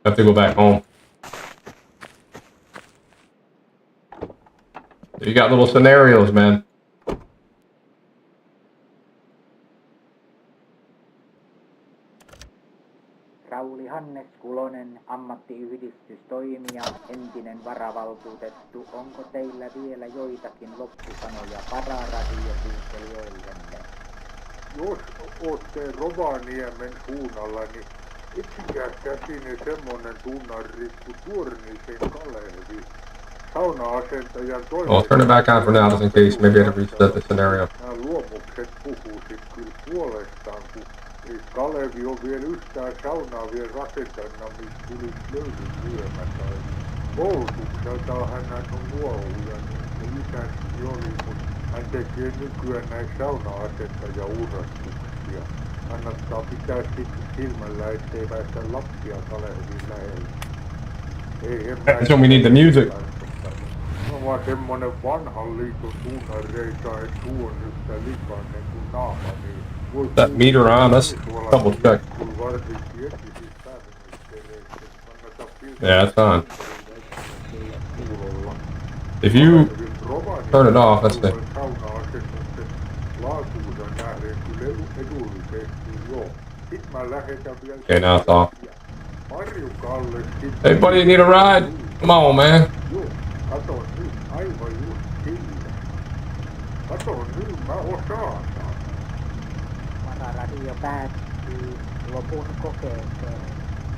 Have to go back home. You got little scenarios, man. Hannes Kulonen, ammattiyhdistystoimija, entinen varavaltuutettu. Onko teillä vielä joitakin loppusanoja pararadiokuuntelijoillenne? Jos ootte Rovaniemen suunnalla, niin etsikää käsine semmonen tunnari kuin Tuornisen Kalevi. Sauna-asentajan Well, I'll turn it back on for now just in case. Maybe I have to reset the scenario. Nämä luomukset puhuu sit kyllä puolestaan, kun ei Kalevi on vielä yhtään saunaa vielä rakentanut, missä tulisi löydyn lyömä tai koulutukseltaan hän on luovuja, niin se isästi oli, mutta hän tekee nykyään näitä sauna-asentaja-urastuksia. Kannattaa pitää sitten silmällä, ettei päästä lapsia Kalevin lähelle. That's when we need the music. No vaan semmonen vanhan liiton tuunareita, et tuon yhtä likainen kuin naama, niin voi That meter on, let's double check. Yeah, it's on. If you turn it off, that's it. Okay, now it's off. Hey buddy, you need a ride? Come on, man. Kato nyt, aivan just siinä. Kato nyt, mä osaan. Vararadio päättyy lopun kokeeseen.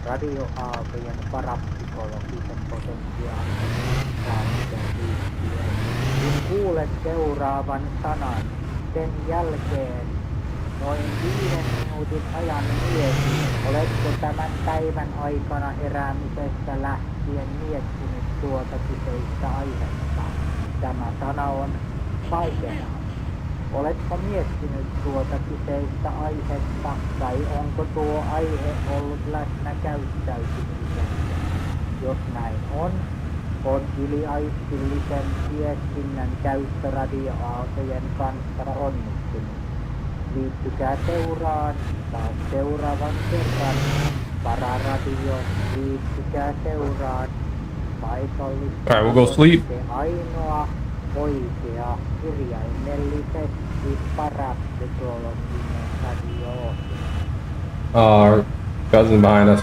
Radioaaltojen parapsykologisen potentiaalisen mittaamisen liittyen. Kun kuulet seuraavan sanan, sen jälkeen noin 5 minuutin ajan mietin, oletko tämän päivän aikana heräämisestä lähtien miettinyt tuota kyseistä aihetta. Tämä sana on vaikea. Oletko miettinyt tuota kyseistä aihetta tai onko tuo aihe ollut läsnä käyttäytymisessä? Jos näin on yliaistillisen viestinnän käyttö radioaaltojen kanssa onnistunut. Liittykää seuraan taas seuraavan kerran. Pararadio, liittykää seuraan. Alright, we'll go sleep. Ainoa oikea kirjaimellisesti parapsykologinen radio. Our cousin behind us.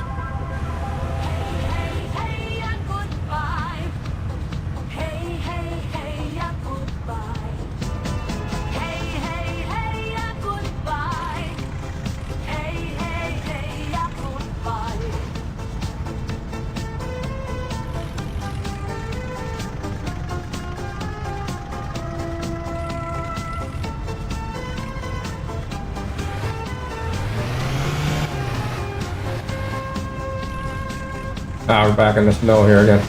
Now we're back in the snow here again.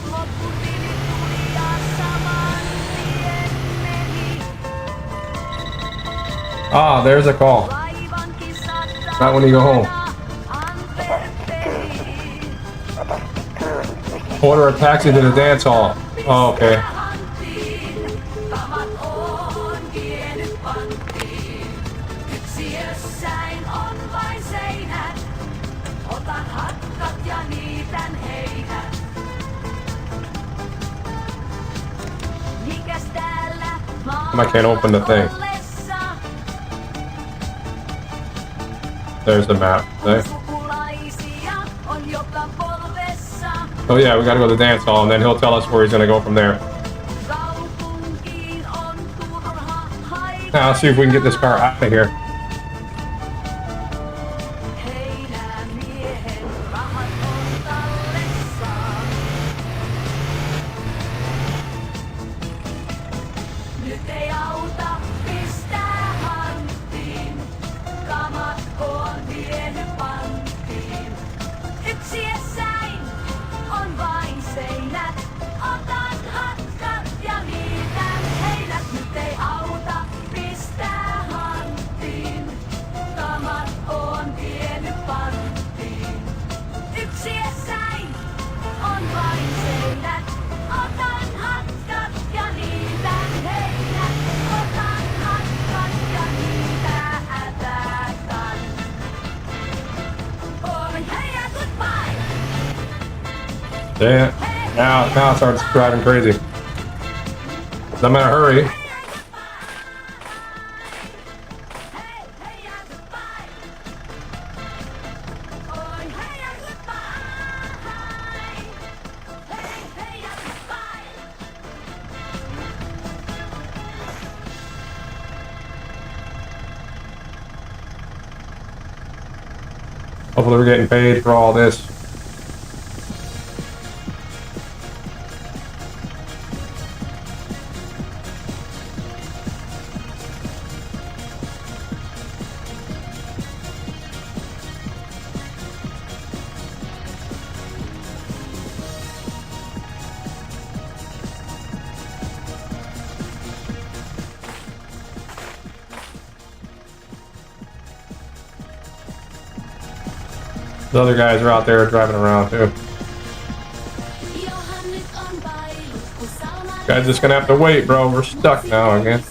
Ah, there's a call. Not when you go home. Order a taxi to the dance hall. Oh, okay. I can't open the thing. There's the map. There. Oh yeah, we gotta go to the dance hall, and then he'll tell us where he's gonna go from there. Now let's see if we can get this car out of here. Yeah, now it starts driving crazy. I'm in a hurry. Hopefully we're getting paid for all this. The other guys are out there driving around too. Guys just gonna have to wait, bro. We're stuck now again.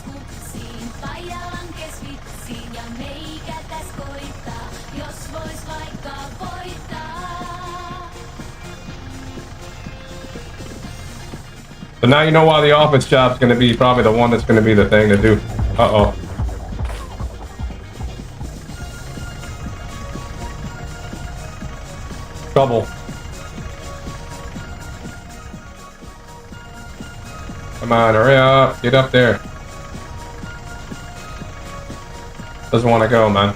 So now you know why the office job's gonna be probably the one that's gonna be the thing to do. Uh-oh. Trouble. Come on, hurry up. Get up there. Doesn't want to go, man.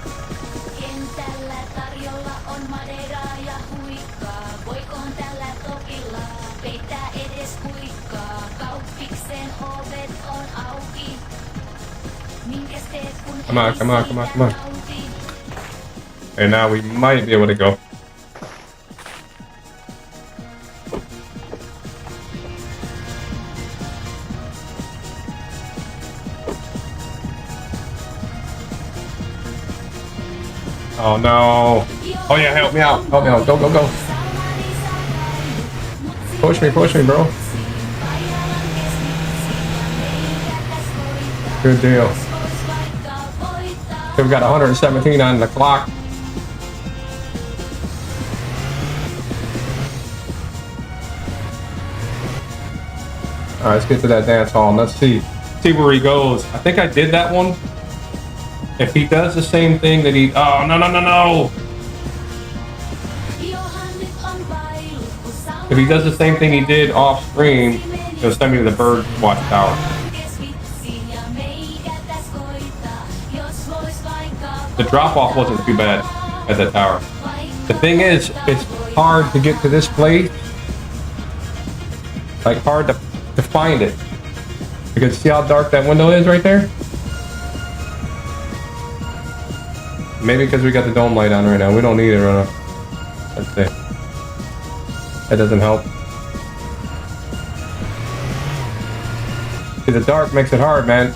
Come on, come on, come on, come on. And now we might be able to go. Oh no. Oh yeah, help me out. Help me out. Go, go, go. Push me, bro. Good deal. We've got 117 on the clock. All right, let's get to that dance hall and let's see where he goes. I think I did that one. If he does the same thing that he... Oh, no, no, no, no! If he does the same thing he did off screen, he'll send me to the bird watch tower. The drop off wasn't too bad at that tower. The thing is, it's hard to get to this place. Like hard to find it. Because see how dark that window is right there? Maybe because we got the dome light on right now. We don't need it right now. Let's see. That doesn't help. See, the dark makes it hard, man.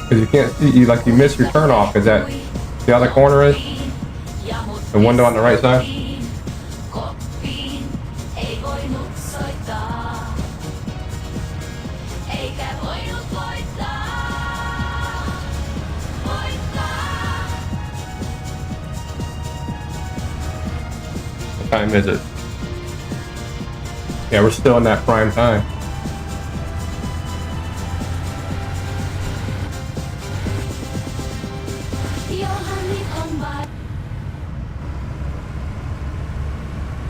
Because you can't see, you miss your turn off. Because that, see how the corner is? The window on the right side? What time is it? Yeah, we're still in that prime time.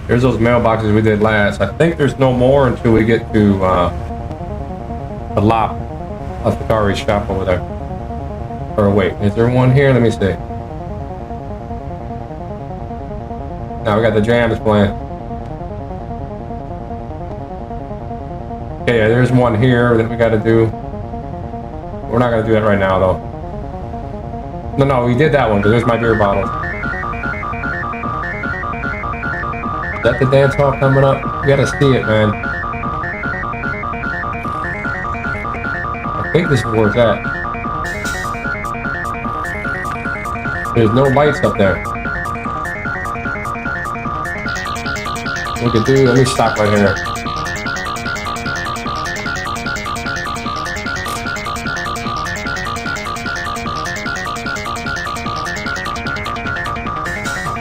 There's those mailboxes we did last. I think there's no more until we get to the lot of Fleetari's shop over there. Or wait, is there one here? Let me see. Now we got the jams playing. Okay, yeah, there's one here that we got to do. We're not gonna do that right now though. No, we did that one because there's my beer bottle. Is that the dance hall coming up? You gotta see it, man. I think this is where it's at. There's no lights up there. We could do, let me stop right here.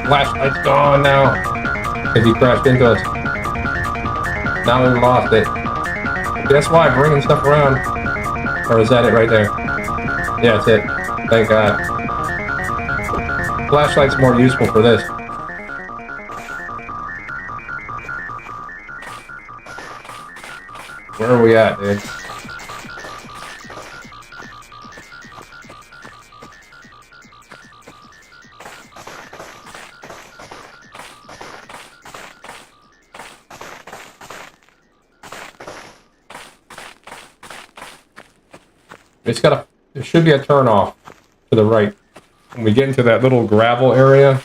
Flashlight's gone now. Because he crashed into us. Now we lost it. That's why I'm bringing stuff around. Or is that it right there? Yeah, that's it. Thank God. Flashlight's more useful for this. Where are we at, dude? It's got a, there should be a turn off to the right. When we get into that little gravel area,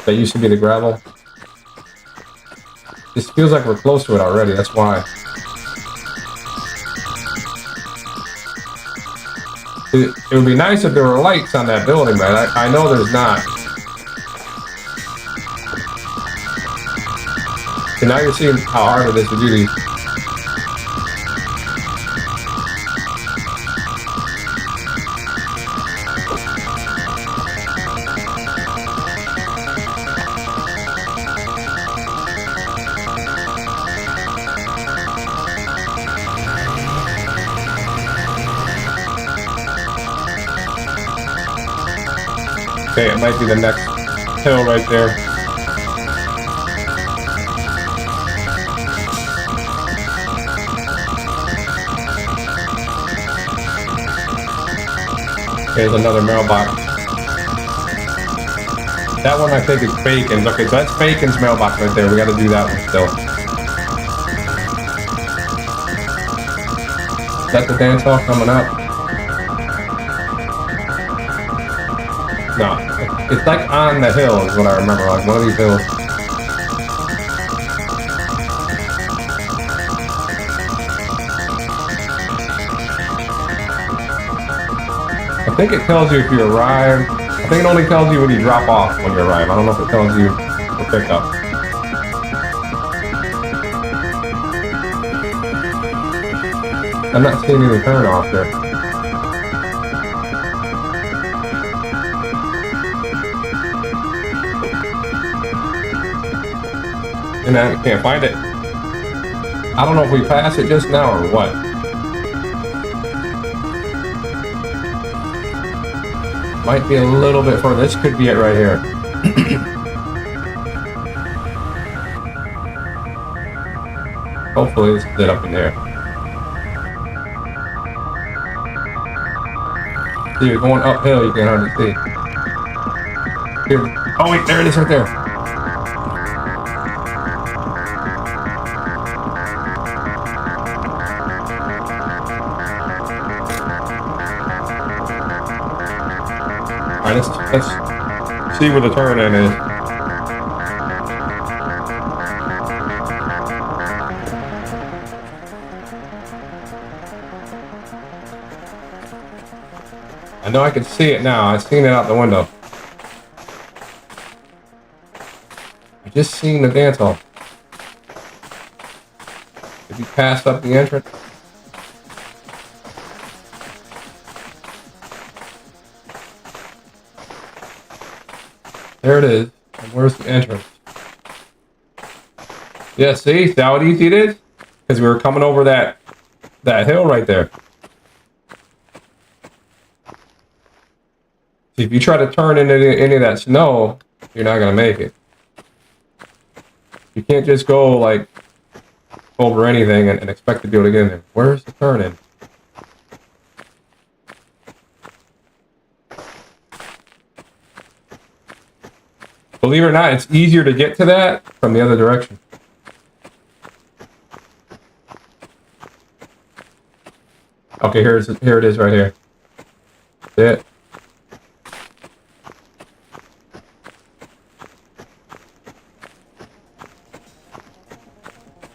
that used to be the gravel. This feels like we're close to it already, that's why. It would be nice if there were lights on that building, man. I know there's not. So now you're seeing how hard it is to do these. Okay, it might be the next hill right there. Here's another mailbox. That one I think is Bacon's. Okay, so that's Bacon's mailbox right there. We gotta do that one still. Is that the dance hall coming up? No, it's like on the hill is what I remember, like one of these hills. I think it tells you if you arrive. I think it only tells you when you drop off when you arrive. I don't know if it tells you for pickup. I'm not seeing any turn off there. And I can't find it. I don't know if we passed it just now or what. Might be a little bit further. This could be it right here. Hopefully this is it up in there. See, you're going uphill, you can hardly see. Here. Oh wait, there it is right there. Alright, let's see where the turn in is. I know I can see it now. I've seen it out the window. I just seen the dance hall. Did you pass up the entrance? There it is. And where's the entrance? Yeah, see how easy it is? Because we were coming over that hill right there. If you try to turn into any of that snow, you're not gonna make it. You can't just go like over anything and expect to be able to get in there. Where's the turn in? Believe it or not, it's easier to get to that from the other direction. Okay, here it is right here. That's it.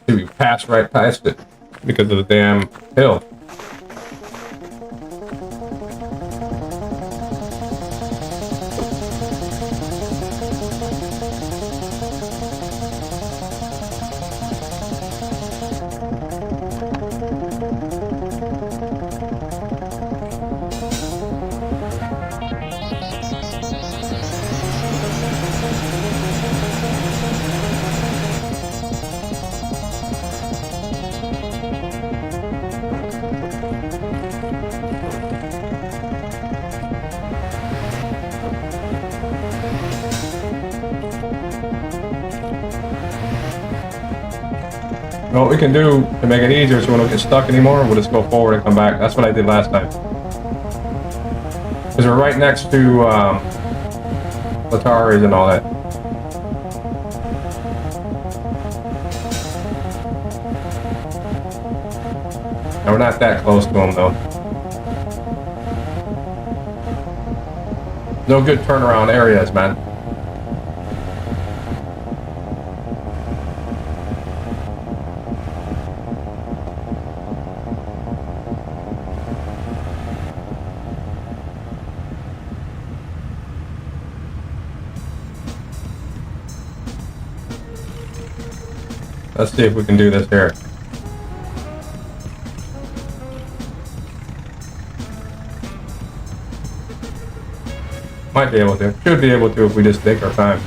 We passed right past it because of the damn hill. What we can do to make it easier so we don't get stuck anymore, we'll just go forward and come back. That's what I did last time. Because we're right next to Fleetari's and all that. And we're not that close to them though. No good turnaround areas, man. Let's see if we can do this here. Might be able to. Should be able to if we just take our time.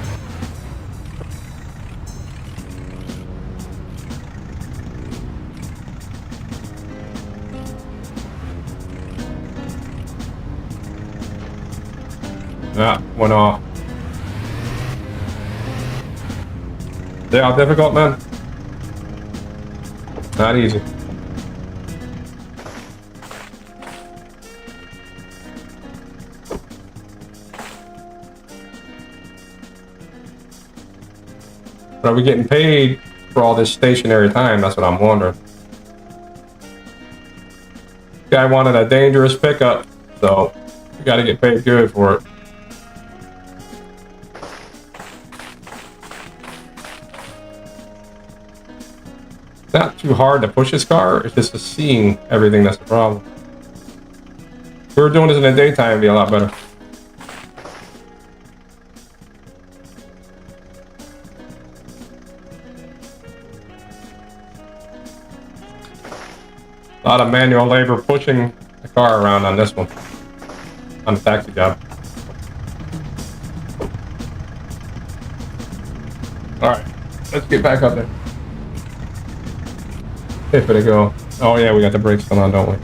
Ah, went off. See how difficult, man? Not easy. But are we getting paid for all this stationary time? That's what I'm wondering. Guy wanted a dangerous pickup, so we got to get paid good for it. It's not too hard to push his car, it's just seeing everything that's the problem. If we were doing this in the daytime, it'd be a lot better. A lot of manual labor pushing the car around on this one, on the taxi job. Alright, let's get back up there. If it go. Oh yeah, we got the brakes still on, don't we?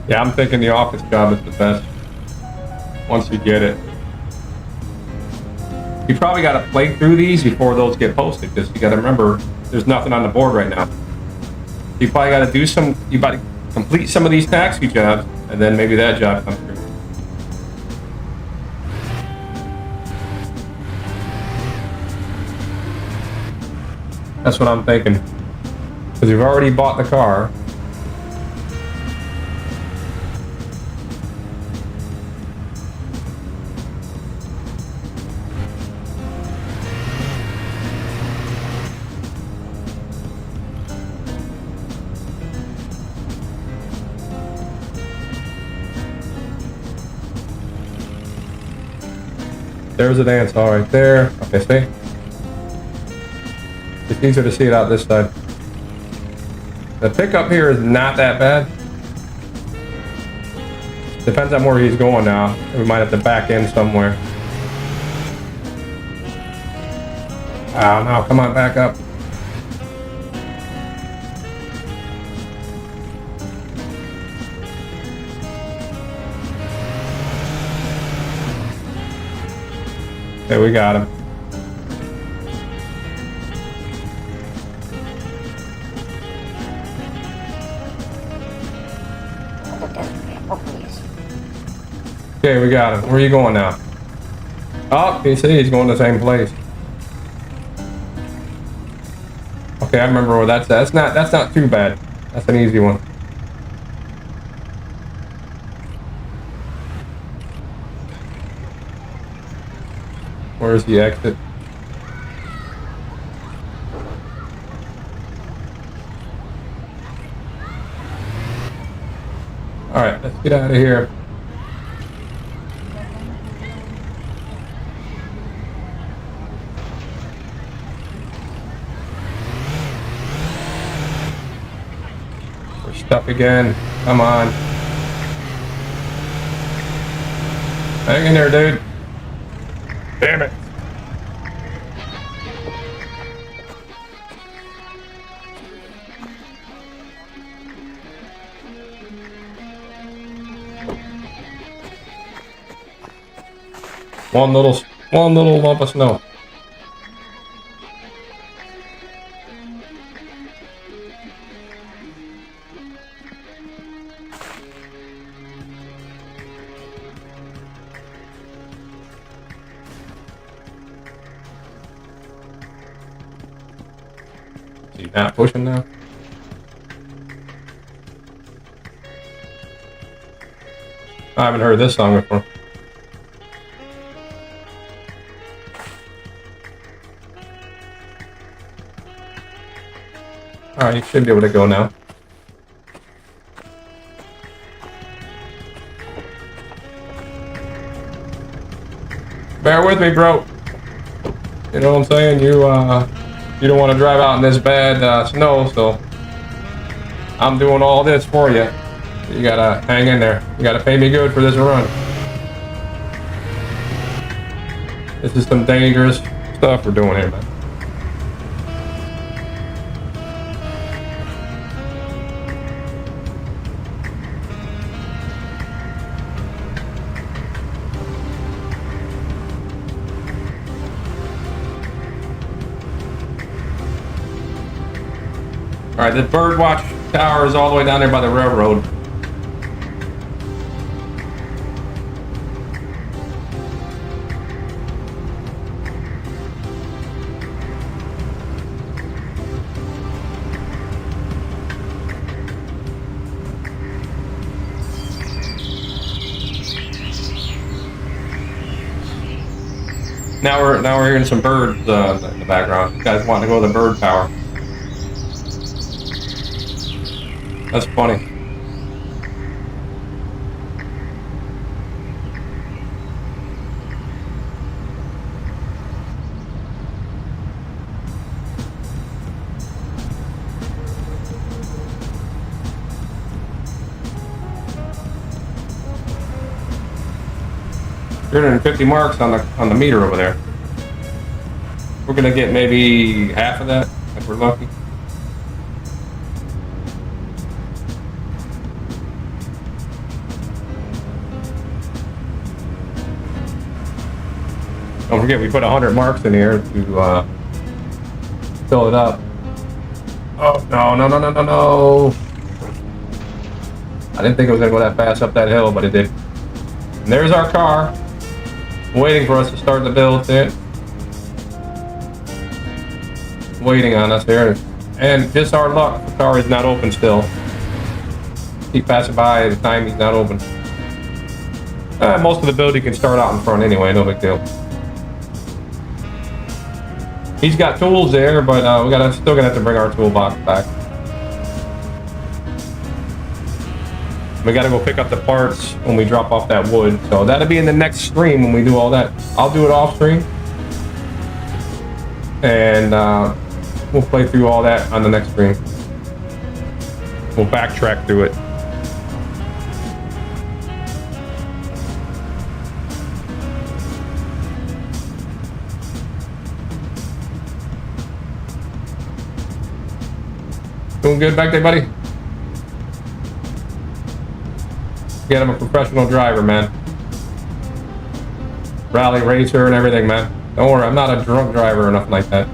Yeah, I'm thinking the office job is the best. Once you get it. You probably got to play through these before those get posted, because you got to remember, there's nothing on the board right now. You probably got to do some, you got to complete some of these taxi jobs, and then maybe that job comes through. That's what I'm thinking. Because you've already bought the car. There's a dance hall right there. Okay, see? It's easier to see it out this side. The pickup here is not that bad. Depends on where he's going now. We might have to back in somewhere. Oh no, come on, back up. Okay, we got him. Okay, we got him. Where are you going now? Oh, you see, he's going to the same place. Okay, I remember where that's at. That's not too bad. That's an easy one. Where's the exit? Alright, let's get out of here. We're stuck again. Come on. Hang in there, dude. Damn it. One little lump of snow. Is he not pushing now? I haven't heard this song before. Alright, you should be able to go now. Bear with me, bro. You know what I'm saying? You don't want to drive out in this bad snow, so I'm doing all this for you. You gotta hang in there. You gotta pay me good for this run. This is some dangerous stuff we're doing here, man. Alright, the bird watch tower is all the way down there by the railroad. Now we're hearing some birds in the background. You guys want to go to the bird tower? That's funny. $350 marks on the meter over there. We're gonna get maybe half of that if we're lucky. Don't forget, we put 100 marks in here to fill it up. Oh, no. I didn't think it was going to go that fast up that hill, but it did. And there's our car, waiting for us to start the build. Waiting on us there. And just our luck, the car is not open still. Keep passing by the time he's not open. Most of the build you can start out in front anyway, no big deal. He's got tools there, but still gonna have to bring our toolbox back. We gotta go pick up the parts when we drop off that wood. So that'll be in the next stream when we do all that. I'll do it off stream. And we'll play through all that on the next stream. We'll backtrack through it. Doing good back there, buddy? Again, I'm a professional driver, man. Rally racer and everything, man. Don't worry, I'm not a drunk driver or nothing like that.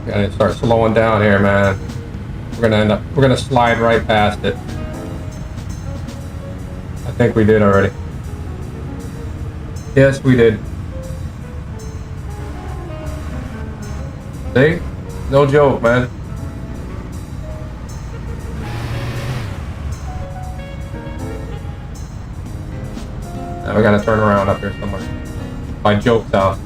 Gotta start slowing down here, man. We're gonna slide right past it. I think we did already. Yes, we did. See? No joke, man. Now we gotta turn around up here somewhere. By Jokke's house.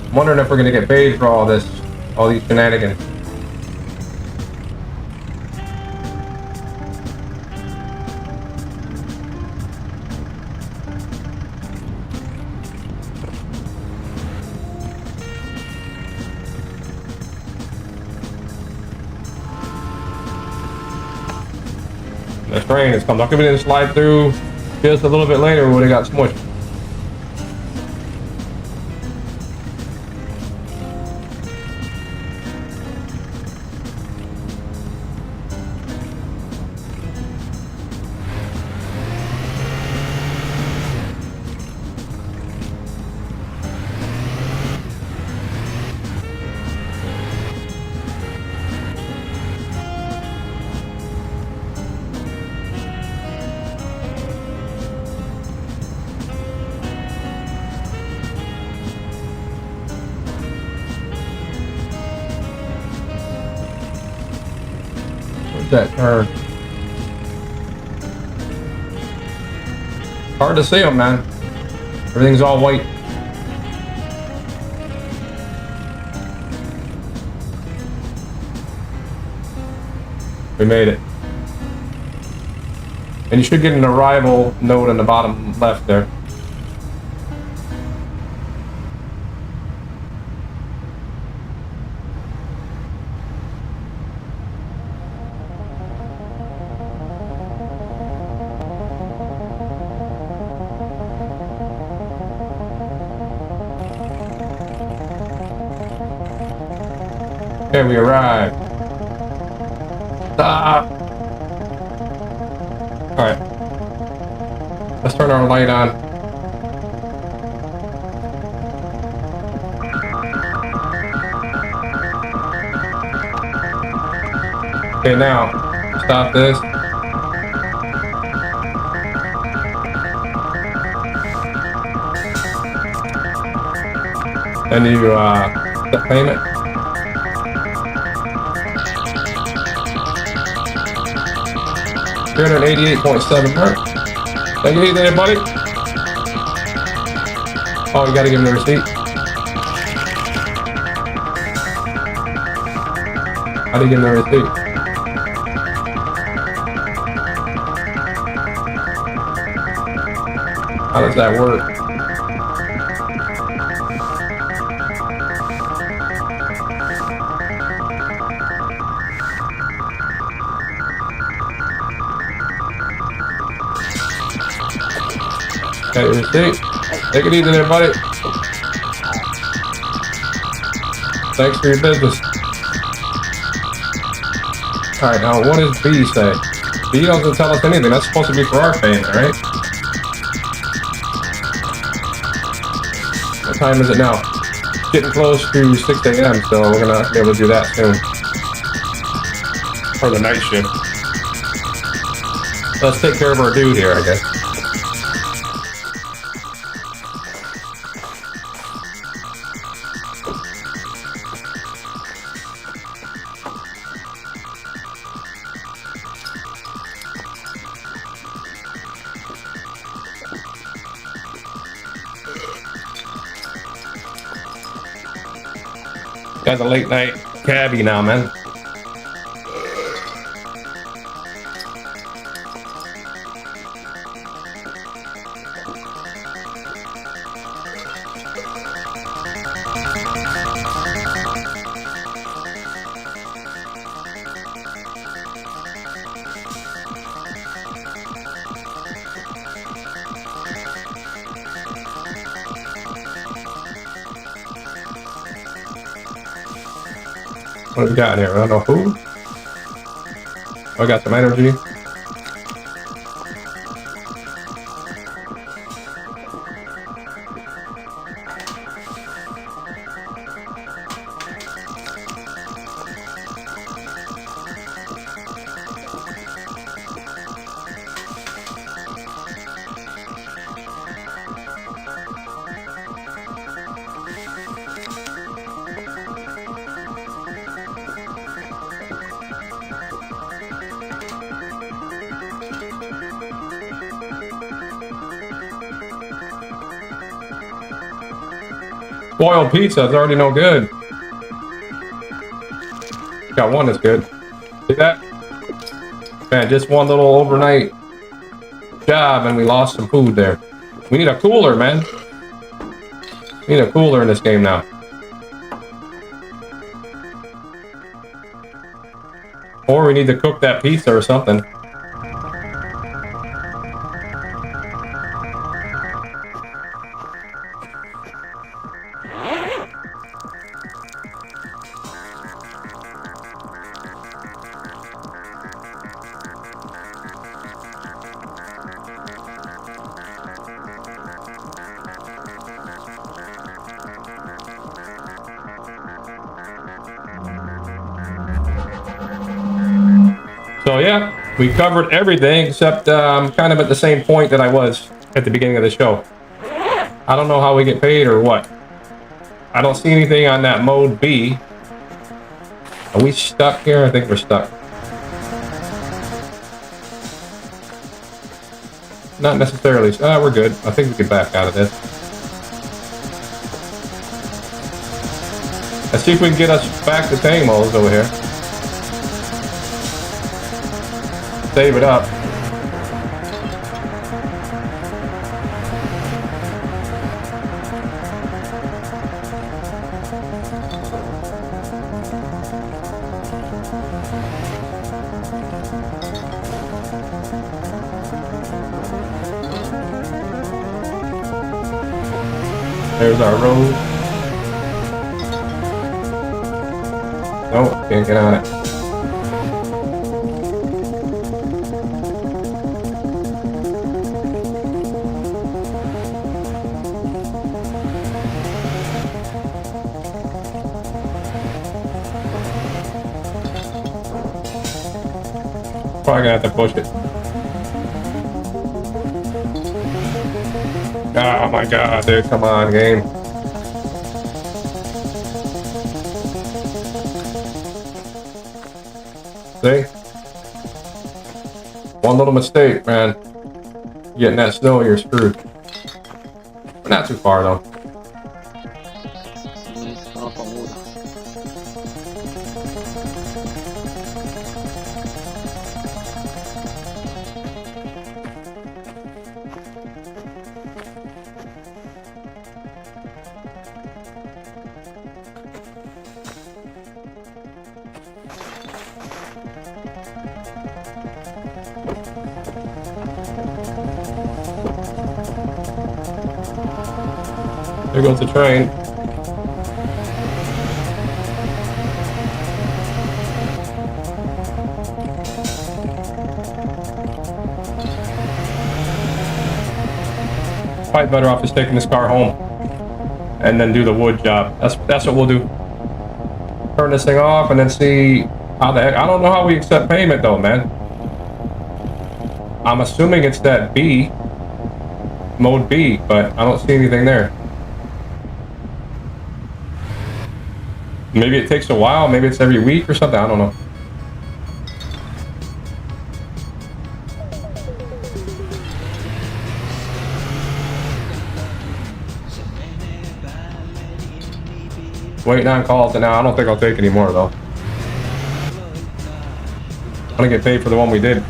I'm wondering if we're gonna get paid for all these shenanigans. The train is coming. If we didn't slide through just a little bit later, we would have got smushed. That turn. Hard to see them, man. Everything's all white. We made it. And you should get an arrival note in the bottom left there. Okay, we arrived. Stop. Alright. Let's turn our light on. Okay, now, stop this. And you, set payment. $388.7 mark. Thank you there, buddy. Oh, you gotta give him the receipt. How do you give him the receipt? How does that work? Okay, you see? Take it easy there, buddy. Thanks for your business. Alright, now what does B say? B doesn't tell us anything. That's supposed to be for our payment, right? What time is it now? Getting close to 6 a.m., so we're gonna be able to do that soon. For the night shift. Let's take care of our dude here, I guess. Got the late night cabbie now, man. What do we got here? I don't know who. I got some energy. Boiled pizza is already no good. Got one that's good. See that? Man, just one little overnight job and we lost some food there. We need a cooler, man. We need a cooler in this game now. Or we need to cook that pizza or something. So yeah, we covered everything except I'm kind of at the same point that I was at the beginning of the show. I don't know how we get paid or what. I don't see anything on that mode B. Are we stuck here? I think we're stuck. Not necessarily. We're good. I think we can back out of this. Let's see if we can get us back to Teimo's over here. Save it up. There's our road. Nope, can't get on it. Probably gonna have to push it. Oh my god, dude, come on, game. See? One little mistake, man. Getting that snow, you're screwed. But not too far, though. Apa muuta? There goes the train. Probably better off just taking this car home and then do the wood job. That's what we'll do. Turn this thing off and then see how the heck. I don't know how we accept payment though, man. I'm assuming it's that B, mode B, but I don't see anything there. Maybe it takes a while. Maybe it's every week or something. I don't know. Waiting on calls, and now I don't think I'll take any more though. I want to get paid for the one we did.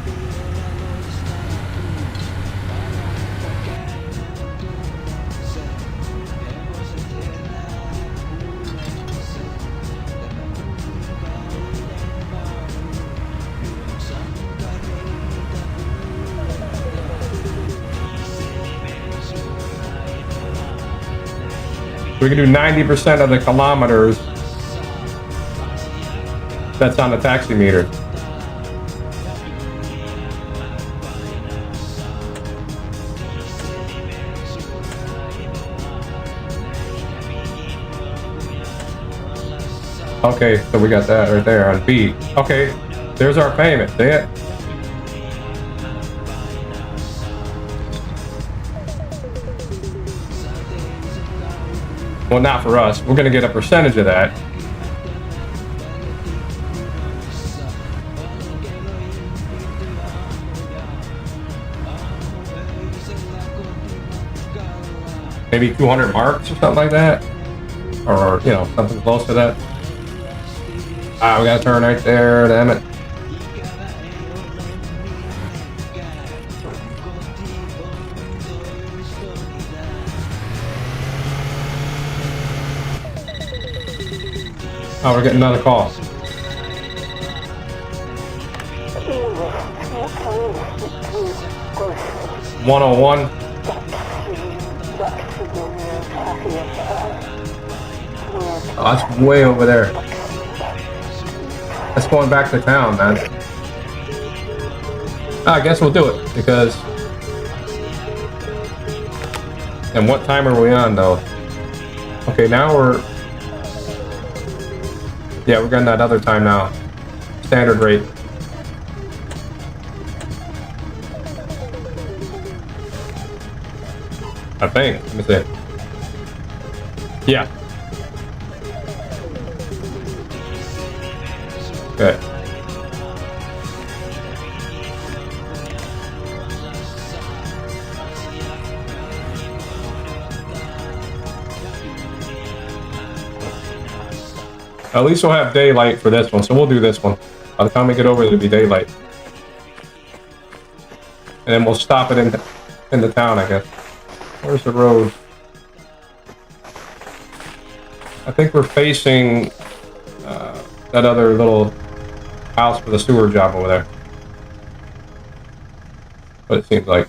We can do 90% of the kilometers that's on the taxi meter. Okay, so we got that right there on B. Okay, there's our payment. See it? Well, not for us. We're going to get a percentage of that. Maybe 200 marks or something like that. Or, you know, something close to that. Ah, we got to turn right there. Damn it. Oh, we're getting another call. $101. Oh, that's way over there. That's going back to town, man. I guess we'll do it because. And what time are we on, though? Okay, now we're. Yeah, we're getting that other time now. Standard rate. I think. Let me see. Yeah. Okay. At least we'll have daylight for this one, so we'll do this one. By the time we get over, it'll be daylight. And then we'll stop it in the town, I guess. Where's the road? I think we're facing that other little house for the sewer job over there. What it seems like.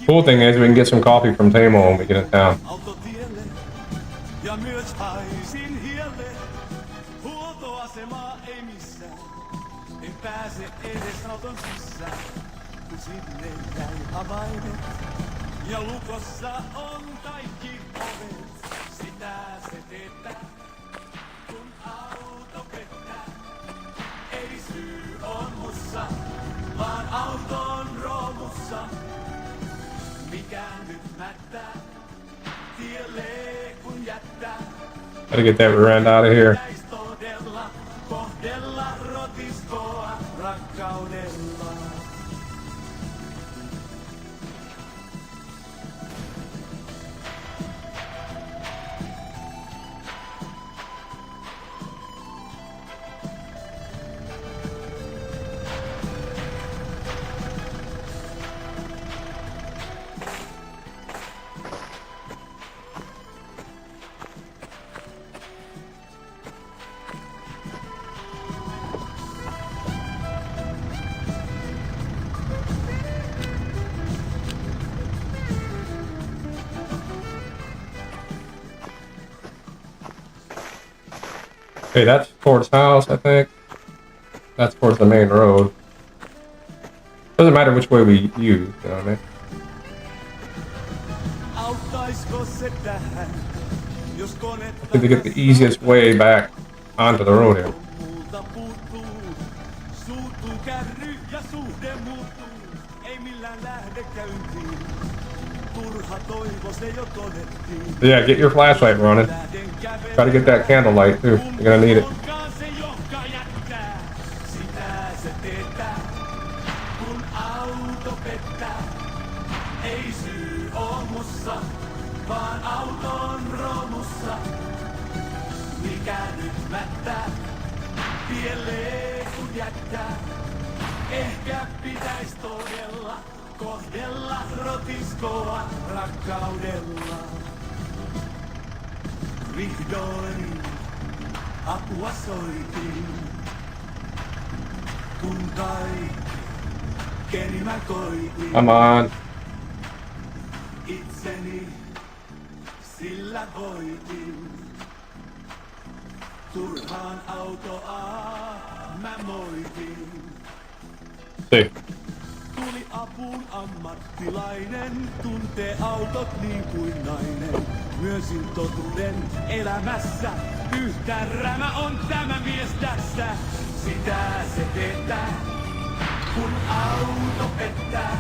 Cool thing is we can get some coffee from Teimo when we get in town. Gotta get that Rand out of here. Okay, that's towards house, I think. That's towards the main road. Doesn't matter which way we use, you know what I mean? I think to get the easiest way back onto the road here. Yeah, get your flashlight running. Try to get that candlelight too. You're gonna need it. Ehkä pitäis todella kohdella rotiskoa rakkaudella. Vihdoin apua soitin, kun kaikkeni mä koitin. Come on. Itseni sillä voitin. Turhaan autoa mä moitin. See. Tuli apuun ammattilainen, tuntee autot niin kuin nainen. Myönsin totuuden elämässä, yhtä rämä on tämä mies tässä. Sitä se teettää, kun auto pettää.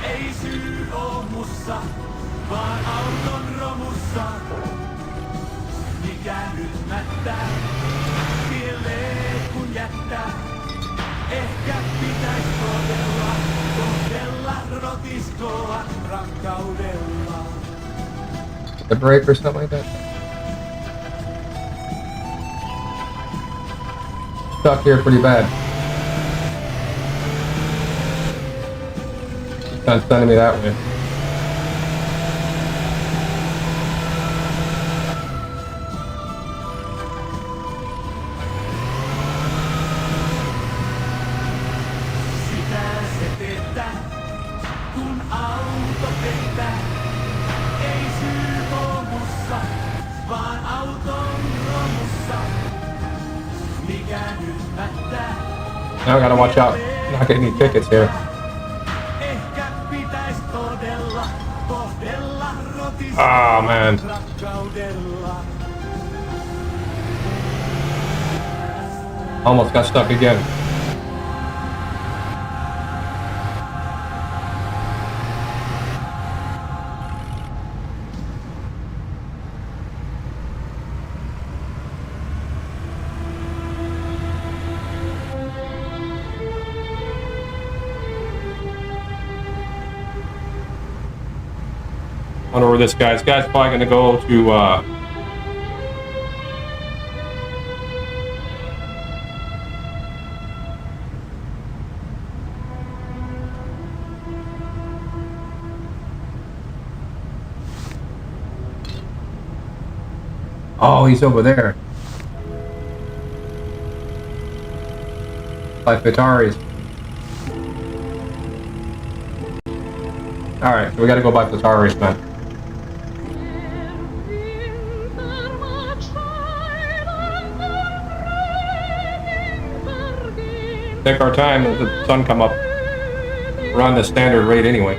Ei syy oo mussa, vaan auton romussa. Mikä nyt mättää, tielleen kun jättää. Ehkä pitäis kohdella rotiskoa rakkaudella. The brake or something like that. Stuck here pretty bad. It's not sending me that way. Now I gotta watch out not get any tickets here. Oh man. Almost got stuck again. I wonder where this guy's. This guy's probably gonna go to oh, he's over there. By Fleetari's. Alright, so we gotta go by Fleetari's then. Take our time, let the sun come up. We're on the standard rate anyway.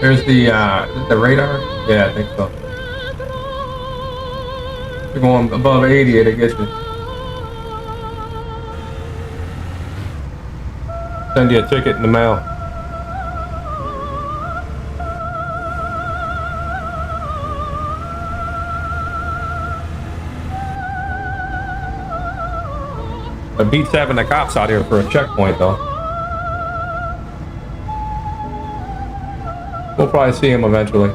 There's the radar? Yeah, I think so. You're going above 80, it'll get you. Send you a ticket in the mail. It beats having the cops out here for a checkpoint, though. We'll probably see him eventually.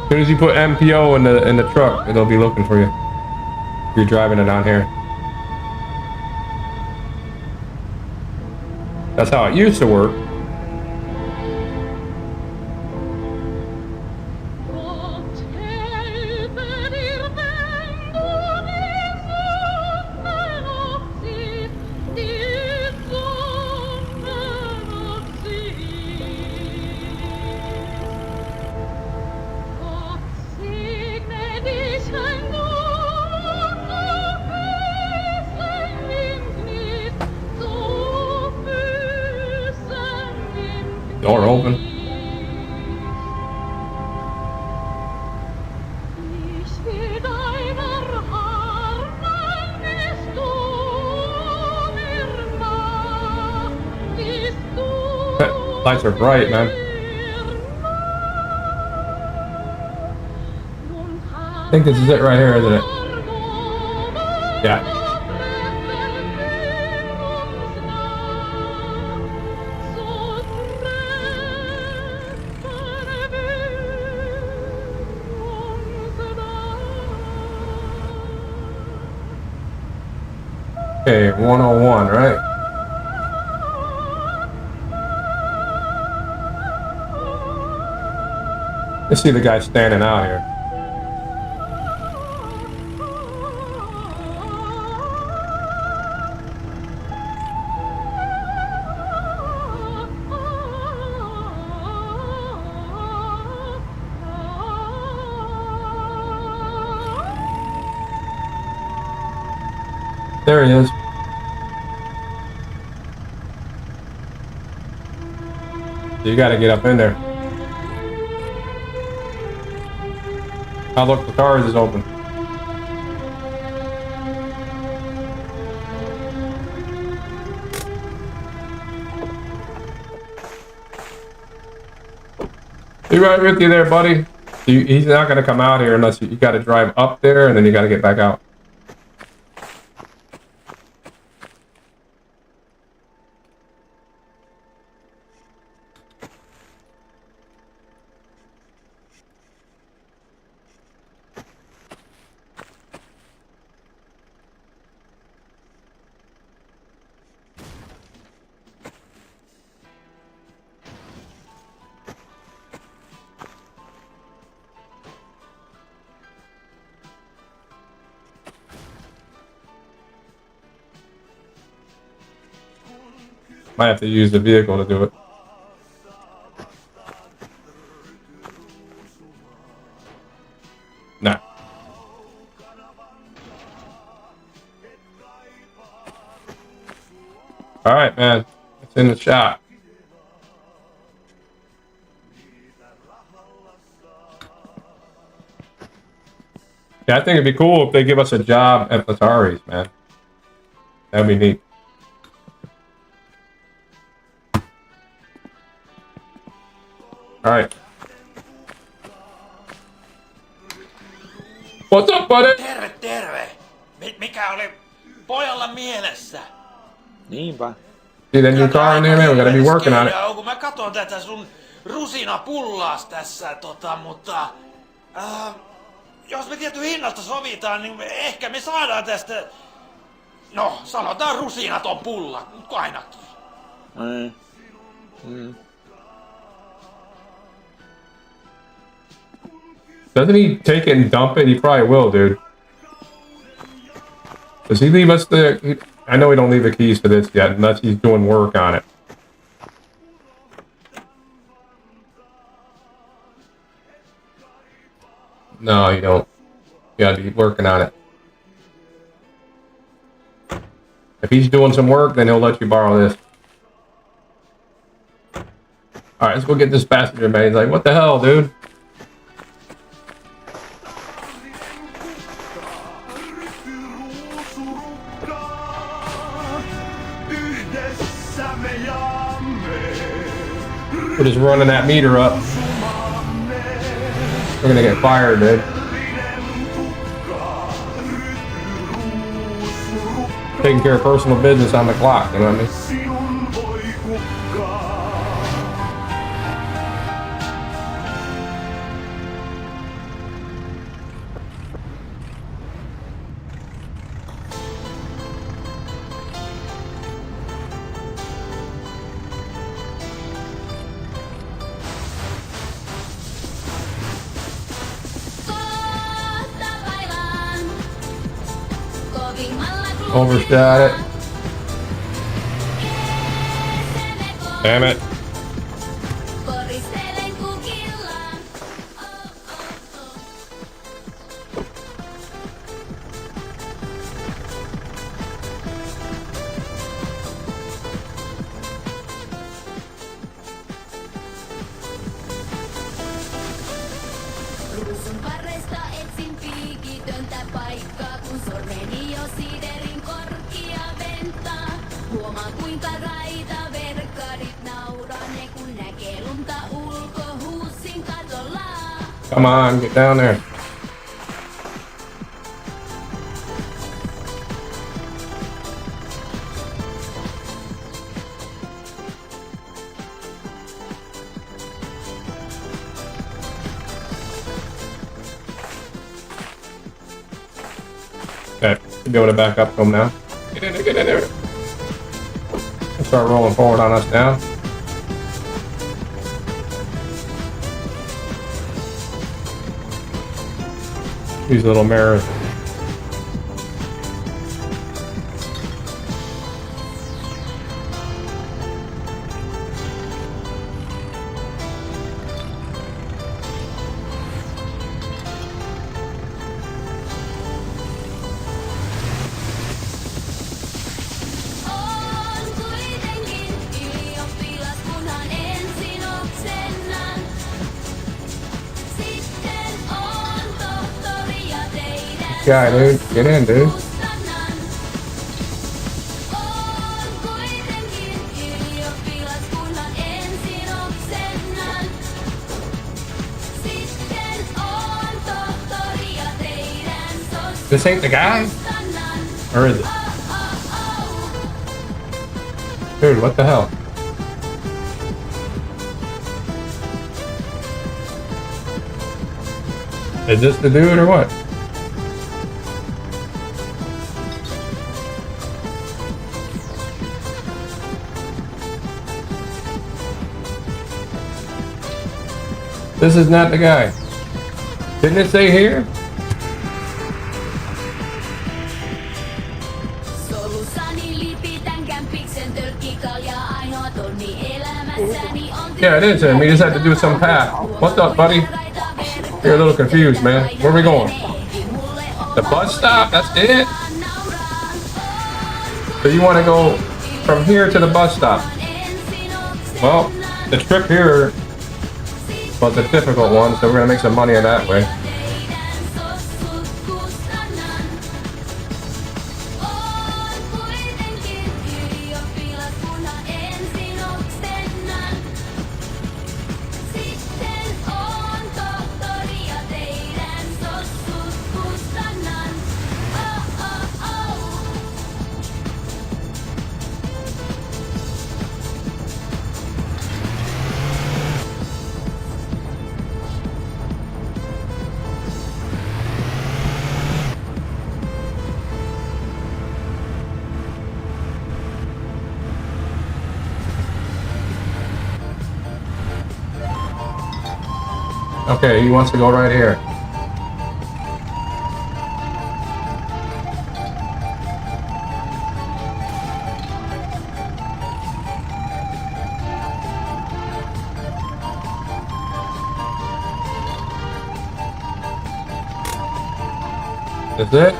As soon as you put MPO in the truck, it'll be looking for you. If you're driving it on here. That's how it used to work. Door open. Lights are bright, man. I think this is it right here, isn't it? Yeah. Okay, 101, right? Let's see the guy standing out here. There he is. You gotta get up in there. Oh look, the car is open. Be right with you there, buddy. He's not gonna come out here unless you gotta drive up there and then you gotta get back out. Might have to use the vehicle to do it. Nah. All right, man. It's in the shop. Yeah, I think it'd be cool if they give us a job at Fleetari's, man. That'd be neat. All right. What's up, buddy? Terve, terve! Mikä oli pojalla mielessä? Niinpä. See that new car in there, man? We gotta be working on it. Kun mä katon tätä sun rusinapullaas tässä, mutta... jos me tietty hinnasta sovitaan, niin ehkä me saadaan tästä... No, sanotaan rusinaton pulla, ainakin. Doesn't he take it and dump it? He probably will, dude. Does he leave us the... I know he don't leave the keys for this yet, unless he's doing work on it. No, you don't. You gotta be working on it. If he's doing some work, then he'll let you borrow this. Alright, let's go get this passenger, man. He's like, what the hell, dude? We're just running that meter up. We're gonna get fired, dude. taking care of personal business on the clock, you know what I mean? Sinun voi kukkaa. Overshot it. Damn it. Ruusun varresta etsin piikitöntä paikkaa, kun sormeni jo siderin korkia ventaa. Huomaan kuinka raita verkkarit nauraa, ne kun näkee lunta ulkohuussin katolla. Come on, get down there. Okay, should be able to back up to him now. Get in there, get in there. He'll start rolling forward on us now. These little mirrors. Guy, dude, get in, dude. This ain't the guy? Or is it? Dude, what the hell? Is this the dude or what? This is not the guy. Didn't it say here? Yeah, it is him. We just had to do some path. What's up, buddy? You're a little confused, man. Where are we going? The bus stop? That's it? So you want to go from here to the bus stop? Well, the trip here was a difficult one, so we're gonna make some money in that way. Okay, he wants to go right here. Is it?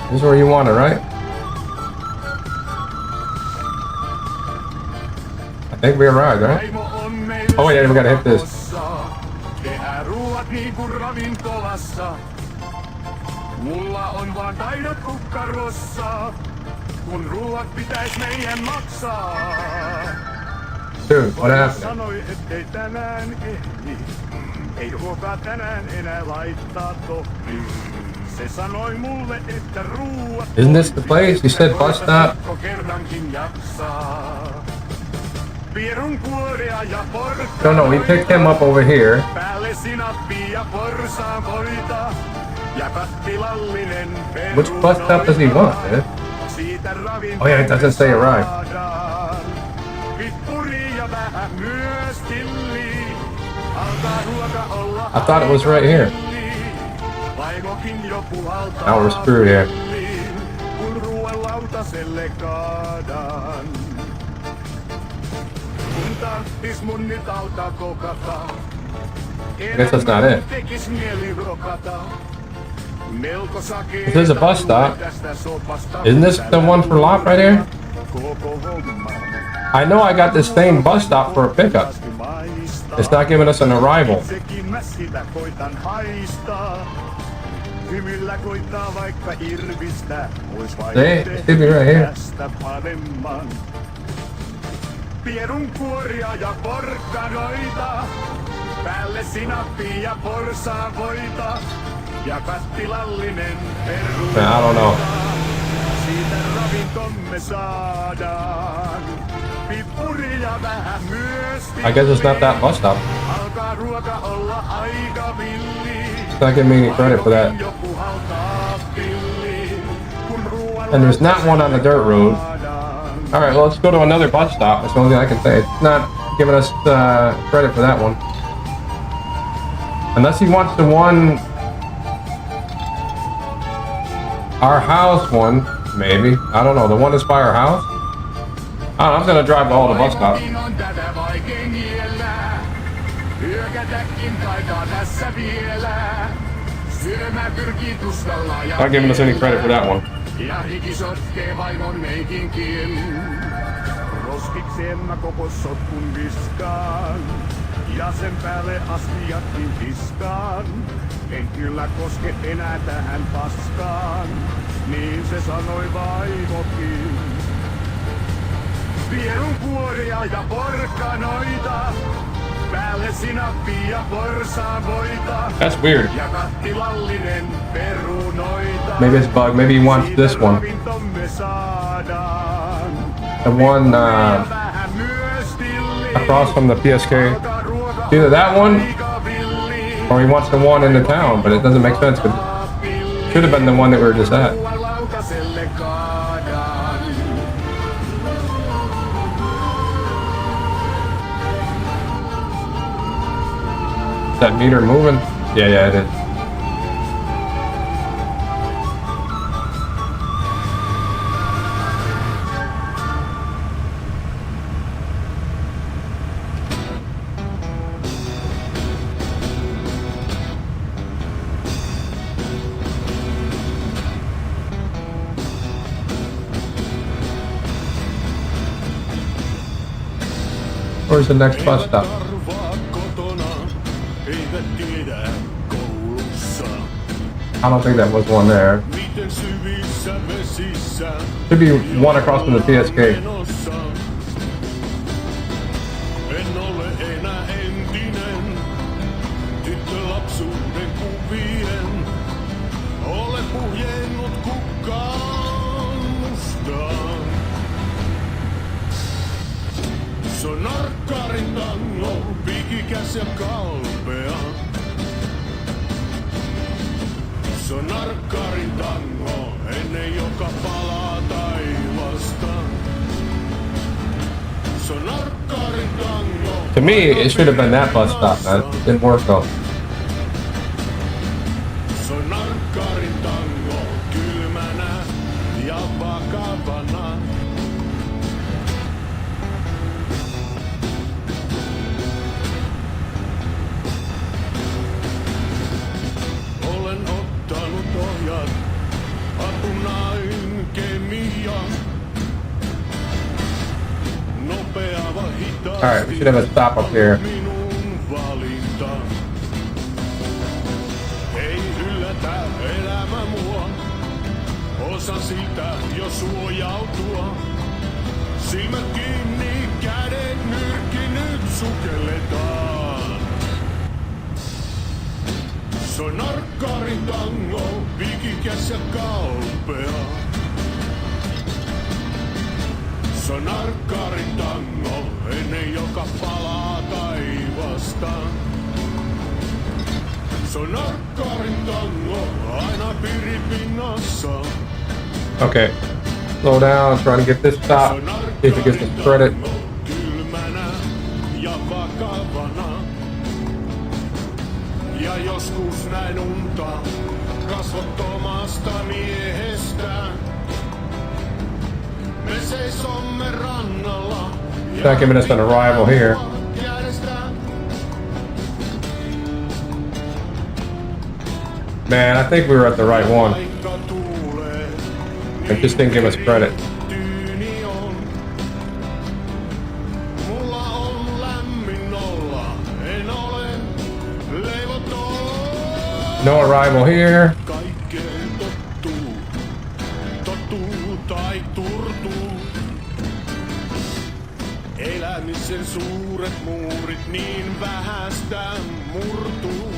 This is where you want it, right? I think we arrived, right? Oh wait, we gotta hit this. Tehdään ruuat niinku ravintolassa. Mulla on vaan taidot kukkarossa. Kun ruuat pitäis meidän maksaa. Dude, what happened? Sanoi, ettei tänään ehdi. Ei ruokaa tänään enää laittaa tohti. Isn't this the place? You said bus stop? No, no, we picked him up over here. Which bus stop does he want, man? Oh yeah, it doesn't say arrive. I thought it was right here. Now we're screwed here. I guess that's not it. This is a bus stop. Isn't this the one for Lop right here? I know I got this same bus stop for a pickup. It's not giving us an arrival. See? It should be right here. I don't know. I guess it's not that bus stop. It's not giving me any credit for that. And there's not one on the dirt road. Alright, well, let's go to another bus stop. That's the only thing I can say. It's not giving us credit for that one. Unless he wants the one... our house one, maybe. I don't know. The one that's by our house? I'm gonna drive to all the bus stops. Not giving us any credit for that one. Ja sen päälle astiatkin tiskaan. En kyllä koske enää tähän paskaan. Niin se sanoi vaimokin. Pierunkuoria ja porkkanoita. Päälle sinappia ja porsaanvoita. That's weird. Ja kattilallinen perunoita. Maybe it's bug. Maybe he wants this one. The one across from the PSK. Either that one, or he wants the one in the town, but it doesn't make sense, because it should have been the one that we were just at. Is that meter moving? Yeah, it is. Where's the next bus stop? I don't think that was one there. Should be one across from the PSK. To me, it should have been that bus stop, man. It didn't work though. Alright, we should have a stop up here. Se on narkkarin tango, pikikäs ja kalpea. Se on narkkarin tango, ennen joka palaa taivasta. Se on narkkarin tango, aina piripinnassa. Okay, slow down, trying to get this stop. See if it gets the credit. Kylmänä ja vakavana. Ja joskus näin unta kasvottomasta miehestä. Me seisomme rannalla. Not giving us an arrival here. Man, I think we were at the right one. It just didn't give us credit. No arrival here. Elämisen suuret muurit niin vähästä murtuu.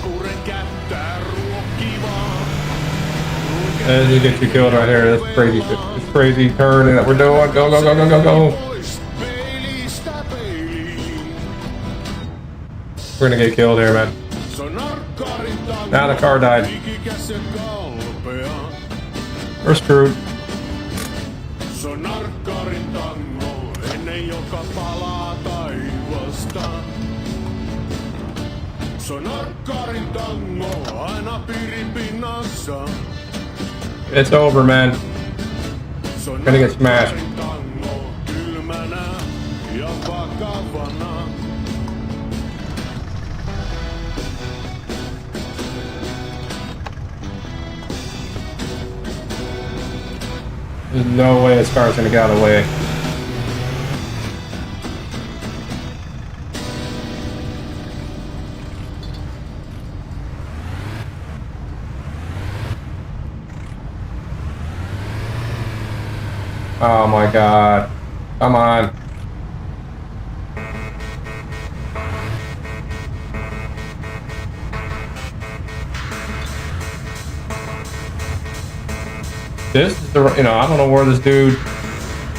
Kuren kättää ruokkivaa. And you get you killed right here. That's crazy. This crazy turn that we're doing. Go, go, go, go, go, go. We're gonna get killed here, man. Now the car died. We're screwed. It's over, man. Gonna get smashed. There's no way this car's gonna get out of the way. Oh my god. Come on. This is the, you know, I don't know where this dude,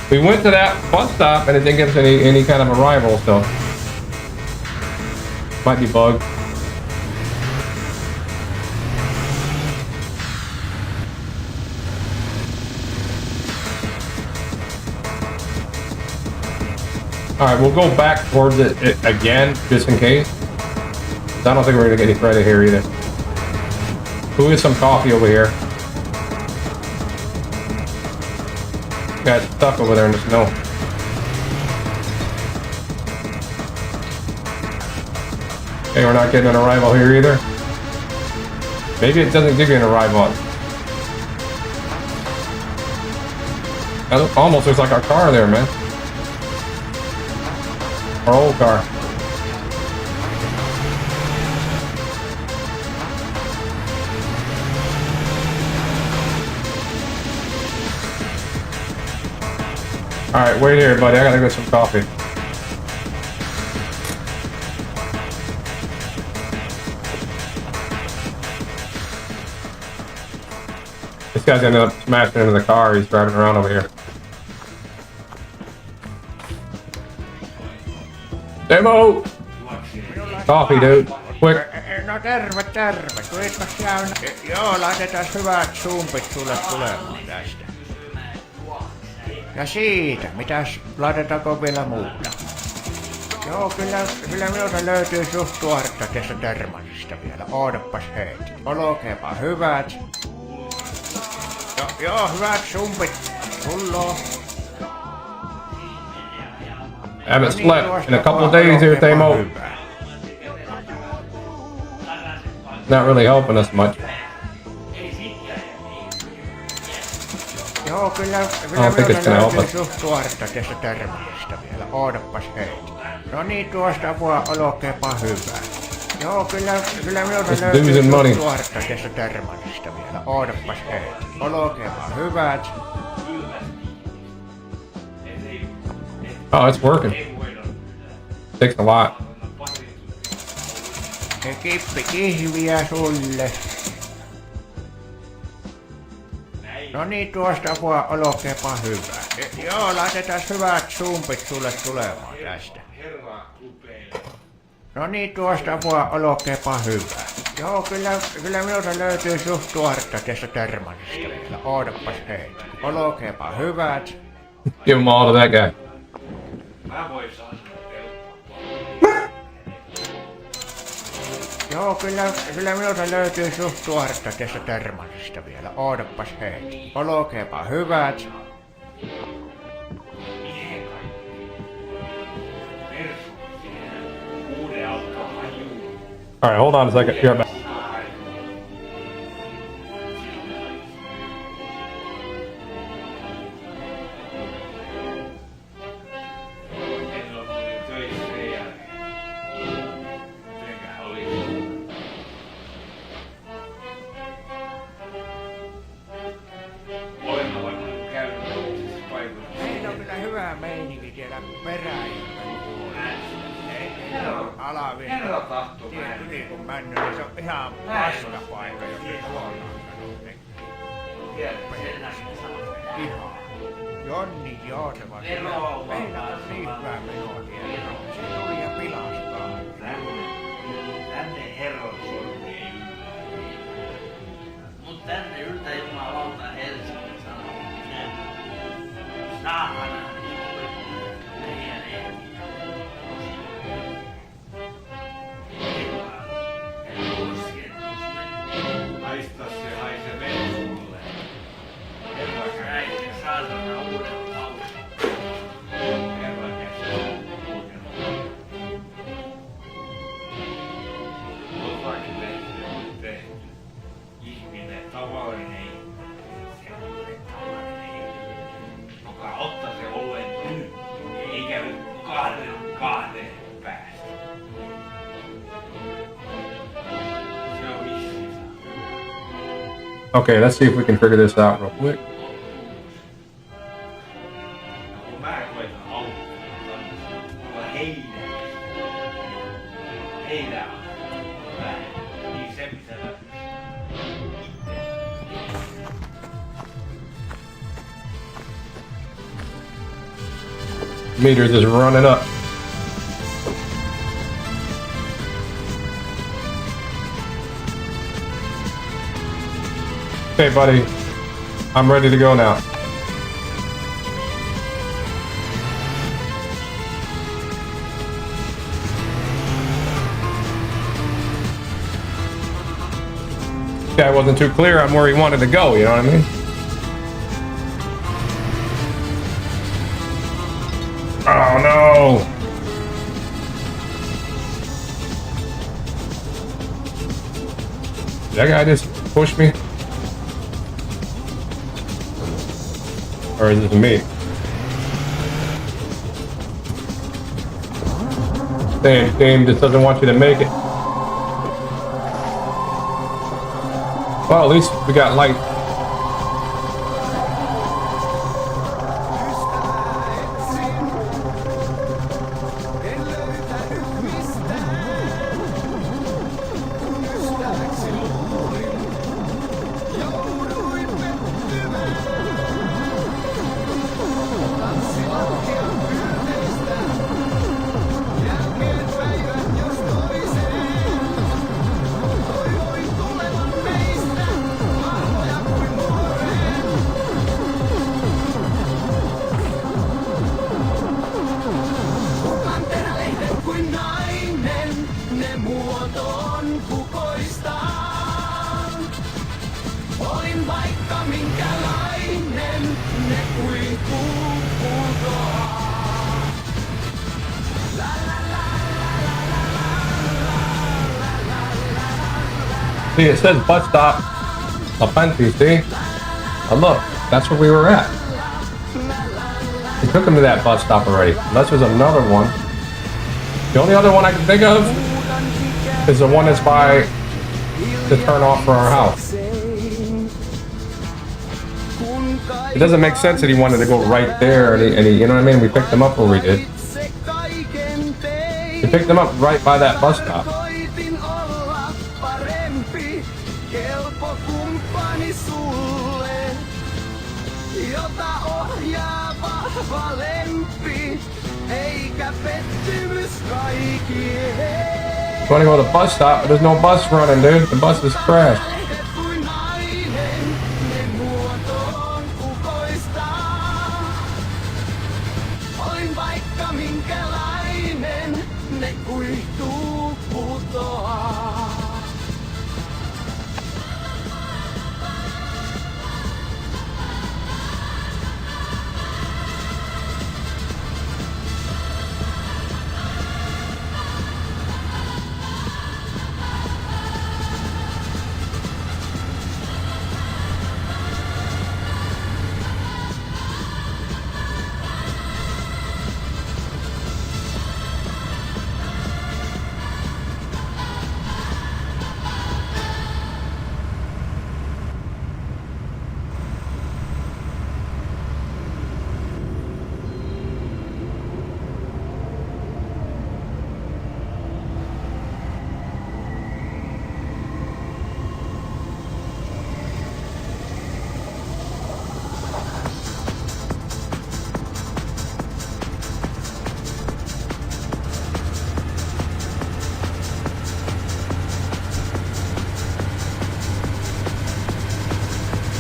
we went to that bus stop and it didn't give us any kind of arrival, so might be bugged. All right, we'll go back towards it again, just in case. I don't think we're gonna get any credit here either. Who is some coffee over here? Got stuck over there in the snow. Okay, we're not getting an arrival here either. Maybe it doesn't give you an arrival. That almost looks like our car there, man. Our old car. Alright, wait here, buddy. I gotta get some coffee. This guy's ended up smashing into the car he's driving around over here. Teimo! Coffee, dude. Quick. No terve. Tuitpas käynä. Joo, laitetaan hyvät sumpit sulle tulemaan tästä. Ja siitä, mitäs, laitetaanko vielä muuta? Joo, kyllä minulta löytyy suht tuoretta tästä termasista vielä. Ootapas heti. Olkeepa hyvät. Joo, hyvät sumpit. Sulloo. Haven't slept in a couple of days here, Teimo. Not really helping us much. Joo, kyllä minulta löytyy suht tuoretta tästä termasista vielä. Ootapas heti. No niin, tuosta vaan olkeepa hyvää. Joo, kyllä minulta löytyy suht tuoretta tästä termasista vielä. Ootapas heti. Olkeepa hyvät. Oh, it's working. Takes a lot. Kippikihviä sulle. No niin, tuosta vaan olkeepa hyvä. Joo, laitetaan hyvät sumpit sulle tulemaan tästä. No niin, tuosta vaan olkeepa hyvä. Joo, kyllä minulta löytyy suht tuoretta tästä termansista vielä. Ootapas heitä. Olkeepa hyvät. Give them all to that guy. Joo, kyllä minulta löytyy suht tuoretta tästä termansista vielä. Ootapas heitä. Olkeepa hyvät. All right, hold on a second. You're back. Meillä on kyllä hyvä meininki siellä Peräjärven puolella. Alaviin. Yli kun mennyt, niin se on ihan paskapaikka, jos nyt ollaan sanonut. Ihan. Jonni Jooteva. Meillä on niin hyvä menoa siellä. Se tuli ja pilastaa. Tänne herrallisuuteen ei mut tänne yltä jumalauta Helsingin sanoo. Saahana. Meidän ehtiä. Haista se haise vesulle. Herra käy saatana uuden tauden. Herra käy uuden tauden. Jotakin lehtiä on tehty. Ihminen, tavallinen semmoinen tavallinen, joka ottaa se oluen nyt, eikä kahden päästä. Se on vissiin. Okay, let's see if we can figure this out real quick. Kun mä koitan auttaa, heidän on vähän, niin se pitää Meters is running up. Okay, buddy. I'm ready to go now. Guy wasn't too clear on where he wanted to go, you know what I mean? Oh no! Did that guy just push me? Or is this me? Damn, game just doesn't want you to make it. Well, at least we got light. See, it says bus stop Loppentie, see? Oh look, that's where we were at. We took him to that bus stop already. Unless there's another one. The only other one I can think of is the one that's by the turn off for our house. It doesn't make sense that he wanted to go right there and he you know what I mean? We picked him up where we did. We picked him up right by that bus stop. Want to go to the bus stop, but there's no bus running, dude. The bus is crashed.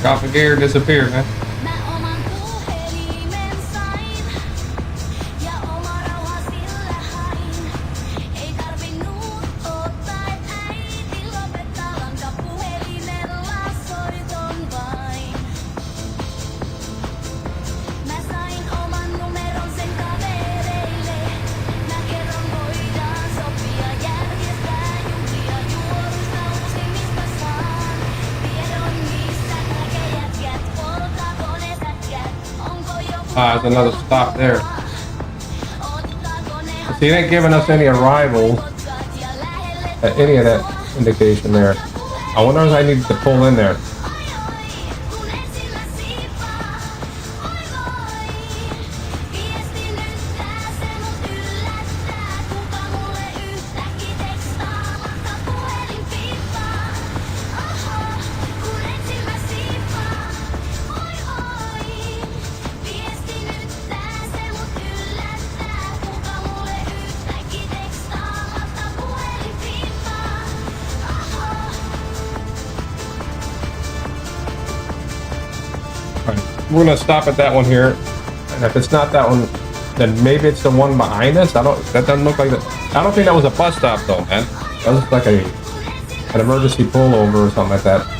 Got the gear disappeared, man. There's another stop there. See, it ain't giving us any arrivals at any of that indication there. I wonder if I need to pull in there. We're gonna stop at that one here, and if it's not that one, then maybe it's the one behind us. That doesn't look like that. I don't think that was a bus stop though, man. That was like an emergency pullover or something like that.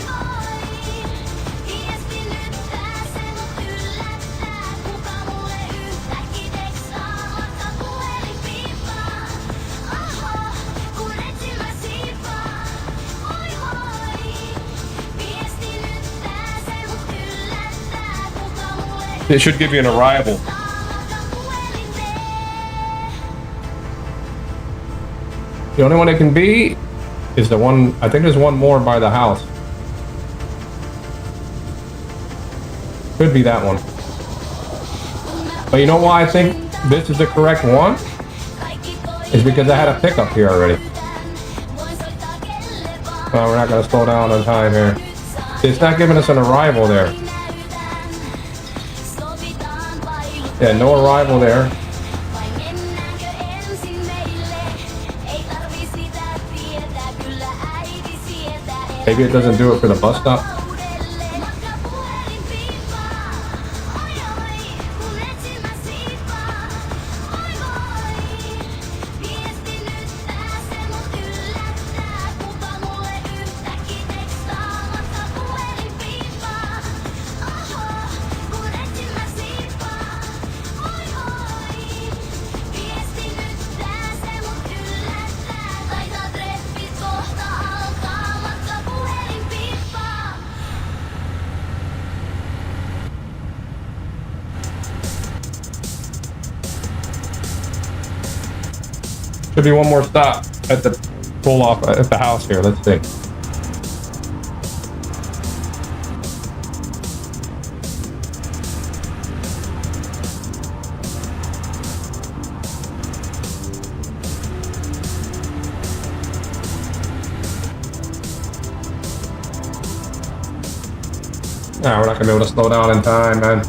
It should give you an arrival. The only one it can be is the one, I think there's one more by the house. Could be that one. But you know why I think this is the correct one? Is because I had a pickup here already. Well, we're not going to slow down on time here. It's not giving us an arrival there. Yeah, no arrival there. Maybe it doesn't do it for the bus stop. Should be one more stop at the pull off at the house here. Let's see. No, we're not gonna be able to slow down in time, man.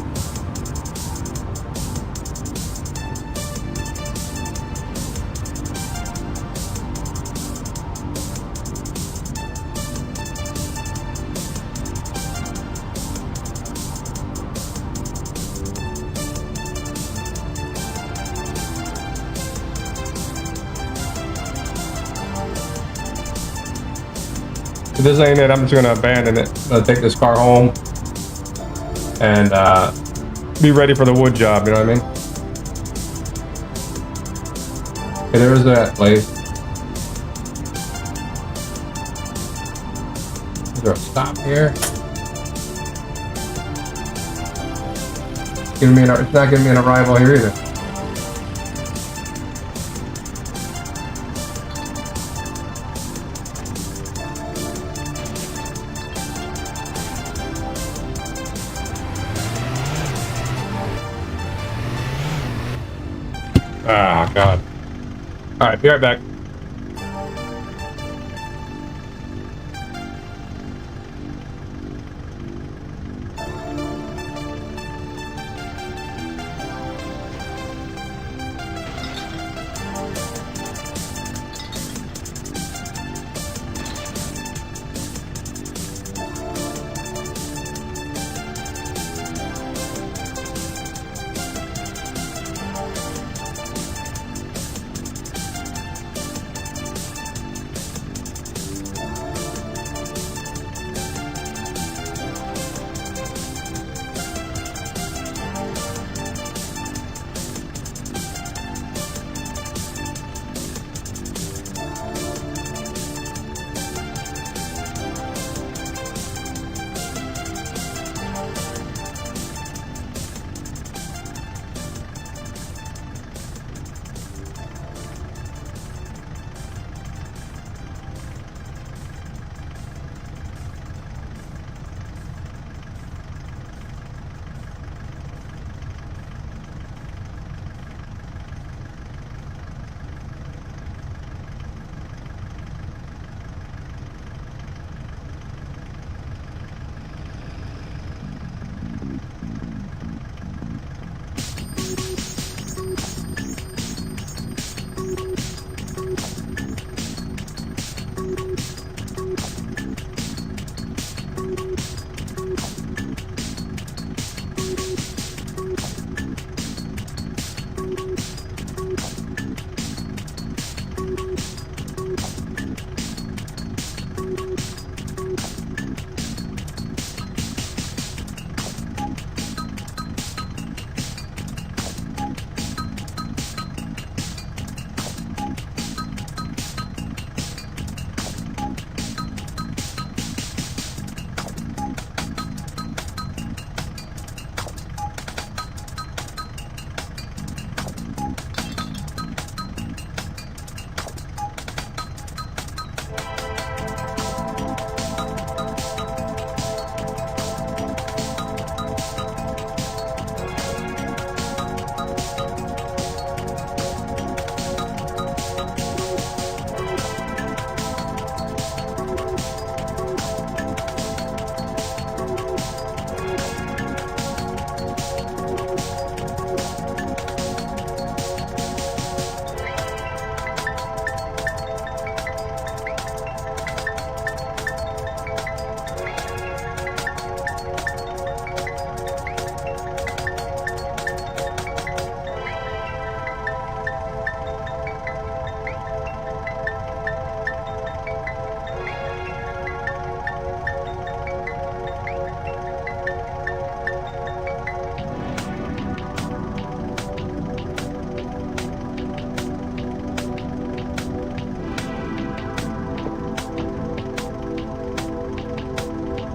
If this ain't it, I'm just gonna abandon it. I'm gonna take this car home and be ready for the wood job, you know what I mean? Okay, there's that place. Is there a stop here? It's not giving me an arrival here either. Ah, God. Alright, be right back.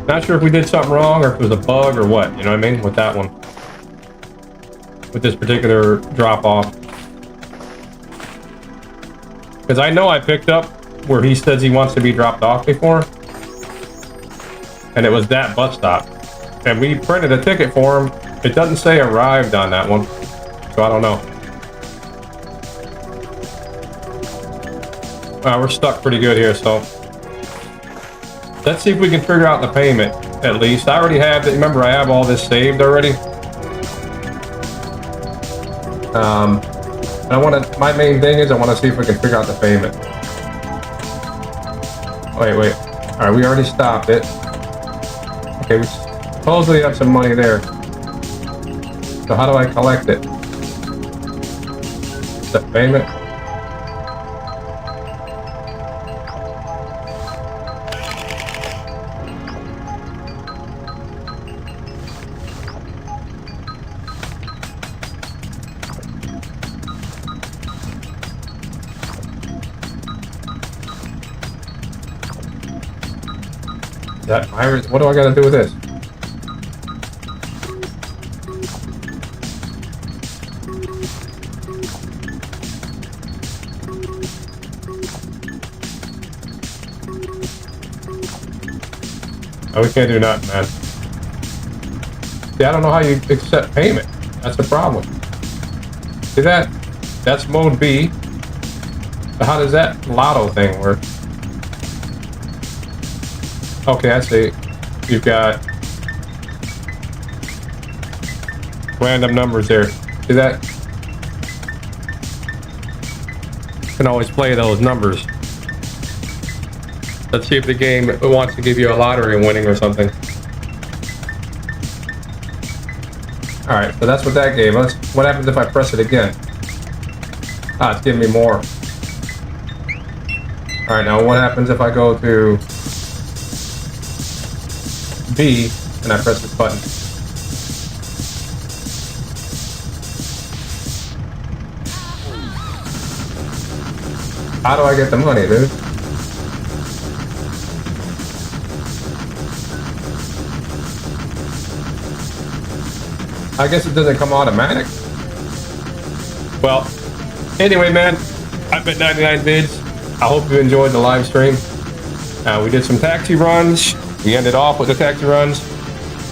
Not sure if we did something wrong or if it was a bug or what, you know what I mean, with that one. With this particular drop-off. Because I know I picked up where he says he wants to be dropped off before. And it was that bus stop. And we printed a ticket for him. It doesn't say arrived on that one. So I don't know. We're stuck pretty good here, so... Let's see if we can figure out the payment, at least. I already have it. Remember, I have all this saved already. And I want to... My main thing is I want to see if we can figure out the payment. Wait. Alright, we already stopped it. Okay, we supposedly have some money there. So how do I collect it? The payment? that virus? What do I gotta do with this? Oh, we can't do nothing, man. See, I don't know how you accept payment. That's the problem. See that? That's mode B. So how does that Lotto thing work? Okay, I see. You've got random numbers there. See that? You can always play those numbers. Let's see if the game wants to give you a lottery winning or something. Alright, so that's what that gave us. What happens if I press it again? Ah, it's giving me more. Alright, now what happens if I go to B and I press this button? How do I get the money, dude? I guess it doesn't come automatic. Well, anyway, man, I've been 99 vids. I hope you enjoyed the live stream. We did some taxi runs. We ended off with the taxi runs.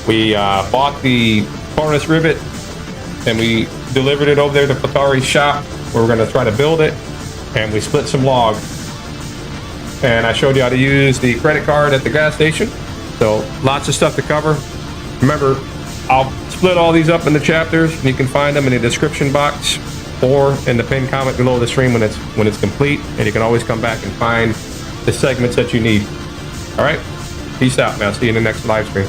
We bought the Corris Rivett and we delivered it over there to Fleetari's shop where we're going to try to build it. And we split some logs. And I showed you how to use the credit card at the gas station. So lots of stuff to cover. Remember, I'll split all these up into chapters, and you can find them in the description box or in the pinned comment below the stream when it's complete. And you can always come back and find the segments that you need. All right, peace out, man. I'll see you in the next live stream.